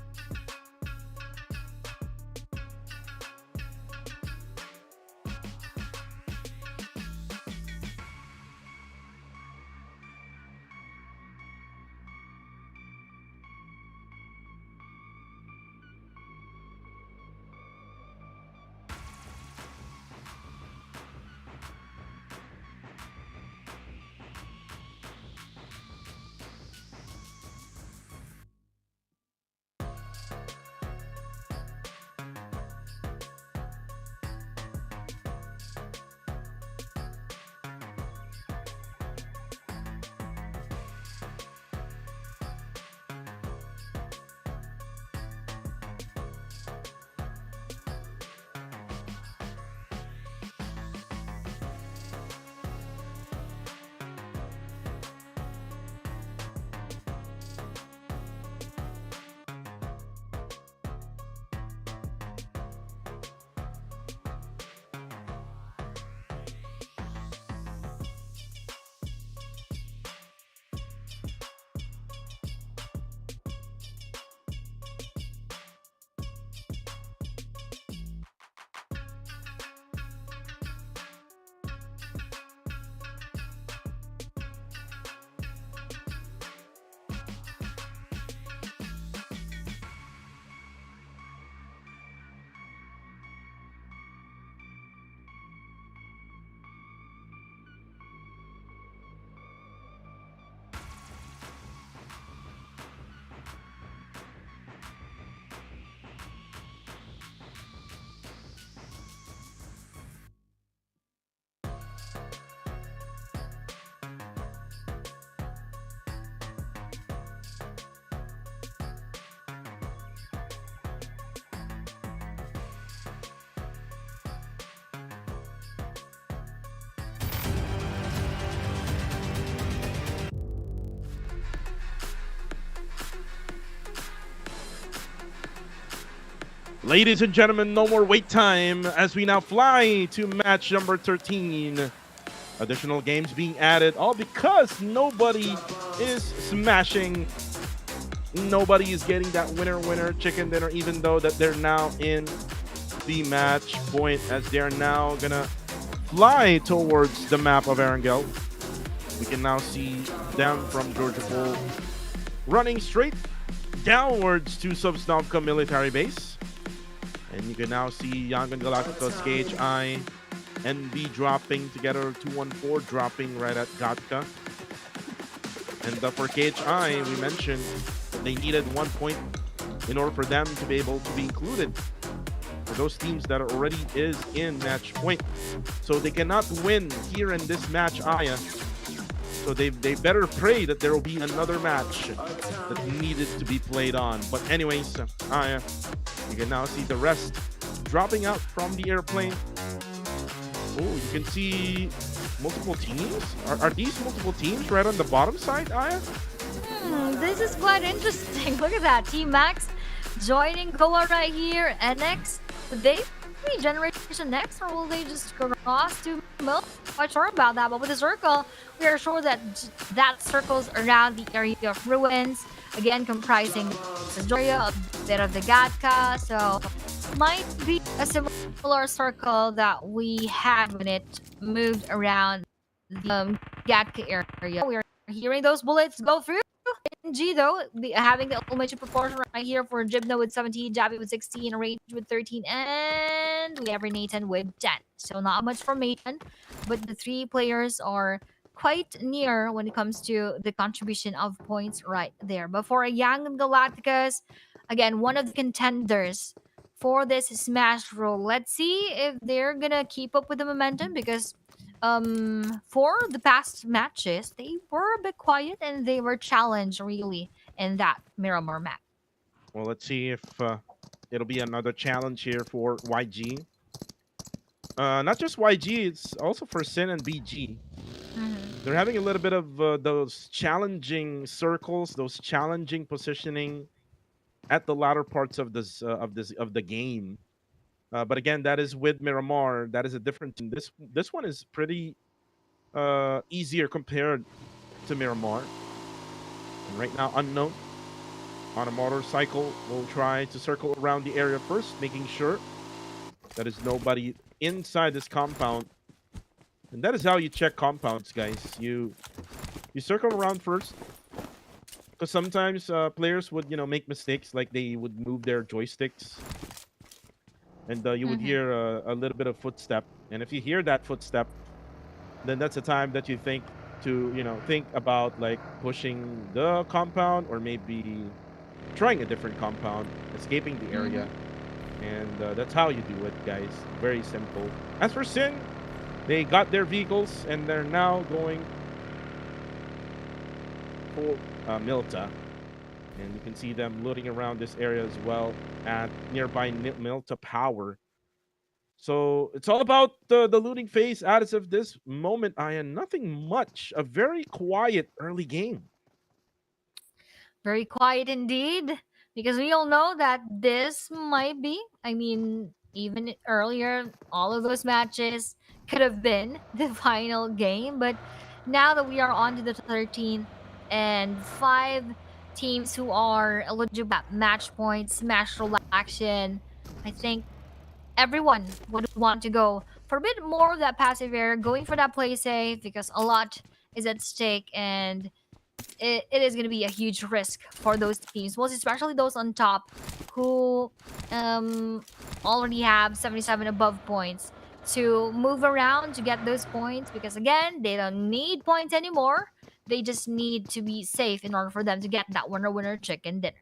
Ladies and gentlemen, no more wait time as we now fly to match number 13. Additional games being added, all because nobody is smashing. Nobody is getting that winner chicken dinner, even though that they're now in the match point as they're now gonna fly towards the map of Erangel. We can now see them from Georgia Pool running straight downwards to Subsnovka military base. And you can now see Yangon Galacticos, KHI, NB dropping together, 214 dropping right at Gatka. And for KHI, we mentioned that they needed 1 point in order for them to be able to be included for those teams that are already is in match point. So they cannot win here in this match, Aya. So they better pray that there will be another match that needed to be played on. But anyways, Aya, you can now see the rest dropping out from the airplane. Oh, you can see multiple teams. Are these multiple teams right on the bottom side, Aya? This is quite interesting. Look at that. Team Max joining Goa right here. NX, would they be Generation Next or will they just cross to Milk? Not sure about that, but with the circle, we are sure that that circles around the area of ruins, again comprising the area of bit of the Gatka, so might be a similar circle that we had when it moved around the Gatka area. We are hearing those bullets go through. G though, having the ultimate proportion right here for Jibna with 17, Javi with 16, Range with 13, and we have Nathan with 10. So not much formation, but the three players are quite near when it comes to the contribution of points right there. But for Young Galacticos, again, one of the contenders for this smash roll. Let's see if they're gonna keep up with the momentum because for the past matches they were a bit quiet and they were challenged really in that Miramar map. Well, let's see if it'll be another challenge here for YG. Not just YG, it's also for Sin and BG. They're having a little bit of those challenging circles, those challenging positioning at the latter parts of the game. But again, that is with Miramar. That is a different team. This one is pretty easier compared to Miramar. And right now, Unknown on a motorcycle will try to circle around the area first, making sure that is nobody inside this compound. And that is how you check compounds, guys. You circle around first, because sometimes players would make mistakes, like they would move their joysticks, and you would hear a little bit of footstep. And if you hear that footstep, then that's a time that you think about like pushing the compound or maybe trying a different compound, escaping the area. And that's how you do it, guys. Very simple. As for Sin, they got their vehicles and they're now going for Milta. And you can see them looting around this area as well at nearby Milta Power. So it's all about the looting phase as of this moment, Ian. Nothing much. A very quiet early game. Very quiet indeed, because we all know that this might be, even earlier, all of those matches could have been the final game. But now that we are on to the 13th and 5 teams who are eligible at match points, smash roll action, I think everyone would want to go for a bit more of that passive air, going for that play safe because a lot is at stake and it is going to be a huge risk for those teams, most especially those on top who already have 77 above points to move around to get those points, because again, they don't need points anymore. They just need to be safe in order for them to get that winner chicken dinner.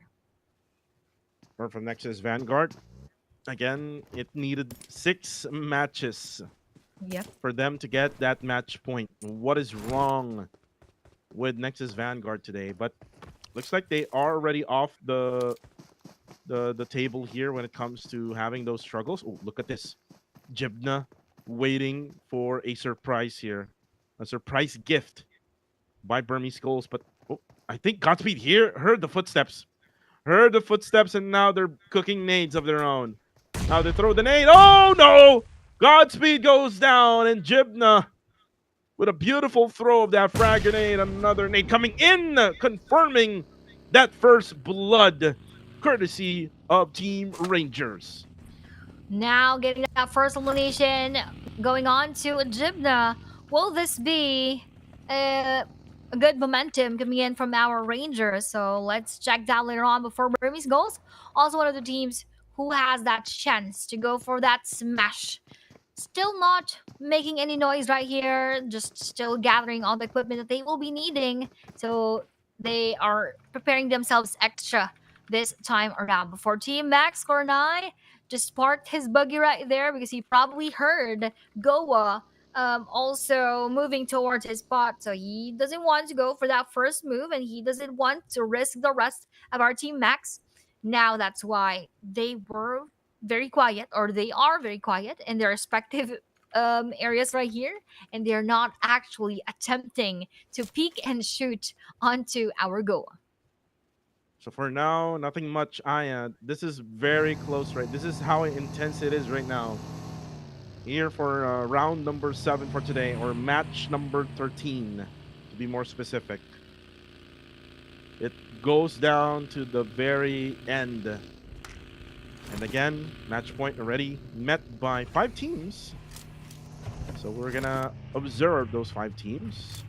Or from Nexus Vanguard, again, it needed 6 matches for them to get that match point. What is wrong with Nexus Vanguard today? But looks like they are already off the table here when it comes to having those struggles. Oh, look at this. Jibna waiting for a surprise here. A surprise gift by Burmese Goals. But I think Godspeed here heard the footsteps. And now they're cooking nades of their own. Now they throw the nade. Oh no! Godspeed goes down, and Jibna with a beautiful throw of that frag grenade. Another nade coming in, confirming that first blood, courtesy of Team Rangers. Now getting that first elimination, going on to Jibna. Will this be a good momentum coming in from our Rangers? So let's check that later on before Burmese goes. Also, one of the teams who has that chance to go for that smash. Still not making any noise right here, just still gathering all the equipment that they will be needing. So they are preparing themselves extra this time around. Before Team Max Kornai just parked his buggy right there because he probably heard Goa also moving towards his spot. So he doesn't want to go for that first move and he doesn't want to risk the rest of our Team Max. Now that's why they were very quiet, or they are very quiet in their respective areas right here, and they're not actually attempting to peek and shoot onto our Goa. So for now, nothing much. This is very close, right? This is how intense it is right now. Here for round number 7 for today, or match number 13, to be more specific. It goes down to the very end. And again, match point already met by 5 teams. So we're gonna observe those 5 teams.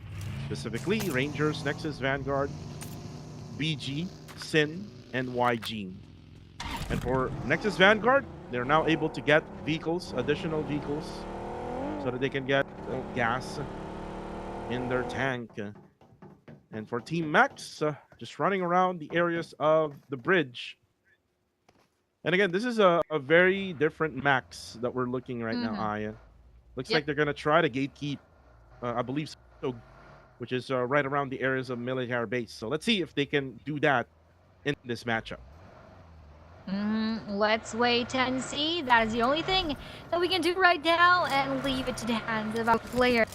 Specifically, Rangers, Nexus, Vanguard, BG, Sin, and YG. And for Nexus Vanguard, they're now able to get vehicles, additional vehicles, so that they can get gas in their tank. And for Team Max, just running around the areas of the bridge. And again, this is a very different Max that we're looking right now, Aya. Looks like they're going to try to gatekeep, I believe, so, which is right around the areas of military base. So let's see if they can do that in this matchup. Let's wait and see. That is the only thing that we can do right now, and leave it to the hands of our players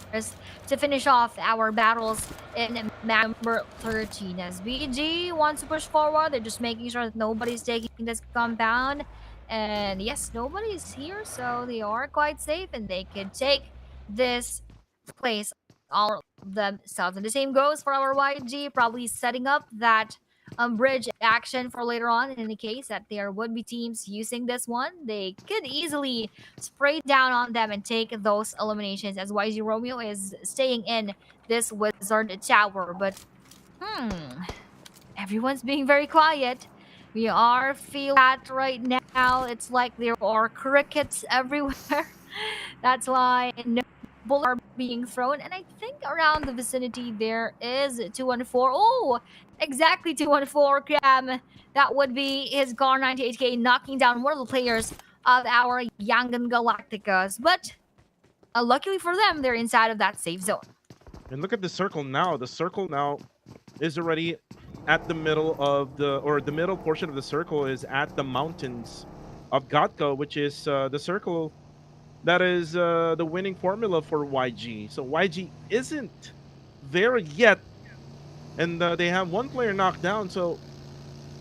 to finish off our battles in number 13. As BG wants to push forward, they're just making sure that nobody's taking this compound. And yes, nobody's here, so they are quite safe, and they can take this place all themselves. And the same goes for our YG, probably setting up that bridge action for later on. In the case that there would be teams using this one, they could easily spray down on them and take those eliminations, as YG Romeo is staying in this wizard tower. But everyone's being very quiet. We are feeling that right now. It's like there are crickets everywhere. That's why no bullets are being thrown. And I think around the vicinity there is 214. Oh, exactly 214 Cram. That would be his GAR 98K knocking down one of the players of our Yangon Galacticas. But luckily for them, they're inside of that safe zone. And look at the circle now. The circle now is already at the middle of the middle portion of the circle is at the mountains of Gatka, which is the circle that is the winning formula for YG. So YG isn't there yet, and they have one player knocked down. So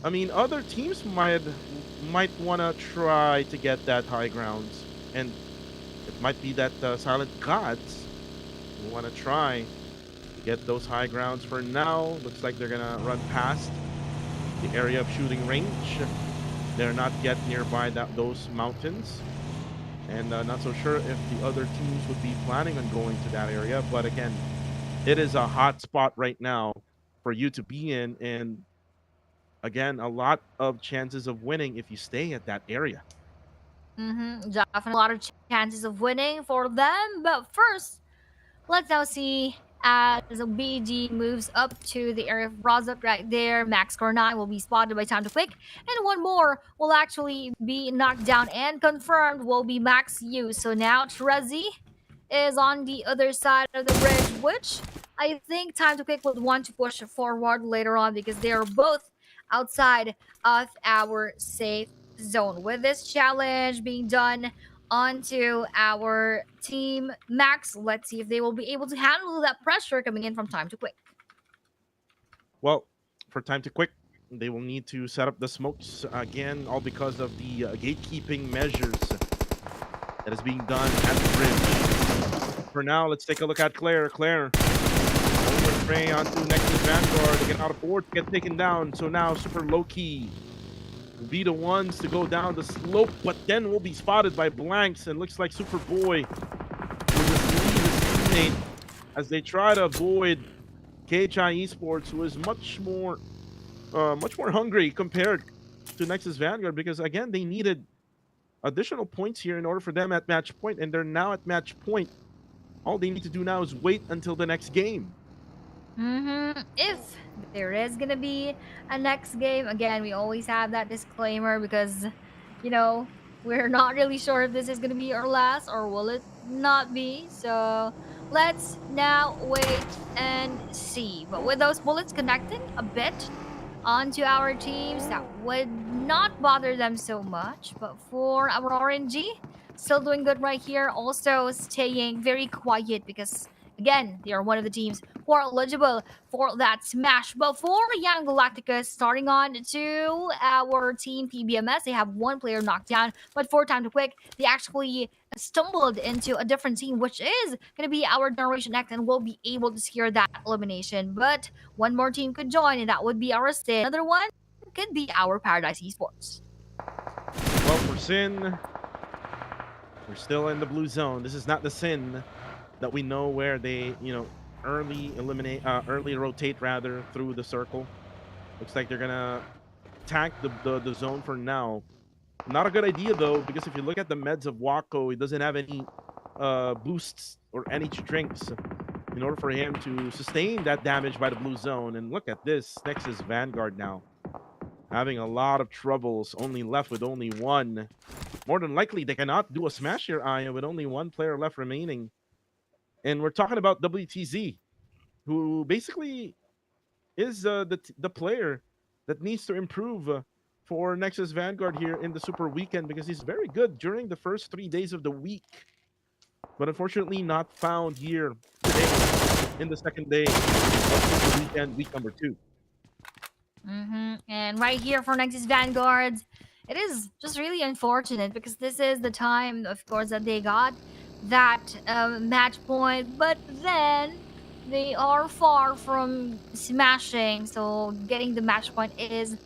I mean, other teams might want to try to get that high ground, and it might be that Silent Gods will want to try to get those high grounds. For now, looks like they're gonna run past the area of shooting range. They're not yet nearby those mountains, and not so sure if the other teams would be planning on going to that area. But again, it is a hot spot right now for you to be in, and again, a lot of chances of winning if you stay at that area. Definitely a lot of chances of winning for them. But first, let's now see as BG moves up to the area of Razak right there. Max Kornai will be spotted by Time to Quick. And one more will actually be knocked down and confirmed will be Max Yu. So now Trezzy is on the other side of the bridge, which I think Time to Quick would want to push forward later on because they are both outside of our safe zone. With this challenge being done onto our team Max, let's see if they will be able to handle that pressure coming in from Time to Quick. Well, for Time to Quick, They will need to set up the smokes again, all because of the gatekeeping measures that is being done at the bridge. For now, let's take a look at Claire. Claire over spray onto Nexus Vanguard. They get out of board to get taken down. So now super low key will be the ones to go down the slope, but then will be spotted by Blanks, and looks like Superboy will just leave his teammate as they try to avoid KHI Esports, who is much more hungry compared to Nexus Vanguard, because again they needed additional points here in order for them at match point, and they're now at match point. All they need to do now is wait until the next game. If there is gonna be a next game, again, we always have that disclaimer because, you know, we're not really sure if this is gonna be our last or will it not be. So let's now wait and see. But with those bullets connecting a bit onto our teams, that would not bother them so much. But for our RNG, still doing good right here. Also staying very quiet because, again, they are one of the teams who are eligible for that smash. But for Young Galacticus, starting on to our team PBMS, they have one player knocked down. But for Time to Quick, they actually stumbled into a different team, which is going to be our Generation X, and will be able to secure that elimination. But one more team could join, and that would be our Sin. Another one could be our Paradise Esports. Well, for Sin, we're still in the blue zone. This is not the Sin that we know where they, early rotate rather through the circle. Looks like they're gonna tank the zone for now. Not a good idea though, because if you look at the meds of Wako, he doesn't have any boosts or any drinks in order for him to sustain that damage by the blue zone. And look at this, Nexus Vanguard now having a lot of troubles, only left with only one. More than likely, they cannot do a smash here, Aya, with only one player left remaining. And we're talking about WTZ, who basically is the player that needs to improve for Nexus Vanguard here in the Super Weekend, because he's very good during the first 3 days of the week. But unfortunately not found here today in the second day of Super Weekend, week number 2. And right here for Nexus Vanguard, it is just really unfortunate because this is the time, of course, that they got that match point, but then they are far from smashing, so getting the match point is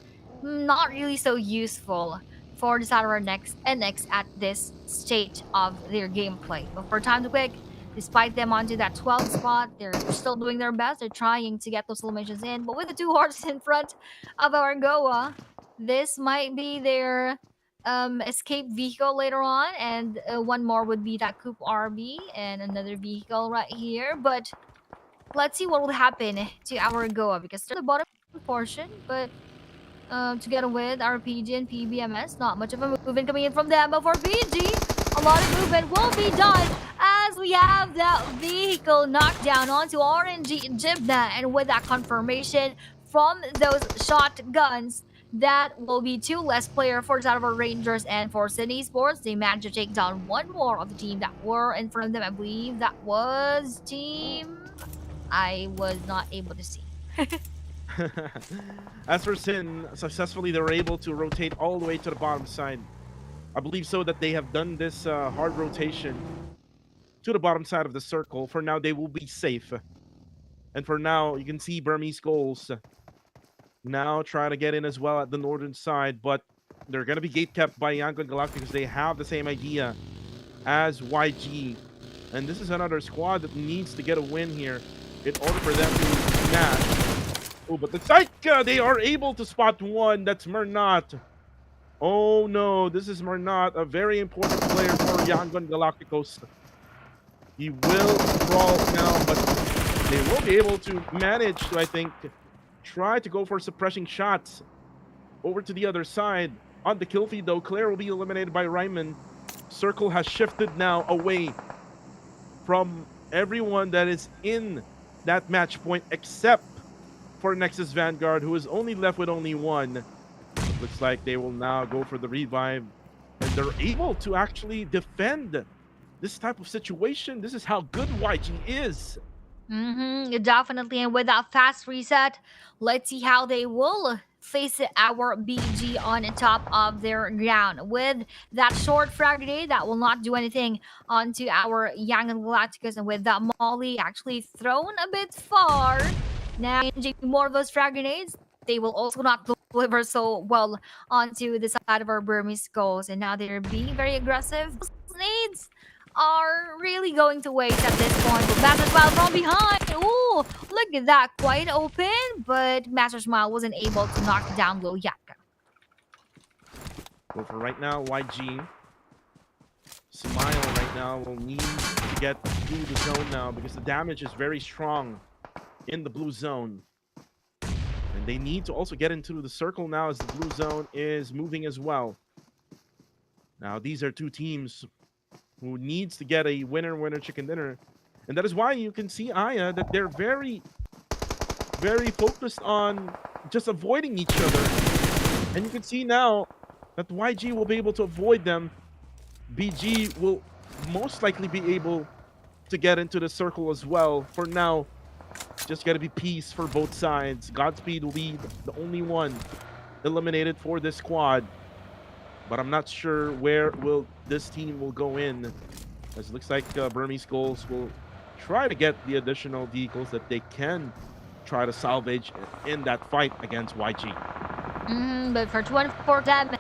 not really so useful for the Saturday next NX at this state of their gameplay. But for Time to Quick, despite them onto that 12th spot, they're still doing their best. They're trying to get those eliminations in, but with the 2 horses in front of our Goa, this might be their escape vehicle later on, and one more would be that Coupe RB and another vehicle right here. But let's see what will happen to our Goa, because they're the bottom portion, but together with our PG and PBMS, not much of a movement coming in from them. But for PG, a lot of movement will be done as we have that vehicle knocked down onto RNG Jibna, and with that confirmation from those shotguns, that will be 2 less player for the side of our Rangers. And for Sin Esports, they managed to take down one more of the team that were in front of them. I believe that was team I was not able to see. As for Sin, successfully they were able to rotate all the way to the bottom side. I believe so that they have done this hard rotation to the bottom side of the circle. For now, they will be safe. And for now, you can see Burmese goals now trying to get in as well at the northern side, but they're going to be gate kept by Young Galactic because they have the same idea as YG. And this is another squad that needs to get a win here in order for them to smash. Oh, but the Psyche, they are able to spot one. That's Mernat. Oh no, this is Mernat, a very important player for Yangon Galacticos. He will crawl now, but they will be able to manage to, I think, try to go for suppressing shots over to the other side. On the kill feed though, Claire will be eliminated by Ryman. Circle has shifted now away from everyone that is in that match point except for Nexus Vanguard, who is only left with only one. Looks like they will now go for the revive, and they're able to actually defend this type of situation. This is how good YG is. Definitely. And with that fast reset, let's see how they will face our BG on top of their ground. With that short frag grenade, that will not do anything onto our Young and Galacticus, and with that Molly actually thrown a bit far. Now, changing more of those frag grenades, they will also not deliver so well onto the side of our Burmese goals. And now they're being very aggressive. Those nades are really going to waste at this point. But Master Smile from behind. Ooh, look at that. Quite open, but Master Smile wasn't able to knock down Lil Yatka. Well, for right now, YG Smile right now will need to get through the zone now because the damage is very strong in the blue zone. And they need to also get into the circle now as the blue zone is moving as well. Now, these are two teams who needs to get a winner chicken dinner. And that is why you can see Aya that they're very focused on just avoiding each other. And you can see now that YG will be able to avoid them. BG will most likely be able to get into the circle as well. For now, just gotta be peace for both sides. Godspeed will be the only one eliminated for this squad. But I'm not sure where will this team will go in. As it looks like Burmese Goals will try to get the additional vehicles that they can try to salvage in that fight against YG. But for 24 them,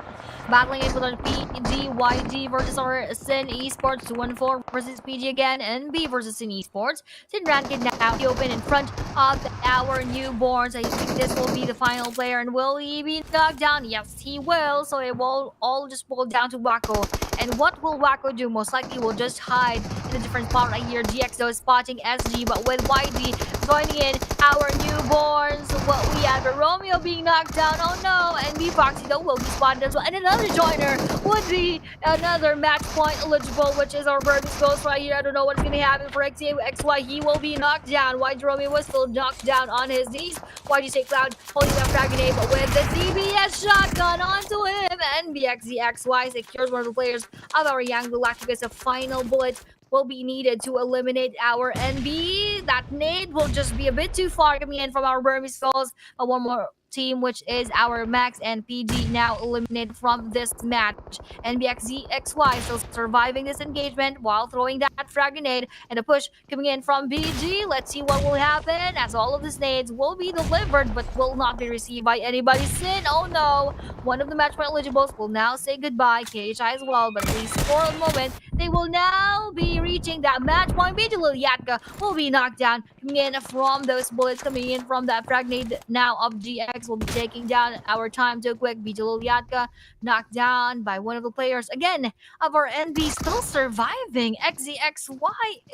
battling it with our PG, YG versus our Sin Esports, 2-4 versus PG again, NB versus Sin Esports. Sin Rankin now open in front of our newborns. I think this will be the final player, and will he be knocked down? Yes, he will. So it will all just boil down to Wacko. And what will Wacko do? Most likely will just hide in a different spot right here. GX though is spotting SG, but with YG joining in our newborns, what we have Romeo being knocked down. Oh no, and B Foxy though will be spotted as well. And another joiner would be another match point eligible, which is our Burmese Ghost right here. I don't know what's gonna happen for XY. He will be knocked down. YG Romeo was still knocked down on his knees. YG Say Cloud holding that frag grenade, but with the DBS shotgun onto him, and BXZXY secures one of the players of our Young Galacticus. A final bullet will be needed to eliminate our NB. That nade will just be a bit too far coming in from our Burmese Skulls. But one more team, which is our Max and PG, now eliminated from this match. NBXZXY still surviving this engagement while throwing that frag grenade, and a push coming in from BG. Let's see what will happen, as all of the nades will be delivered but will not be received by anybody. Sin, oh no, one of the match point eligibles will now say goodbye. KHI as well, but at least for a moment they will now be reaching that match point. BG Lil Yatka will be knocked down coming in from those bullets coming in from that frag grenade now of GX will be taking down our time too quick. BG Lil Yatka knocked down by one of the players again of our NB, still surviving. XZXY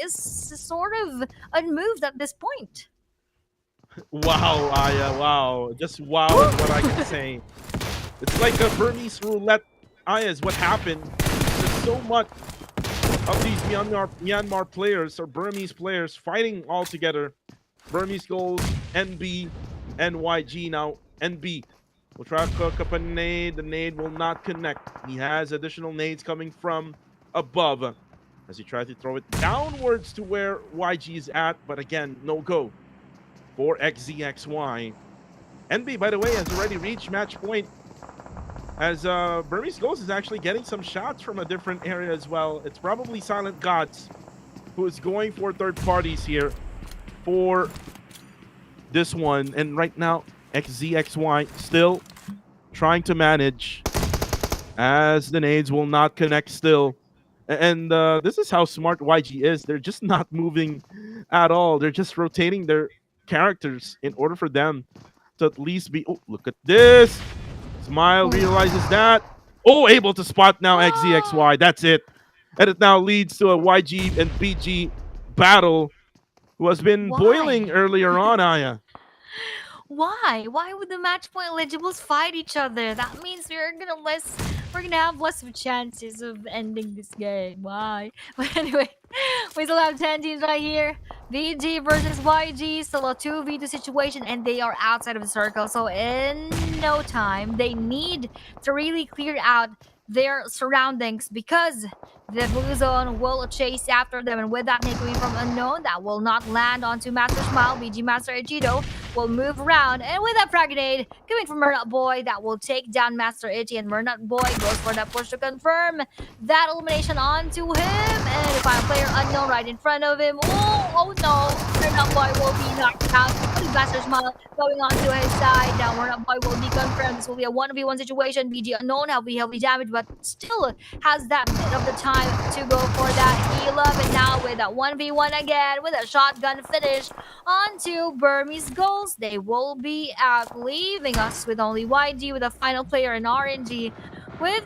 is sort of unmoved at this point. Wow, Aya, wow. Just wow is what I can say. It's like a Burmese roulette. Aya, is what happened. There's so much of these Myanmar players or Burmese players fighting all together. Burmese Goals, NB, and YG. Now, NB will try to cook up a nade. The nade will not connect. He has additional nades coming from above as he tries to throw it downwards to where YG is at. But again, no go for XZXY. NB, by the way, has already reached match point, as Burmese Ghost is actually getting some shots from a different area as well. It's probably Silent Gods who is going for third parties here for this one. And right now, XZXY still trying to manage, as the nades will not connect still. And this is how smart YG is. They're just not moving at all. They're just rotating their characters in order for them to at least be... Oh, look at this. Smile realizes that. Oh, able to spot now XZXY. That's it. And it now leads to a YG and BG battle who has been boiling earlier on, Aya. Why? Why would the match point eligibles fight each other? That means we're gonna have less of chances of ending this game. Why? But anyway, we still have 10 teams right here. VG versus YG, still a 2v2 situation, and they are outside of the circle. So in no time, they need to really clear out their surroundings because the blue zone will chase after them. And with that takeaway from Unknown, that will not land onto Master Smile. BG Master Ichido will move around. And with that frag grenade coming from Murnut Boy, that will take down Master Ichi. And Murnut Boy goes for that push to confirm that elimination onto him. And the final player Unknown right in front of him. Oh no. Murnut Boy will be knocked out. Master Smile going on to his side. Now Murnut Boy will be confirmed. This will be a 1v1 situation. BG Unknown heavily damaged, but still has that bit of the time to go for that heal up. And now with that 1v1 again, with a shotgun finish onto Burmese goals, they will be out, leaving us with only YG with a final player in RNG with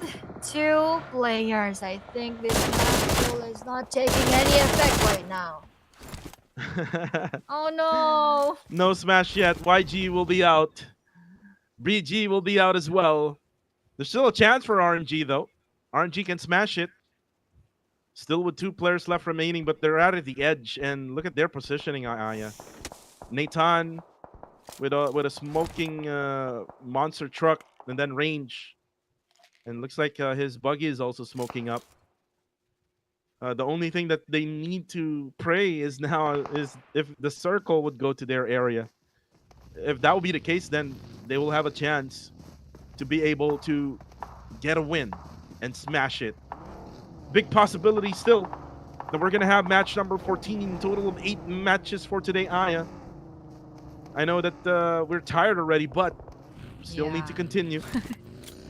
2 players. I think this battle is not taking any effect right now. Oh no! No smash yet. YG will be out. BG will be out as well. There's still a chance for RNG though. RNG can smash it. Still with 2 players left remaining, but they're out at the edge. And look at their positioning, Aya. Nathan with a smoking monster truck and then range. And looks like his buggy is also smoking up. The only thing that they need to pray is now is if the circle would go to their area. If that would be the case, then they will have a chance to be able to get a win and smash it. Big possibility still that we're going to have match number 14, total of 8 matches for today, Aya. I know that we're tired already, but still need to continue.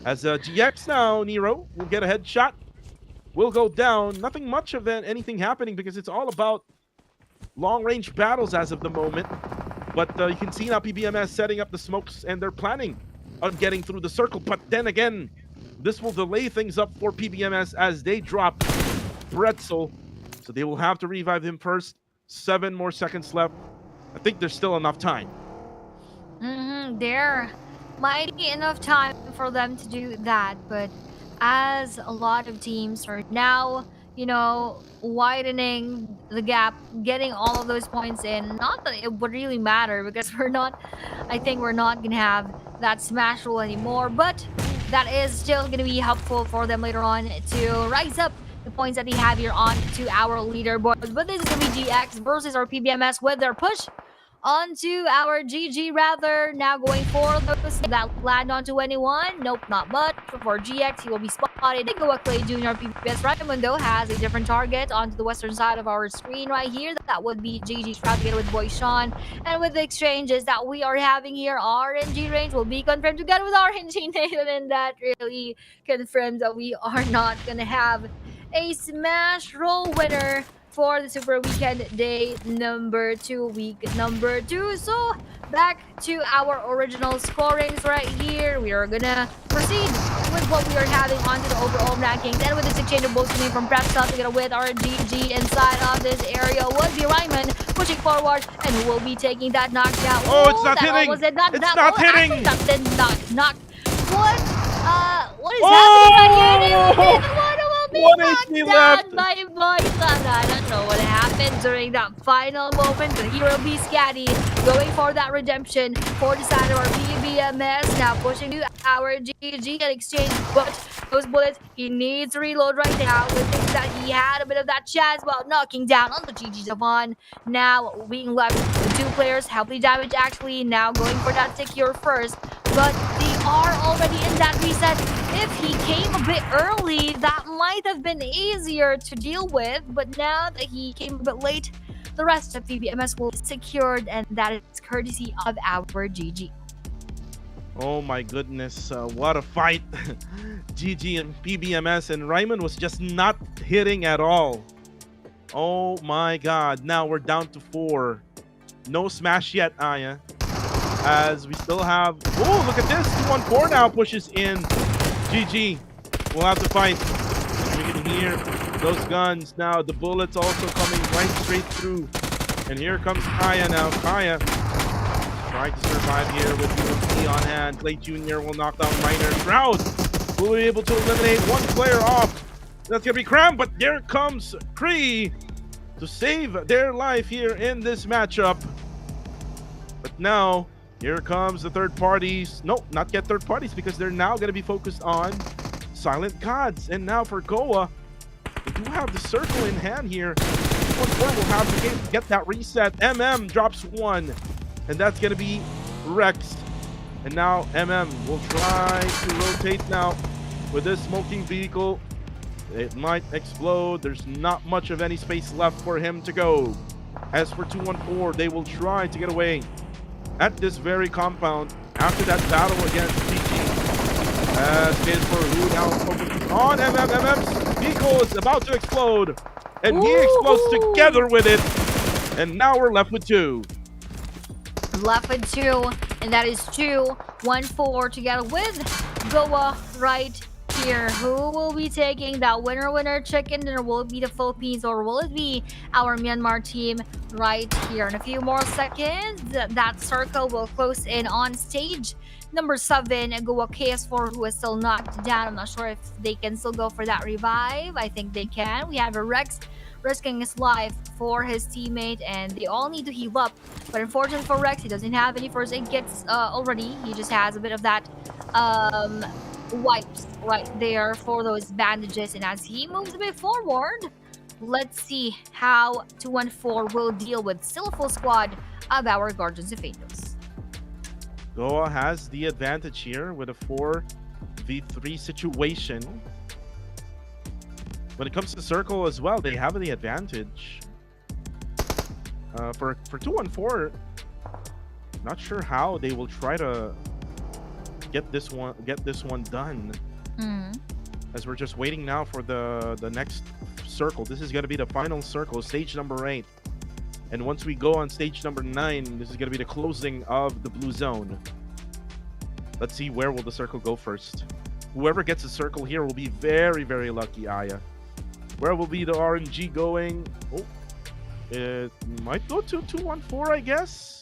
As GX now, Nero will get a headshot. Will go down. Nothing much of anything happening because it's all about long-range battles as of the moment. But you can see now PBMS setting up the smokes and they're planning on getting through the circle. But then again, this will delay things up for PBMS as they drop Bretzel. So they will have to revive him first. 7 more seconds left. I think there's still enough time. There might be enough time for them to do that, but as a lot of teams are now, you know, widening the gap, getting all of those points in, not that it would really matter because I think we're not gonna have that smash rule anymore, but that is still gonna be helpful for them later on to rise up the points that they have here on to our leaderboard. But this is gonna be GX versus our PBMS with their push onto our GG rather. Now going for those that land onto anyone. Nope, not much. For GX, he will be spotted. They go a Clay Jr. PBS. Raimundo has a different target onto the western side of our screen right here. That would be GG's trying together with Boy Sean. And with the exchanges that we are having here, RNG range will be confirmed together with RNG Nathan, and that really confirms that we are not gonna have a smash roll winner for the Super Weekend Day number 2, week number 2. So back to our original scorings right here. We are gonna proceed with what we are having onto the overall rankings, and with this exchange of balls coming from Prescott together with our GG inside of this area would be Ryman pushing forward and who will be taking that knockdown. Oh, it's not hitting! It's not hitting! Actually, that did not knock. What is happening right here? Being knocked down by Boyson. I don't know what happened during that final moment, but here will be Scatty going for that redemption for the side of our PBMS. Now pushing to our GG and exchange, but those bullets, he needs to reload right now. We think that he had a bit of that chance while knocking down on the GG Savon. Now being left with 2 players, heavily damaged actually. Now going for that secure first, but they are already in that reset. If he came a bit early, that might have been easier to deal with, but now that he came a bit late, the rest of PBMS will be secured, and that is courtesy of our GG. Oh my goodness, what a fight. GG and PBMS, and Ryman was just not hitting at all. Oh my god, now we're down to 4. No smash yet, Aya. As we still have... Oh, look at this! 214 now pushes in. GG. We'll have to fight. You can hear those guns. Now the bullets also coming right straight through. And here comes Kaya now. Kaya trying to survive here with UMP on hand. Clay Jr. will knock down Reiner. Shroud will be able to eliminate 1 player off. That's gonna be Cram, but there comes Cree to save their life here in this matchup. But now, here comes the third parties. Nope, not yet third parties, because they're now going to be focused on Silent Gods. And now for Goa, they do have the circle in hand here. 2-1-4 will have to get that reset. drops one, and that's going to be Rex. And now will try to rotate now with this smoking vehicle. It might explode. There's not much of any space left for him to go. As for 2-1-4, they will try to get away at this very compound after that battle against PG. As is for who now focusing on MM's vehicle is about to explode. And he explodes together with it. And now we're left with two. Left with two, and that is 2-1-4 together with Goa right here. Who will be taking that winner chicken dinner? Will it be the Philippines or will it be our Myanmar team right here? In a few more seconds, that circle will close in on stage number 7. Goa KS4, who is still knocked down. I'm not sure if they can still go for that revive. I think they can. We have a Rex risking his life for his teammate, and they all need to heal up. But unfortunately for Rex, he doesn't have any first aid kits already. He just has a bit of that wipes right there for those bandages. And as he moves a bit forward, let's see how 2-1-4 will deal with still a full squad of our Guardians of Angels. Goa has the advantage here with a 4v3 situation. When it comes to circle as well, they have the advantage. For 2-1-4, not sure how they will try to get this one done. As we're just waiting now for the next circle. This is going to be the final circle, stage number 8. And once we go on stage number 9, this is going to be the closing of the blue zone. Let's see, where will the circle go first? Whoever gets a circle here will be very, very lucky, Aya. Where will be the RNG going? Oh, it might go to 2-1-4, I guess.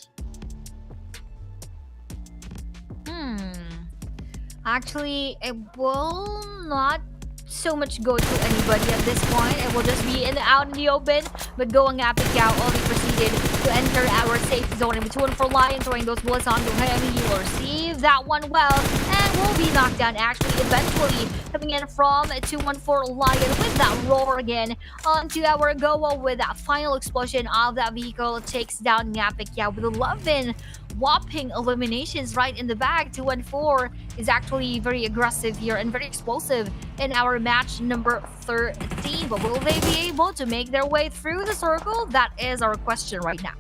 Actually, it will not so much go to anybody at this point. It will just be out in the open. But going Epic out only proceeded to enter our safe zone. And with 2-1-4 Lion throwing those bullets onto him, he will receive that one well and will be knocked down. Actually, eventually coming in from 2-1-4 Lion with that roar again onto our Goa with that final explosion of that vehicle. It takes down Epic with 11 whopping eliminations right in the bag. 2-1-4 is actually very aggressive here and very explosive in our match number 13. But will they be able to make their way through the circle? That is our question right now.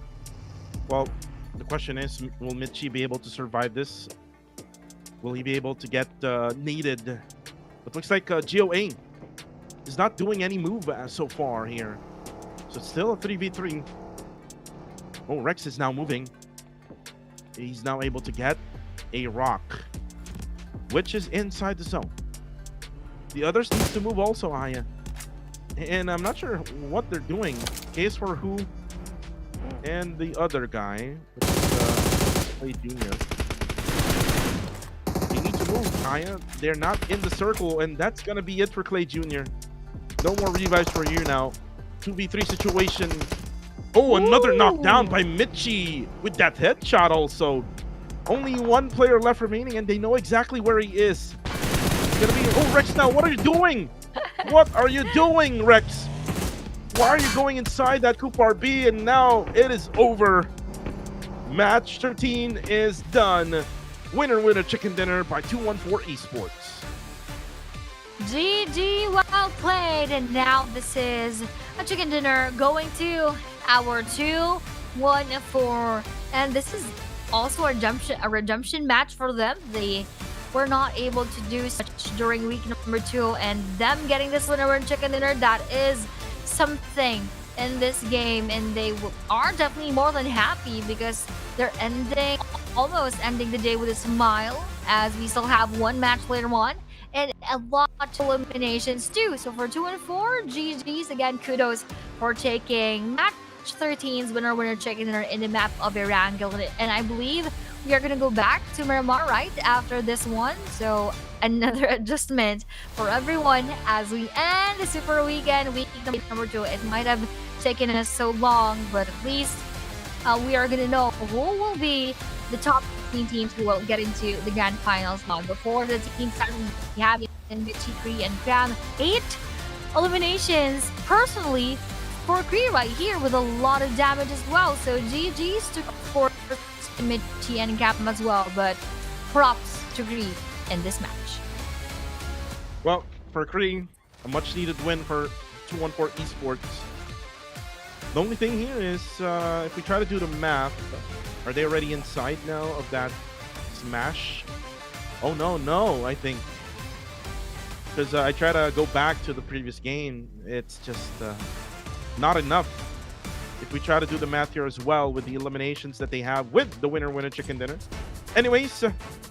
Well, the question is, will Mitchie be able to survive this? Will he be able to get needed? It looks like GOA is not doing any move so far here. So it's still a 3v3. Oh, Rex is now moving. He's now able to get a rock, which is inside the zone. The others need to move also, Aya. And I'm not sure what they're doing. Case for who and the other guy, which is Clay Jr. They need to move, Aya. They're not in the circle, and that's gonna be it for Clay Jr. No more revives for you now. 2v3 situation. Oh, another knockdown by Mitchie with that headshot also. Only one player left remaining, and they know exactly where he is. It's gonna be... Oh, Rex now, what are you doing? What are you doing, Rex? Why are you going inside that Coop RB? And now it is over. Match 13 is done. Winner chicken dinner by 2-1-4 Esports. GG, well played. And now this is a chicken dinner going to our 2-1-4, and this is also a redemption match for them. They were not able to do such during week number 2, and them getting this winner chicken dinner, that is something in this game, and they are definitely more than happy because they're almost ending the day with a smile, as we still have one match later on and a lot of eliminations too. So for 2-4, GG's again, kudos for taking match 13's winner chicken dinner in the map of Erangel. And I believe we are gonna go back to Miramar right after this one. So another adjustment for everyone as we end the Super Weekend, week number 2. It might have taken us so long, but at least we are gonna know who will be the top 15 teams who will get into the grand finals now. Before the teams start having and Mitchie, Cree, and Graham. 8 eliminations personally for Cree right here with a lot of damage as well. So GG's to for Mitchie and Graham as well, but props to Cree in this match. Well, for Kree, a much needed win for 214 Esports. The only thing here is if we try to do the math, are they already inside now of that smash? Oh no, I think. Because I try to go back to the previous game, it's just not enough. If we try to do the math here as well with the eliminations that they have with the winner chicken dinner. Anyways,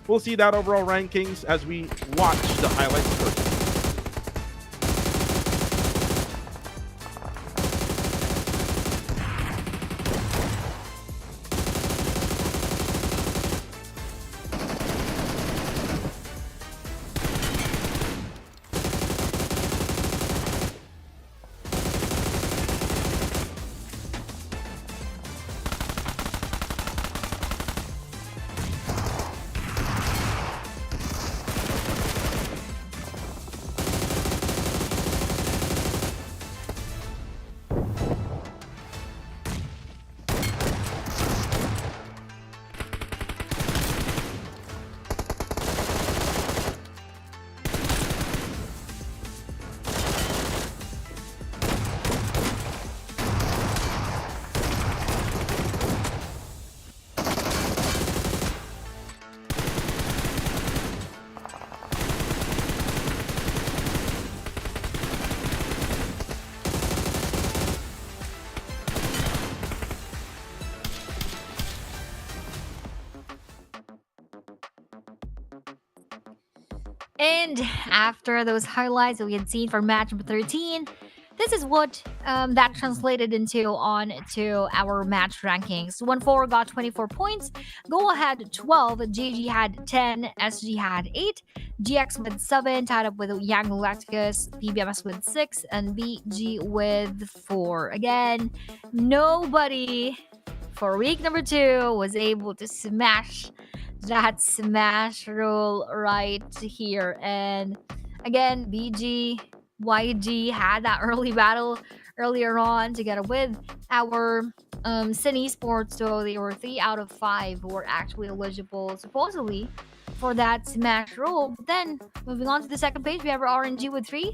we'll see that overall rankings as we watch the highlights first. And after those highlights that we had seen for match number 13, this is what that translated into on to our match rankings. 1-4 got 24 points. Go Ahead 12. GG had 10. SG had 8. GX with 7. Tied up with Young Galacticus. PBMS with 6. And BG with 4. Again, nobody for week number 2 was able to smash that smash roll right here. And again, BG, YG had that early battle earlier on together with our Sin Esports. So they were 3 out of 5 who were actually eligible supposedly for that smash roll. But then moving on to the second page, we have our RNG with 3.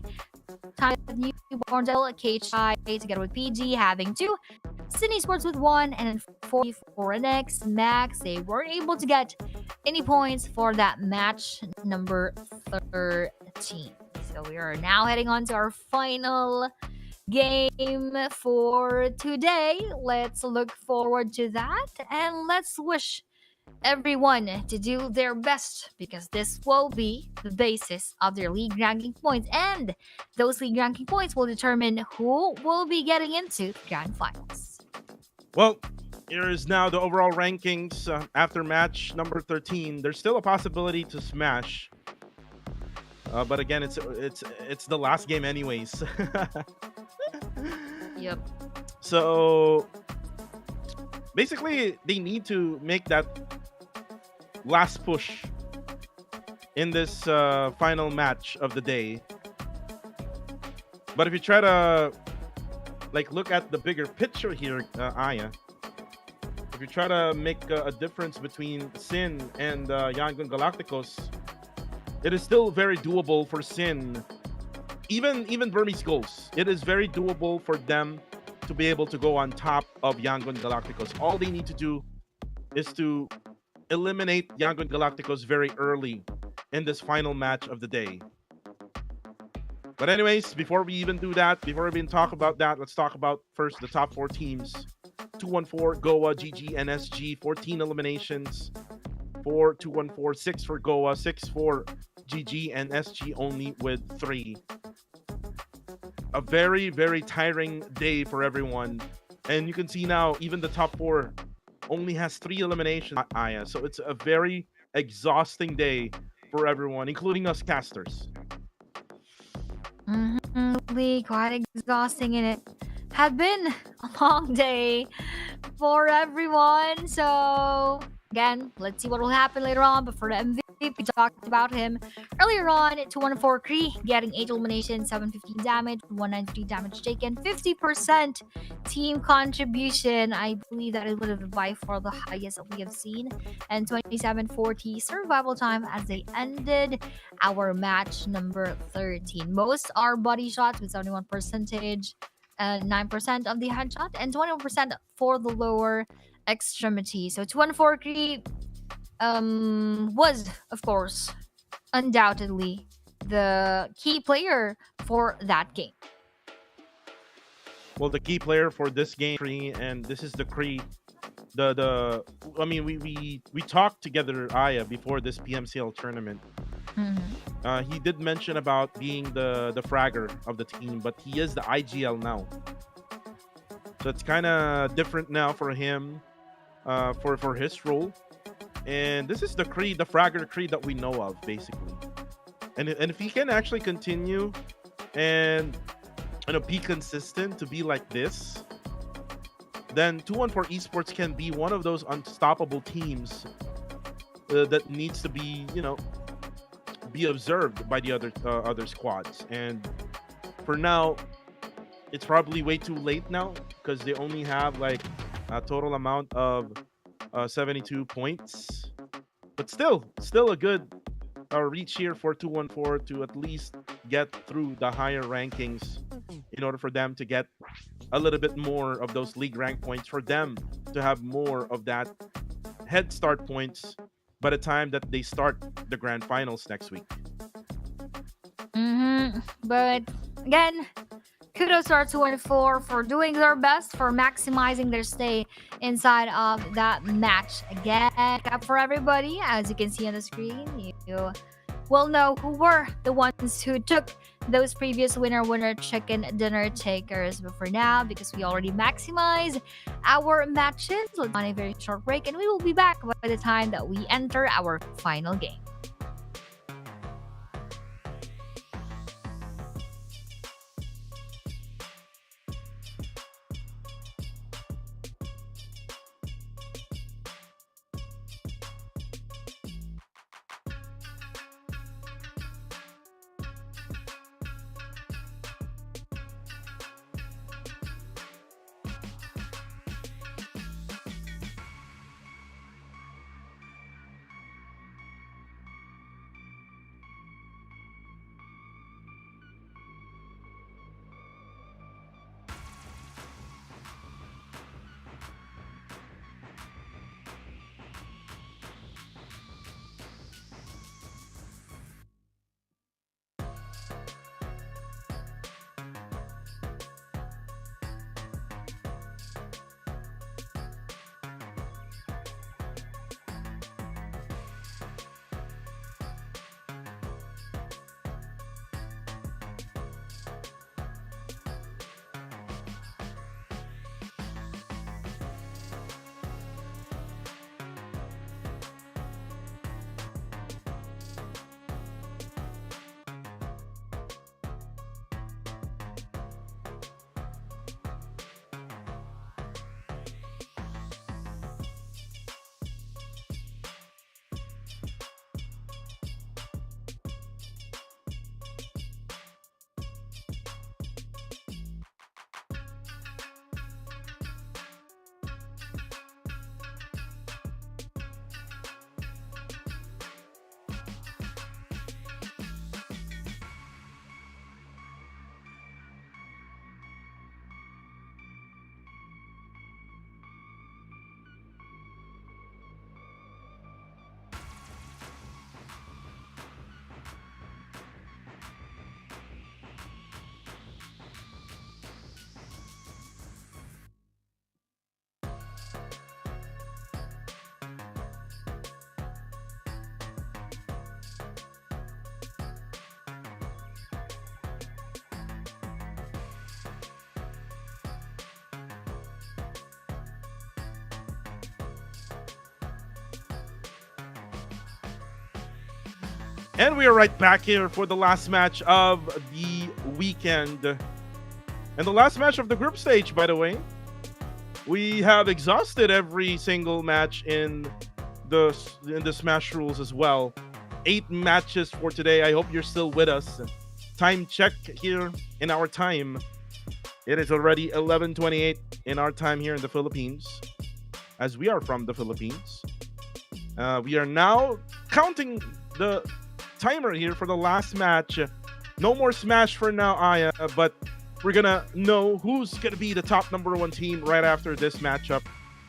Time with Newborn Devil, KHI together with PG having 2. Sin Esports with 1, and then 4 for NX, Max. They weren't able to get any points for that match number 13. So we are now heading on to our final game for today. Let's look forward to that, and let's wish everyone to do their best, because this will be the basis of their league ranking points, and those league ranking points will determine who will be getting into the grand finals. Well, here is now the overall rankings after match number 13. There's still a possibility to smash, but again, it's the last game anyways. Yep. So basically, they need to make that last push in this final match of the day. But if you try to look at the bigger picture here, Aya, if you try to make a difference between Sin and Yangon Galacticos, it is still very doable for Sin. Even Burmese goals, it is very doable for them to be able to go on top of Yangon Galacticos. All they need to do is to eliminate Yangon Galacticos very early in this final match of the day. But anyways, before we even do that, before we even talk about that, let's talk about first the top 4 teams. 214, Goa, GG, and SG. 14 eliminations for 214, 6 for Goa, 6 for GG, and SG only with 3. A very, very tiring day for everyone. And you can see now, even the top 4 only has 3 eliminations, Aya. So it's a very exhausting day for everyone, including us casters. Quite exhausting, and it had been a long day for everyone. So again, let's see what will happen later on. But for the We talked about him earlier on. 214 Kree getting 8 eliminations, 715 damage, 193 damage taken, 50% team contribution. I believe that it would have been by far the highest that we have seen. And 2740 survival time as they ended our match number 13. Most are body shots with 71%, 9% of the headshot, and 21% for the lower extremity. So 214 was, of course, undoubtedly the key player for that game. Well, the key player for this game, and this is the Kree. I mean, we talked together, Aya, before this PMCL tournament. He did mention about being the fragger of the team, but he is the IGL now. So it's kind of different now for him, for his role. And this is the Kree, the fragger Kree that we know of, basically. And if he can actually continue and be consistent to be like this, then 214 Esports can be one of those unstoppable teams that needs to be, be observed by the other squads. And for now, it's probably way too late now because they only have like a total amount of 72 points. But still a good reach here for 214 to at least get through the higher rankings in order for them to get a little bit more of those league rank points, for them to have more of that head start points by the time that they start the grand finals next week. But again, kudos to our 214 for doing their best, for maximizing their stay inside of that match. Again, up for everybody, as you can see on the screen, you will know who were the ones who took those previous winner chicken dinner takers. But for now, because we already maximized our matches, let's go on a very short break, and we will be back by the time that we enter our final game. And we are right back here for the last match of the weekend. And the last match of the group stage, by the way. We have exhausted every single match in the Smash rules as well. 8 matches for today. I hope you're still with us. Time check here in our time. It is already 11:28 in our time here in the Philippines, as we are from the Philippines. We are now counting the timer here for the last match. No more Smash for now, Aya, but we're gonna know who's gonna be the top #1 team right after this matchup.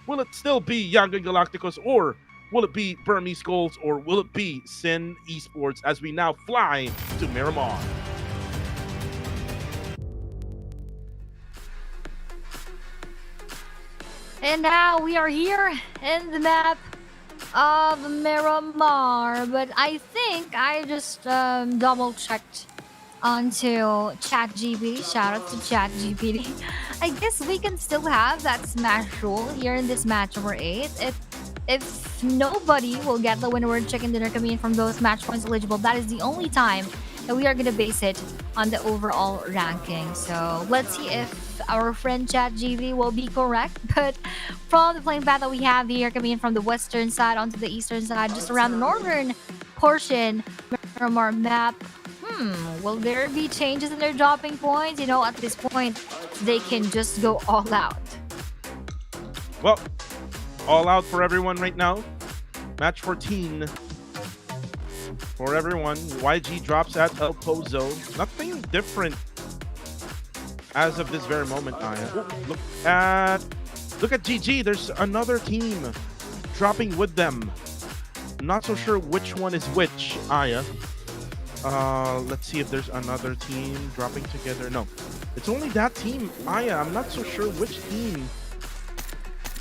Will it still be Young Galacticos, or will it be Burmese Goals, or will it be Sin Esports as we now fly to Miramar? And now we are here in the map of Miramar. But I think I just double checked onto ChatGPT. Shout out to ChatGPT. I guess we can still have that smash rule here in this match number 8. If nobody will get the winner chicken dinner coming in from those match points eligible, that is the only time that we are gonna base it on the overall ranking. So let's see if our friend ChatGPT will be correct. But from the playing path that we have here, coming in from the western side onto the eastern side, just around the northern portion from our map. Will there be changes in their dropping points? You know, at this point, they can just go all out. Well, all out for everyone right now. Match 14 for everyone. YG drops at El Pozo. Nothing different as of this very moment, Aya. Look at GG. There's another team dropping with them. Not so sure which one is which, Aya. Let's see if there's another team dropping together. No, it's only that team, Aya. I'm not so sure which team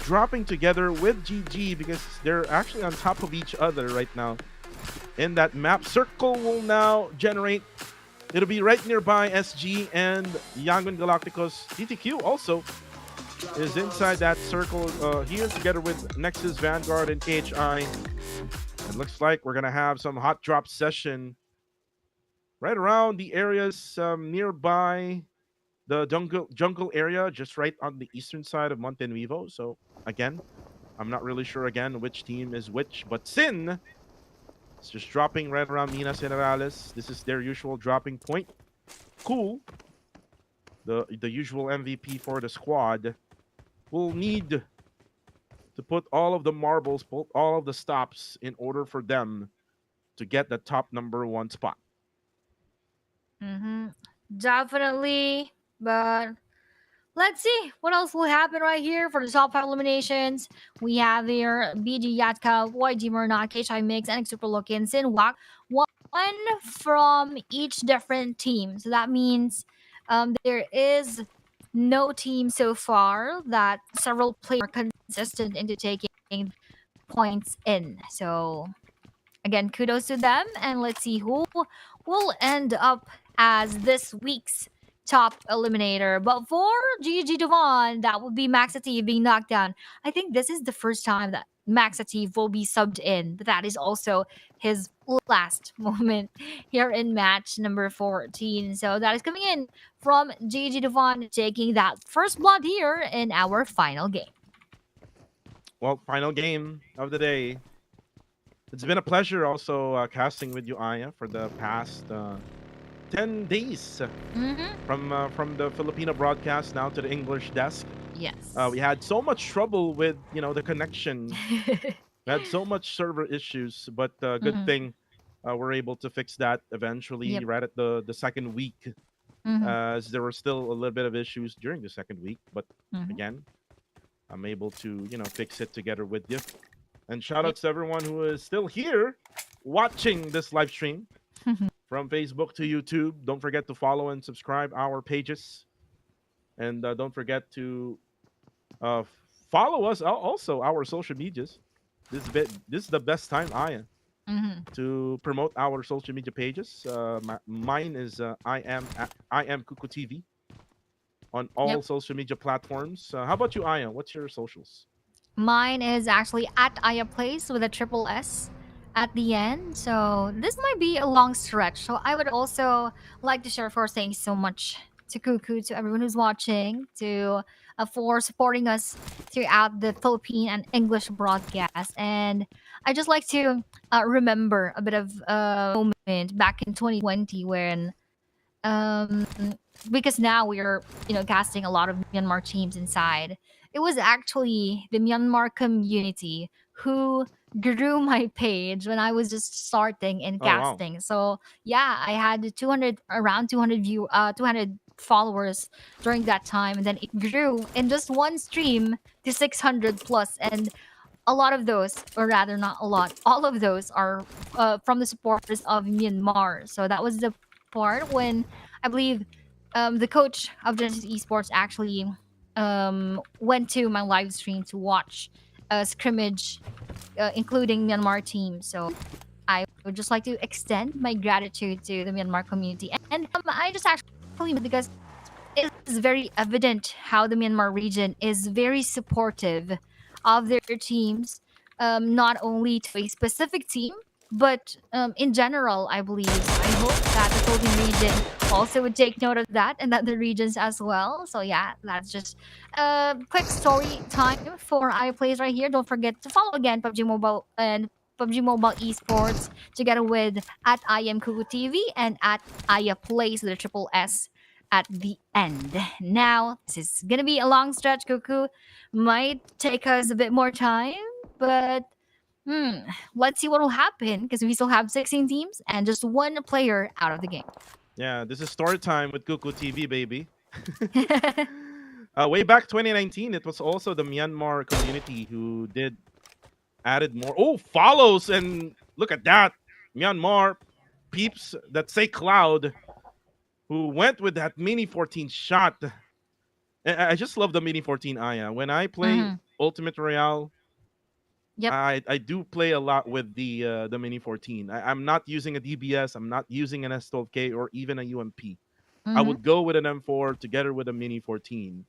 dropping together with GG, because they're actually on top of each other right now in that map. Circle will now generate. It'll be right nearby SG and Yangon Galacticos. DTQ also is inside that circle here together with Nexus, Vanguard, and KHI. It looks like we're gonna have some hot drop session right around the areas nearby the jungle area, just right on the eastern side of Montenuevo. So again, I'm not really sure again which team is which, but Sin is just dropping right around Minas Generales. This is their usual dropping point. Cool. The usual MVP for the squad will need to put all of the marbles, put all of the stops in order for them to get the top #1 spot. Definitely. But let's see what else will happen right here for the top 5 eliminations. We have here BG Yatka, YG Murna, KHI Mix, and Super Lokin, Sin Wak. One from each different team. So that means there is no team so far that several players are consistent into taking points in. So again, kudos to them, and let's see who will end up as this week's top eliminator. But for GG Devon, that would be Maxative being knocked down. I think this is the first time that Maxative will be subbed in, but that is also his last moment here in match number 14. So that is coming in from GG Devon, taking that first blood here in our final game. Well, final game of the day. It's been a pleasure also casting with you, Aya, for the past 10 days from the Filipino broadcast now to the English desk. Yes. We had so much trouble with the connection. We had so much server issues, but good thing we're able to fix that eventually right at the second week, as there were still a little bit of issues during the second week. But again, I'm able to fix it together with you. And shout outs to everyone who is still here watching this live stream from Facebook to YouTube. Don't forget to follow and subscribe our pages. And don't forget to follow us also, our social medias. This is the best time, Aya, to promote our social media pages. Mine is I am Kuku TV on all social media platforms. How about you, Aya? What's your socials? Mine is actually at Aya Place with a triple S at the end. So this might be a long stretch. So I would also like to share first, thanks so much to Cuckoo, to everyone who's watching, to for supporting us throughout the Philippine and English broadcast. And I just like to remember a bit of moment back in 2020 when um because now we're casting a lot of Myanmar teams inside. It was actually the Myanmar community who grew my page when I was just starting in Oh wow. casting. So yeah, I had 200 around 200 followers during that time, and then it grew in just one stream to 600 plus. And a lot of those, or rather not a lot, all of those are from the supporters of Myanmar. So that was the part when I believe the coach of Genesis Esports actually went to my live stream to watch a scrimmage, including Myanmar team. So I would just like to extend my gratitude to the Myanmar community. And I just actually, because it is very evident how the Myanmar region is very supportive of their teams, not only to a specific team, but in general, I believe. So I hope that the Philippine region also would take note of that and that the regions as well. So yeah, that's just a quick story time for iPlays right here. Don't forget to follow again PUBG Mobile and PUBG Mobile Esports together with at I am Kuku TV and at Aya Plays with a triple S at the end. Now, this is gonna be a long stretch, Cuckoo. Might take us a bit more time, but hmm, let's see what will happen because we still have 16 teams and just one player out of the game. Yeah, this is story time with Cuckoo TV, baby. Way back 2019, it was also the Myanmar community who did added more. Oh, follows, and look at that, Myanmar peeps that say Cloud, who went with that mini 14 shot. I just love the mini 14 Aya. When I play Mhm. Ultimate Royale, Yep. I do play a lot with the mini 14. I'm not using a DBS. I'm not using an S12K or even a UMP. I Mhm. would go with an M4 together with a mini 14.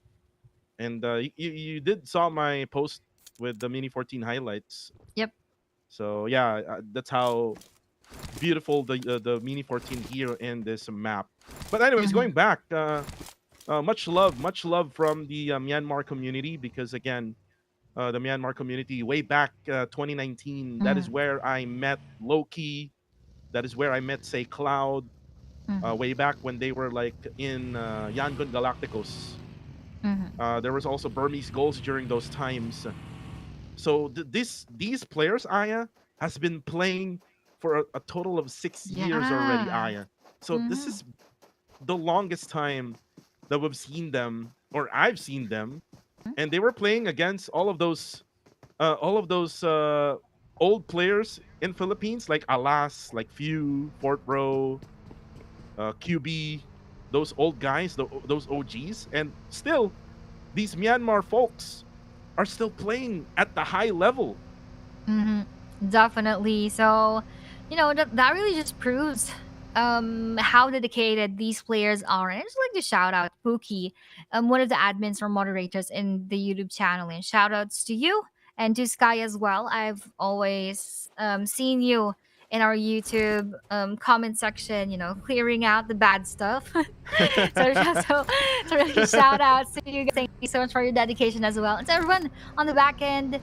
And you did saw my post with the mini 14 highlights. Yep. So yeah, that's how beautiful the mini 14 here in this map. But anyways, Mhm. going back, much love from the Myanmar community, because again, the Myanmar community way back 2019, that is Mhm. where I met Loki. That is where I met Say Cloud. Mhm. Way back when they were like in Yangon Galacticos. Mhm. There was also Burmese goals during those times. So these players, Aya, has been playing for a total of 6 years already, Yeah. Aya. So this Mhm. is the longest time that we've seen them, or I've seen them, and they were playing against all of those old players in Philippines, like Alas, like Few, Fort Bro, QB, those old guys, those OGs, and still these Myanmar folks are still playing at the high level. Hmm. Definitely. So, that really just proves how dedicated these players are. And I just like to shout out Pookie, one of the admins or moderators in the YouTube channel. And shout outs to you and to Sky as well. I've always seen you in our YouTube comment section, clearing out the bad stuff. So really shout outs to you guys. Thank you so much for your dedication as well. And to everyone on the back end,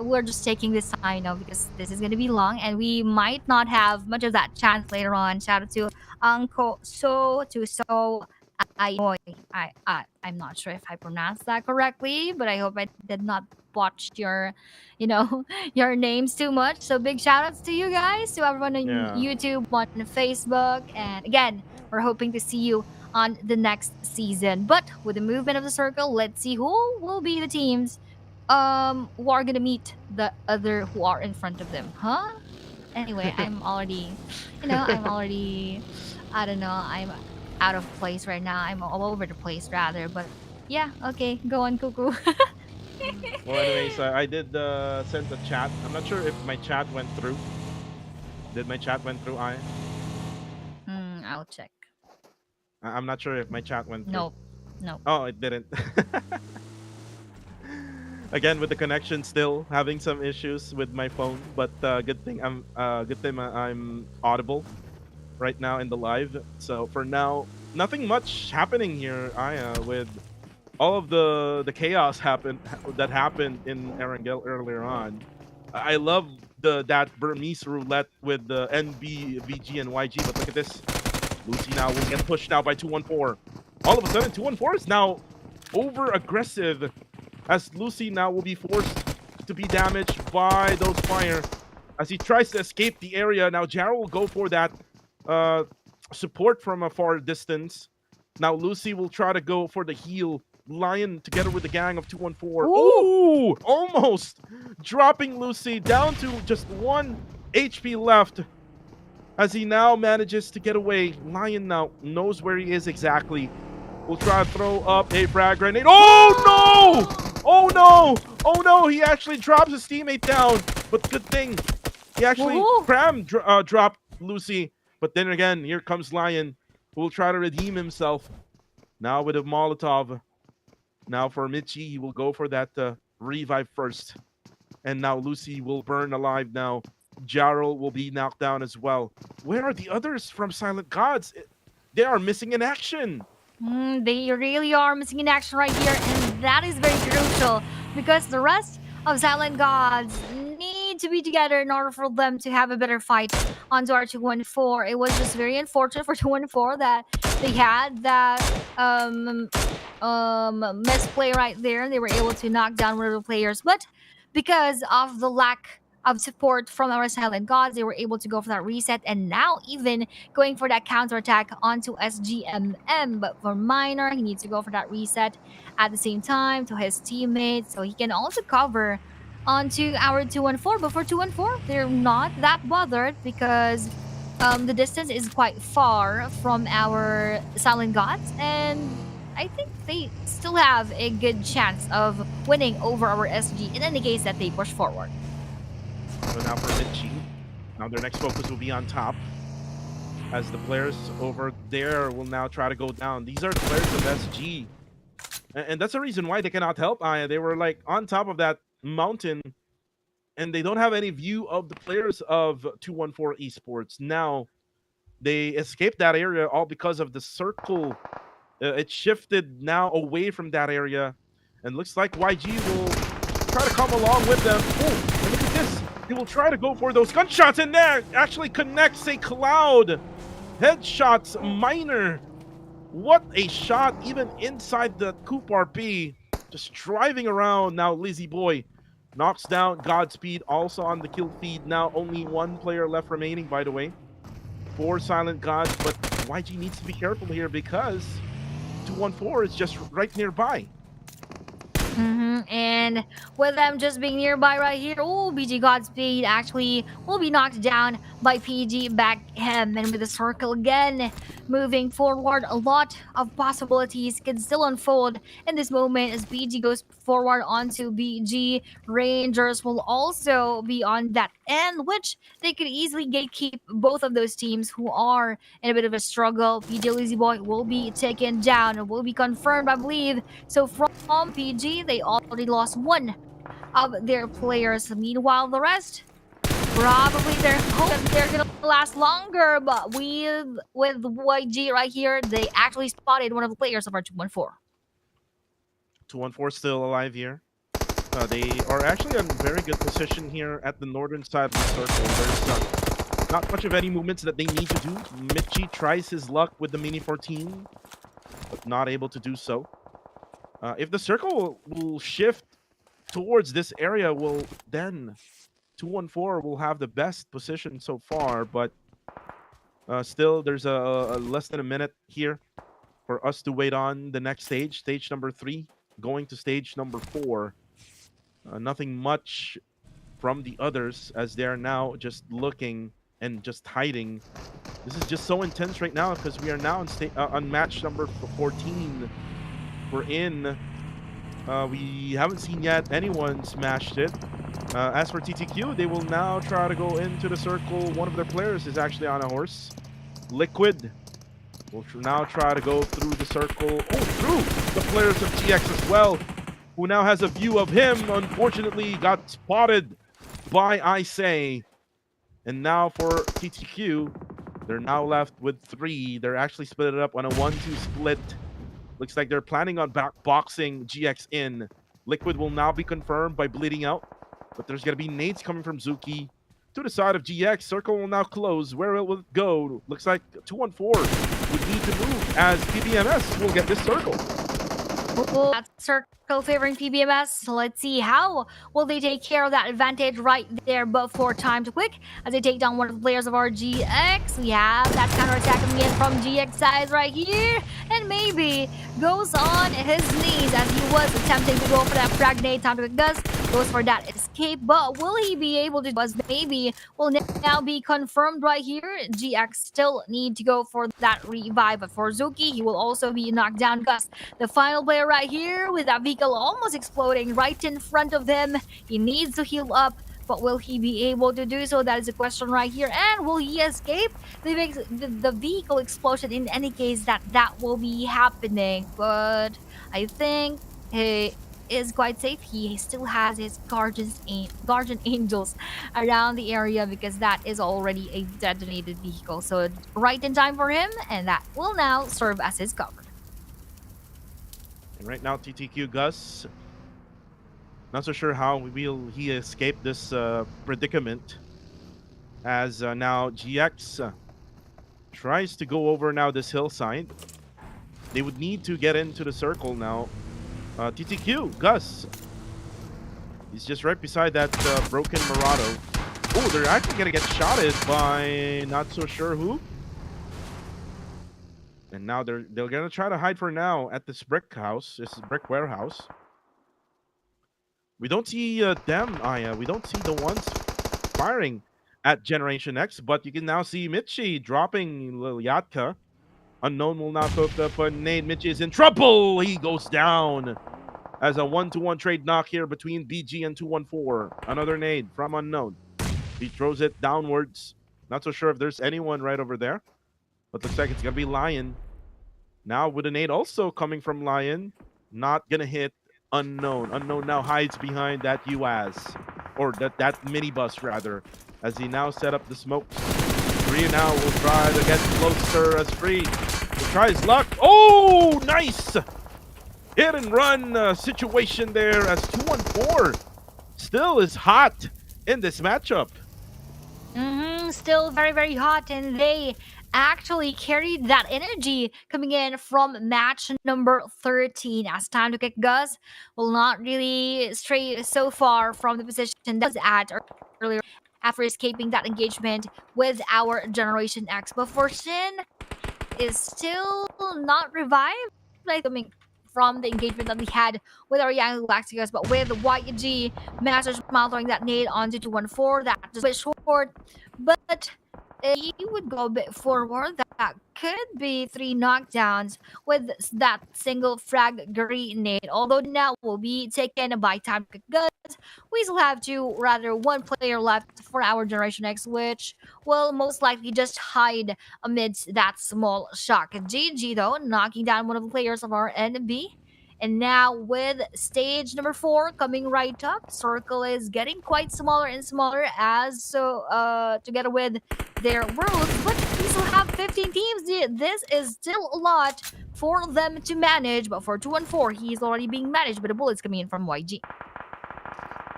we're just taking this time, because this is going to be long and we might not have much of that chance later on. Shout out to Uncle So I'm not sure if I pronounced that correctly, but I hope I did not botch your, your names too much. So big shout outs to you guys, to everyone on Yeah. YouTube, on Facebook, and again, we're hoping to see you on the next season. But with the movement of the circle, let's see who will be the teams who are gonna meet the other who are in front of them, huh? Anyway, I'm already I don't know, I'm out of place right now. I'm all over the place rather, but yeah, okay, go on, Cuckoo. Well, anyways, I did send a chat. I'm not sure if my chat went through. Did my chat went through? I'll check. I'm not sure if my chat went through. Nope. Nope. Oh, it didn't. Again, with the connection, still having some issues with my phone, but good thing I'm audible. right now in the live. So for now, nothing much happening here, Aya, with all of the chaos that happened in Erangel earlier on. I love that Burmese roulette with the NB, VG, and YG, but look at this. Lucy now will get pushed now by 214. All of a sudden, 214 is now over aggressive, as Lucy now will be forced to be damaged by those fire as he tries to escape the area. Now Jarrow will go for that support from a far distance. Now Lucy will try to go for the heal. Lion together with the gang of 214. Ooh, almost dropping Lucy down to just 1 HP left as he now manages to get away. Lion now knows where he is exactly. Will try to throw up a frag grenade. Oh no! Oh no! Oh no! He actually drops his teammate down. But good thing he actually dropped Lucy. But then again, here comes Lion, who will try to redeem himself. Now with a Molotov. Now for Michi, he will go for that revive first. And now Lucy will burn alive now. Jarl will be knocked down as well. Where are the others from Silent Gods? They are missing in action. They really are missing in action right here, and that is very crucial because the rest of Silent Gods need to be together in order for them to have a better fight onto our 214. It was just very unfortunate for 214 that they had that misplay right there. They were able to knock down one of the players, but because of the lack of support from our Silent Gods, they were able to go for that reset, and now even going for that counterattack onto SGMM. But for Minor, he needs to go for that reset at the same time to his teammates, so he can also cover onto our 214. But for 214, they're not that bothered because the distance is quite far from our Silent Gods, and I think they still have a good chance of winning over our SG in any case that they push forward. So now for Michi. Now their next focus will be on top, as the players over there will now try to go down. These are the players of SG. And that's the reason why they cannot help Aya. They were like on top of that mountain, and they don't have any view of the players of 214 Esports. Now, they escaped that area all because of the circle. It shifted now away from that area, and looks like YG will try to come along with them. Oh, and look at this. He will try to go for those gunshots, and there actually connects a Cloud. Headshots Minor. What a shot, even inside the Coop RP. Just driving around now. Lizzy Boy knocks down Godspeed, also on the kill feed. Now only one player left remaining, by the way, for Silent Gods. But YG needs to be careful here because 214 is just right nearby. And with them just being nearby right here, oh, BG Godspeed actually will be knocked down by PG back him. And with the circle again moving forward, a lot of possibilities can still unfold in this moment as BG goes forward onto BG. Rangers will also be on that end, which they could easily gatekeep both of those teams who are in a bit of a struggle. PG Lizzy Boy will be taken down and will be confirmed, I believe. So from PG, they already lost one of their players. Meanwhile, the rest, probably they're hoping they're gonna last longer. But with YG right here, they actually spotted one of the players of our 214. 214 still alive here. They are actually in very good position here at the northern side of the circle. There's not much of any movements that they need to do. Michi tries his luck with the Mini 14, but not able to do so. If the circle will shift towards this area, then 214 will have the best position so far. But still, there's a less than a minute here for us to wait on the next stage, stage number 3, going to stage number 4. Nothing much from the others as they're now just looking and just hiding. This is just so intense right now because we are now on match number 14. We're in. We haven't seen yet anyone smashed it. As for TTQ, they will now try to go into the circle. One of their players is actually on a horse. Liquid will now try to go through the circle. Oh, through the players of GX as well, who now has a view of him. Unfortunately, got spotted by I Say. And now for TTQ, They're now left with 3. They're actually split it up on a 1-2 split. Looks like they're planning on boxing GX in. Liquid will now be confirmed by bleeding out, but there's going to be nades coming from Zuki to the side of GX. Circle will now close. Where will it go? Looks like 214 would need to move as PBMS will get this circle. That circle favoring PBMS. So let's see how will they take care of that advantage right there before time to quick as they take down one of the players of our GX. We have that counter attack coming in from GX size right here, and maybe goes on his knees as he was attempting to go for that frag nade. Time to quick does goes for that escape, but will he be able to? Was maybe will now be confirmed right here. GX still need to go for that revive, but for Zuki, he will also be knocked down. Gus, the final player right here with that vehicle almost exploding right in front of him. He needs to heal up, but will he be able to do so? That is a question right here. And will he escape the vehicle explosion? In any case, that will be happening, but I think he is quite safe. He still has his guardian angels around the area because that is already a detonated vehicle. So right in time for him, and that will now serve as his cover. And right now, TTQ Gus, not so sure how will he escape this predicament as now GX tries to go over now this hillside. They would need to get into the circle now. TTQ, Gus. He's just right beside that broken Murado. Oh, they're actually going to get shotted by not so sure who. And now they're going to try to hide for now at this brick house, this brick warehouse. We don't see them, Aya. We don't see the ones firing at Generation X, but you can now see Michi dropping Yatka. Unknown will now cook up a nade. Michi is in trouble. He goes down as a 1-to-1 trade knock here between BG and 214. Another nade from Unknown. He throws it downwards. Not so sure if there's anyone right over there, but looks like it's going to be Lion. Now with a nade also coming from Lion. Not going to hit Unknown. Unknown now hides behind that UAZ, or that minibus rather, as he now set up the smoke. Free now will try to get closer as Free will try his luck. Oh, nice hit and run situation there as 214 still is hot in this matchup. Still very, very hot, and they actually carried that energy coming in from match number 13 as time to kick. Gus will not really stray so far from the position that was at earlier after escaping that engagement with our Generation X. But for Shin is still not revived, like coming from the engagement that we had with our Young Galacticus, but with YG Masters throwing that nade onto 214, that just a bit short, but he would go a bit forward. That could be 3 knockdowns with that single frag grenade, although now will be taken by time to Gus. We still have one player left for our Generation X, which will most likely just hide amidst that small shock. GG though, knocking down one of the players of our NB. And now with stage number 4 coming right up, circle is getting quite smaller and smaller as together with their worlds, but we still have 15 teams. This is still a lot for them to manage, but for 214, he's already being managed, but the bullets coming in from YG.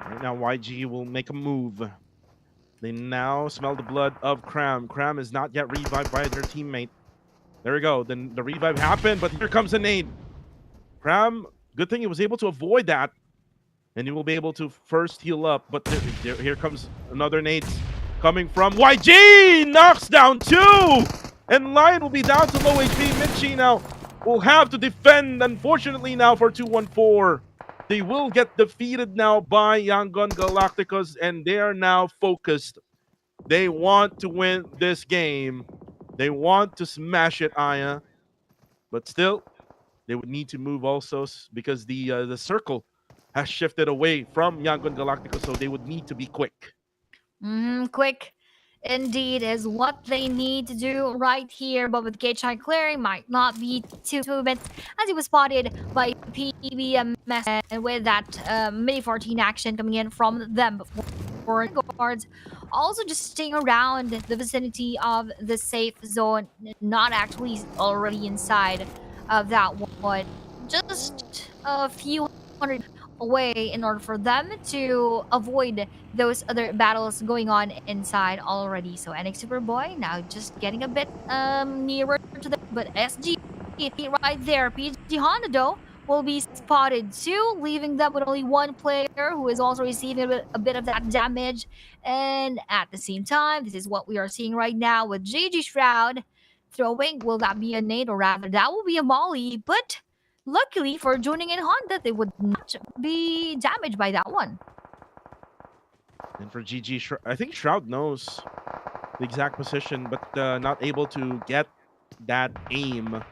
Right now, YG will make a move. They now smell the blood of Cram. Cram is not yet revived by their teammate. There we go. Then the revive happened, but here comes a nade. Cram, good thing he was able to avoid that. And he will be able to first heal up. But here comes another nade coming from YG. Knocks down 2. And Lion will be down to low HP. Michi now will have to defend, unfortunately, now for 214. They will get defeated now by Yangon Galacticos, and they are now focused. They want to win this game. They want to smash it, Aya. But still, they would need to move also because the circle has shifted away from Yangon Galacticos, so they would need to be quick. Quick indeed is what they need to do right here, but with Gate-Shine clearing might not be too movement as he was spotted by PBMS and with that mini 14 action coming in from them before. for guards, also just staying around the vicinity of the safe zone, not actually already inside of that one, just a few hundred away in order for them to avoid those other battles going on inside already. So NX Superboy now just getting a bit nearer to them, but SG right there. PG Honda though will be spotted too, leaving them with only one player who is also receiving a bit of that damage. And at the same time, this is what we are seeing right now with GG Shroud throwing. Will that be a nade, or rather that will be a molly? But luckily for joining in Honda, they would not be damaged by that one. And for GG, I think Shroud knows the exact position, but not able to get that aim.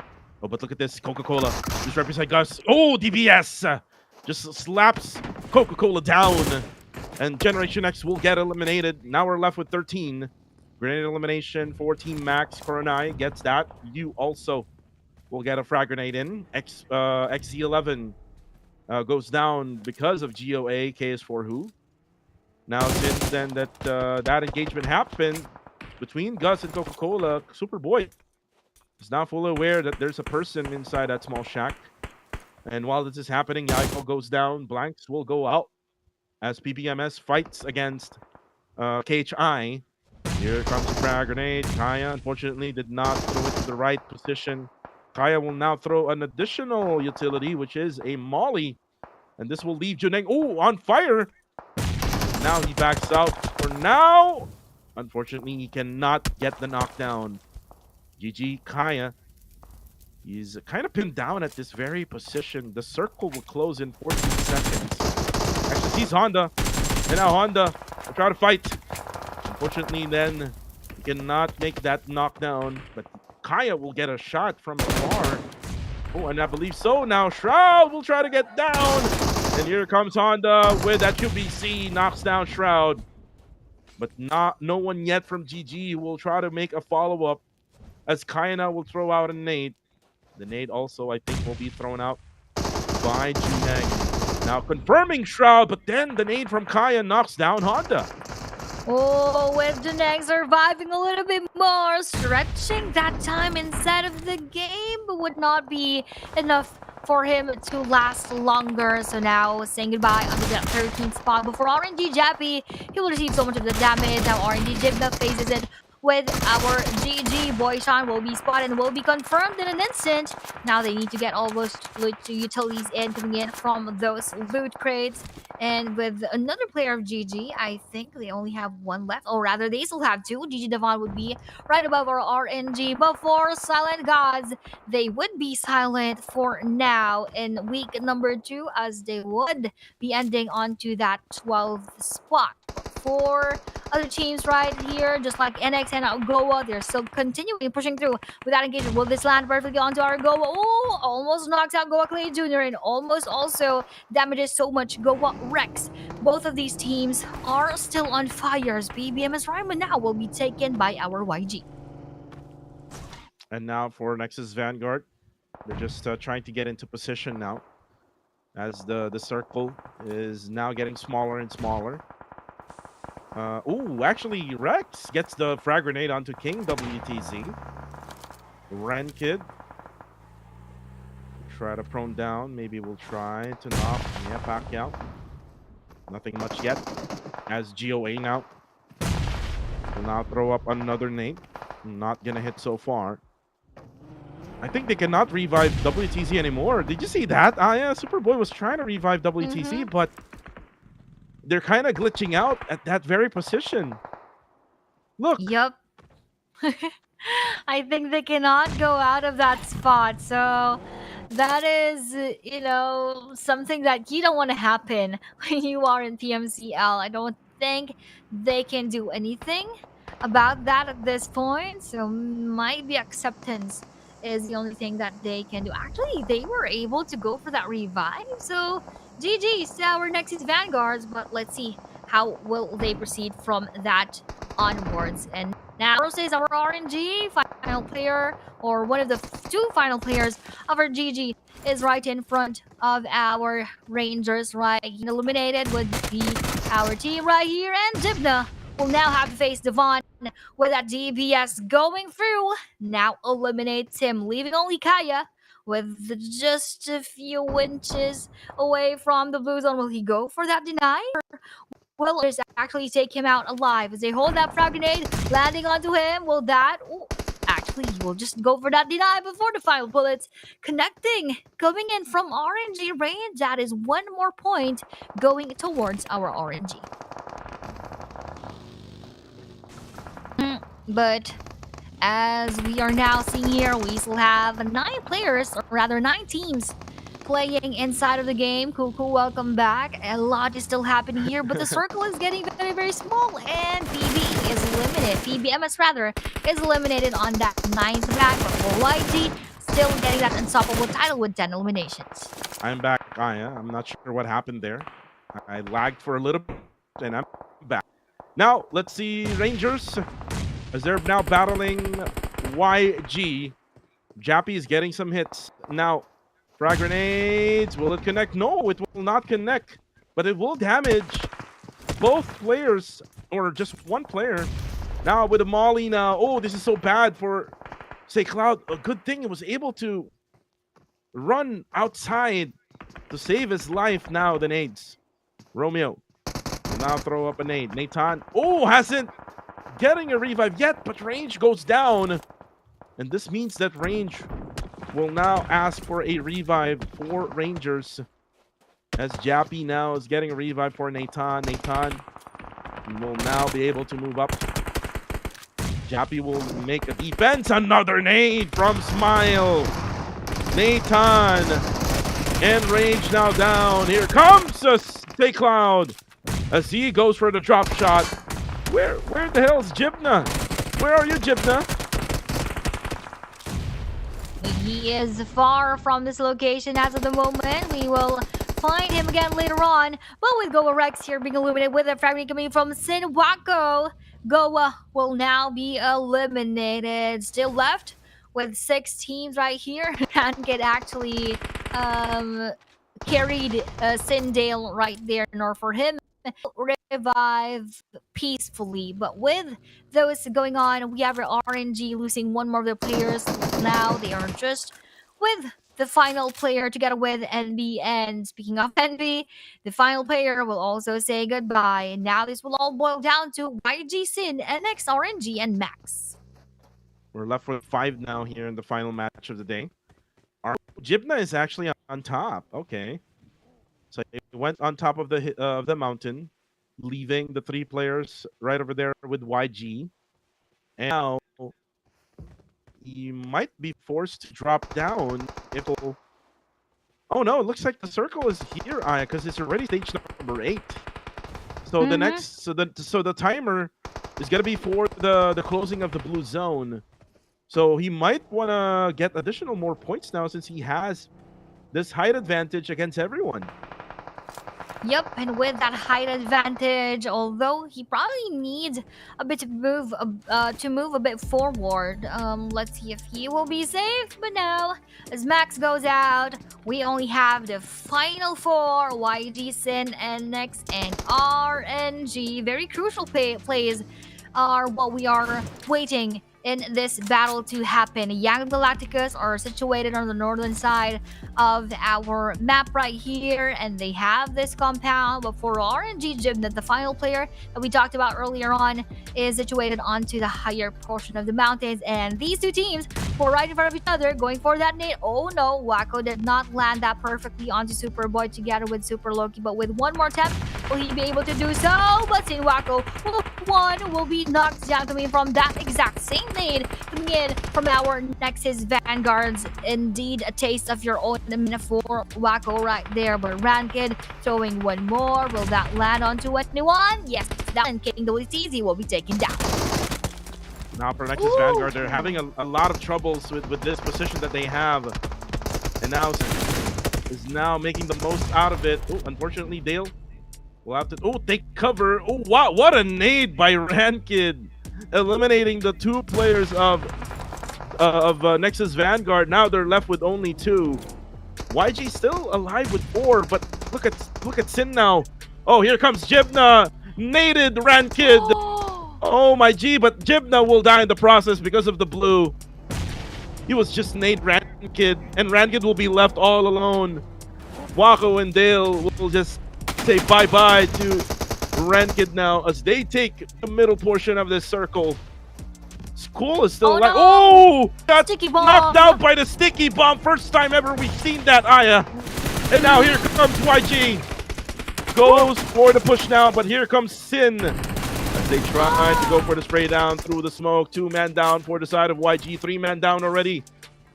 Oh, but look at this, Coca-Cola. Just right beside Gus. Oh, DBS! Just slaps Coca-Cola down. And Generation X will get eliminated. Now we're left with 13. Grenade elimination for Team Max. Coronai gets that. You also will get a frag grenade in. XC11 goes down because of GOA. KS4 who? Now, since then that engagement happened between Gus and Coca-Cola, Superboy is now fully aware that there's a person inside that small shack. And while this is happening, Yaiko goes down. Blanks will go out as PBMS fights against KHI. Here comes a frag grenade. Kaya, unfortunately, did not throw it to the right position. Kaya will now throw an additional utility, which is a molly. And this will leave Juneng, on fire. Now he backs out for now. Unfortunately, he cannot get the knockdown. GG Kaya. He's kind of pinned down at this very position. The circle will close in 14 seconds. Actually sees Honda. And now Honda will try to fight. Unfortunately, then he cannot make that knockdown. But Kaya will get a shot from afar. Oh, and I believe so. Now Shroud will try to get down. And here comes Honda with that QBC. Knocks down Shroud. But no one yet from GG will try to make a follow-up. As Kaya now will throw out a nade. The nade also, I think, will be thrown out by Juneng. Now confirming Shroud, but then the nade from Kaya knocks down Honda. Oh, with Juneng surviving a little bit more, stretching that time inside of the game would not be enough for him to last longer. So now saying goodbye under that 13th spot. But for RNG Jappy, he will receive so much of the damage. Now RNG Jibna faces it with our GG. Boyshan will be spotted and will be confirmed in an instant. Now they need to get all those utilities coming in from those loot crates. And with another player of GG, I think they only have one left. Or rather, they still have two. GG Devon would be right above our RNG. But for Silent Gods, they would be silent for now in week number 2, as they would be ending onto that 12th spot. For other teams right here, just like NX and Goa, they're still continuing pushing through without engagement. Will this land perfectly onto our Goa? Oh, almost knocks out Goa Clay Jr. and almost also damages so much Goa Rex. Both of these teams are still on fire as BBMS Ryman now will be taken by our YG. And now for Nexus Vanguard, they're just trying to get into position now, as the circle is now getting smaller and smaller. Actually, Rex gets the frag grenade onto King WTZ. Ren Kid. Try to prone down. Maybe we'll try to knock. Yeah, back out. Nothing much yet. As GOA now will now throw up another nade. Not gonna hit so far. I think they cannot revive WTZ anymore. Did you see that? Yeah, Superboy was trying to revive WTZ, but they're kind of glitching out at that very position. Look. Yup. I think they cannot go out of that spot. So that is, something that you don't want to happen when you are in PMCL. I don't think they can do anything about that at this point. So might be acceptance is the only thing that they can do. Actually, they were able to go for that revive. So GG's to our Nexus Vanguards, but let's see how will they proceed from that onwards. And now Rose is our RNG final player, or one of the two final players of our GG is right in front of our Rangers, right? Eliminated would be our team right here, and Dibna will now have to face Devon with that DPS going through. Now eliminates him, leaving only Kaya with just a few inches away from the blue zone. Will he go for that deny? Will others actually take him out alive as they hold that frag grenade, landing onto him? Will that... Ooh, actually, he will just go for that deny before the final bullets connecting, coming in from RNG range. That is one more point going towards our RNG. But as we are now seeing here, we still have 9 players, or rather 9 teams playing inside of the game. Cuckoo, welcome back. A lot is still happening here, but the circle is getting very, very small, and PB is eliminated. PBMS rather is eliminated on that 9th map. But for YG, still getting that unstoppable title with 10 eliminations. I'm back, Aya. I'm not sure what happened there. I lagged for a little bit, and I'm back. Now, let's see Rangers, as they're now battling YG. Jappy is getting some hits. Now, frag grenades, will it connect? No, it will not connect, but it will damage both players, or just one player. Now with a molly now. Oh, this is so bad for, say, Cloud. A good thing it was able to run outside to save his life. Now the nades. Romeo will now throw up a nade. Nathan, oh, hasn't getting a revive yet, but range goes down. And this means that range will now ask for a revive for Rangers, as Jappy now is getting a revive for Nathan. Nathan will now be able to move up. Jappy will make a defense. Another nade from Smile. Nathan and range now down. Here comes a Stay Cloud as he goes for the drop shot. Where the hell's Jibna? Where are you, Jibna? He is far from this location as of the moment. We will find him again later on. But with Goa Rex here being illuminated with a fragment coming from Sin Wako, Goa will now be eliminated. Still left with 6 teams right here. Ranked actually carried Sindale right there, nor for him revive peacefully. But with those going on, we have our RNG losing one more of their players. Now they are just with the final player together with NB. And speaking of NB, the final player will also say goodbye. And now this will all boil down to YG, Sin, NX, RNG, and Max. We're left with 5 now here in the final match of the day. Our Jibna is actually on top. Okay. So it went on top of the mountain, leaving the 3 players right over there with YG. And now he might be forced to drop down if he'll... Oh no, it looks like the circle is here, Aya, because it's already stage number 8. So the next, so the timer is gonna be for the closing of the blue zone. So he might want to get additional more points now, since he has this height advantage against everyone. Yep, and with that height advantage, although he probably needs a bit to move a bit forward. Let's see if he will be safe. But now, as Max goes out, we only have the final 4: YG, Sin, NX, and RNG. Very crucial plays are what we are waiting in this battle to happen. Young Galacticus are situated on the northern side of our map right here, and they have this compound. But for RNG Gymnast, the final player that we talked about earlier on, is situated onto the higher portion of the mountains. And these 2 teams were right in front of each other, going for that nade. Oh no, Wako did not land that perfectly onto Superboy together with Super Loki. But with one more attempt, will he be able to do so? But Sin Wako will be knocked down, coming from that exact same nade coming in from our Nexus Vanguards. Indeed, a taste of your own for Wako right there. But Rankid showing one more. Will that land onto anyone? Yes, that and King WTZ will be taken down. Now for Nexus Vanguard, they're having a lot of troubles with this position that they have. And now is now making the most out of it. Oh, unfortunately, Dale will have to take cover. Oh wow, what a nade by Rankid, eliminating the 2 players of Nexus Vanguard. Now they're left with only 2. YG still alive with 4, but look at Sin now. Oh, here comes Jibna. Naded Rankid. Oh my G, but Jibna will die in the process because of the blue. He was just Nate Rankid, and Rankid will be left all alone. Wako and Dale will just say bye-bye to Rankid now as they take the middle portion of this circle. School is still alive. no. Oh! Got Sticky bomb. knocked out by the sticky bomb. First time ever we've seen that, Aya. And now here comes YG. Goes for the push now, but here comes Sin. As they try to go for the spray down through the smoke. 2-man down for the side of YG. 3-man down already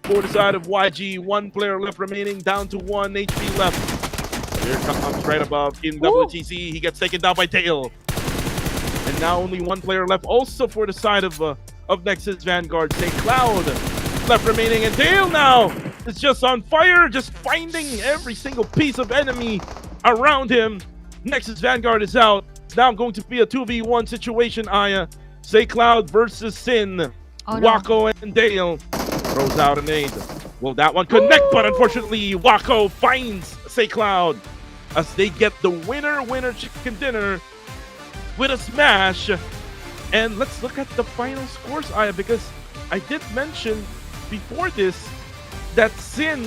for the side of YG. 1 player left remaining, down to 1 HP left. Here comes right above in WTC. He gets taken down by Tail. And now only 1 player left also for the side of Nexus Vanguard. Say Cloud left remaining, and Tail now is just on fire, just finding every single piece of enemy around him. Nexus Vanguard is out. Now going to be a 2v1 situation, Aya. Say Cloud versus Sin. Wako and Dale throws out a nade. Will that one connect? But unfortunately, Wako finds Say Cloud as they get the winner chicken dinner with a smash. And let's look at the final scores, Aya, because I did mention before this that Sin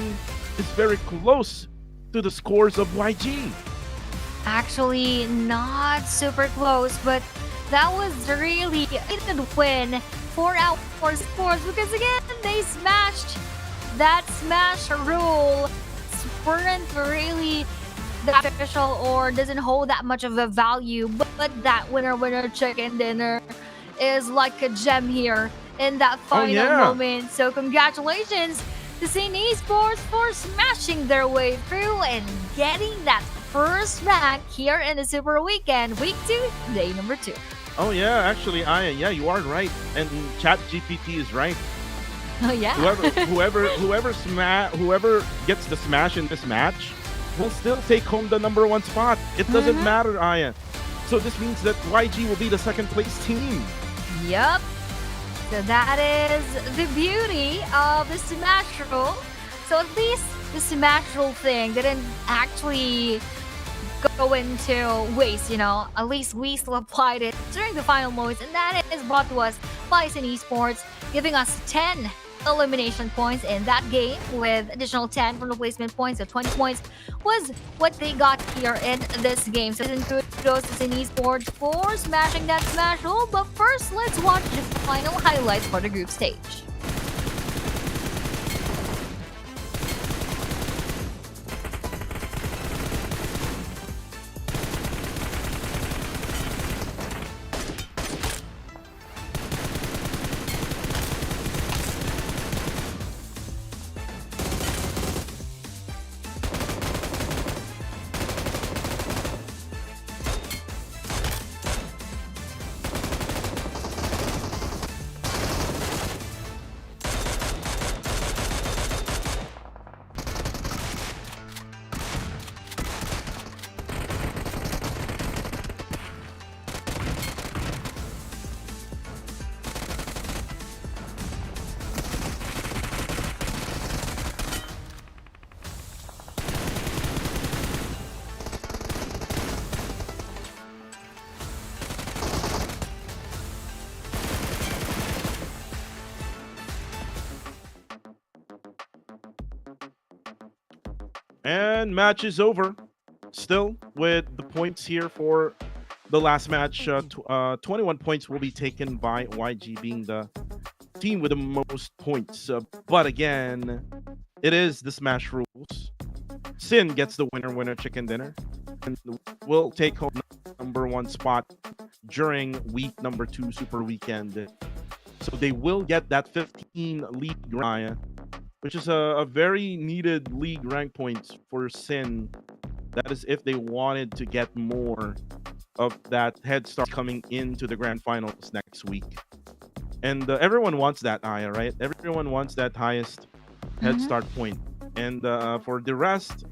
is very close to the scores of YG. Actually, not super close, but that was really a good win for our Esports because again, they smashed that smash rule. Weren't really that official or doesn't hold that much of a value, but that winner chicken dinner is like a gem here in that final moment. So congratulations to Sin Esports for smashing their way through and getting that first rank here in the Super Weekend, week 2, day number 2. Oh yeah, actually, Aya, yeah, you are right, and ChatGPT is right. Oh yeah. Whoever gets the smash in this match will still take home the #1 spot. It doesn't matter, Aya. So this means that YG will be the 2nd place team. Yup. So that is the beauty of the smash rule. So at least the smash rule thing didn't actually go into waste, At least we still applied it during the final moments, and that is brought to us by Sin Esports, giving us 10 elimination points in that game, with additional 10 from replacement points. So 20 points was what they got here in this game. So kudos to Sin Esports for smashing that smash rule. But first, let's watch the final highlights for the group stage. And match is over. Still with the points here for the last match. 21 points will be taken by YG, being the team with the most points. But again, it is the smash rules. Sin gets the winner chicken dinner and will take home #1 spot during week number 2 Super Weekend. So they will get that 15 league rank, which is a very needed league rank points for Sin. That is if they wanted to get more of that head start coming into the grand finals next week. And everyone wants that, Aya, right? Everyone wants that highest head start point. And for the rest,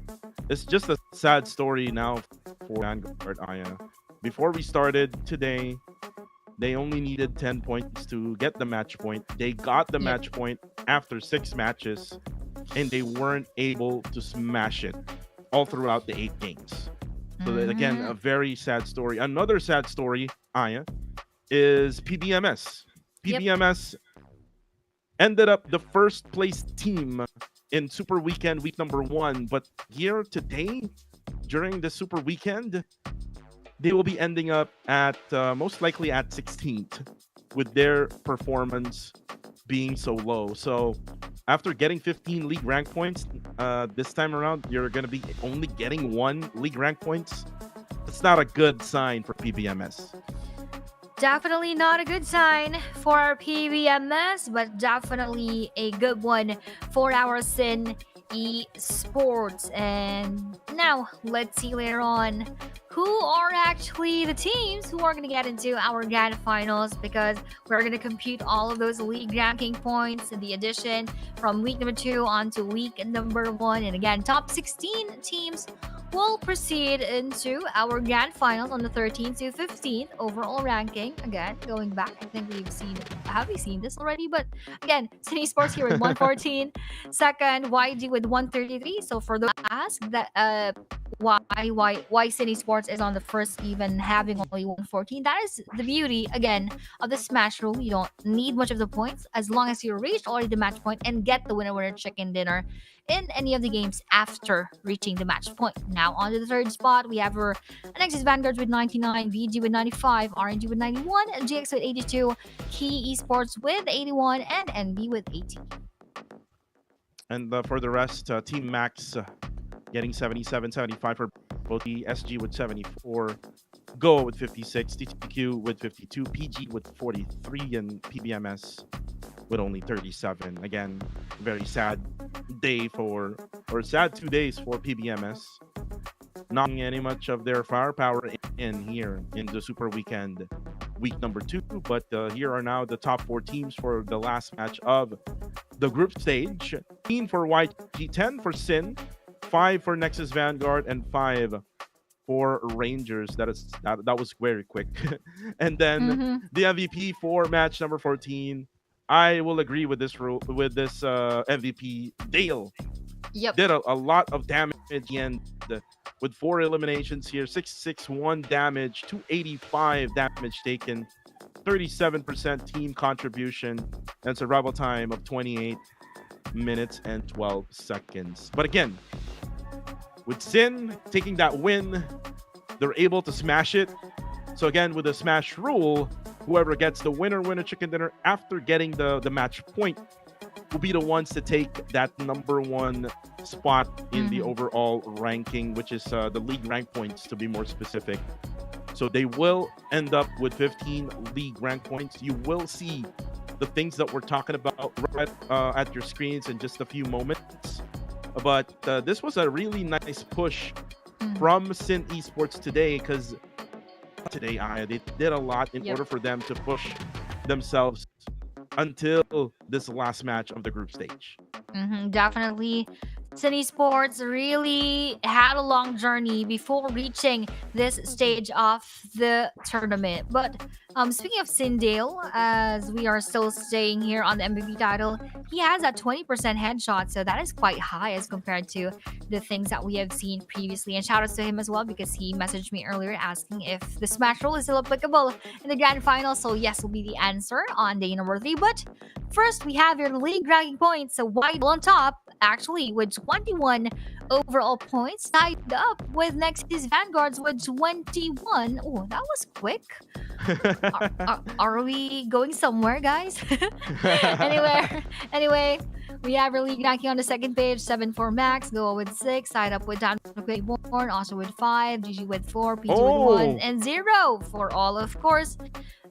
it's just a sad story now for Vanguard, Aya. Before we started today, they only needed 10 points to get the match point. They got the match point after 6 matches, and they weren't able to smash it all throughout the 8 games. So that, again, a very sad story. Another sad story, Aya, is PBMS. Yep. PBMS ended up the first place team in Super Weekend week number 1, but here today, during the Super Weekend, they will be ending up at most likely at 16th with their performance being so low. So after getting 15 league rank points, this time around, you're going to be only getting 1 league rank points. It's not a good sign for PBMS. Definitely not a good sign for PBMS, but definitely a good one for our Sin Esports. And now let's see later on who are actually the teams who are going to get into our grand finals, because we're going to compute all of those league ranking points in the addition from week number 2 on to week number 1. And again, top 16 teams will proceed into our grand finals on the 13th to 15th overall ranking. Again, going back, I think have we seen this already? But again, City Sports here with 114, second YG with 133. So for those who ask that why City Sports is on the first, even having only 114, that is the beauty again of the Smash rule. You don't need much of the points as long as you reach already the match point and get the winner chicken dinner in any of the games after reaching the match point. Now on to the third spot, we have our Nexus Vanguards with 99, VG with 95, RNG with 91, GX with 82, Key Esports with 81, and NB with 80. And for the rest, Team Max getting 77, 75 for both the SG with 74, Go with 56, TTQ with 52, PG with 43, and PBMS with only 37. Again, very sad day sad 2 days for PBMS. Not getting any much of their firepower in here in the Super Weekend week number 2. But here are now the top 4 teams for the last match of the group stage. 10 for YG, 10 for Sin, 5 for Nexus Vanguard, and 5 for Rangers. That was very quick. And then the MVP for match number 14. I will agree with this MVP. Dale did a lot of damage and with 4 eliminations here, 661 damage, 285 damage taken, 37% team contribution, and survival time of 28 minutes and 12 seconds. But again, with Sin taking that win, they're able to smash it. So again, with the smash rule, whoever gets the winner chicken dinner after getting the match point will be the ones to take that number 1 spot in the overall ranking, which is the league rank points to be more specific. So they will end up with 15 league rank points. You will see the things that we're talking about right at your screens in just a few moments. But this was a really nice push from Sin Esports today, because today they did a lot in order for them to push themselves until this last match of the group stage. Definitely. Sin Esports really had a long journey before reaching this stage of the tournament. But speaking of Sindale, as we are still staying here on the MVP title, he has a 20% headshot, so that is quite high as compared to the things that we have seen previously. And shout outs to him as well, because he messaged me earlier asking if the Smash rule is still applicable in the grand final. So yes will be the answer on day number 3. But first, we have your league ranking points. So White on top, actually, with 21 overall points, tied up with Nexus Vanguards with 21. Oh, that was quick. Are we going somewhere, guys? Anyway, we have our league ranking on the second page. 7 for Max, Go with 6, tied up with Dan Born, also with 5, GG with 4, PG with 1, and 0 for all, of course.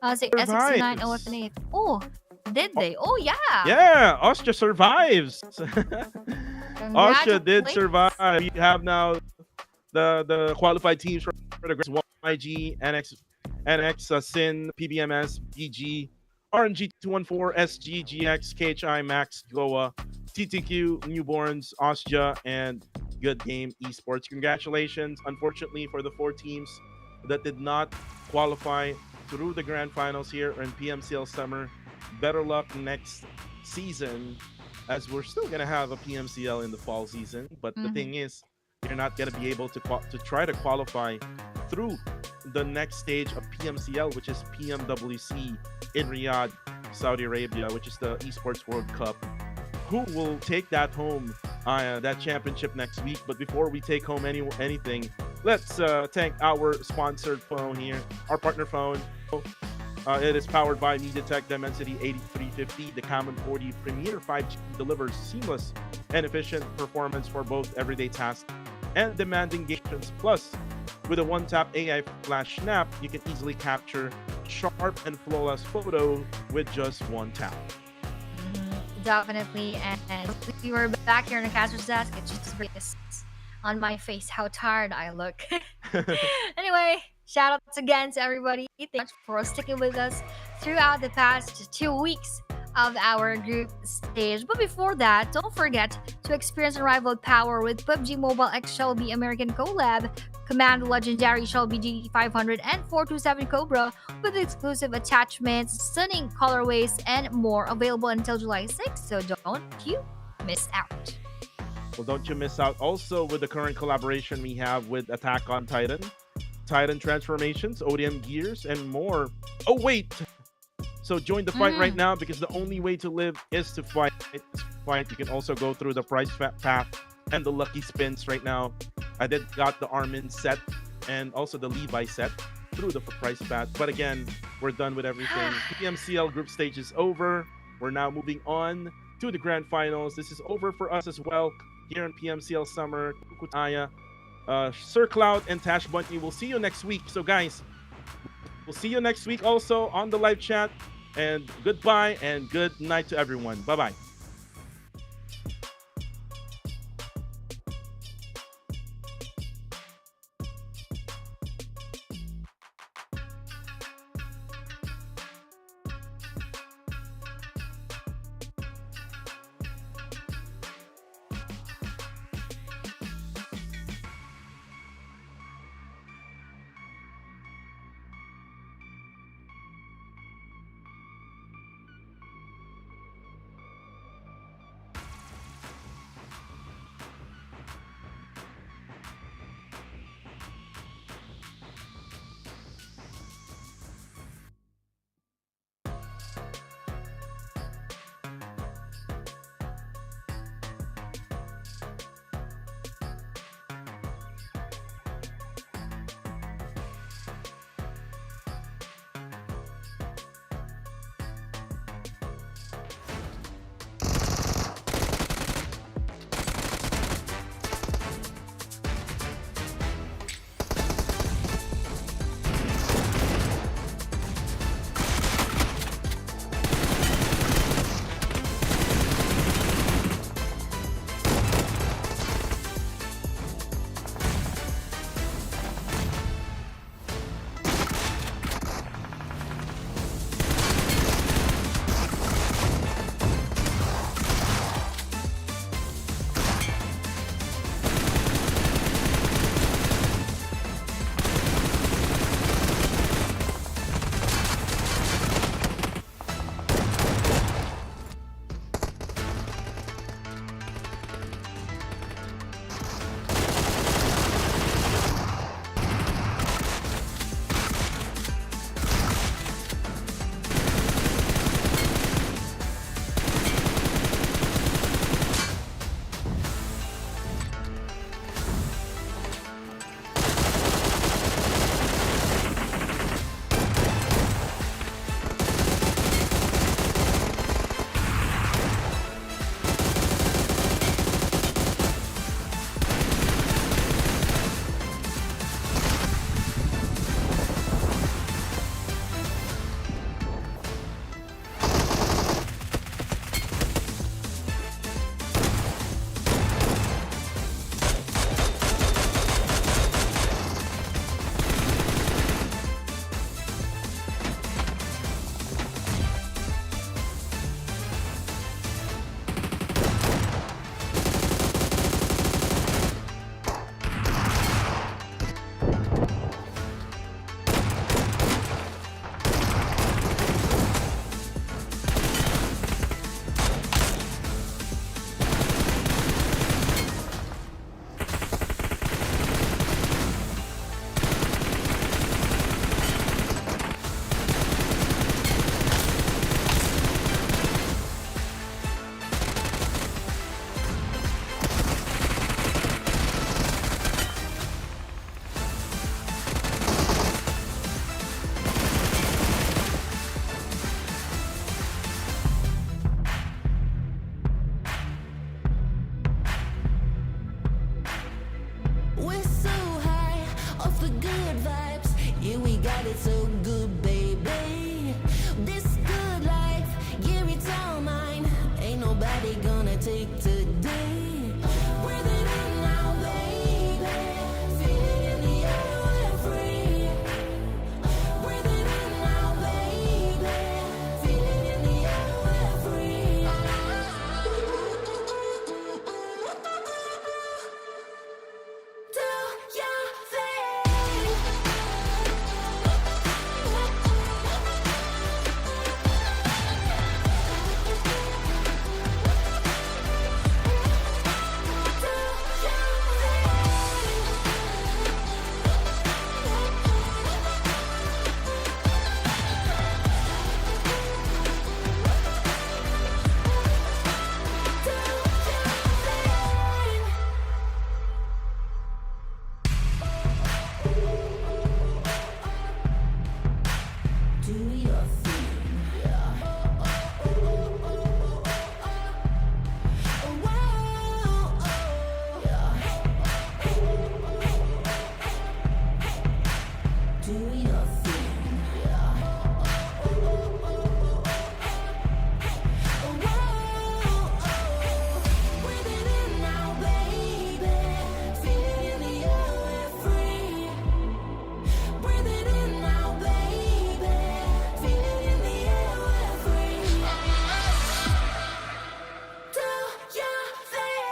S69, OF and 8. Oh, did they? Oh, yeah. Yeah, Austria survives. Austria did survive. We have now the qualified teams for the YG, NX, Sin, PBMS, BG, RNG 214, SG, GX, KHI, Max, Goa, TTQ, Newborns, Austria, and Good Game Esports. Congratulations. Unfortunately, for the 4 teams that did not qualify through the grand finals here in PMCL Summer, better luck next season, as we're still going to have a PMCL in the fall season. But the thing is, you're not going to be able to try to qualify through the next stage of PMCL, which is PMWC in Riyadh, Saudi Arabia, which is the Esports World Cup. Who will take that home, that championship next week? But before we take home anything, let's thank our sponsored phone here, our partner phone. It is powered by MediaTek Dimensity 8350. The Common 40 Premier 5G delivers seamless and efficient performance for both everyday tasks and demanding engagements. Plus, with a one-tap AI flash snap, you can easily capture sharp and flawless photo with just one tap. Definitely. And we were back here in the caster's desk. It just brings on my face how tired I look. Anyway, shout outs again to everybody. Thank you much for sticking with us throughout the past 2 weeks of our group stage. But before that, don't forget to experience unrivaled power with PUBG Mobile X Shelby American Collab, Command Legendary Shelby GT500 and 427 Cobra with exclusive attachments, stunning colorways, and more available until July 6th. So don't you miss out. Well, don't you miss out also with the current collaboration we have with Attack on Titan, Titan Transformations, ODM Gears, and more. Oh, wait! So join the fight right now, because the only way to live is to fight. You can also go through the prize path and the lucky spins right now. I got the Armin set and also the Levi set through the prize path. But again, we're done with everything. PMCL group stage is over. We're now moving on to the grand finals. This is over for us as well here in PMCL Summer. Kutaya, Sir Cloud, and Tash Bunny. We'll see you next week. So guys, we'll see you next week also on the live chat. And goodbye and good night to everyone. Bye-bye. it so good, baby. This good life, yeah, it's all mine. Ain't nobody gonna take today. Breathe it in now, baby. Feel it in the air, we're free. Breathe it in now, baby. Feel it in the air, we're free. Do your thing. Do your thing. Do your thing. Breathe it in now, baby. Feel it in the air, we're free. Breathe it in now, baby. Feel it in the air, we're free. Do your thing.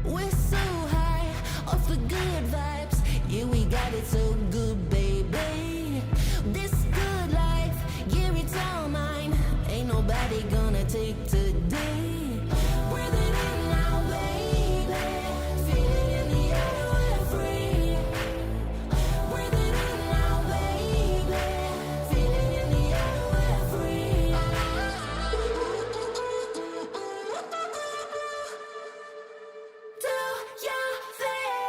We're so high off the good vibes. Yeah, we got it so good, baby. This good life, yeah, it's all mine. Ain't nobody gonna take today. Breathe it in now, baby. Feel it in the air, we're free. Breathe it in now, baby. Feel it in the air, we're free. Do your thing.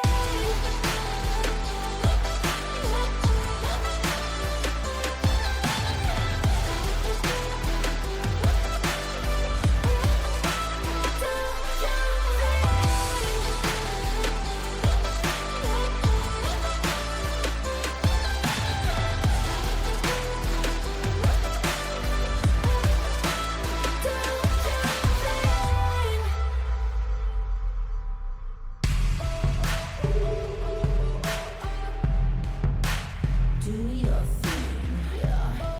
Do your thing.